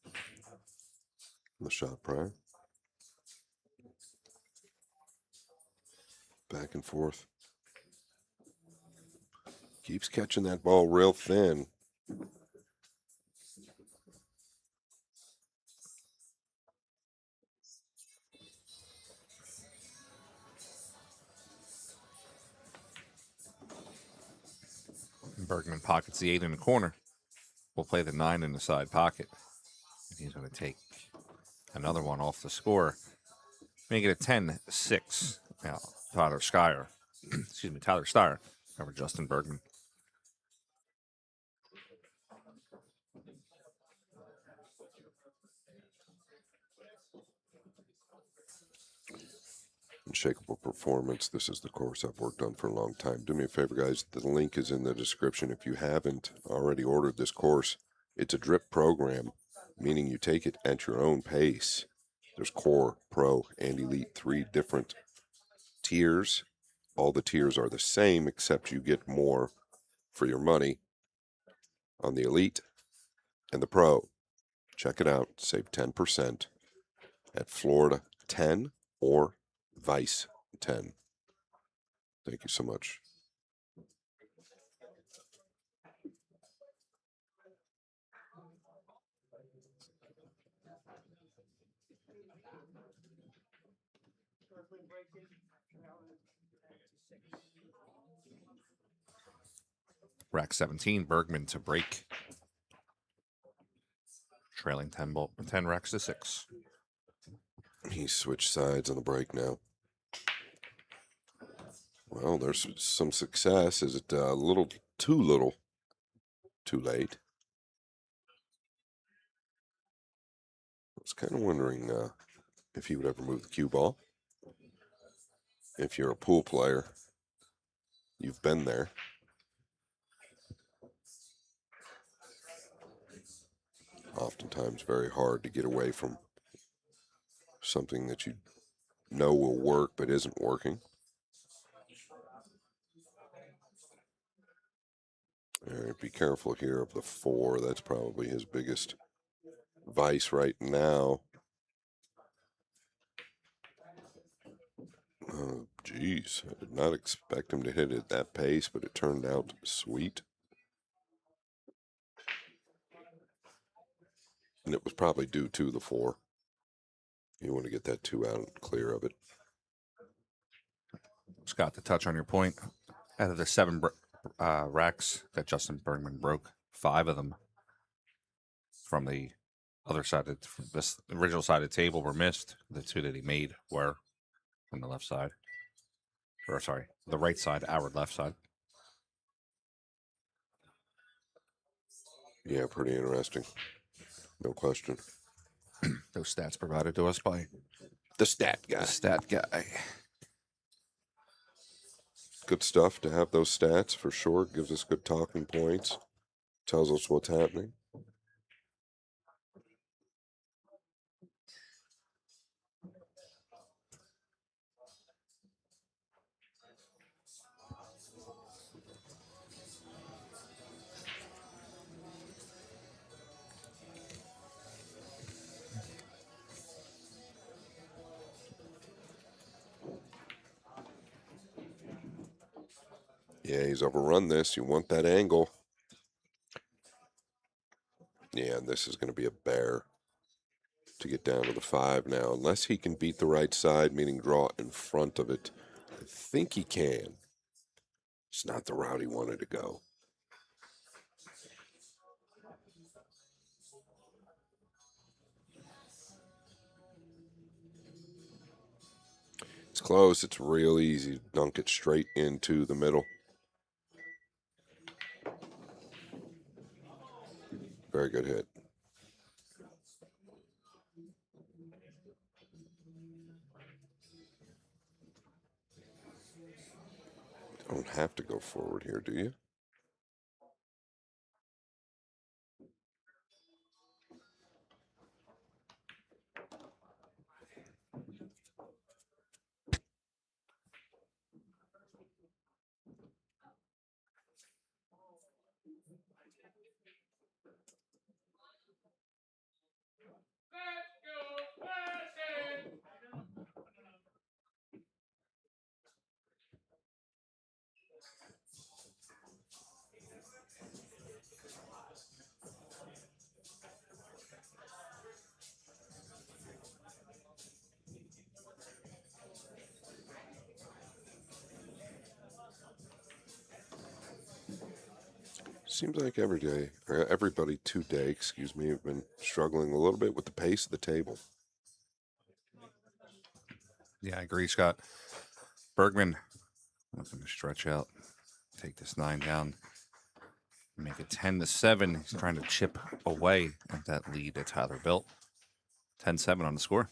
in the shot prior. Back and forth. Keeps catching that ball real thin. Bergman pockets the 8 in the corner. We'll play the 9 in the side pocket. And he's going to take another one off the score. Make it a 10-6. Now, Tyler Steyer over Justin Bergman. Unshakable performance. This is the course I've worked on for a long time. Do me a favor, guys. The link is in the description. If you haven't already ordered this course, it's a drip program, meaning you take it at your own pace. There's Core, Pro, and Elite, 3 different tiers. All the tiers are the same, except you get more for your money on the Elite and the Pro. Check it out. Save 10% at Florida 10 or Vice 10. Thank you so much. Rack 17, Bergman to break. Trailing 10 racks to 6. He switched sides on the break now. Well, there's some success. Is it a little, too late? I was kind of wondering if he would ever move the cue ball. If you're a pool player, you've been there. Oftentimes very hard to get away from something that you know will work but isn't working. All right, be careful here of the 4. That's probably his biggest vice right now. Oh, geez. I did not expect him to hit it at that pace, but it turned out sweet. And it was probably due to the 4. You want to get that 2 out and clear of it. Scott, to touch on your point, out of the 7 racks that Justin Bergman broke, 5 of them from the other side of this original side of the table were missed. The 2 that he made were from the left side. Or sorry, the right side, our left side. Yeah, pretty interesting. No question. Those stats provided to us by the stat guy. The stat guy. Good stuff to have those stats for sure. Gives us good talking points. Tells us what's happening. Yeah, he's overrun this. You want that angle. Yeah, and this is going to be a bear to get down to the 5 now. Unless he can beat the right side, meaning draw in front of it. I think he can. It's not the route he wanted to go. It's close. It's real easy to dunk it straight into the middle. Very good hit. You don't have to go forward here, do you? Seems like every day, or everybody today, excuse me, have been struggling a little bit with the pace of the table. Yeah, I agree, Scott. Bergman looking to stretch out, take this 9 down, make it 10-7. He's trying to chip away at that lead that Tyler built. 10-7 on the score.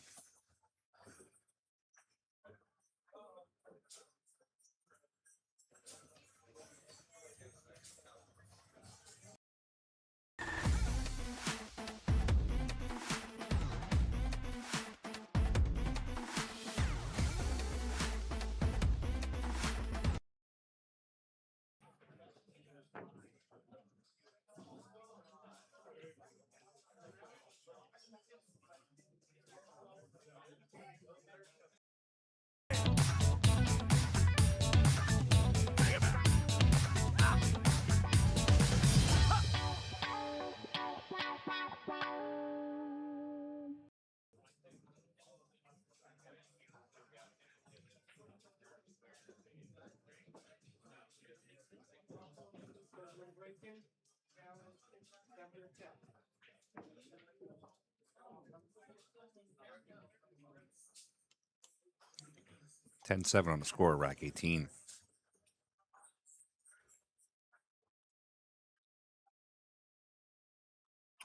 Ten-7 on the score, rack 18.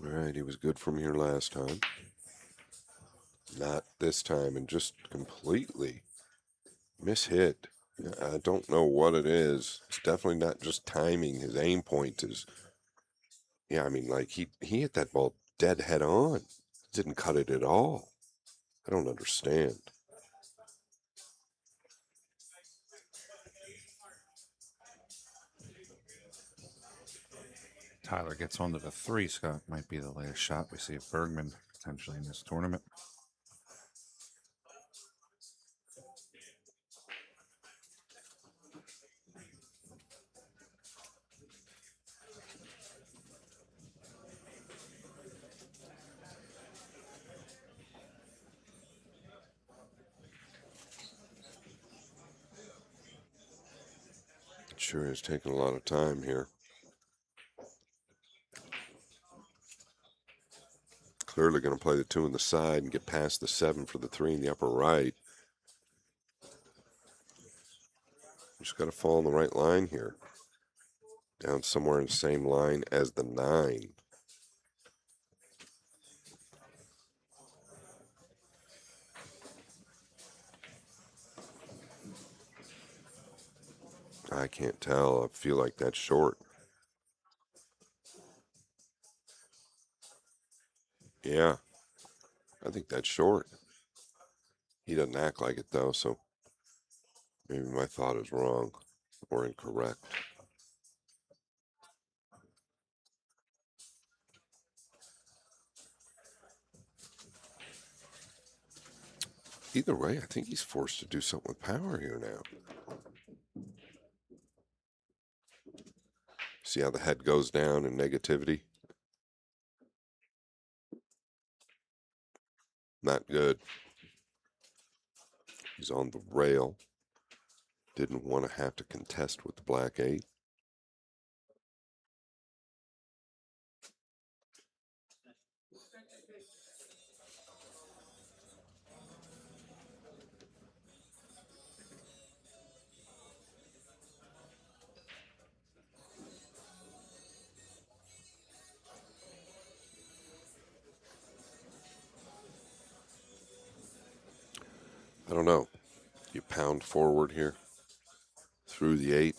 All right, he was good from here last time. Not this time, and just completely mishit. I don't know what it is. It's definitely not just timing. His aim point is, yeah, I mean, like he hit that ball dead head on. Didn't cut it at all. I don't understand. Tyler gets onto the 3. Scott, might be the latest shot we see of Bergman potentially in this tournament. It sure is taking a lot of time here. Clearly going to play the 2 on the side and get past the 7 for the 3 in the upper right. Just got to fall in the right line here. Down somewhere in the same line as the 9. I can't tell. I feel like that's short. Yeah, I think that's short. He doesn't act like it, though, so maybe my thought is wrong or incorrect. Either way, I think he's forced to do something with power here now. See how the head goes down in negativity? Not good. He's on the rail. Didn't want to have to contest with the black 8. I don't know. You pound forward here through the 8.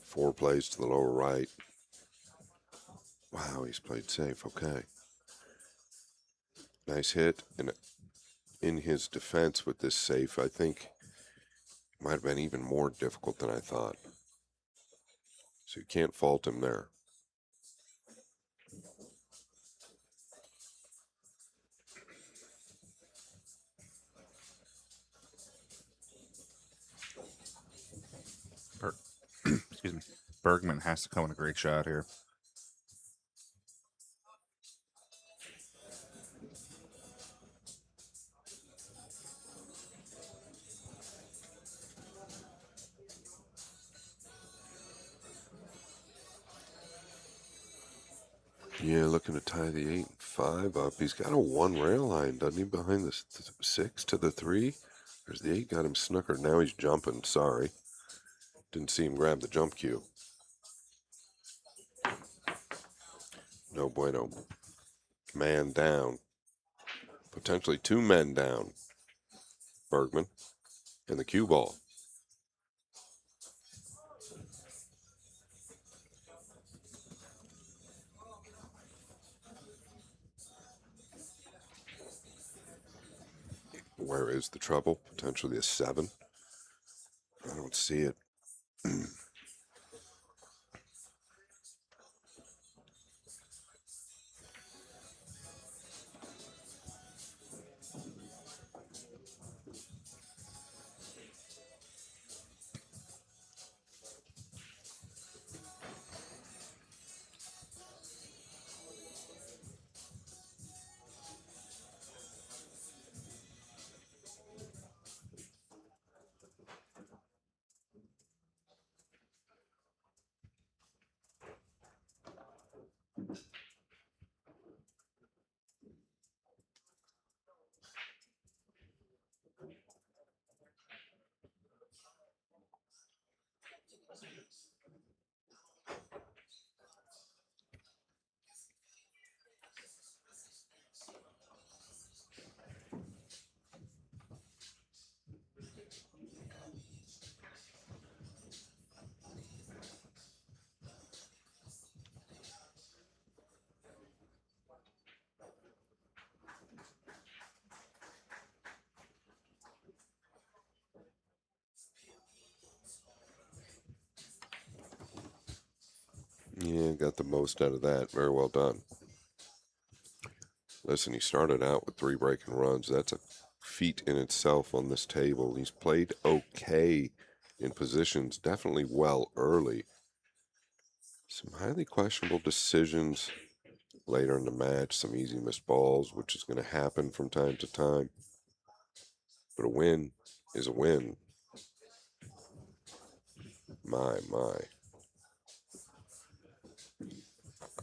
4 plays to the lower right. Wow, he's played safe. Okay. Nice hit. And in his defense with this safe, I think it might have been even more difficult than I thought. So you can't fault him there. excuse me, Bergman has to come in a great shot here. Yeah, looking to tie the 8-5 up. He's got a 1 rail line, doesn't he, behind the 6 to the 3? There's the 8 got him snookered. Now he's jumping. Sorry. Didn't see him grab the jump cue. No bueno. Man down. Potentially 2 men down. Bergman and the cue ball. Where is the trouble? Potentially a 7. I don't see it. Yeah, got the most out of that. Very well done. Listen, he started out with 3 breaking runs. That's a feat in itself on this table. He's played okay in positions, definitely well early. Some highly questionable decisions later in the match, some easy missed balls, which is going to happen from time to time. But a win is a win. My.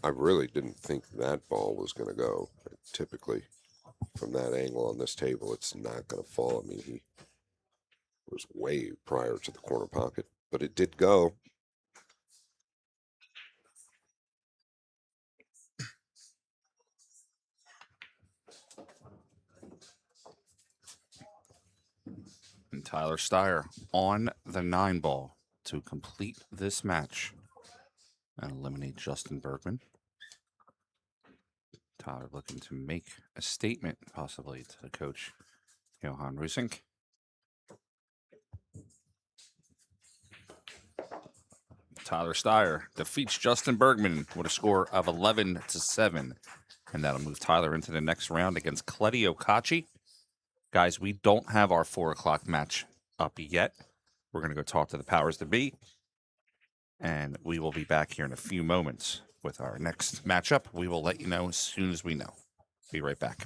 I really didn't think that ball was going to go. Typically, from that angle on this table, it's not going to fall. I mean, he was way prior to the corner pocket, but it did go. And Tyler Steyer on the 9 ball to complete this match and eliminate Justin Bergman. Tyler looking to make a statement, possibly to the coach, Johan Rusink. Tyler Steyer defeats Justin Bergman with a score of 11-7. And that'll move Tyler into the next round against Cletty Okachi. Guys, we don't have our 4 o'clock match up yet. We're going to go talk to the powers that be. And we will be back here in a few moments with our next matchup. We will let you know as soon as we know. Be right back.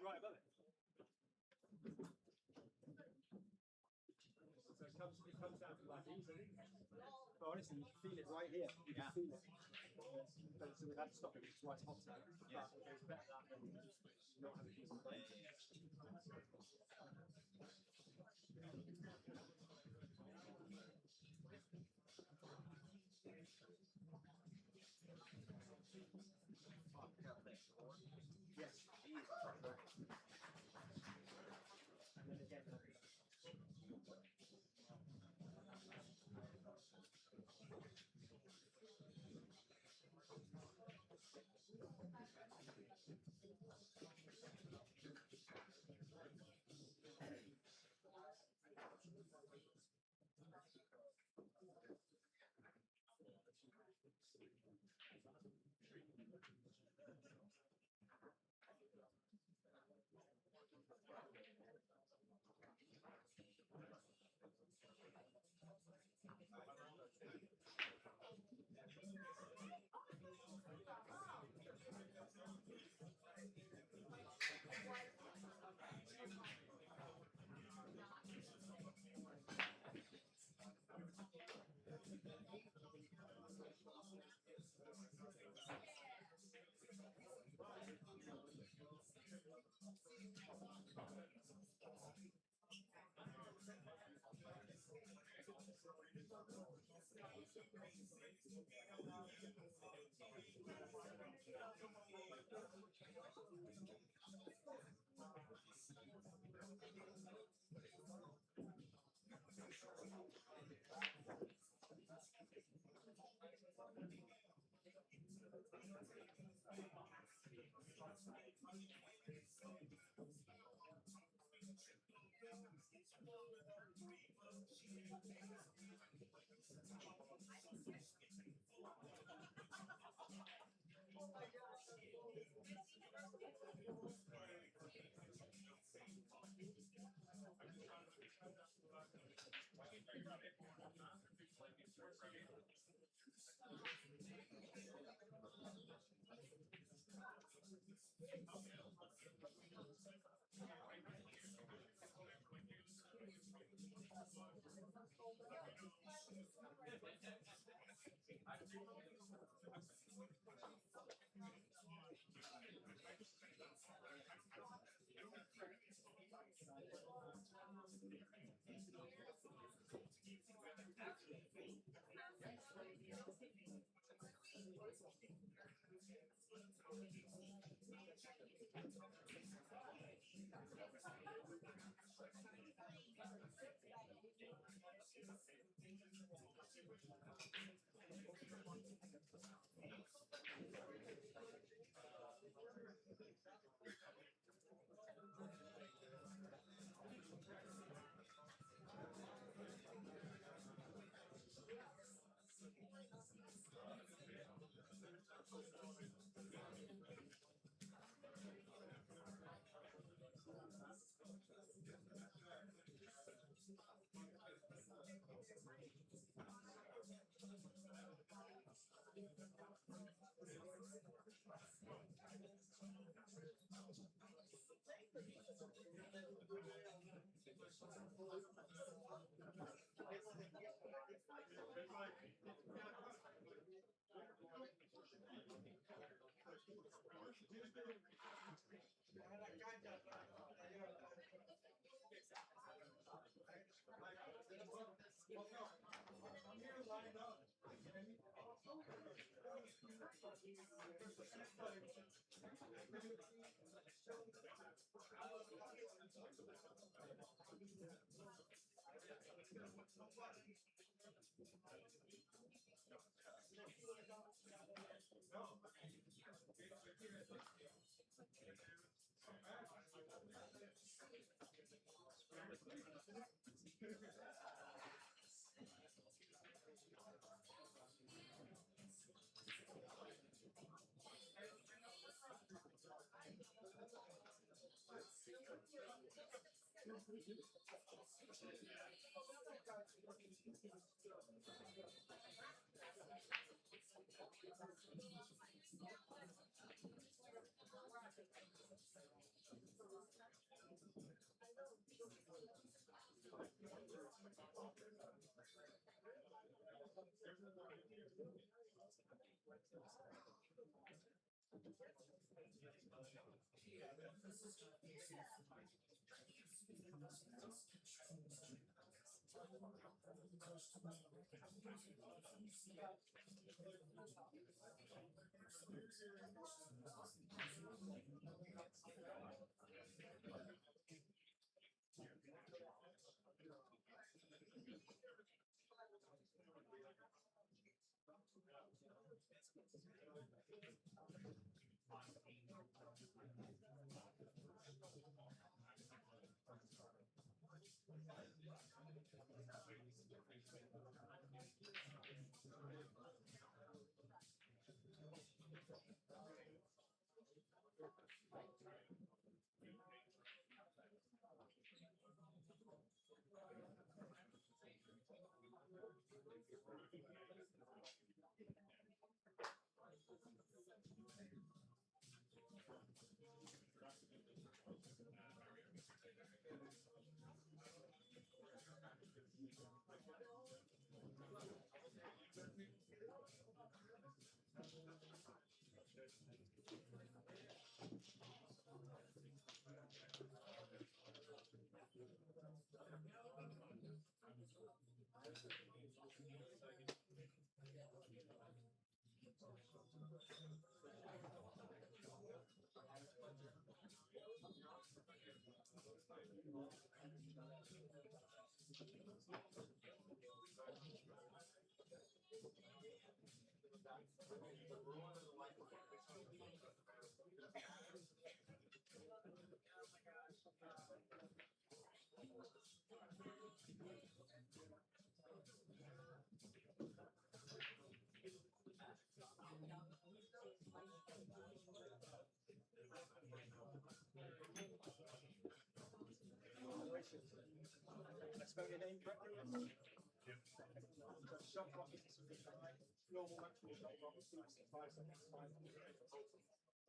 Right above it. So it comes down to like these. But honestly, you can feel it right here. You can feel it. So we had to stop it because it's hot out. Yeah. But it's better that than not having a decent break. Yes. And then again, Spell your name correctly? Shot clock is normal maximum shot clock is 5 seconds.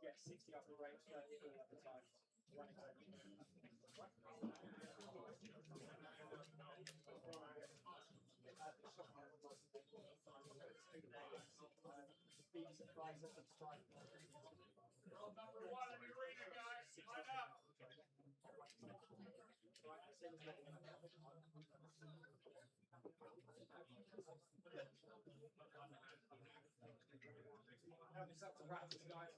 Yeah, 60 up the range, 34 at the time. It's up to practice, guys.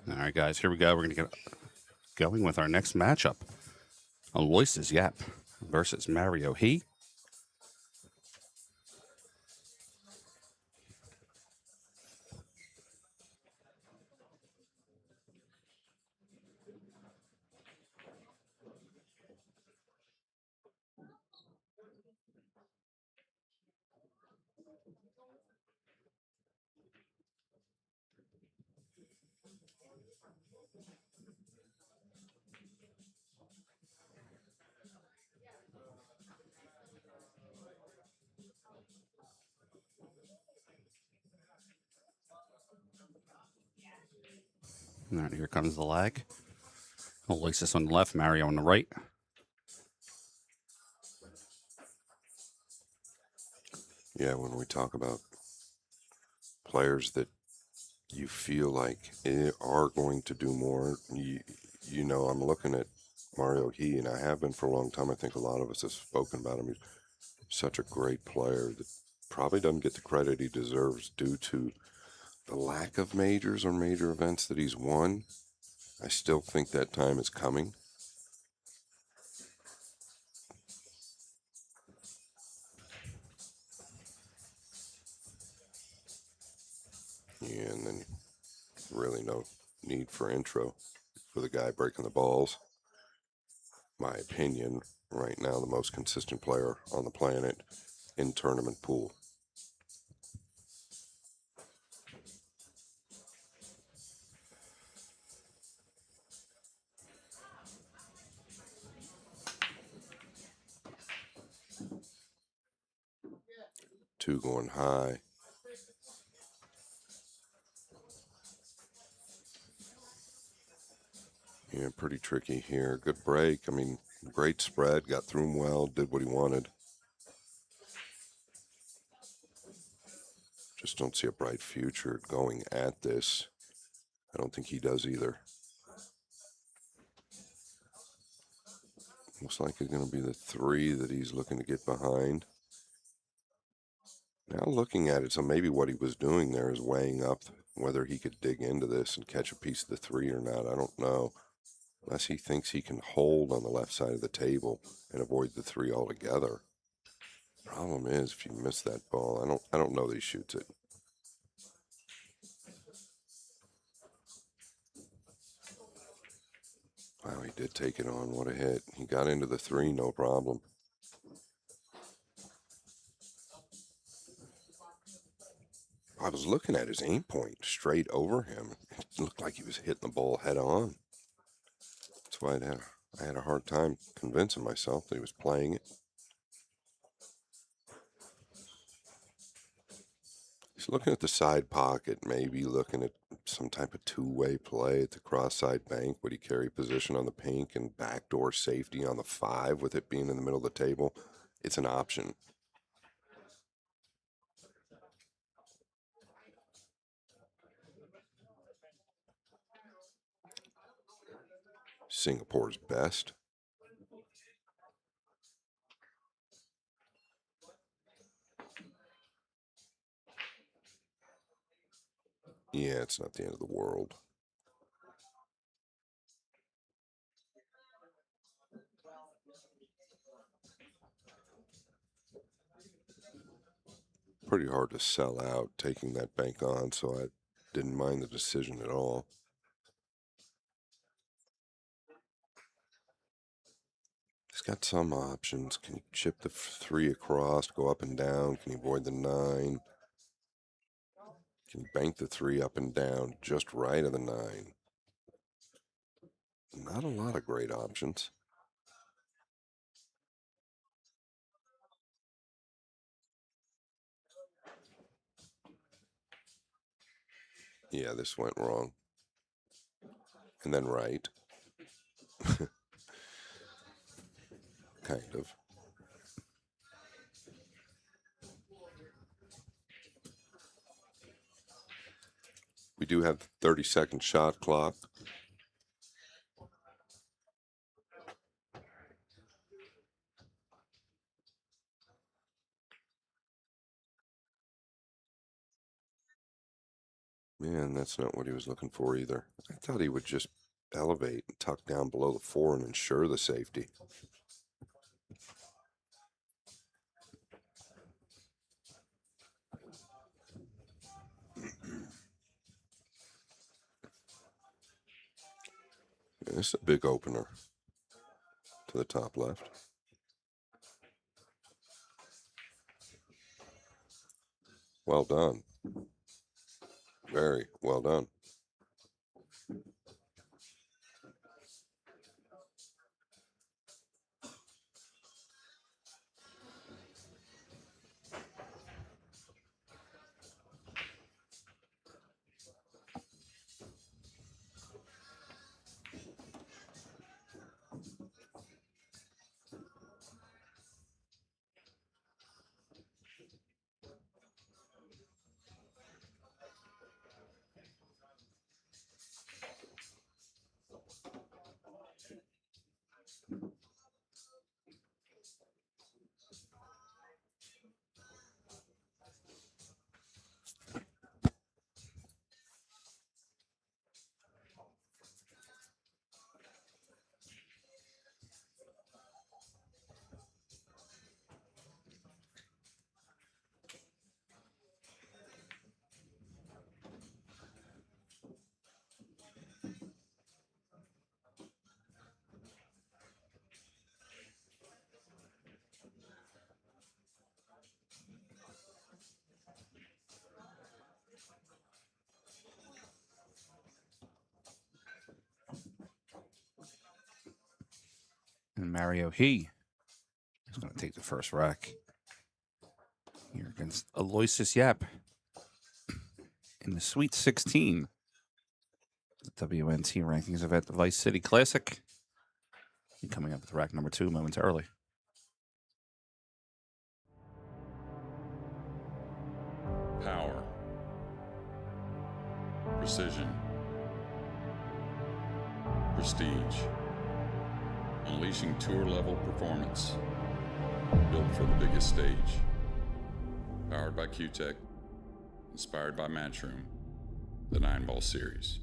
All right, guys, here we go. We're going to get going with our next matchup. Aloysius Yap versus Mario He. All right, here comes the lag. Aloysius on the left, Mario on the right. Yeah, when we talk about players that you feel like are going to do more, you know, I'm looking at Mario He, and I have been for a long time. I think a lot of us have spoken about him. He's such a great player that probably doesn't get the credit he deserves due to the lack of majors or major events that he's won. I still think that time is coming. Yeah, and then really no need for intro for the guy breaking the balls. My opinion, right now, the most consistent player on the planet in tournament pool. Two going high. Yeah, pretty tricky here. Good break. I mean, great spread. Got through him well. Did what he wanted. Just don't see a bright future going at this. I don't think he does either. Looks like it's going to be the three that he's looking to get behind. Now looking at it, so maybe what he was doing there is weighing up whether he could dig into this and catch a piece of the three or not. I don't know. Unless he thinks he can hold on the left side of the table and avoid the three altogether. Problem is, if you miss that ball, I don't know that he shoots it. Wow, he did take it on. What a hit. He got into the three, no problem. I was looking at his aim point straight over him. It looked like he was hitting the ball head on. That's why I had a hard time convincing myself that he was playing it. He's looking at the side pocket, maybe looking at some type of two-way play at the cross-side bank. Would he carry position on the pink and backdoor safety on the 5 with it being in the middle of the table? It's an option. Singapore's best. Yeah, it's not the end of the world. Pretty hard to sell out taking that bank on, so I didn't mind the decision at all. He's got some options. Can he chip the 3 across, go up and down? Can he avoid the 9? Can he bank the 3 up and down just right of the 9? Not a lot of great options. Yeah, this went wrong. And then right. Kind of. We do have 30-second shot clock. Man, that's not what he was looking for either. I thought he would just elevate and tuck down below the 4 and ensure the safety. This is a big opener to the top left. Well done. Very well done. And Mario He is going to take the first rack here against Aloysius Yap in the Sweet 16. The WNT rankings event, the Vice City Classic. Coming up with rack number 2 momentarily. Power, precision, prestige, unleashing tour-level performance, built for the biggest stage. Powered by Q-Tech, inspired by Matchroom, the 9-ball series.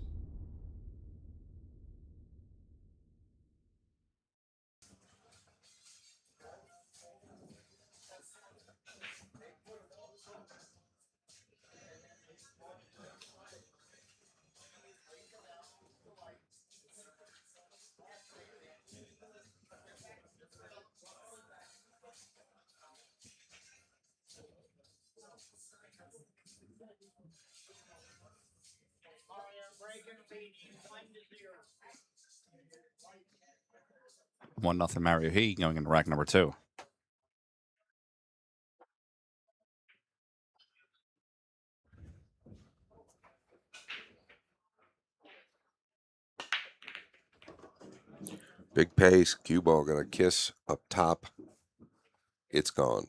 One nothing Mario He going into rack number 2. Big pace. Cue ball got a kiss up top. It's gone.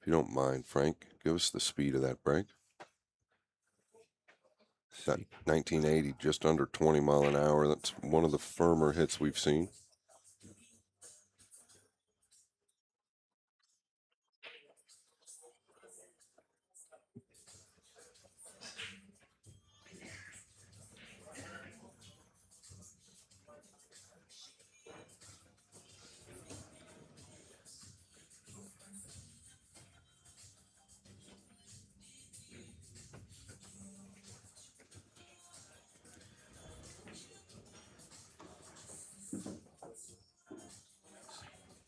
If you don't mind, Frank, give us the speed of that break. That 1980, just under 20 mile an hour. That's one of the firmer hits we've seen.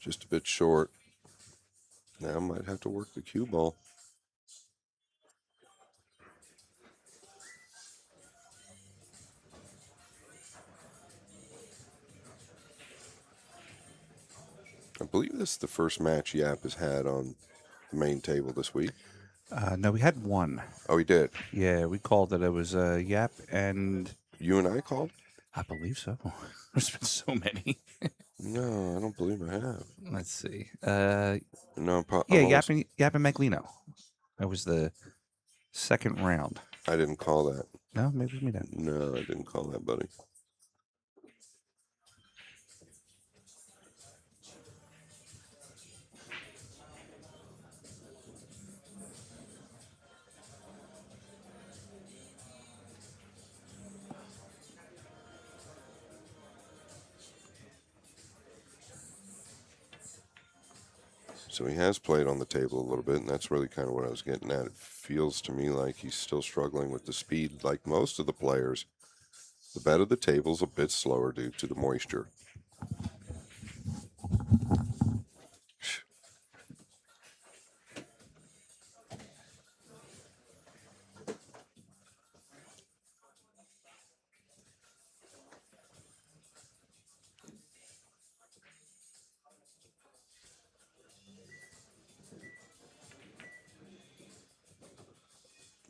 Just a bit short. Now might have to work the cue ball. I believe this is the first match Yap has had on the main table this week. No, we had one. Oh, he did? Yeah, we called it. It was Yap and... You and I called? I believe so. There's been so many. No, I don't believe I have. Let's see. No, yeah, Yap and Maglino. That was the second round. I didn't call that. No, maybe we didn't. No, I didn't call that, buddy. So he has played on the table a little bit, and that's really kind of what I was getting at. It feels to me like he's still struggling with the speed, like most of the players. The bed of the table's a bit slower due to the moisture.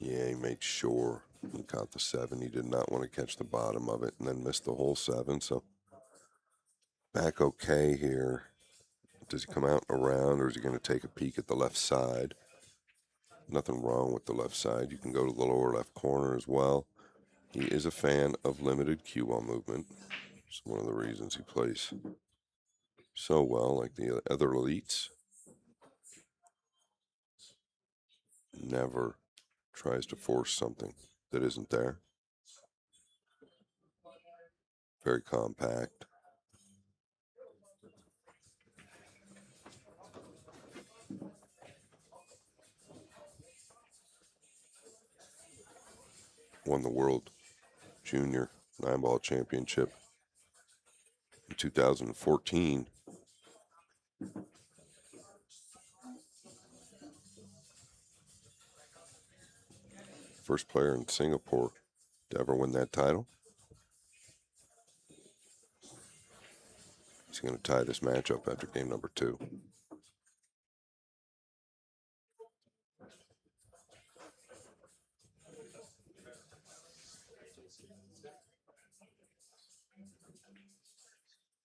Yeah, he made sure he caught the 7. He did not want to catch the bottom of it and then miss the whole 7. So back okay here. Does he come out and around, or is he going to take a peek at the left side? Nothing wrong with the left side. You can go to the lower left corner as well. He is a fan of limited cue ball movement. It's one of the reasons he plays so well, like the other elites. Never tries to force something that isn't there. Very compact. Won the World Junior Nineball Championship in 2014. First player in Singapore to ever win that title. He's going to tie this matchup after game number 2.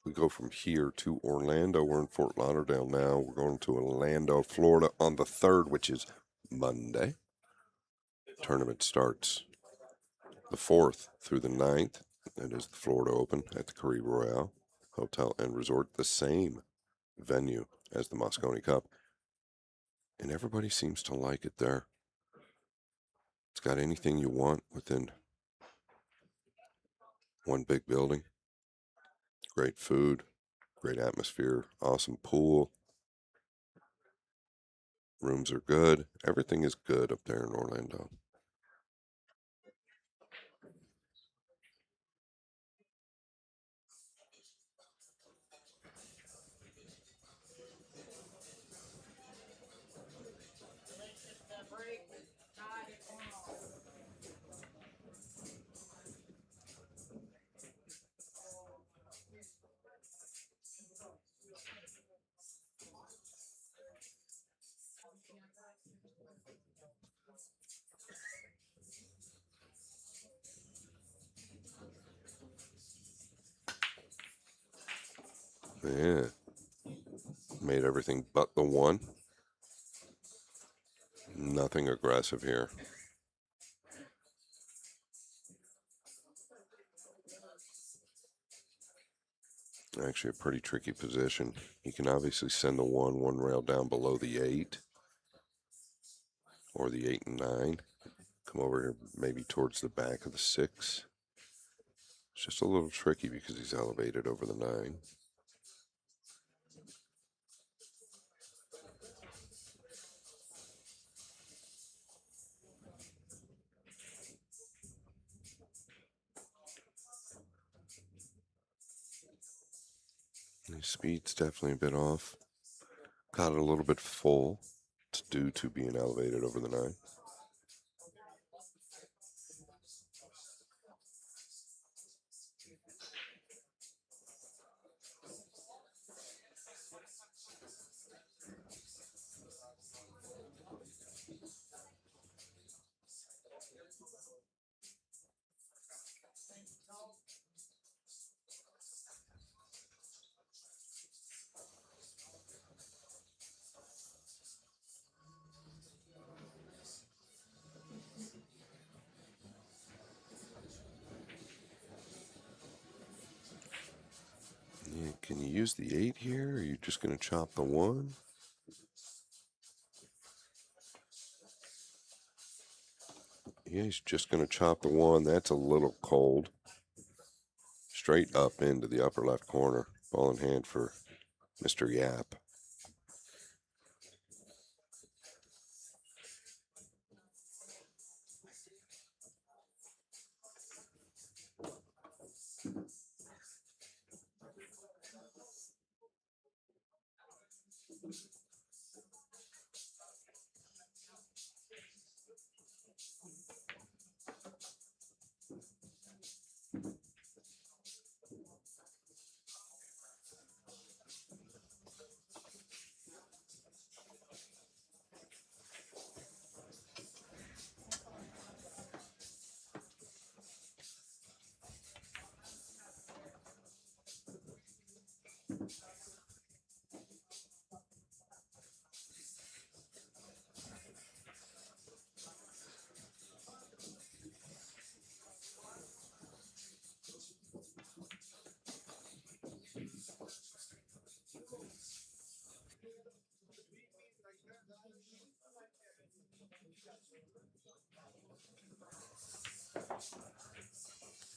We go from here to Orlando. We're in Fort Lauderdale now. We're going to Orlando, Florida on the 3rd, which is Monday. Tournament starts the 4th through the 9th. That is the Florida Open at the Caribe Royale Hotel and Resort, the same venue as the Moscone Cup. And everybody seems to like it there. It's got anything you want within one big building. Great food, great atmosphere, awesome pool. Rooms are good. Everything is good up there in Orlando. Yeah. Made everything but the 1. Nothing aggressive here. Actually, a pretty tricky position. You can obviously send the 1 rail down below the 8. Or the 8 and 9. Come over here maybe towards the back of the 6. It's just a little tricky because he's elevated over the 9. His speed's definitely a bit off. Caught it a little bit full. It's due to being elevated over the 9. Yeah, can you use the 8 here, or are you just going to chop the 1? Yeah, he's just going to chop the 1. That's a little cold. Straight up into the upper left corner. Ball in hand for Mr. Yap.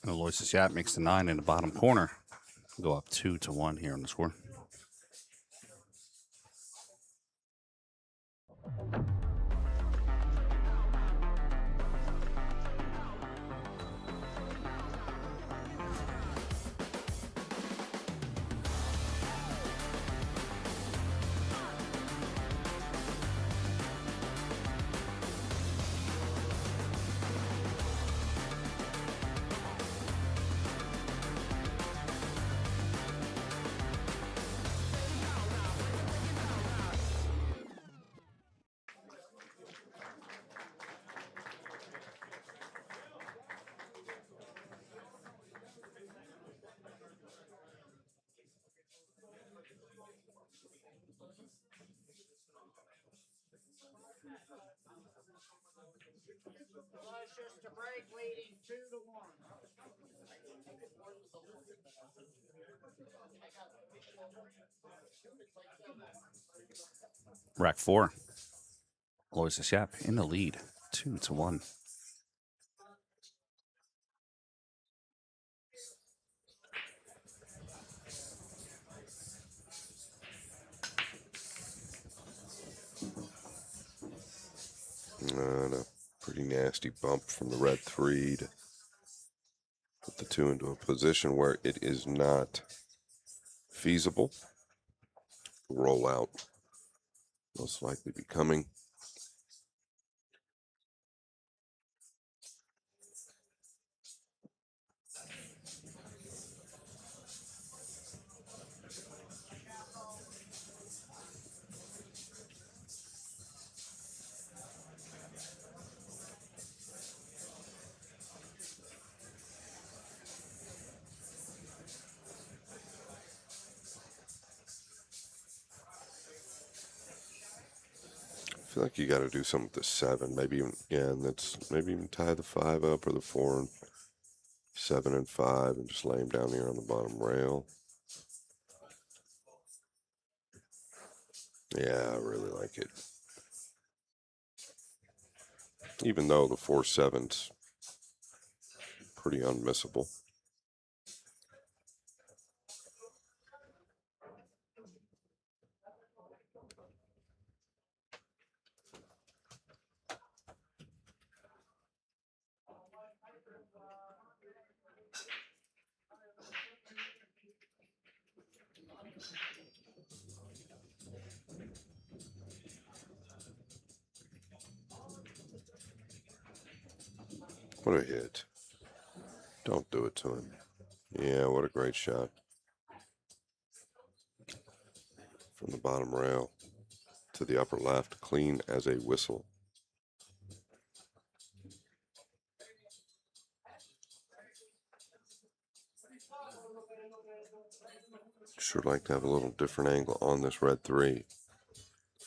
And Aloysius Yap makes the 9 in the bottom corner. Go up 2-1 here on the score. Luscious to break, leading 2-1. Rack 4. Aloysius Yap in the lead, 2-1. And a pretty nasty bump from the red 3 to put the 2 into a position where it is not feasible. Rollout most likely be coming. I feel like you got to do something with the 7, maybe even, yeah, and that's maybe even tie the 5 up or the 4 and 7 and 5 and just lay him down here on the bottom rail. Yeah, I really like it. Even though the 4-7's pretty unmissable. What a hit. Don't do it to him. Yeah, what a great shot. From the bottom rail to the upper left, clean as a whistle. Sure like to have a little different angle on this red 3.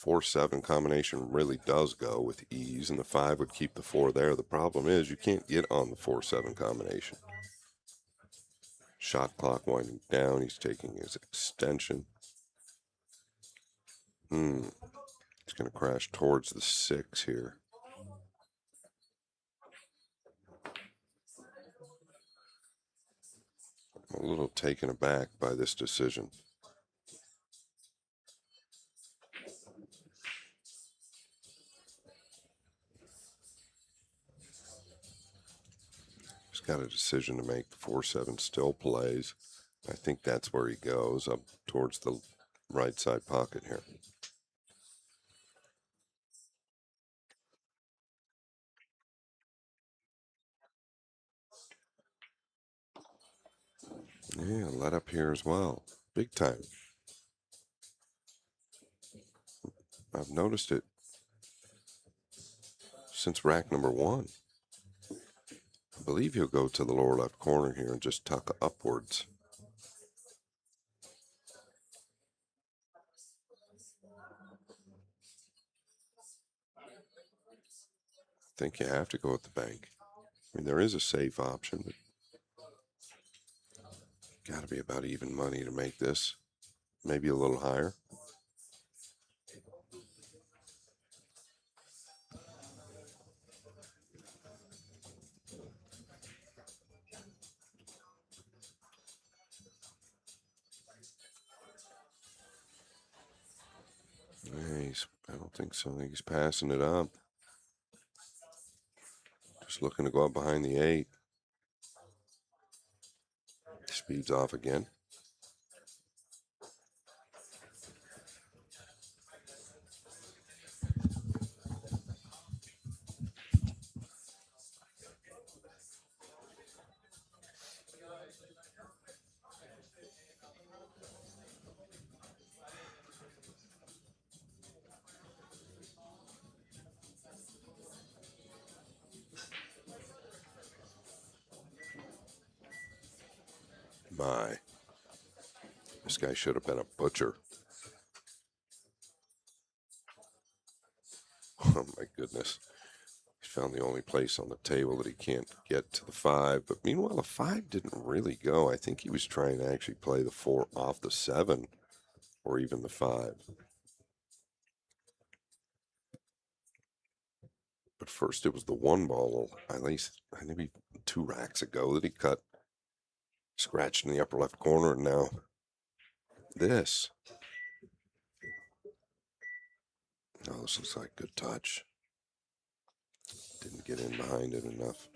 4-7 combination really does go with ease, and the 5 would keep the 4 there. The problem is you can't get on the 4-7 combination. Shot clock winding down. He's taking his extension. He's going to crash towards the 6 here. I'm a little taken aback by this decision. He's got a decision to make. The 4-7 still plays. I think that's where he goes, up towards the right side pocket here. Yeah, let up here as well. Big time. I've noticed it since rack number 1. I believe he'll go to the lower left corner here and just tuck upwards. I think you have to go with the bank. I mean, there is a safe option, but got to be about even money to make this. Maybe a little higher. I don't think so. I think he's passing it up. Just looking to go up behind the 8. Speeds off again. My, this guy should have been a butcher. Oh my goodness. He's found the only place on the table that he can't get to the 5. But meanwhile, the 5 didn't really go. I think he was trying to actually play the 4 off the 7 or even the 5. But first it was the 1 ball, at least maybe 2 racks ago, that he cut, scratched in the upper left corner, and now this. Oh, this looks like good touch. Didn't get in behind it enough.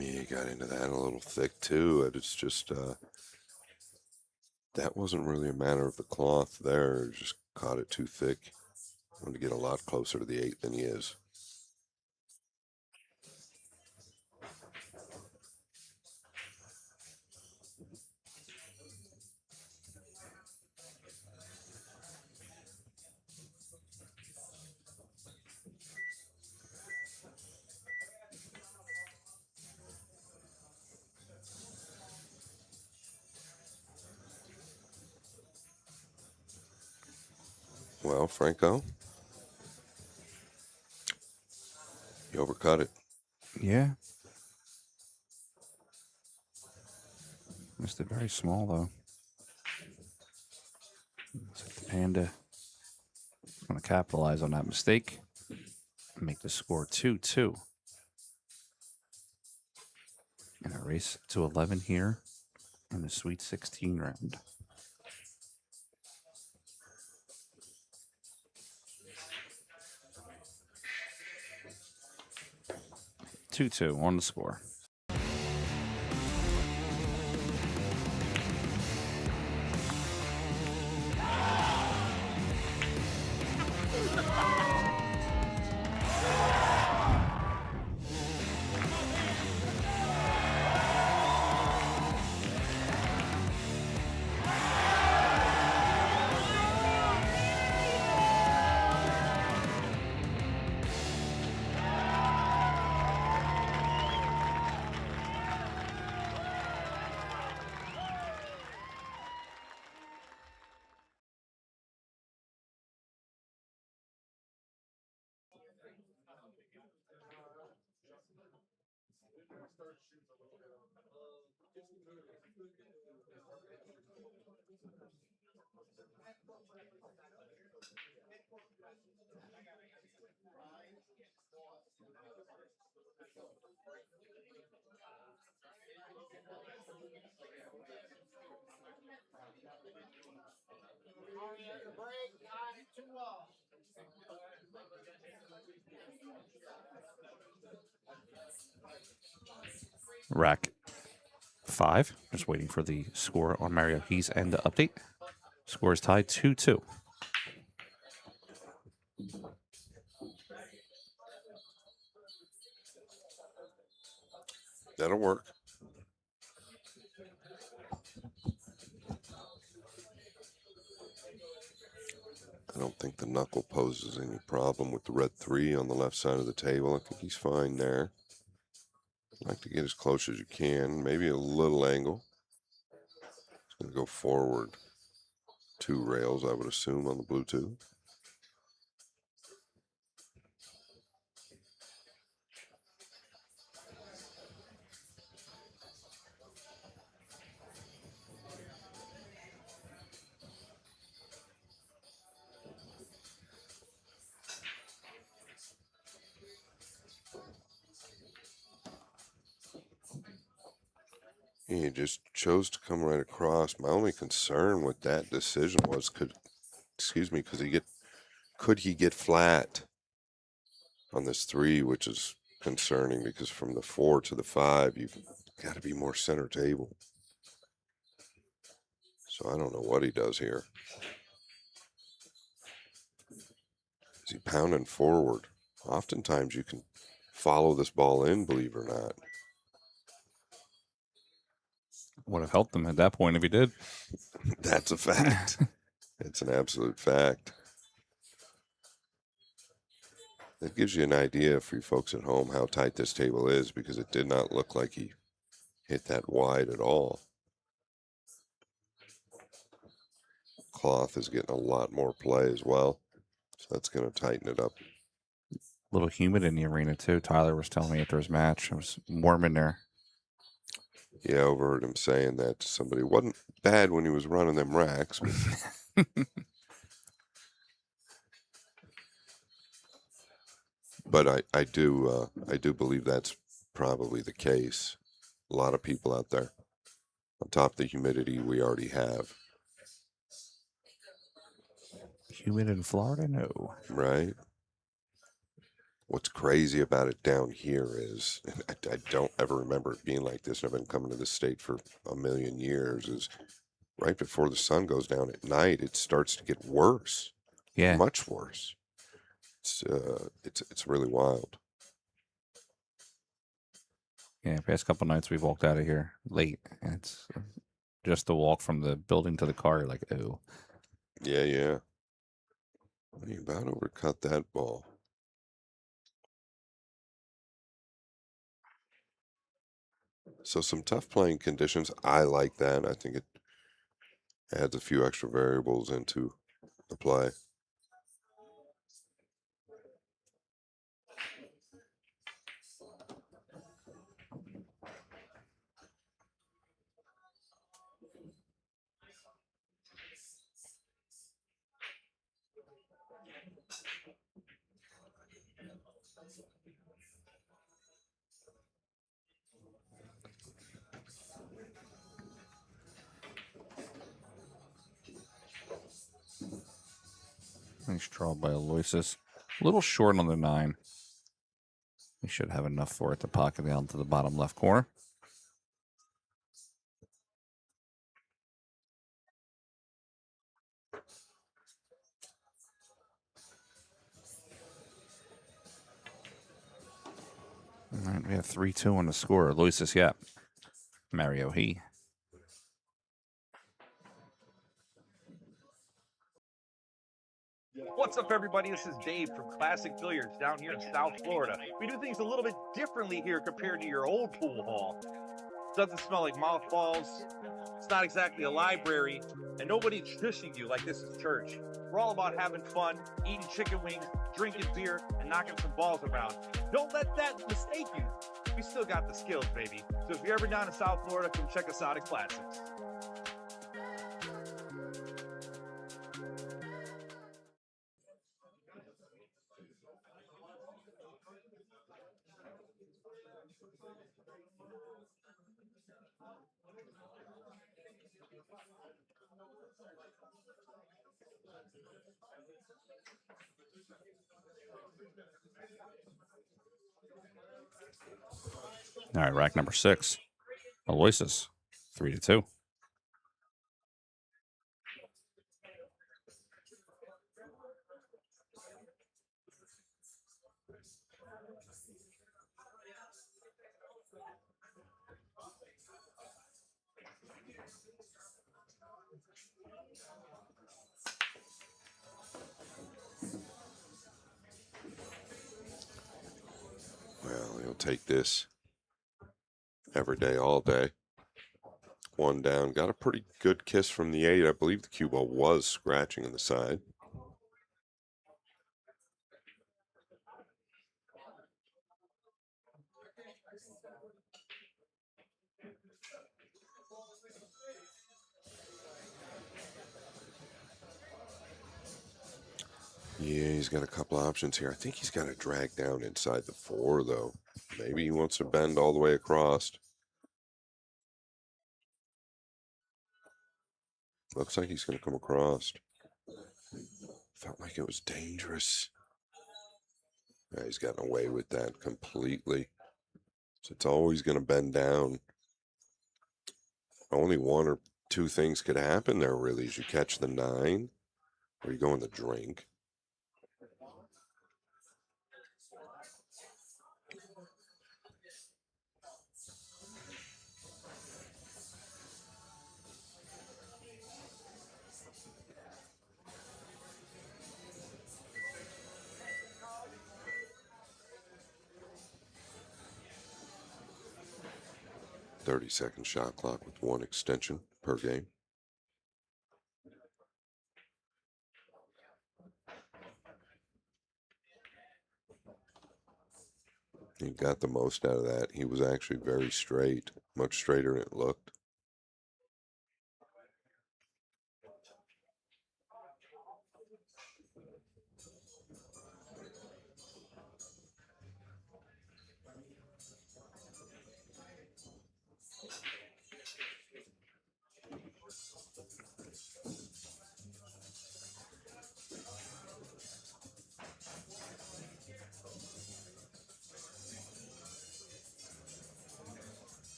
Yeah, he got into that a little thick too. And it's just that wasn't really a matter of the cloth there. Just caught it too thick. Wanted to get a lot closer to the 8 than he is. Well, Franco, you overcut it. Yeah. Missed it very small, though. Looks like the Panda is going to capitalize on that mistake and make the score 2-2. And a race to 11 here in the Sweet 16 round. 2-2 on the score. Rack 5. Just waiting for the score on Mario He's end to update. Score is tied 2-2. That'll work. I don't think the knuckle poses any problem with the red 3 on the left side of the table. I think he's fine there. Like to get as close as you can, maybe a little angle. It's going to go forward 2 rails, I would assume, on the blue 2. He just chose to come right across. My only concern with that decision was could he get flat on this 3, which is concerning because from the 4 to the 5, you've got to be more center table. So I don't know what he does here. Is he pounding forward? Oftentimes you can follow this ball in, believe it or not. Would have helped him at that point if he did. That's a fact. It's an absolute fact. That gives you an idea for you folks at home how tight this table is, because it did not look like he hit that wide at all. Cloth is getting a lot more play as well, so that's going to tighten it up. A little humid in the arena too. Tyler was telling me after his match, it was warm in there. Yeah, I overheard him saying that to somebody. It wasn't bad when he was running them racks. But I do believe that's probably the case. A lot of people out there, on top of the humidity we already have. Humid in Florida? No. Right. What's crazy about it down here is, and I don't ever remember it being like this, and I've been coming to this state for a million years, is right before the sun goes down at night, it starts to get worse. Yeah. Much worse. It's really wild. Yeah, past couple nights we've walked out of here late, and it's just the walk from the building to the car. You're like, oh. Yeah, yeah. He about overcut that ball. So some tough playing conditions. I like that. I think it adds a few extra variables into the play. Nice draw by Aloysius. A little short on the 9. He should have enough for it to pocket down to the bottom left corner. All right, we have 3-2 on the score. Aloysius, yeah. Mario, he. What's up, everybody? This is Dave from Classic Billiards down here in South Florida. We do things a little bit differently here compared to your old pool hall. Doesn't smell like mothballs. It's not exactly a library, and nobody's shushing you like this is church. We're all about having fun, eating chicken wings, drinking beer, and knocking some balls around. Don't let that mistake you. We still got the skills, baby. So if you're ever down in South Florida, come check us out at Classics. All right, rack number 6. Aloysius, 3-2. Well, he'll take this every day, all day. 1 down. Got a pretty good kiss from the 8. I believe the cue ball was scratching in the side. Yeah, he's got a couple options here. I think he's got to drag down inside the 4, though. Maybe he wants to bend all the way across. Looks like he's going to come across. Felt like it was dangerous. Yeah, he's gotten away with that completely. So it's always going to bend down. Only 1 or 2 things could happen there, really, is you catch the 9 or you go in the drink. "30-second shot clock with 1 extension per game." He got the most out of that. He was actually very straight, much straighter than it looked.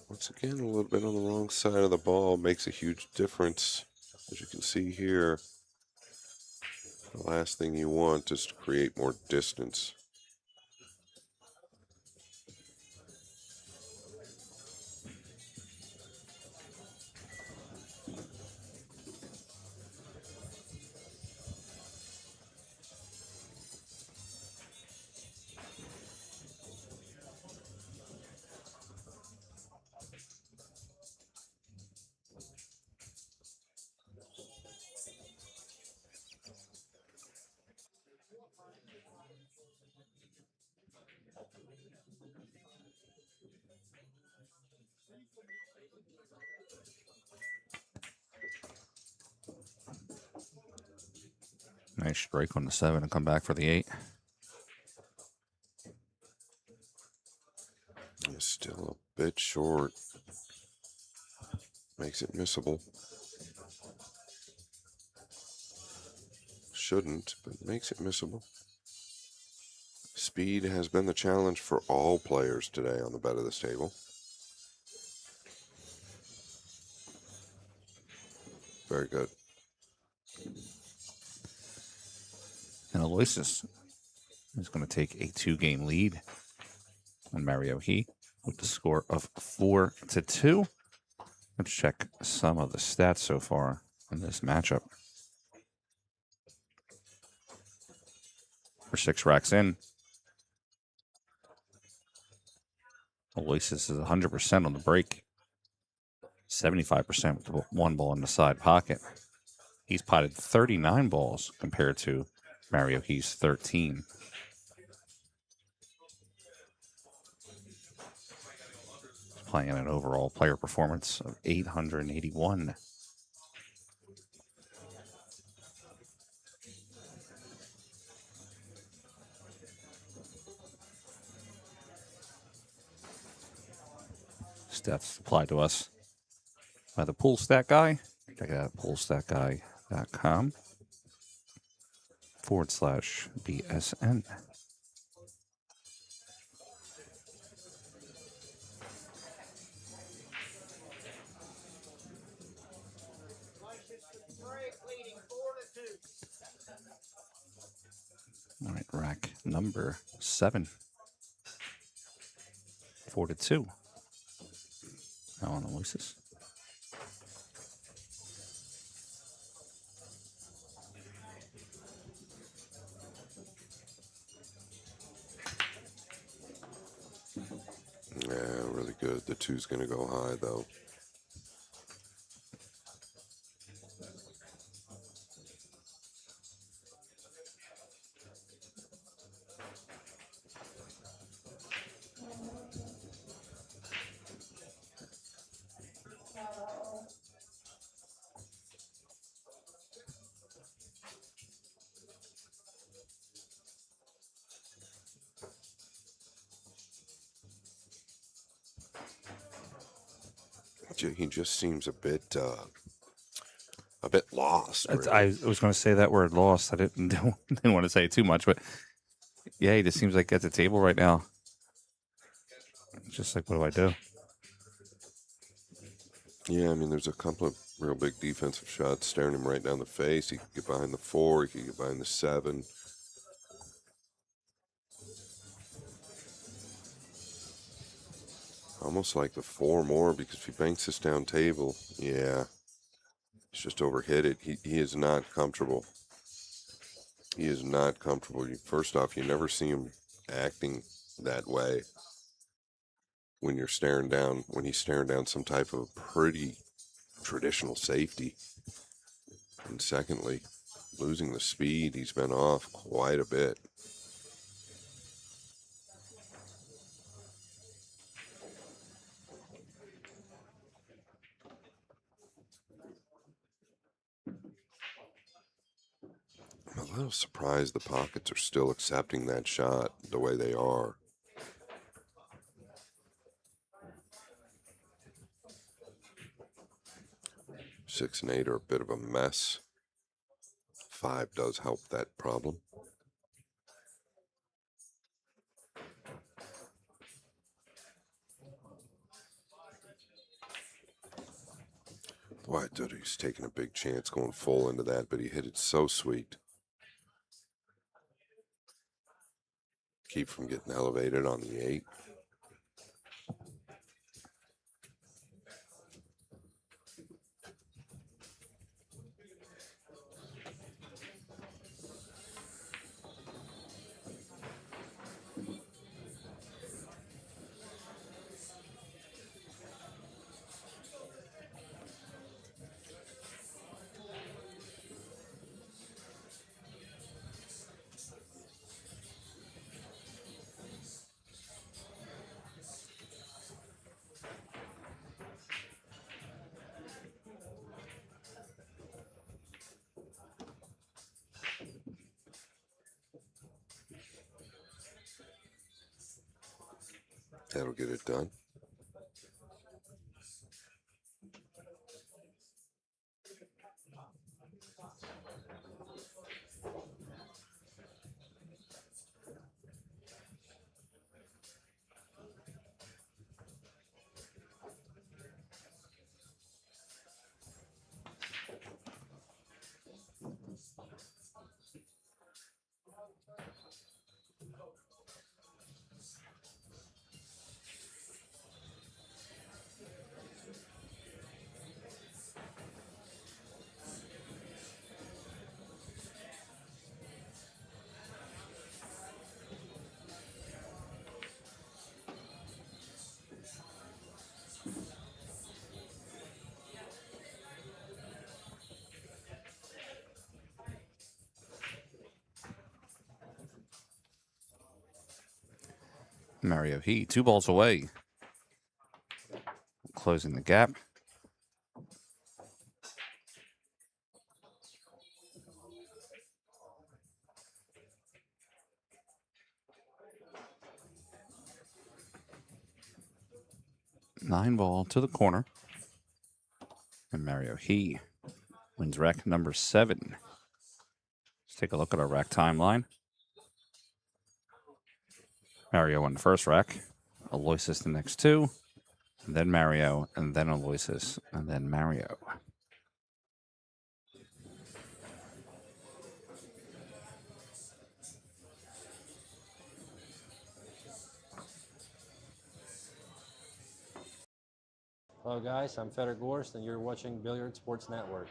Once again, a little bit on the wrong side of the ball makes a huge difference. As you can see here, the last thing you want is to create more distance. Nice strike on the 7 and come back for the 8. It's still a bit short. Makes it missable. Shouldn't, but makes it missable. Speed has been the challenge for all players today on the bet of this table. Very good. And Aloysius is going to take a 2-game lead on Mario He with the score of 4-2. Let's check some of the stats so far in this matchup. For 6 racks in, Aloysius is 100% on the break, 75% with 1 ball in the side pocket. He's potted 39 balls compared to Mario He's 13. He's playing an overall player performance of 881. stats apply to us by the Pool Stat Guy. Check it out, poolstatguy.com/BSN. All right, rack number 7. 4-2. Now on Aloysius. Yeah, really good. The 2's going to go high, though. He just seems a bit lost. Really. I was going to say that word, lost. I didn't want to say it too much, but yeah, he just seems like at the table right now. It's just like, what do I do? Yeah, I mean, there's a couple of real big defensive shots staring him right down the face. He could get behind the 4. He could get behind the 7. Almost like the 4 more, because if he banks this down table, yeah, he's just overhit it. He is not comfortable. He is not comfortable. First off, you never see him acting that way when you're staring down, when he's staring down some type of pretty traditional safety. And secondly, losing the speed, he's been off quite a bit. I'm a little surprised the pockets are still accepting that shot the way they are. Six and 8 are a bit of a mess. 5 does help that problem. Boy, I thought he was taking a big chance going full into that, but he hit it so sweet. Keep from getting elevated on the 8. That'll get it done. Mario He, 2 balls away. Closing the gap. 9-ball to the corner. And Mario He wins rack number 7. Let's take a look at our rack timeline. Mario won the first rack. Aloysius the next 2. And then Mario, and then Aloysius, and then Mario. Hello guys, I'm Feder Gorst and you're watching Billiard Sports Network.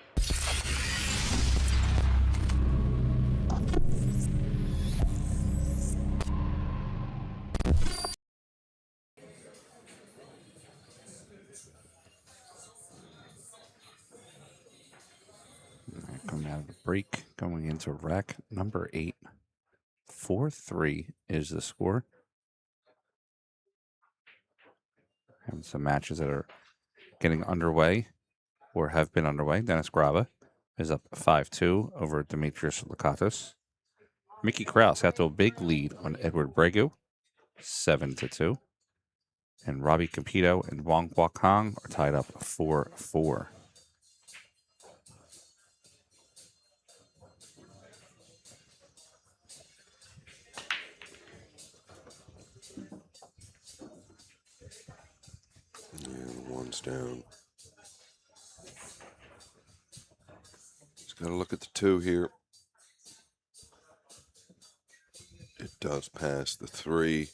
Coming out of the break, going into rack number 8. 4-3 is the score. Having some matches that are getting underway or have been underway. Dennis Graba is up 5-2 over Demetrius Lakatos. Mickey Krause got to a big lead on Edward Bregu, 7-2. And Robbie Capito and Wong Kwok Hong are tied up 4-4. And 1's down. Just got to look at the 2 here. It does pass the 3.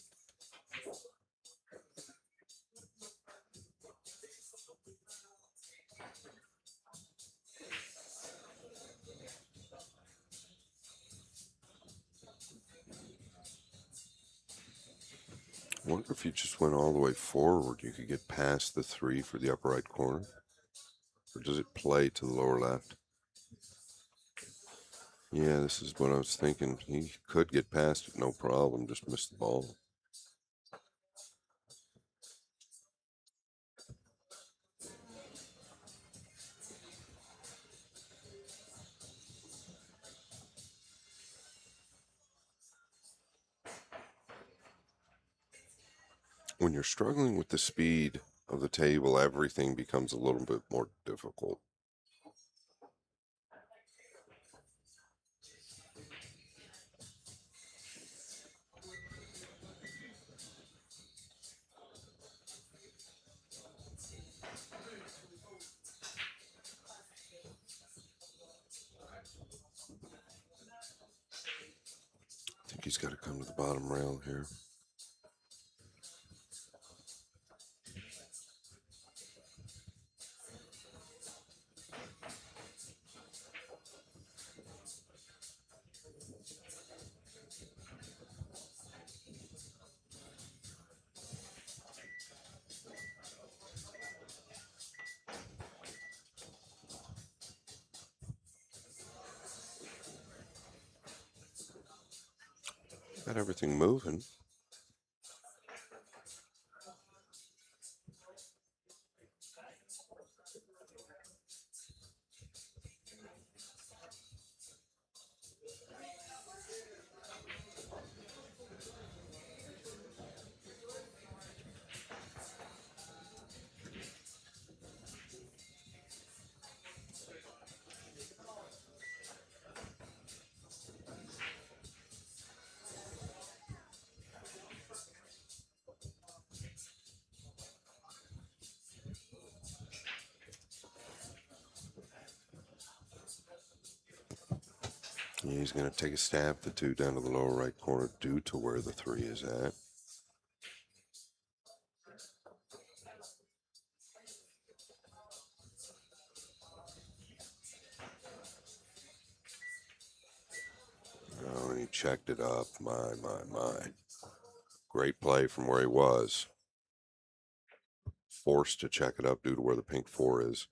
I wonder if you just went all the way forward, you could get past the 3 for the upper right corner. Or does it play to the lower left? Yeah, this is what I was thinking. He could get past it, no problem, just miss the ball. When you're struggling with the speed of the table, everything becomes a little bit more difficult. I think he's got to come to the bottom rail here. Got everything moving. He's going to take a stab at the 2 down to the lower right corner due to where the 3 is at. Oh, and he checked it up. My. Great play from where he was. Forced to check it up due to where the pink 4 is.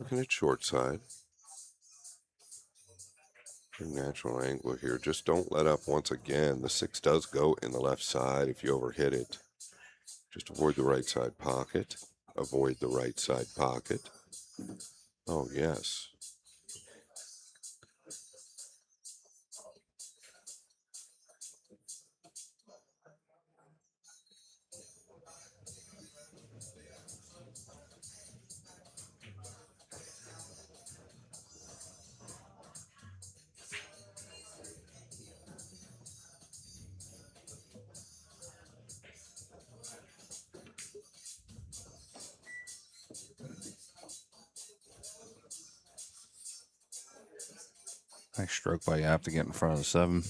Looking at short side. Your natural angle here. Just don't let up once again. The 6 does go in the left side if you overhit it. Just avoid the right side pocket. Avoid the right side pocket. Oh, yes. Nice stroke by Yap to get in front of the 7.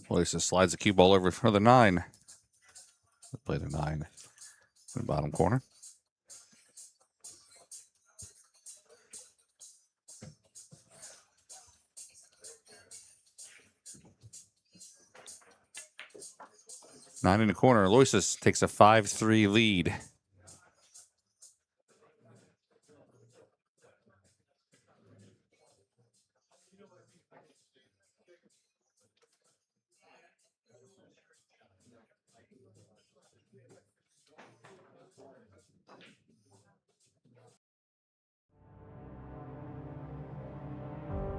Loisa slides the cue ball over for the 9. Play the 9 in the bottom corner. Nine in the corner. Loisas takes a 5-3 lead.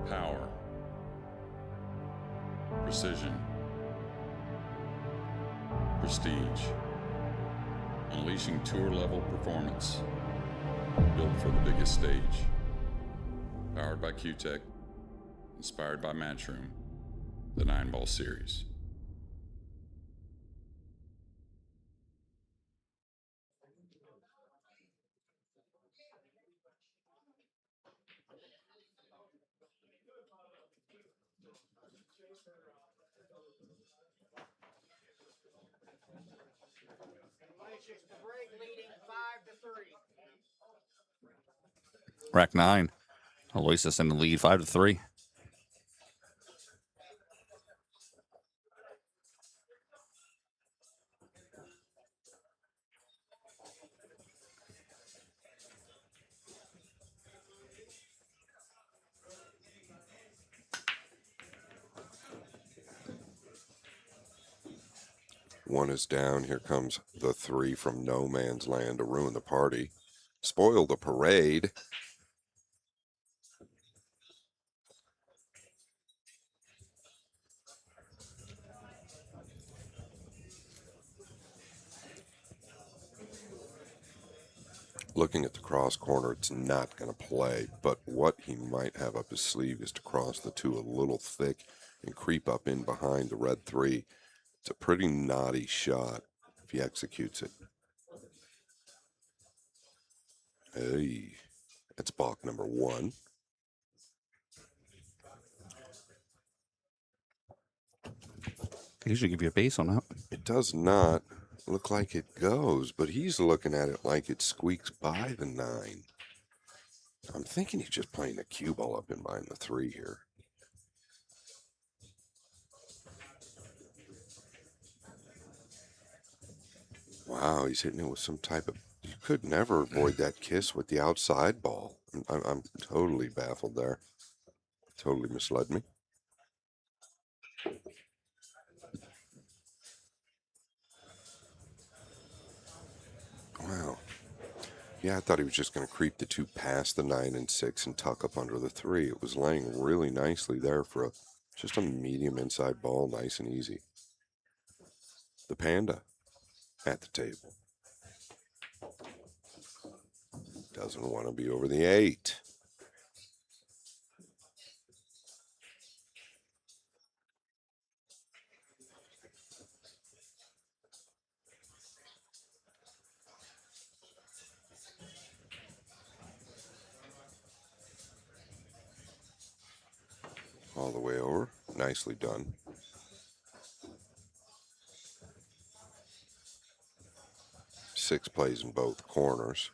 Power, precision, prestige, unleashing tour-level performance, built for the biggest stage. Powered by QTech, inspired by Matchroom, the 9-ball series. The break leading 5-3. Rack 9. Loisas in the lead 5-3. One is down. Here comes the 3 from no man's land to ruin the party. Spoil the parade. Looking at the cross corner, it's not going to play, but what he might have up his sleeve is to cross the 2 a little thick and creep up in behind the red 3. It's a pretty naughty shot if he executes it. Hey, that's balk number 1. They usually give you a base on that. It does not look like it goes, but he's looking at it like it squeaks by the 9. I'm thinking he's just playing a cue ball up in behind the 3 here. Wow, he's hitting it with some type of... You could never avoid that kiss with the outside ball. I'm totally baffled there. Totally misled me. Wow. Yeah, I thought he was just going to creep the 2 past the 9 and 6 and tuck up under the 3. It was laying really nicely there for just a medium inside ball, nice and easy. The Panda at the table. Doesn't want to be over the 8. All the way over. Nicely done. Six plays in both corners.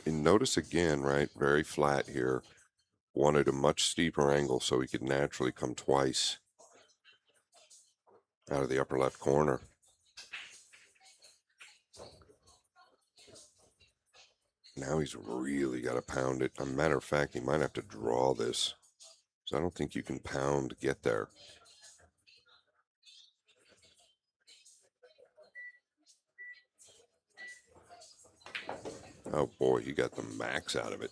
And notice again, right, very flat here. Wanted a much steeper angle so he could naturally come twice out of the upper left corner. Now he's really got to pound it. As a matter of fact, he might have to draw this. So I don't think you can pound to get there. Oh boy, you got the max out of it.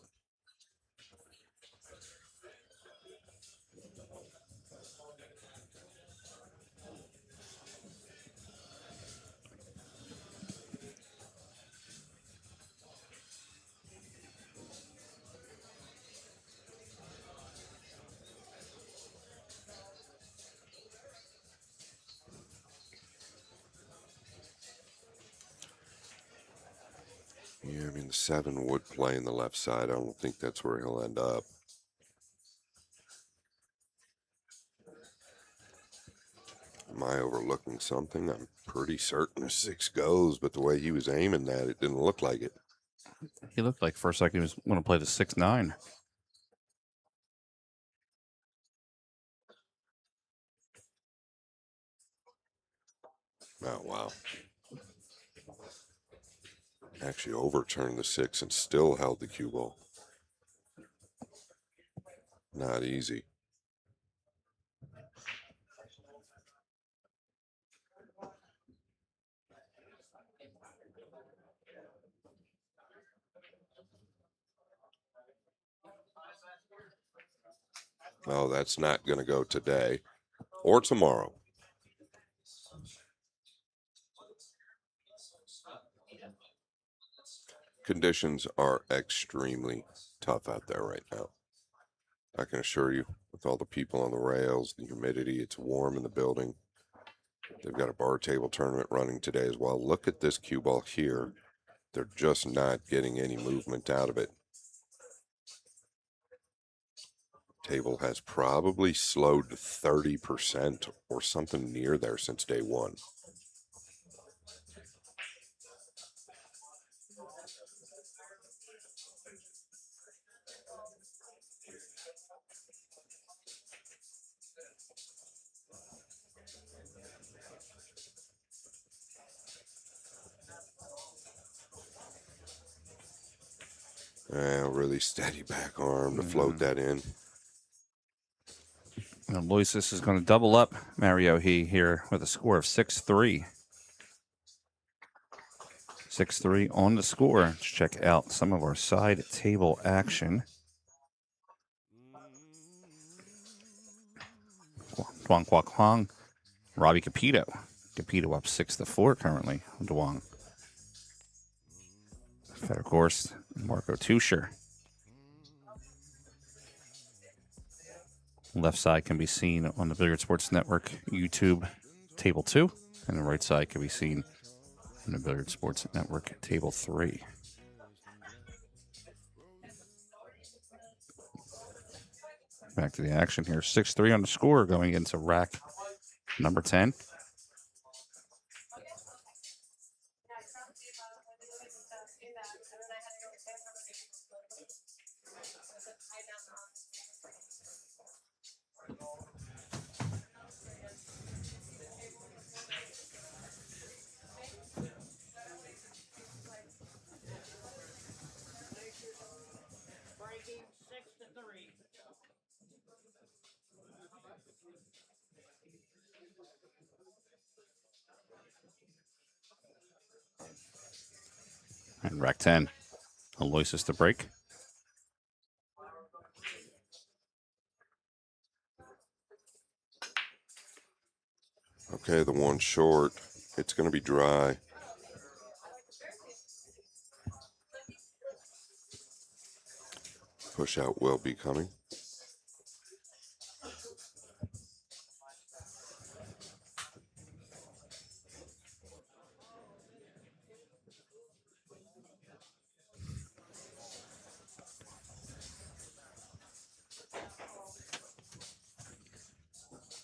Yeah, I mean, the 7 would play in the left side. I don't think that's where he'll end up. Am I overlooking something? I'm pretty certain a 6 goes, but the way he was aiming that, it didn't look like it. He looked like for a second he was going to play the 6-9. Oh, wow. Actually overturned the 6 and still held the cue ball. Not easy. Oh, that's not going to go today or tomorrow. Conditions are extremely tough out there right now. I can assure you, with all the people on the rails, the humidity, it's warm in the building. They've got a bar table tournament running today as well. Look at this cue ball here. They're just not getting any movement out of it. Table has probably slowed 30% or something near there since day one. Really steady back arm to float that in. And Loisis is going to double up Mario He here with a score of 6-3. 6-3 on the score. Let's check out some of our side table action. Duang Kwok Hong, Robbie Capito. Capito up 6-4 currently on Duang. Feder Gorst, Marco Tuscher. Left side can be seen on the Billiard Sports Network YouTube Table 2, and the right side can be seen on the Billiard Sports Network Table 3. Back to the action here. 6-3 on the score going into rack number 10. Breaking 6-3. And rack 10. Aloysius to break. Okay, the one short. It's going to be dry. Push out will be coming.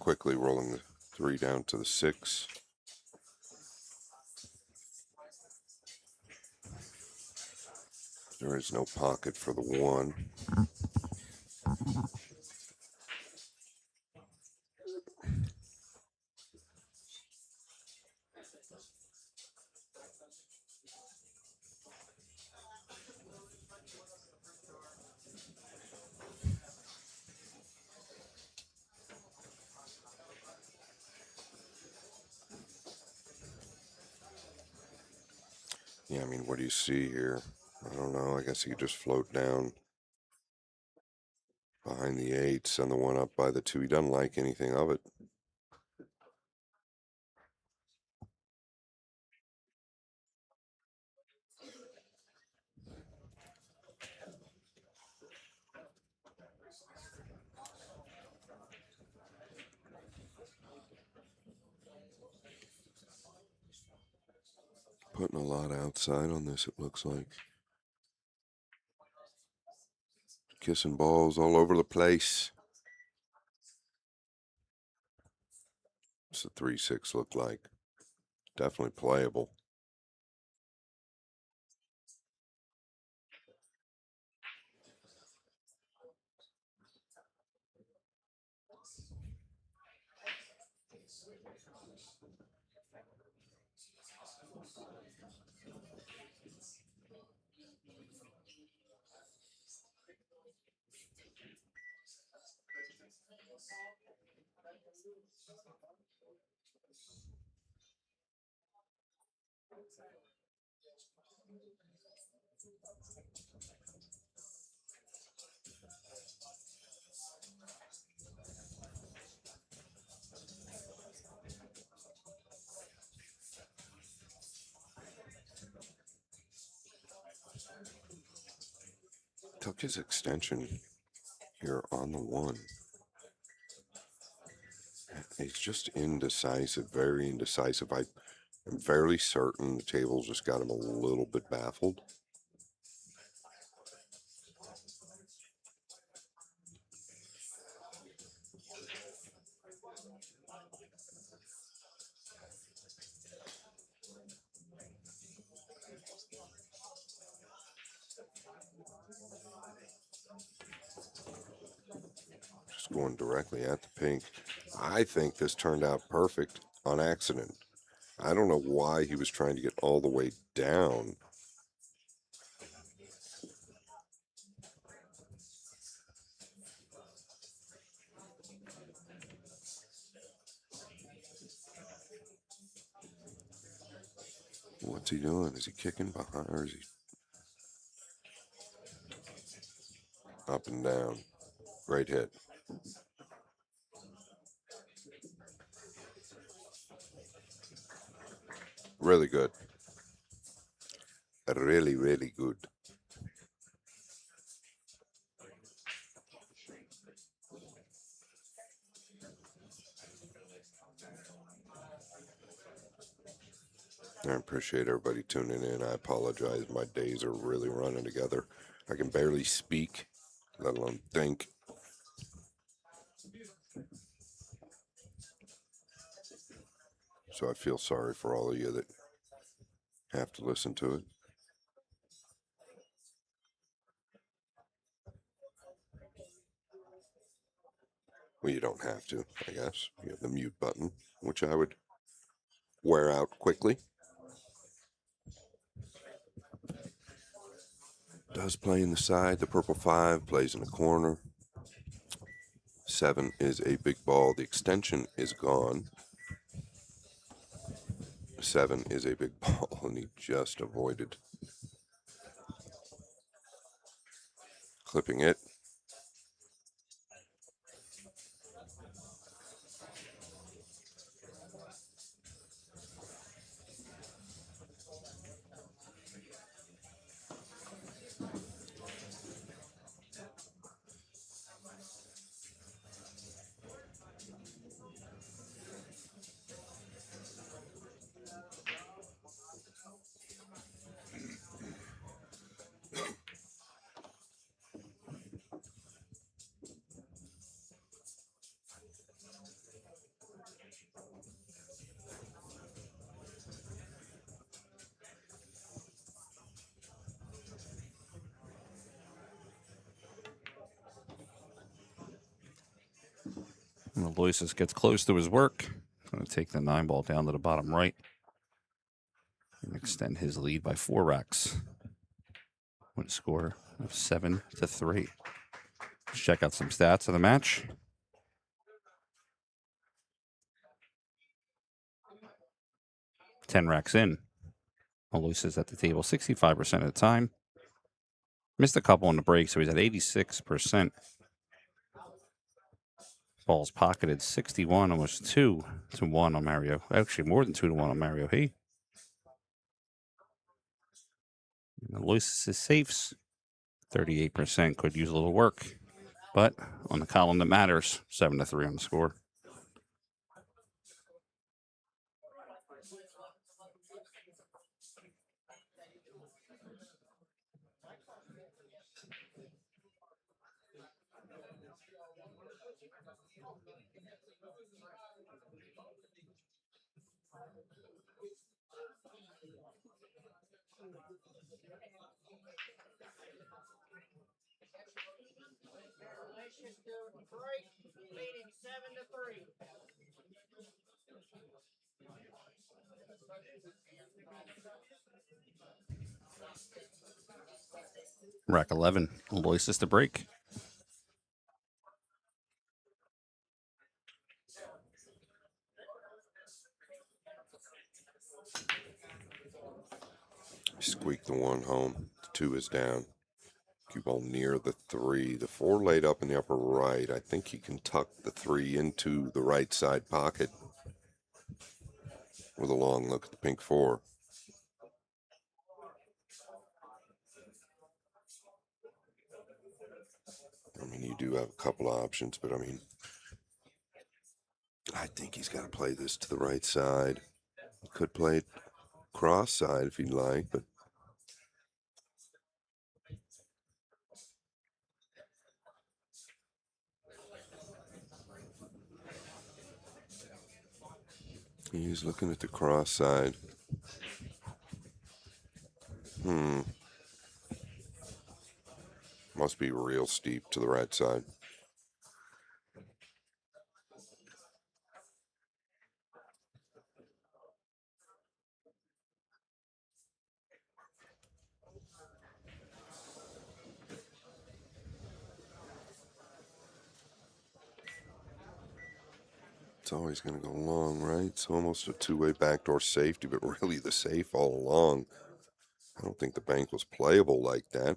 Quickly rolling the 3 down to the 6. There is no pocket for the 1. Yeah, I mean, what do you see here? I don't know. I guess he could just float down behind the 8, send the 1 up by the 2. He doesn't like anything of it. Putting a lot outside on this, it looks like. Kissing balls all over the place. What's the 3-6 look like? Definitely playable. Took his extension here on the 1. He's just indecisive, very indecisive. I am fairly certain the table's just got him a little bit baffled. Just going directly at the pink. I think this turned out perfect on accident. I don't know why he was trying to get all the way down. What's he doing? Is he kicking behind or is he up and down? Great hit. Really good. Really, really good. I appreciate everybody tuning in. I apologize. My days are really running together. I can barely speak, let alone think. So I feel sorry for all of you that have to listen to it. Well, you don't have to, I guess. You have the mute button, which I would wear out quickly. Does play in the side. The purple 5 plays in the corner. 7 is a big ball. The extension is gone. 7 is a big ball, and he just avoided clipping it. And Aloysius gets close to his work. Going to take the 9-ball down to the bottom right and extend his lead by 4 racks. With a score of 7-3. Let's check out some stats of the match. Ten racks in. Aloysius at the table 65% of the time. Missed a couple on the break, so he's at 86%. Balls pocketed 61, almost 2-1 on Mario. Actually, more than 2-1 on Mario He. Aloysius' safes 38% could use a little work, but on the column that matters, 7-3 on the score. Relation to break, leading 7-3. Rack 11, Aloysius to break. Squeak the 1 home. The 2 is down. Cue ball near the 3. The 4 laid up in the upper right. I think he can tuck the 3 into the right side pocket with a long look at the pink 4. I mean, you do have a couple options, but I mean, I think he's got to play this to the right side. He could play it cross side if he'd like, but he's looking at the cross side. Must be real steep to the right side. It's always going to go long, right? It's almost a two-way backdoor safety, but really the safe all along. I don't think the bank was playable like that.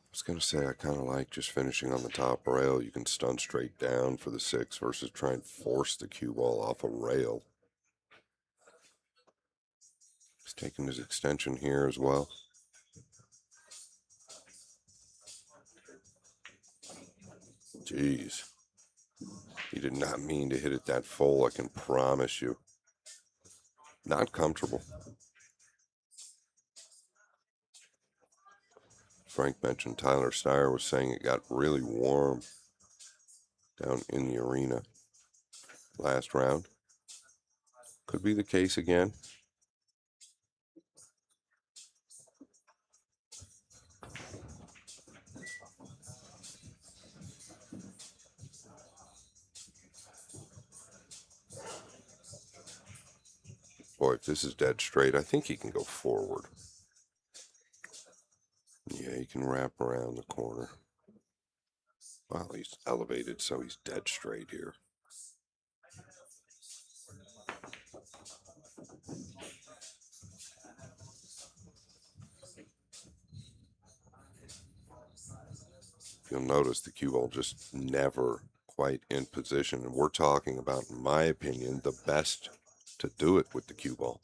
I was going to say, I kind of like just finishing on the top rail. You can stun straight down for the 6 versus try and force the cue ball off a rail. He's taking his extension here as well. Jeez. He did not mean to hit it that full, I can promise you. Not comfortable. Frank mentioned Tyler Steyer was saying it got really warm down in the arena last round. Could be the case again. Boy, if this is dead straight, I think he can go forward. Yeah, he can wrap around the corner. Well, he's elevated, so he's dead straight here. You'll notice the cue ball just never quite in position. And we're talking about, in my opinion, the best to do it with the cue ball.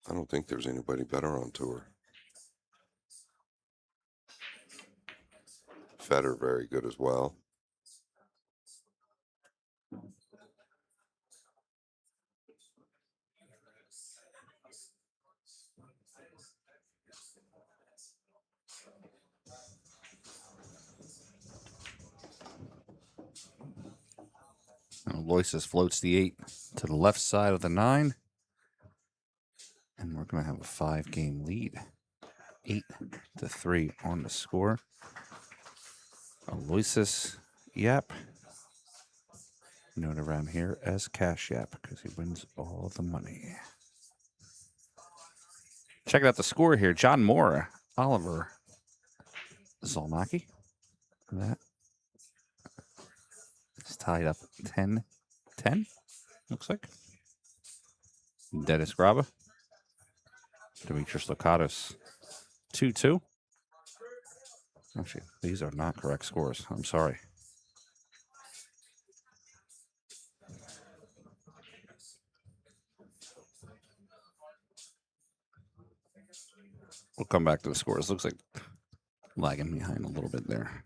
I don't think there's anybody better on tour. Federer, very good as well. Aloysius floats the 8 to the left side of the 9. And we're going to have a 5-game lead. 8-3 on the score. Aloysius Yap, known around here as Cash Yap because he wins all the money. Checking out the score here. John Moore, Oliver Zolnacki. That is tied up 10-10, looks like. Dennis Graba, Demetrius Lokatos, 2-2. Actually, these are not correct scores. I'm sorry. We'll come back to the scores. Looks like lagging behind a little bit there.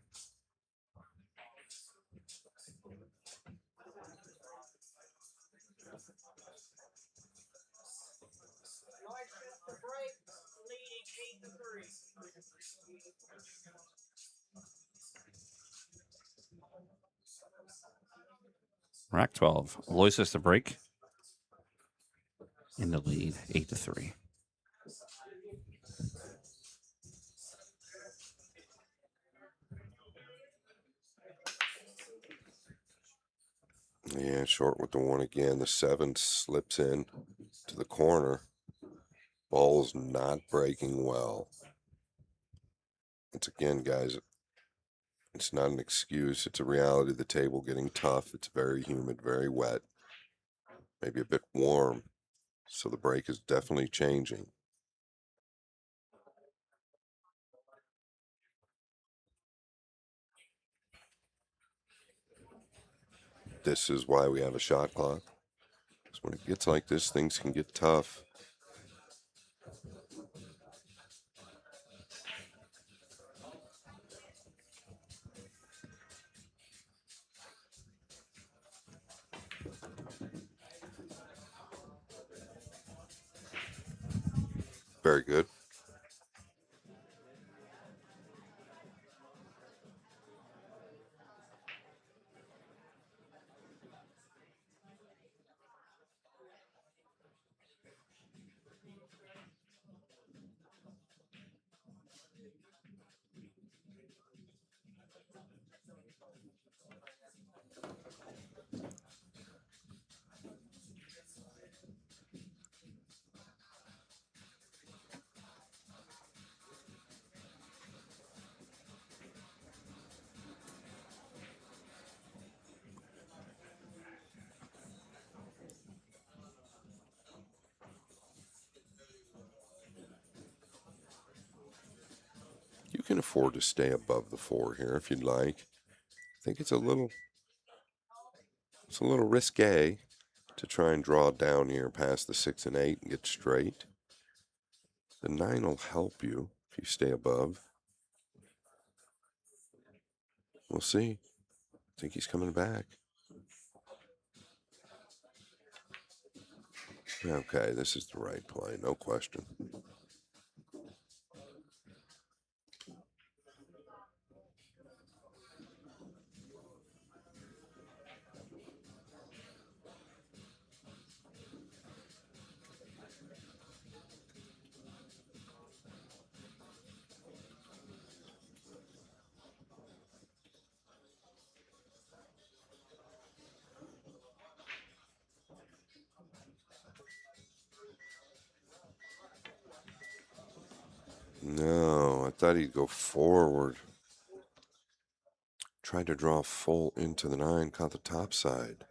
Rack 12. Aloysius to break. In the lead, 8-3. Yeah, short with the 1 again. The 7 slips in to the corner. Ball's not breaking well. Once again, guys, it's not an excuse. It's a reality of the table getting tough. It's very humid, very wet, maybe a bit warm. So the break is definitely changing. This is why we have a shot clock. Because when it gets like this, things can get tough. Very good. You can afford to stay above the 4 here if you'd like. I think it's a little risque to try and draw down here past the 6 and 8 and get straight. The 9 will help you if you stay above. We'll see. I think he's coming back. Okay, this is the right play, no question. No, I thought he'd go forward. Tried to draw full into the 9, caught the top side.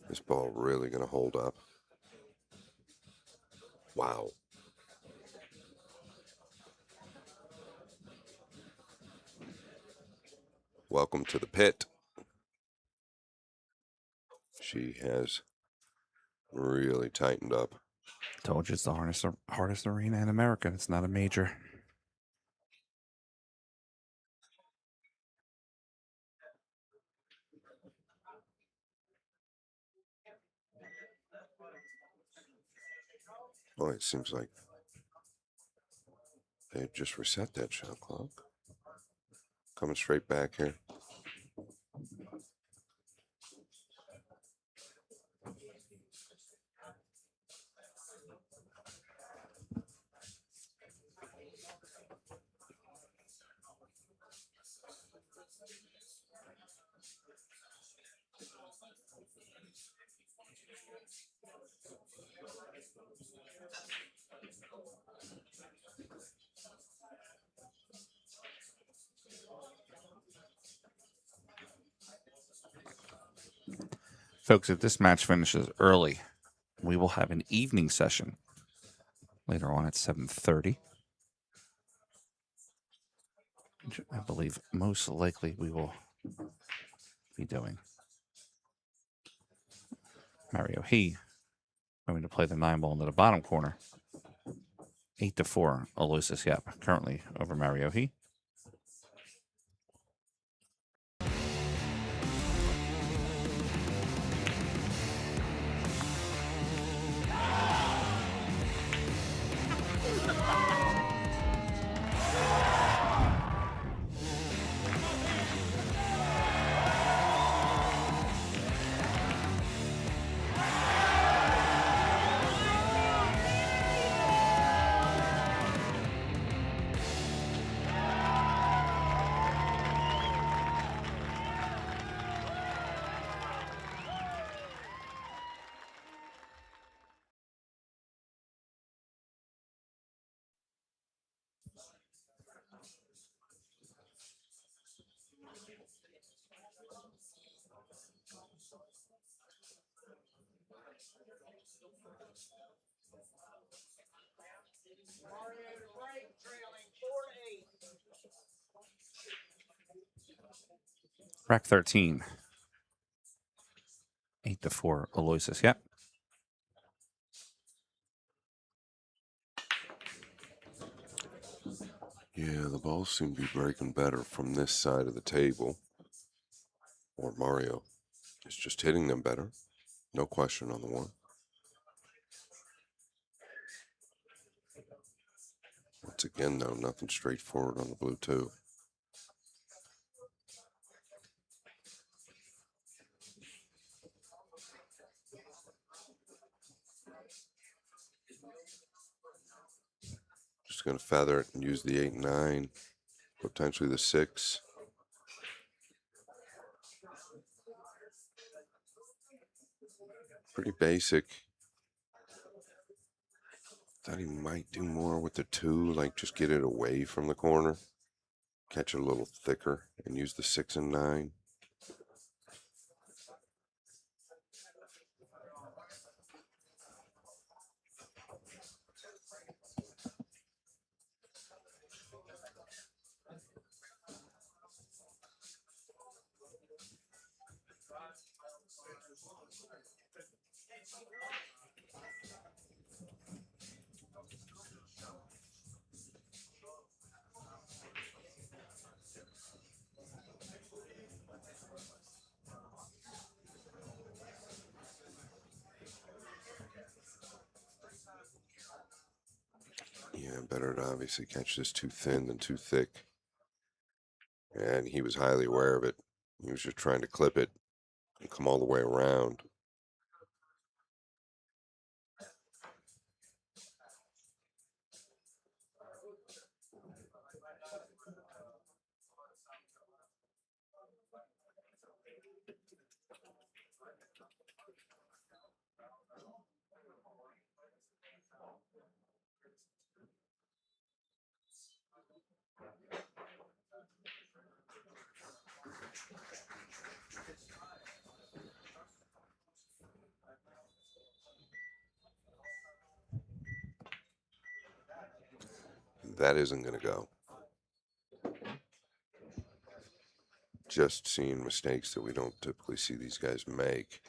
This ball really going to hold up. Wow. Welcome to the pit. She has really tightened up. Told you it's the hardest arena in America. It's not a major. Oh, it seems like they just reset that shot clock. Coming straight back here. Folks, if this match finishes early, we will have an evening session later on at 7:30. Which I believe most likely we will be doing. Mario He going to play the 9 ball into the bottom corner. 8-4, Aloysius Yap currently over Mario He. Rack 13. 8-4, Aloysius Yap. Yeah, the balls seem to be breaking better from this side of the table. Or Mario is just hitting them better. No question on the one. Once again, though, nothing straightforward on the blue, too. Just going to feather it and use the 8-9, potentially the 6. Pretty basic. Thought he might do more with the 2, like just get it away from the corner. Catch it a little thicker and use the 6 and 9. Yeah, better to obviously catch this too thin than too thick. And he was highly aware of it. He was just trying to clip it and come all the way around. That isn't going to go. Just seeing mistakes that we don't typically see these guys make.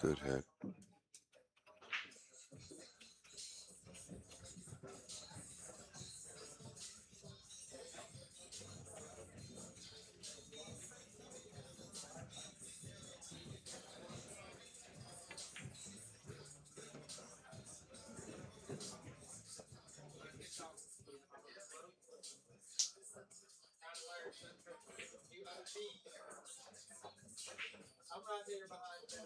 Good hit. I'm right there behind you.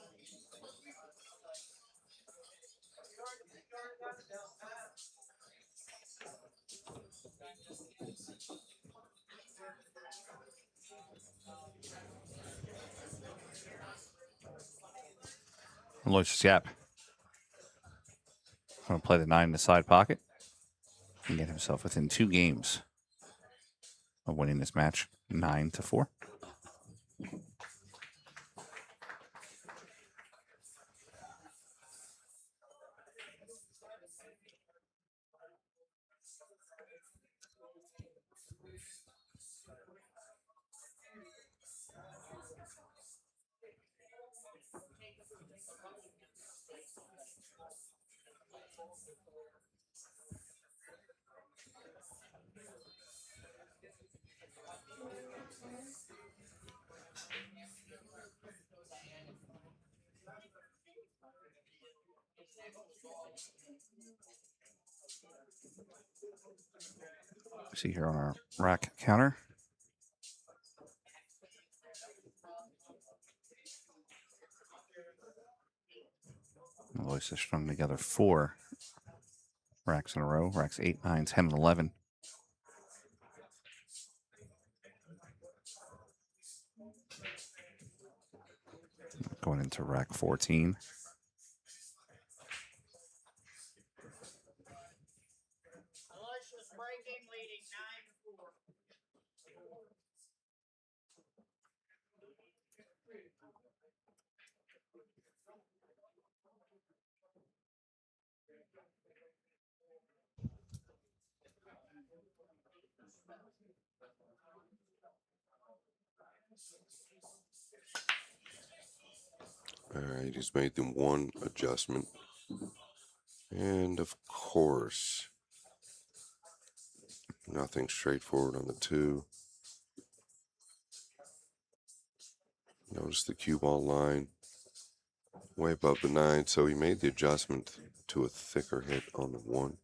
Aloysius Yap going to play the 9 in the side pocket and get himself within 2 games of winning this match 9-4. See here on our rack counter. Aloysius strung together 4 racks in a row. Racks 8, 9, 10, and 11. Going into rack 14. Aloysius breaking, leading 9-4. All right, he's made them one adjustment. And of course, Nothing straightforward on the 2. Notice the cue ball line way above the 9, so he made the adjustment to a thicker hit on the 1.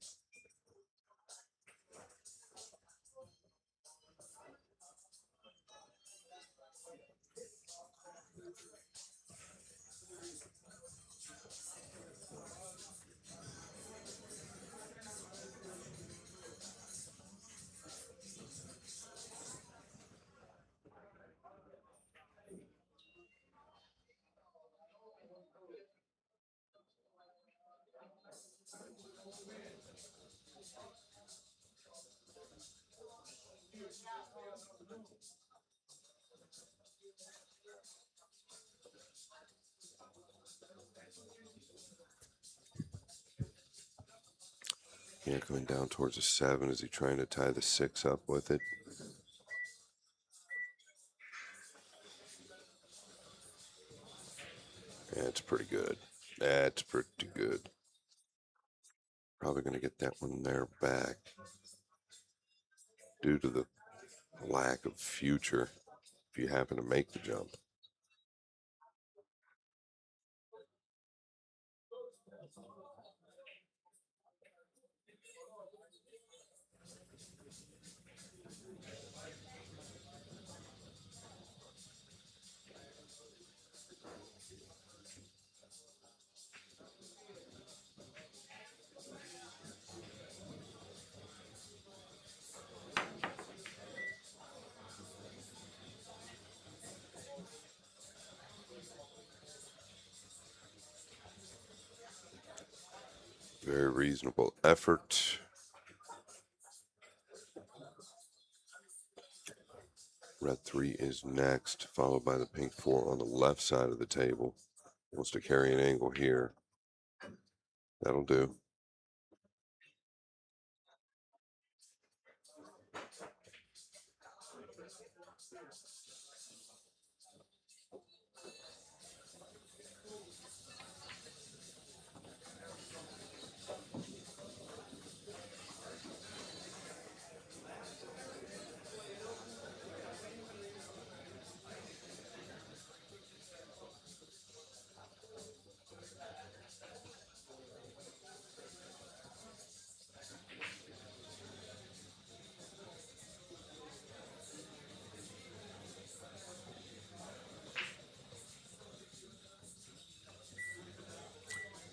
Yeah, coming down towards a 7. Is he trying to tie the 6 up with it? That's pretty good. That's pretty good. Probably going to get that one there back due to the lack of future if you happen to make the jump. Very reasonable effort. Red 3 is next, followed by the pink 4 on the left side of the table. Wants to carry an angle here. That'll do.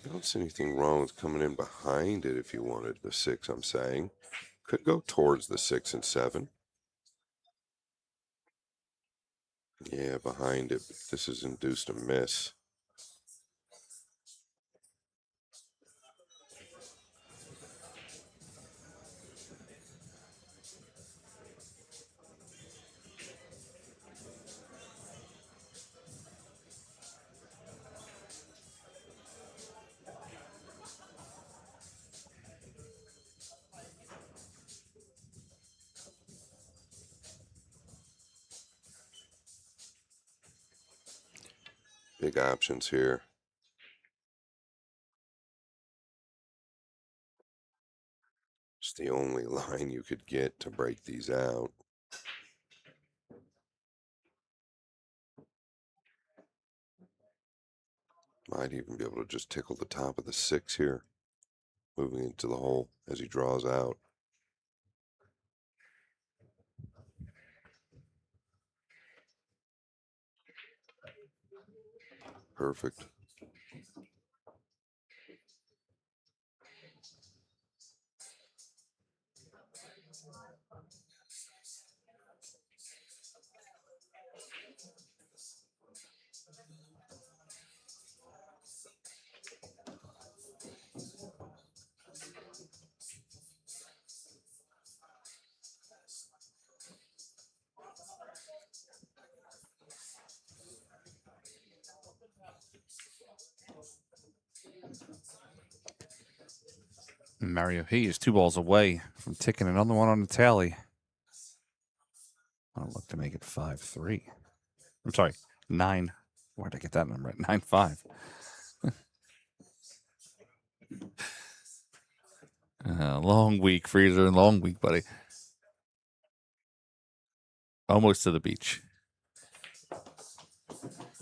I don't see anything wrong with coming in behind it if you wanted the 6, I'm saying. Could go towards the 6 and 7. Yeah, behind it. But this has induced a miss. Big options here. It's the only line you could get to break these out. Might even be able to just tickle the top of the 6 here, moving into the hole as he draws out. Perfect. Mario He is 2 balls away from ticking another one on the tally. I'll look to make it 5-3. I'm sorry, 9. Where'd I get that number at? 9-5. Long week, Freezer. Long week, buddy. Almost to the beach.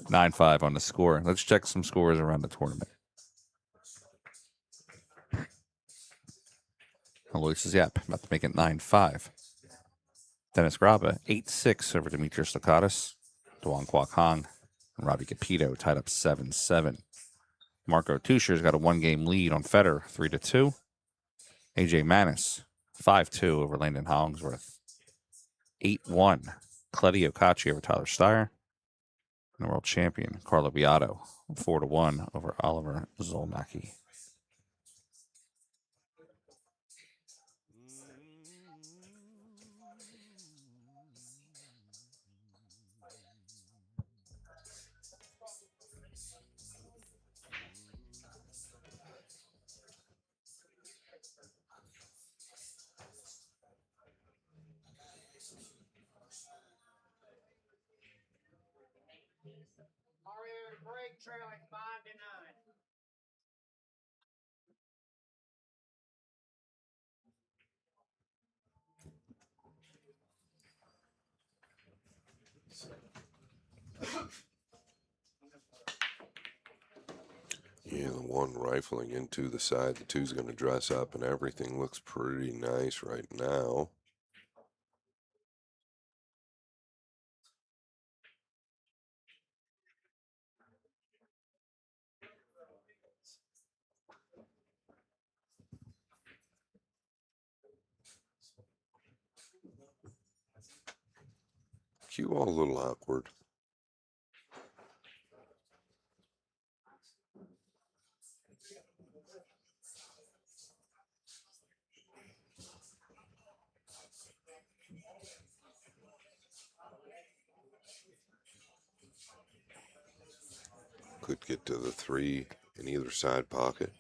9-5 on the score. Let's check some scores around the tournament. Aloysius Yap about to make it 9-5. Dennis Graba 8-6 over Demetrius Lakatos. Duan Kwok Hong and Robbie Capito tied up 7-7. Marco Tuscher's got a 1-game lead on Federer, 3-2. AJ Manis 5-2 over Landon Hollingsworth. 8-1. Cletti Okachi over Tyler Steyer. And the world champion, Carlo Biado, 4-1 over Oliver Zolnacki. Mario break trailing 5-9. Yeah, the one rifling into the side. The two's going to dress up, and everything looks pretty nice right now. Cue ball a little awkward. Could get to the 3 in either side pocket.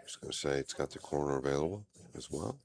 Just going to say it's got the corner available as well.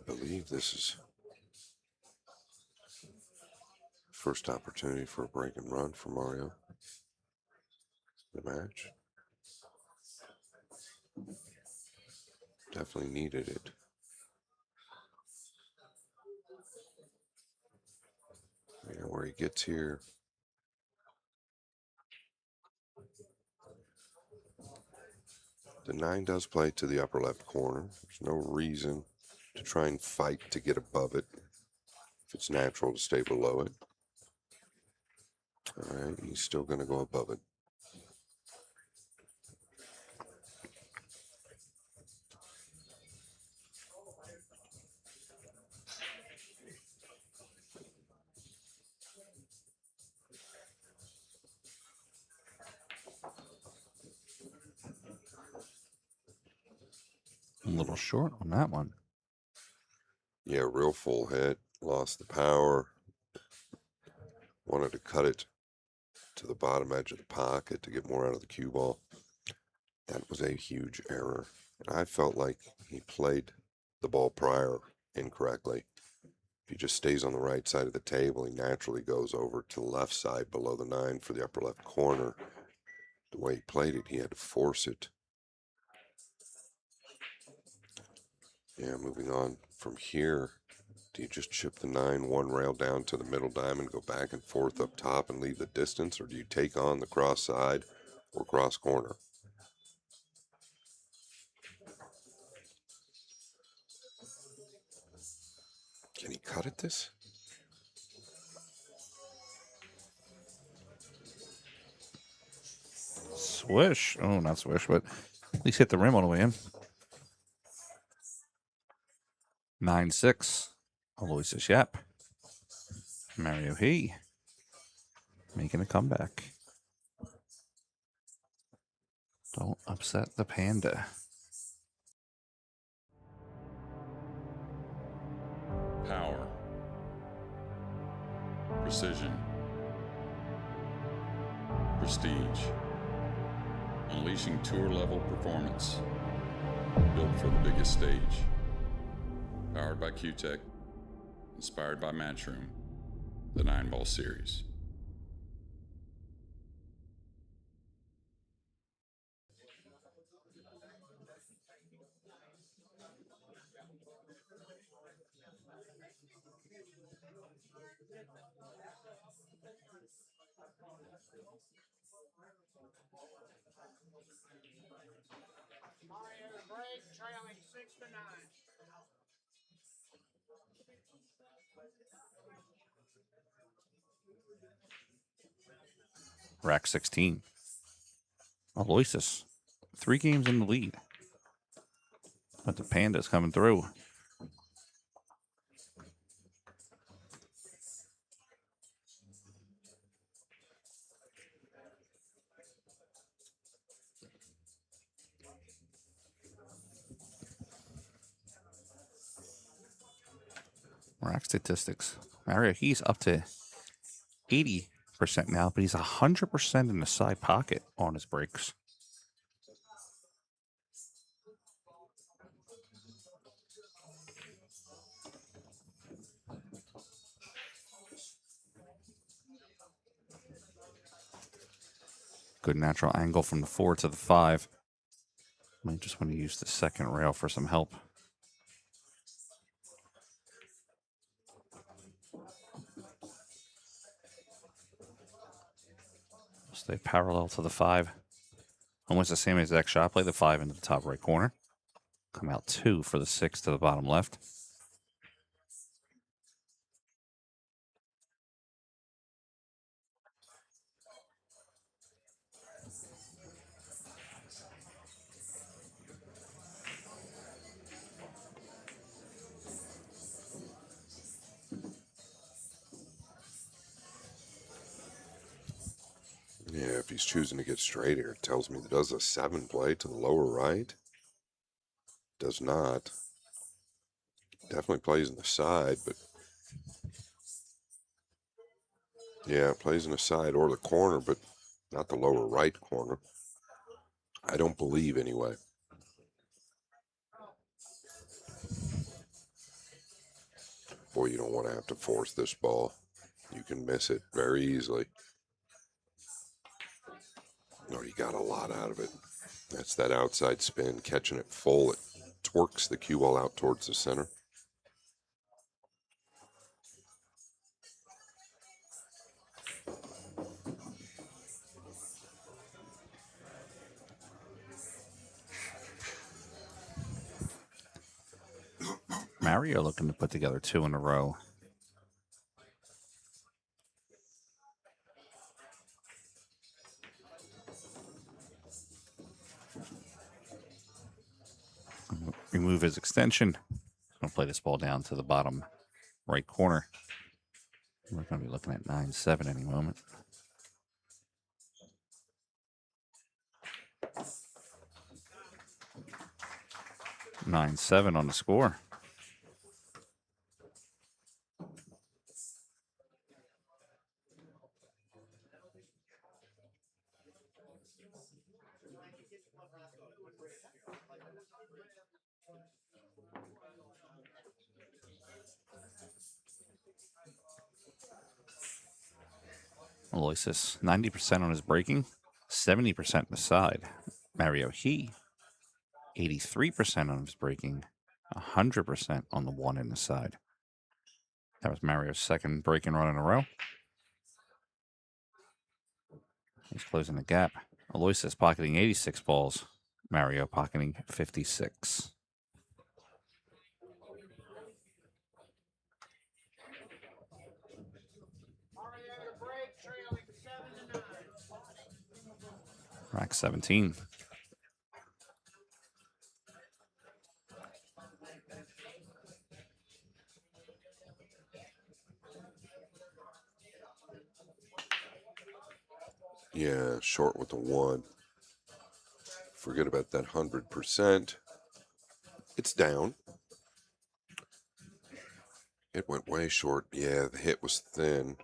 I believe this is first opportunity for a break and run for Mario. The match. Definitely needed it. Yeah, where he gets here. The 9 does play to the upper left corner. There's no reason to try and fight to get above it if it's natural to stay below it. All right, he's still going to go above it. A little short on that one. Yeah, real full head. Lost the power. Wanted to cut it to the bottom edge of the pocket to get more out of the cue ball. That was a huge error. And I felt like he played the ball prior incorrectly. If he just stays on the right side of the table, he naturally goes over to the left side below the 9 for the upper left corner. The way he played it, he had to force it. Yeah, moving on from here. Do you just chip the 9 one rail down to the middle diamond, go back and forth up top and leave the distance, or do you take on the cross side or cross corner? Can he cut at this? Swish. Oh, not swish, but at least hit the rim all the way in. 9-6. Aloysius Yap. Mario He making a comeback. Don't upset the panda. Power, precision, prestige, unleashing tour-level performance, built for the biggest stage. Powered by Q-Tech, inspired by Matchroom, the 9-ball series. Mario to break, trailing 6-9. Rack 16. Aloysius. 3 games in the lead. But the panda's coming through. Rack statistics. Mario, he's up to 80% now, but he's 100% in the side pocket on his breaks. Good natural angle from the 4 to the 5. Might just want to use the second rail for some help. Stay parallel to the 5. Almost the same exact shot. Play the 5 into the top right corner. Come out 2 for the 6 to the bottom left. Yeah, if he's choosing to get straight here, it tells me that does a 7 play to the lower right. Does not. Definitely plays in the side, but yeah, plays in the side or the corner, but not the lower right corner. I don't believe anyway. Boy, you don't want to have to force this ball. You can miss it very easily. No, you got a lot out of it. That's that outside spin, catching it full. It twerks the cue ball out towards the center. Mario looking to put together 2 in a row. Remove his extension. Going to play this ball down to the bottom right corner. We're going to be looking at 9-7 any moment. (9-7) on the score. Aloysius, 90% on his breaking, 70% in the side. Mario He, 83% on his breaking, 100% on the 1 in the side. That was Mario's second breaking run in a row. He's closing the gap. Aloysius pocketing 86 balls. Mario pocketing 56. Rack 17. Yeah, short with the 1. Forget about that 100%. It's down. It went way short. Yeah, the hit was thin.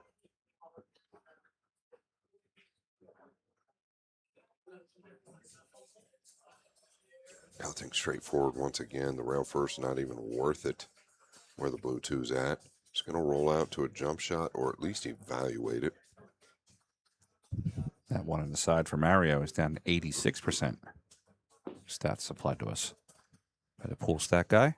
Nothing straightforward once again. The rail first not even worth it where the blue 2's at. It's going to roll out to a jump shot or at least evaluate it. That one on the side for Mario is down to 86%. Stats supplied to us by the pool stat guy.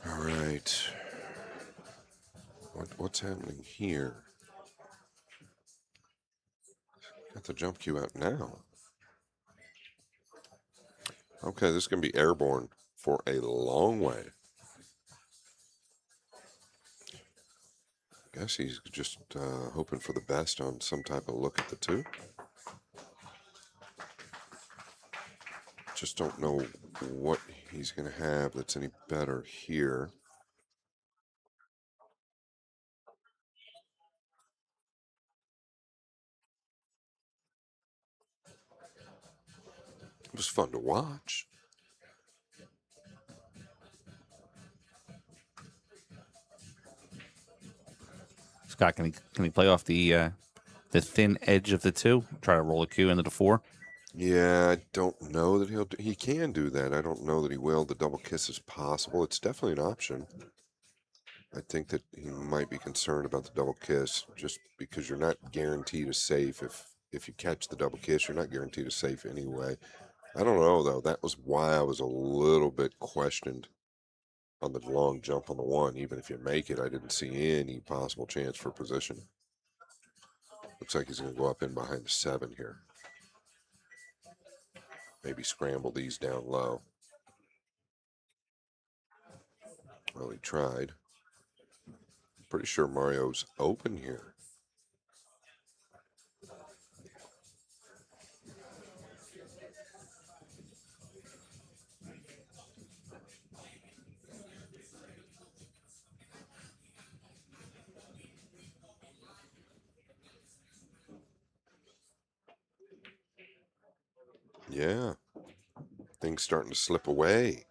All right. What's happening here? Got the jump cue out now. Okay, this is going to be airborne for a long way. Guess he's just hoping for the best on some type of look at the 2. Just don't know what he's going to have that's any better here. It was fun to watch. Scott, can he play off the thin edge of the 2? Try to roll a cue into the 4? Yeah, I don't know that he can do that. I don't know that he will. The double kiss is possible. It's definitely an option. I think that he might be concerned about the double kiss just because you're not guaranteed a safe. If you catch the double kiss, you're not guaranteed a safe anyway. I don't know, though. That was why I was a little bit questioned on the long jump on the 1. Even if you make it, I didn't see any possible chance for position. Looks like he's going to go up in behind the 7 here. Maybe scramble these down low. Well, he tried. Pretty sure Mario's open here. Yeah. Things starting to slip away.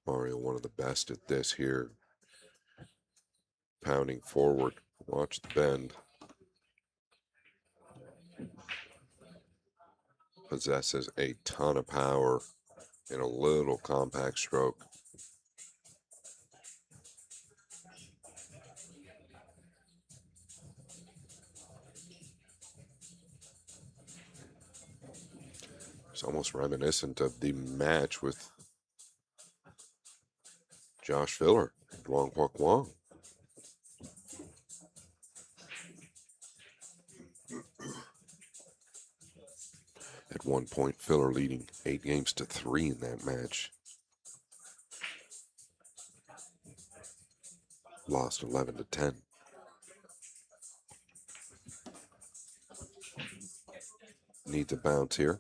Mario, one of the best at this here. Pounding forward. Watch the bend. Possesses a ton of power in a little compact stroke. It's almost reminiscent of the match with Josh Filler, Duong Quoc Wong. At one point, Filler leading 8 games to 3 in that match. Lost 11 to 10. Needs a bounce here.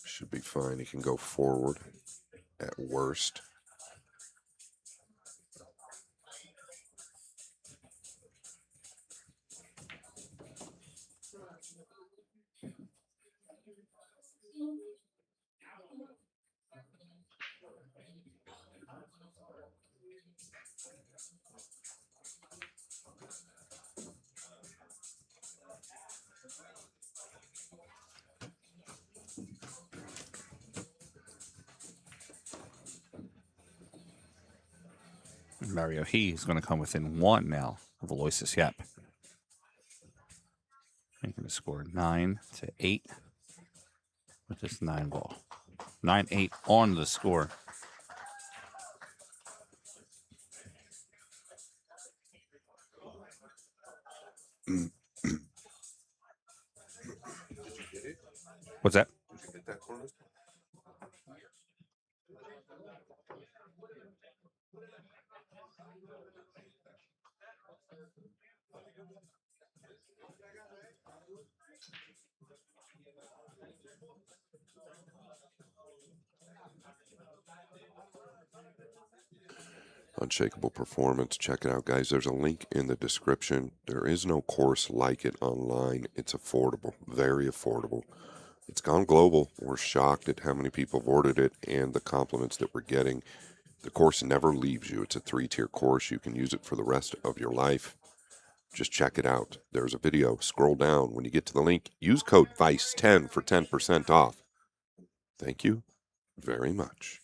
Should be fine. He can go forward at worst. Mario He is going to come within 1 now of Aloysius Yap. Making the score 9 to 8. with this 9-ball. 9-8 on the score. What's that? Did you get that corner? Unshakable performance. Check it out, guys. There's a link in the description. There is no course like it online. It's affordable, very affordable. It's gone global. We're shocked at how many people have ordered it and the compliments that we're getting. The course never leaves you. It's a 3-tier course. You can use it for the rest of your life. Just check it out. There's a video. Scroll down. When you get to the link, use code VICE10 for 10% off. Thank you very much.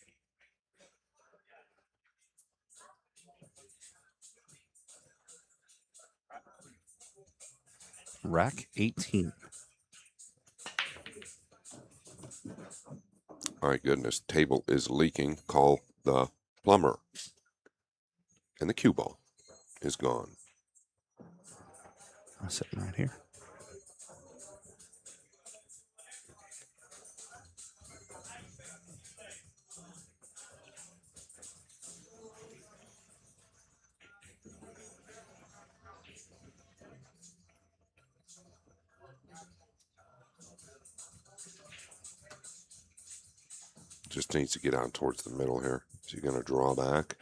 Rack 18. My goodness, table is leaking. Call the plumber. And the cue ball is gone. I'm sitting right here. Just needs to get out towards the middle here. Is he going to draw back?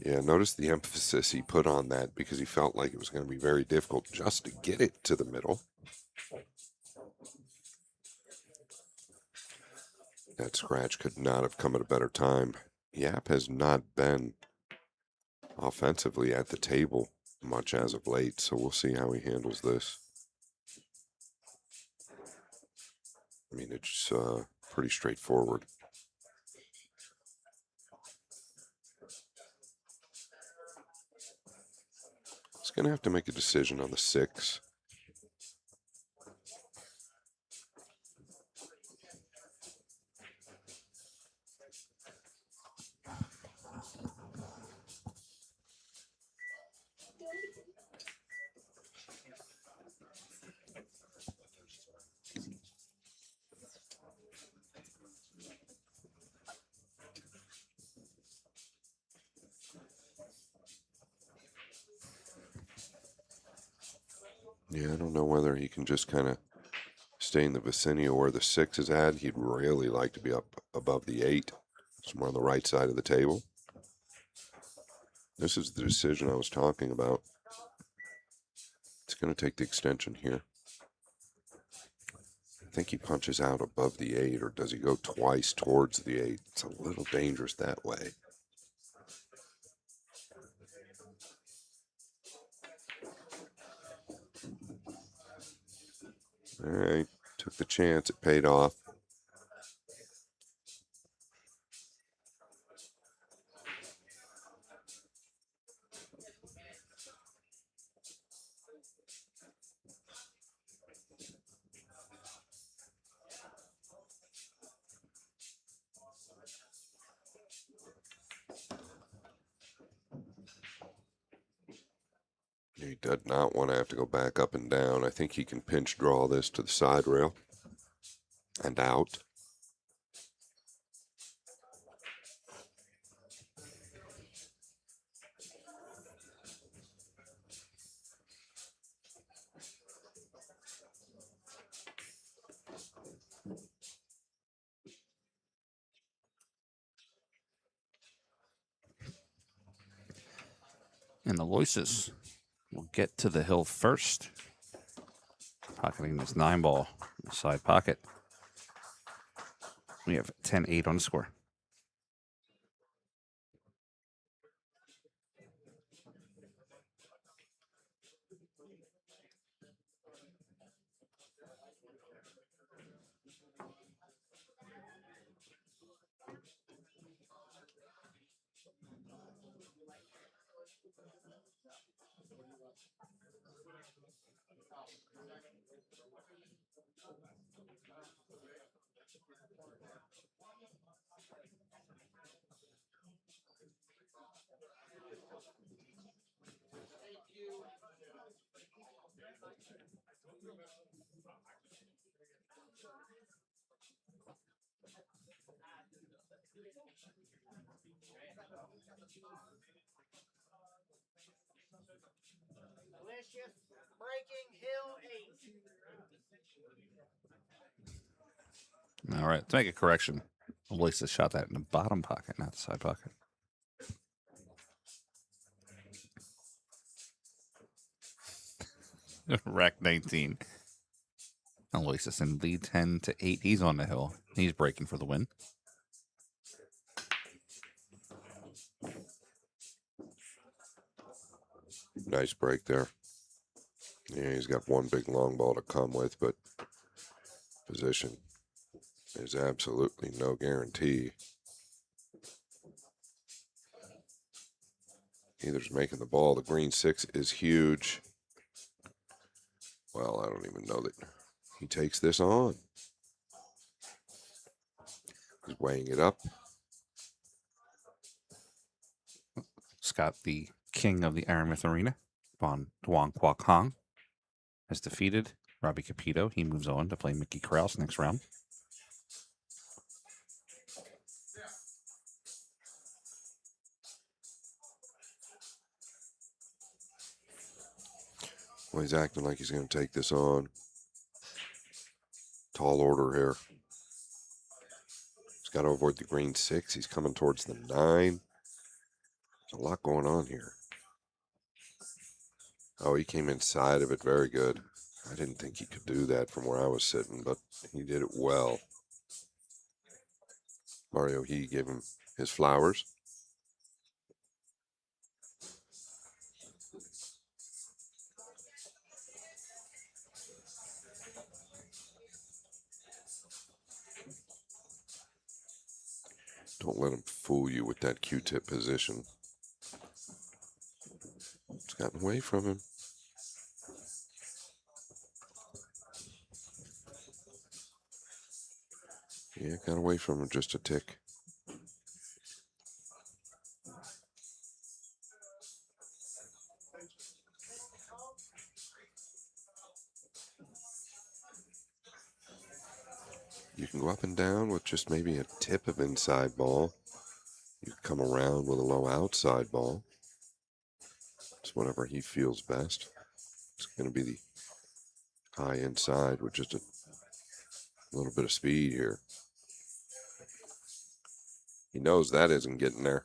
Yeah, notice the emphasis he put on that because he felt like it was going to be very difficult just to get it to the middle. That scratch could not have come at a better time. Yap has not been offensively at the table much as of late, so we'll see how he handles this. I mean, it's pretty straightforward. He's going to have to make a decision on the 6. Yeah, I don't know whether he can just kind of stay in the vicinity of where the 6 is at. He'd really like to be up above the 8, somewhere on the right side of the table. This is the decision I was talking about. It's going to take the extension here. I think he punches out above the 8, or does he go twice towards the 8? It's a little dangerous that way. All right, took the chance. It paid off. He does not want to have to go back up and down. I think he can pinch draw this to the side rail and out. And Aloysius will get to the hill first. Pocketing this 9-ball in the side pocket. We have 10-8 on the score. Delicious breaking hill 8. All right, to make a correction, Lisa shot that in the bottom pocket, not the side pocket. Rack 19. Aloysius in lead 10-8. He's on the hill. He's breaking for the win. Nice break there. Yeah, he's got one big long ball to come with, but position is absolutely no guarantee. Either's making the ball. The green 6 is huge. Well, I don't even know that he takes this on. He's weighing it up. Scott, the king of the Aramith Arena, Duong Kwok Hong, has defeated Robbie Capito. He moves on to play Mickey Krause next round. Well, he's acting like he's going to take this on. Tall order here. He's got to avoid the green 6. He's coming towards the 9. There's a lot going on here. Oh, he came inside of it very good. I didn't think he could do that from where I was sitting, but he did it well. Mario, he gave him his flowers. Don't let him fool you with that Q-tip position. It's gotten away from him. Yeah, got away from him just a tick. You can go up and down with just maybe a tip of inside ball. You come around with a low outside ball. It's whatever he feels best. It's going to be the high inside with just a little bit of speed here. He knows that isn't getting there.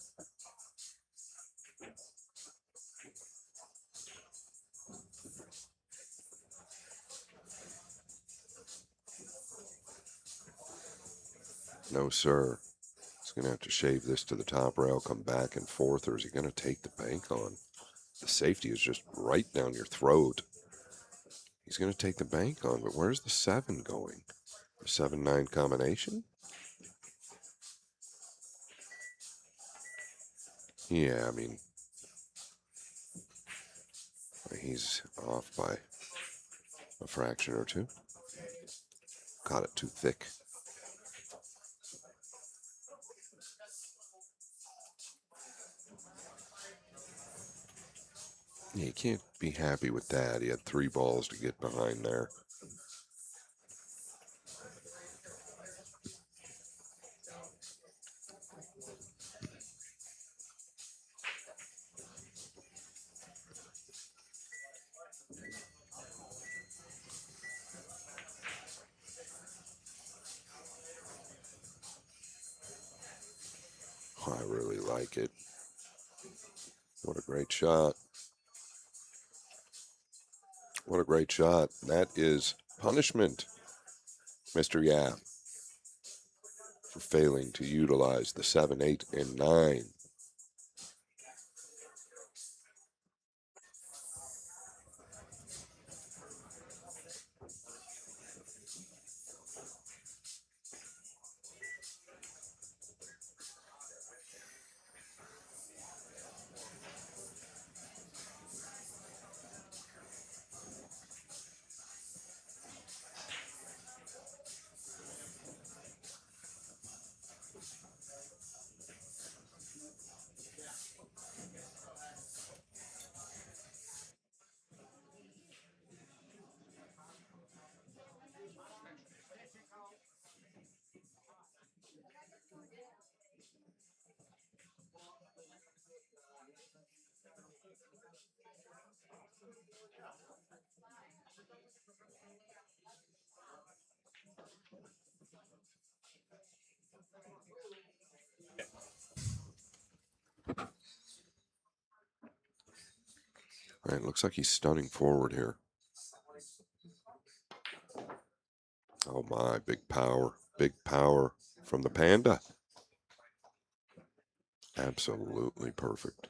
No, sir. He's going to have to shave this to the top rail, come back and forth, or is he going to take the bank on? The safety is just right down your throat. He's going to take the bank on, but where's the 7 going? The 7-9 combination? Yeah, I mean, he's off by a fraction or two. Caught it too thick. Yeah, you can't be happy with that. He had 3 balls to get behind there. I really like it. What a great shot. What a great shot. That is punishment, Mr. Yap, for failing to utilize the 7, 8, and 9. right, looks like he's stunning forward here. Oh my, big power from the Panda. Absolutely perfect.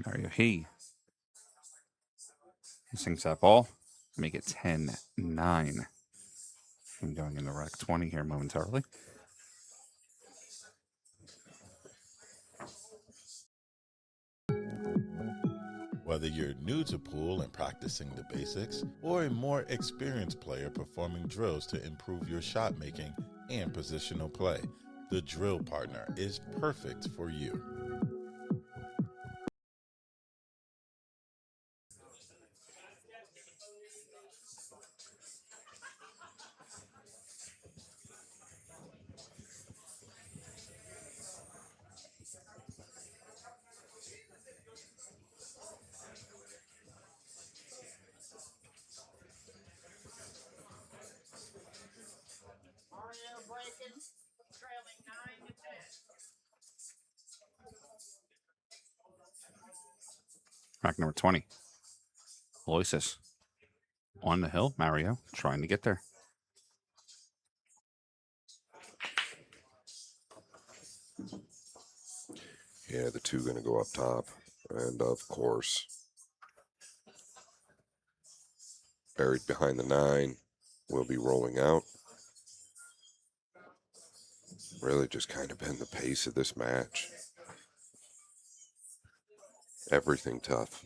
Mario He sinks that ball. Make it 10-9. I'm going into rack 20 here momentarily. Whether you're new to pool and practicing the basics, or a more experienced player performing drills to improve your shot making and positional play, the Drill Partner is perfect for you. Mario breaking, trailing 9-10. Rack number 20. Aloysius on the hill. Mario trying to get there. Yeah, the two going to go up top. And of course, buried behind the 9 will be rolling out. Really just kind of been the pace of this match. Everything tough.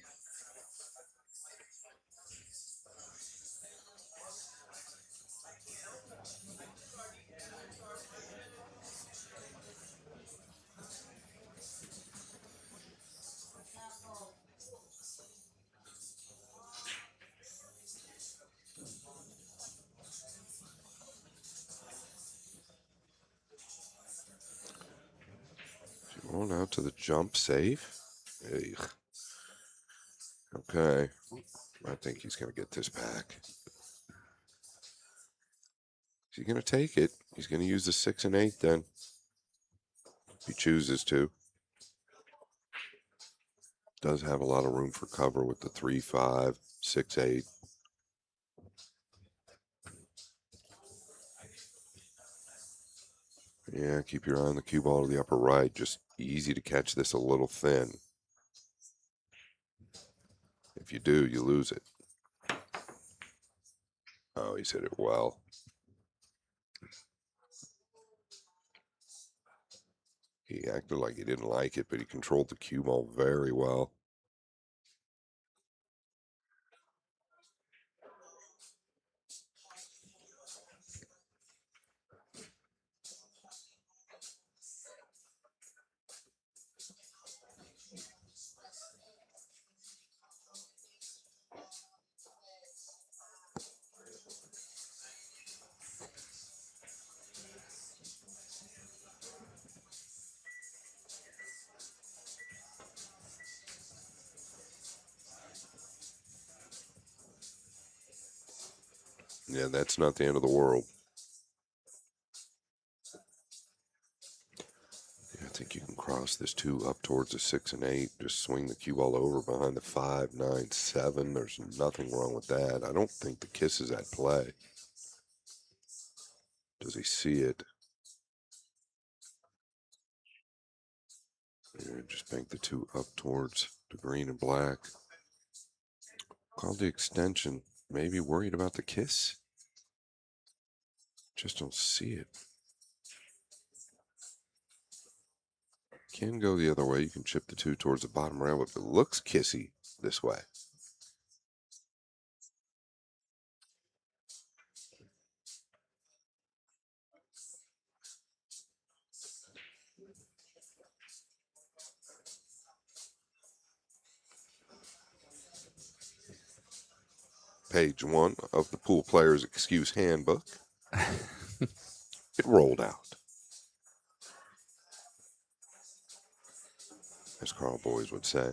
Going out to the jump safe. Ugh. Okay. I think he's going to get this back. Is he going to take it? He's going to use the 6 and 8 then. If he chooses to. Does have a lot of room for cover with the 3, 5, 6, 8. Yeah, keep your eye on the cue ball to the upper right. Just easy to catch this a little thin. If you do, you lose it. Oh, he's hit it well. He acted like he didn't like it, but he controlled the cue ball very well. Yeah, that's not the end of the world. Yeah, I think you can cross this 2 up towards the 6 and 8. Just swing the cue ball over behind the 5, 9, 7. There's nothing wrong with that. I don't think the kiss is at play. Does he see it? Yeah, just bank the 2 up towards the green and black. Called the extension. Maybe worried about the kiss? Just don't see it. Can go the other way. You can chip the 2 towards the bottom rail, but it looks kissy this way. page 1 of the Pool Player's Excuse Handbook. It rolled out. As Carl Boys would say.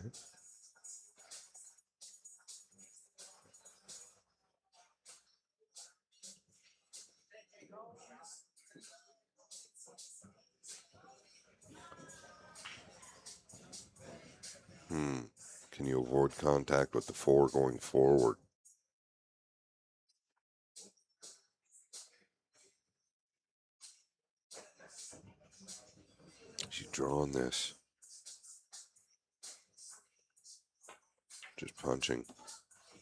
Can you avoid contact with the 4 going forward? She's drawing this. Just punching.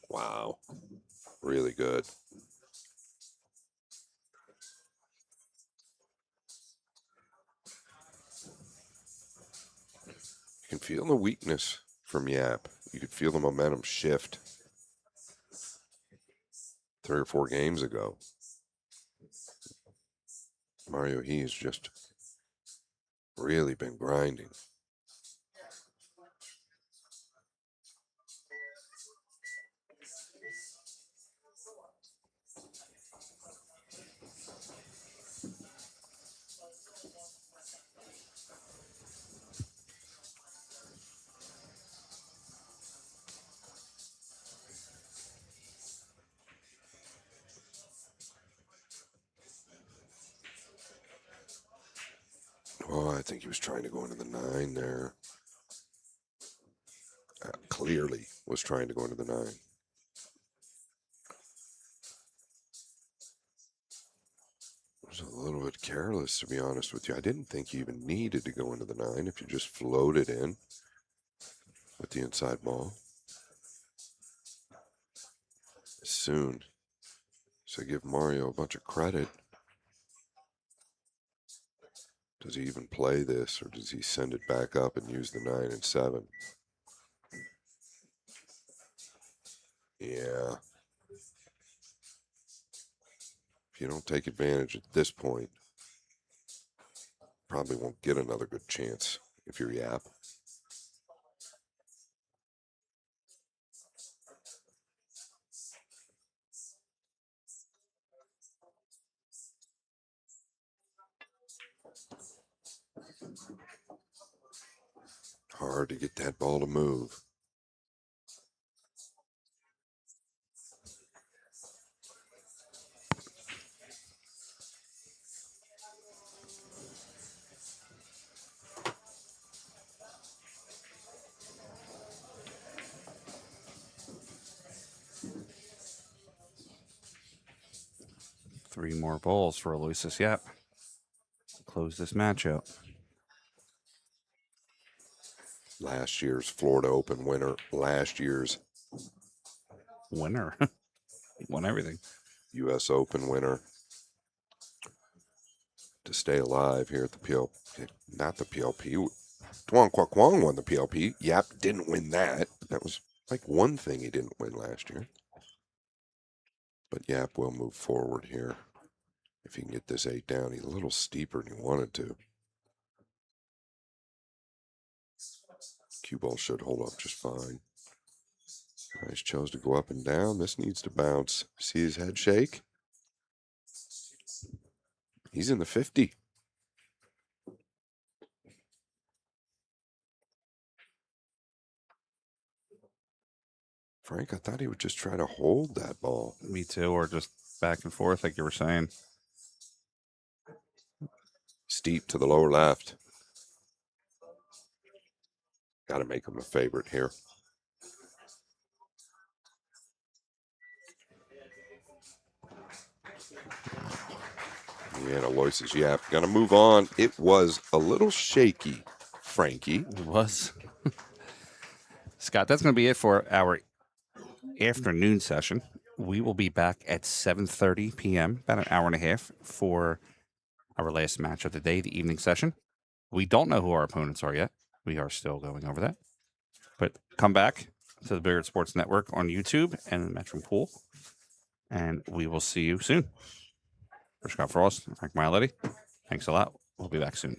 Wow. Really good. You can feel the weakness from Yap. You could feel the momentum shift 3 or 4 games ago. Mario He has just really been grinding. Oh, I think he was trying to go into the 9 there. Clearly was trying to go into the 9. Was a little bit careless, to be honest with you. I didn't think you even needed to go into the 9 if you just floated in with the inside ball. Soon. So give Mario a bunch of credit. Does he even play this, or does he send it back up and use the 9 and 7? Yeah. If you don't take advantage at this point, probably won't get another good chance if you're Yap. Hard to get that ball to move. Three more balls for Aloysius Yap. Close this match out. Last year's Florida Open winner. Last year's winner. Won everything. U.S. Open winner. To stay alive here at the PLP. Not the PLP. Duan Kwok won the PLP. Yap didn't win that. That was like one thing he didn't win last year. But Yap will move forward here. If he can get this 8 down, he's a little steeper than he wanted to. Cue ball should hold up just fine. Nice, chose to go up and down. This needs to bounce. See his head shake? He's in the 50. Frank, I thought he would just try to hold that ball. Me too, or just back and forth like you were saying. Steep to the lower left. Got to make him a favorite here. And Aloysius Yap going to move on. It was a little shaky, Frankie. It was. Scott, that's going to be it for our afternoon session. We will be back at 7:30 p.m., about an hour and a half, for our last match of the day, the evening session. We don't know who our opponents are yet. We are still going over that. But come back to the Billiard Sports Network on YouTube and the Matchroom Pool, and we will see you soon. For Scott Frost, Frank Miletti, thanks a lot. We'll be back soon.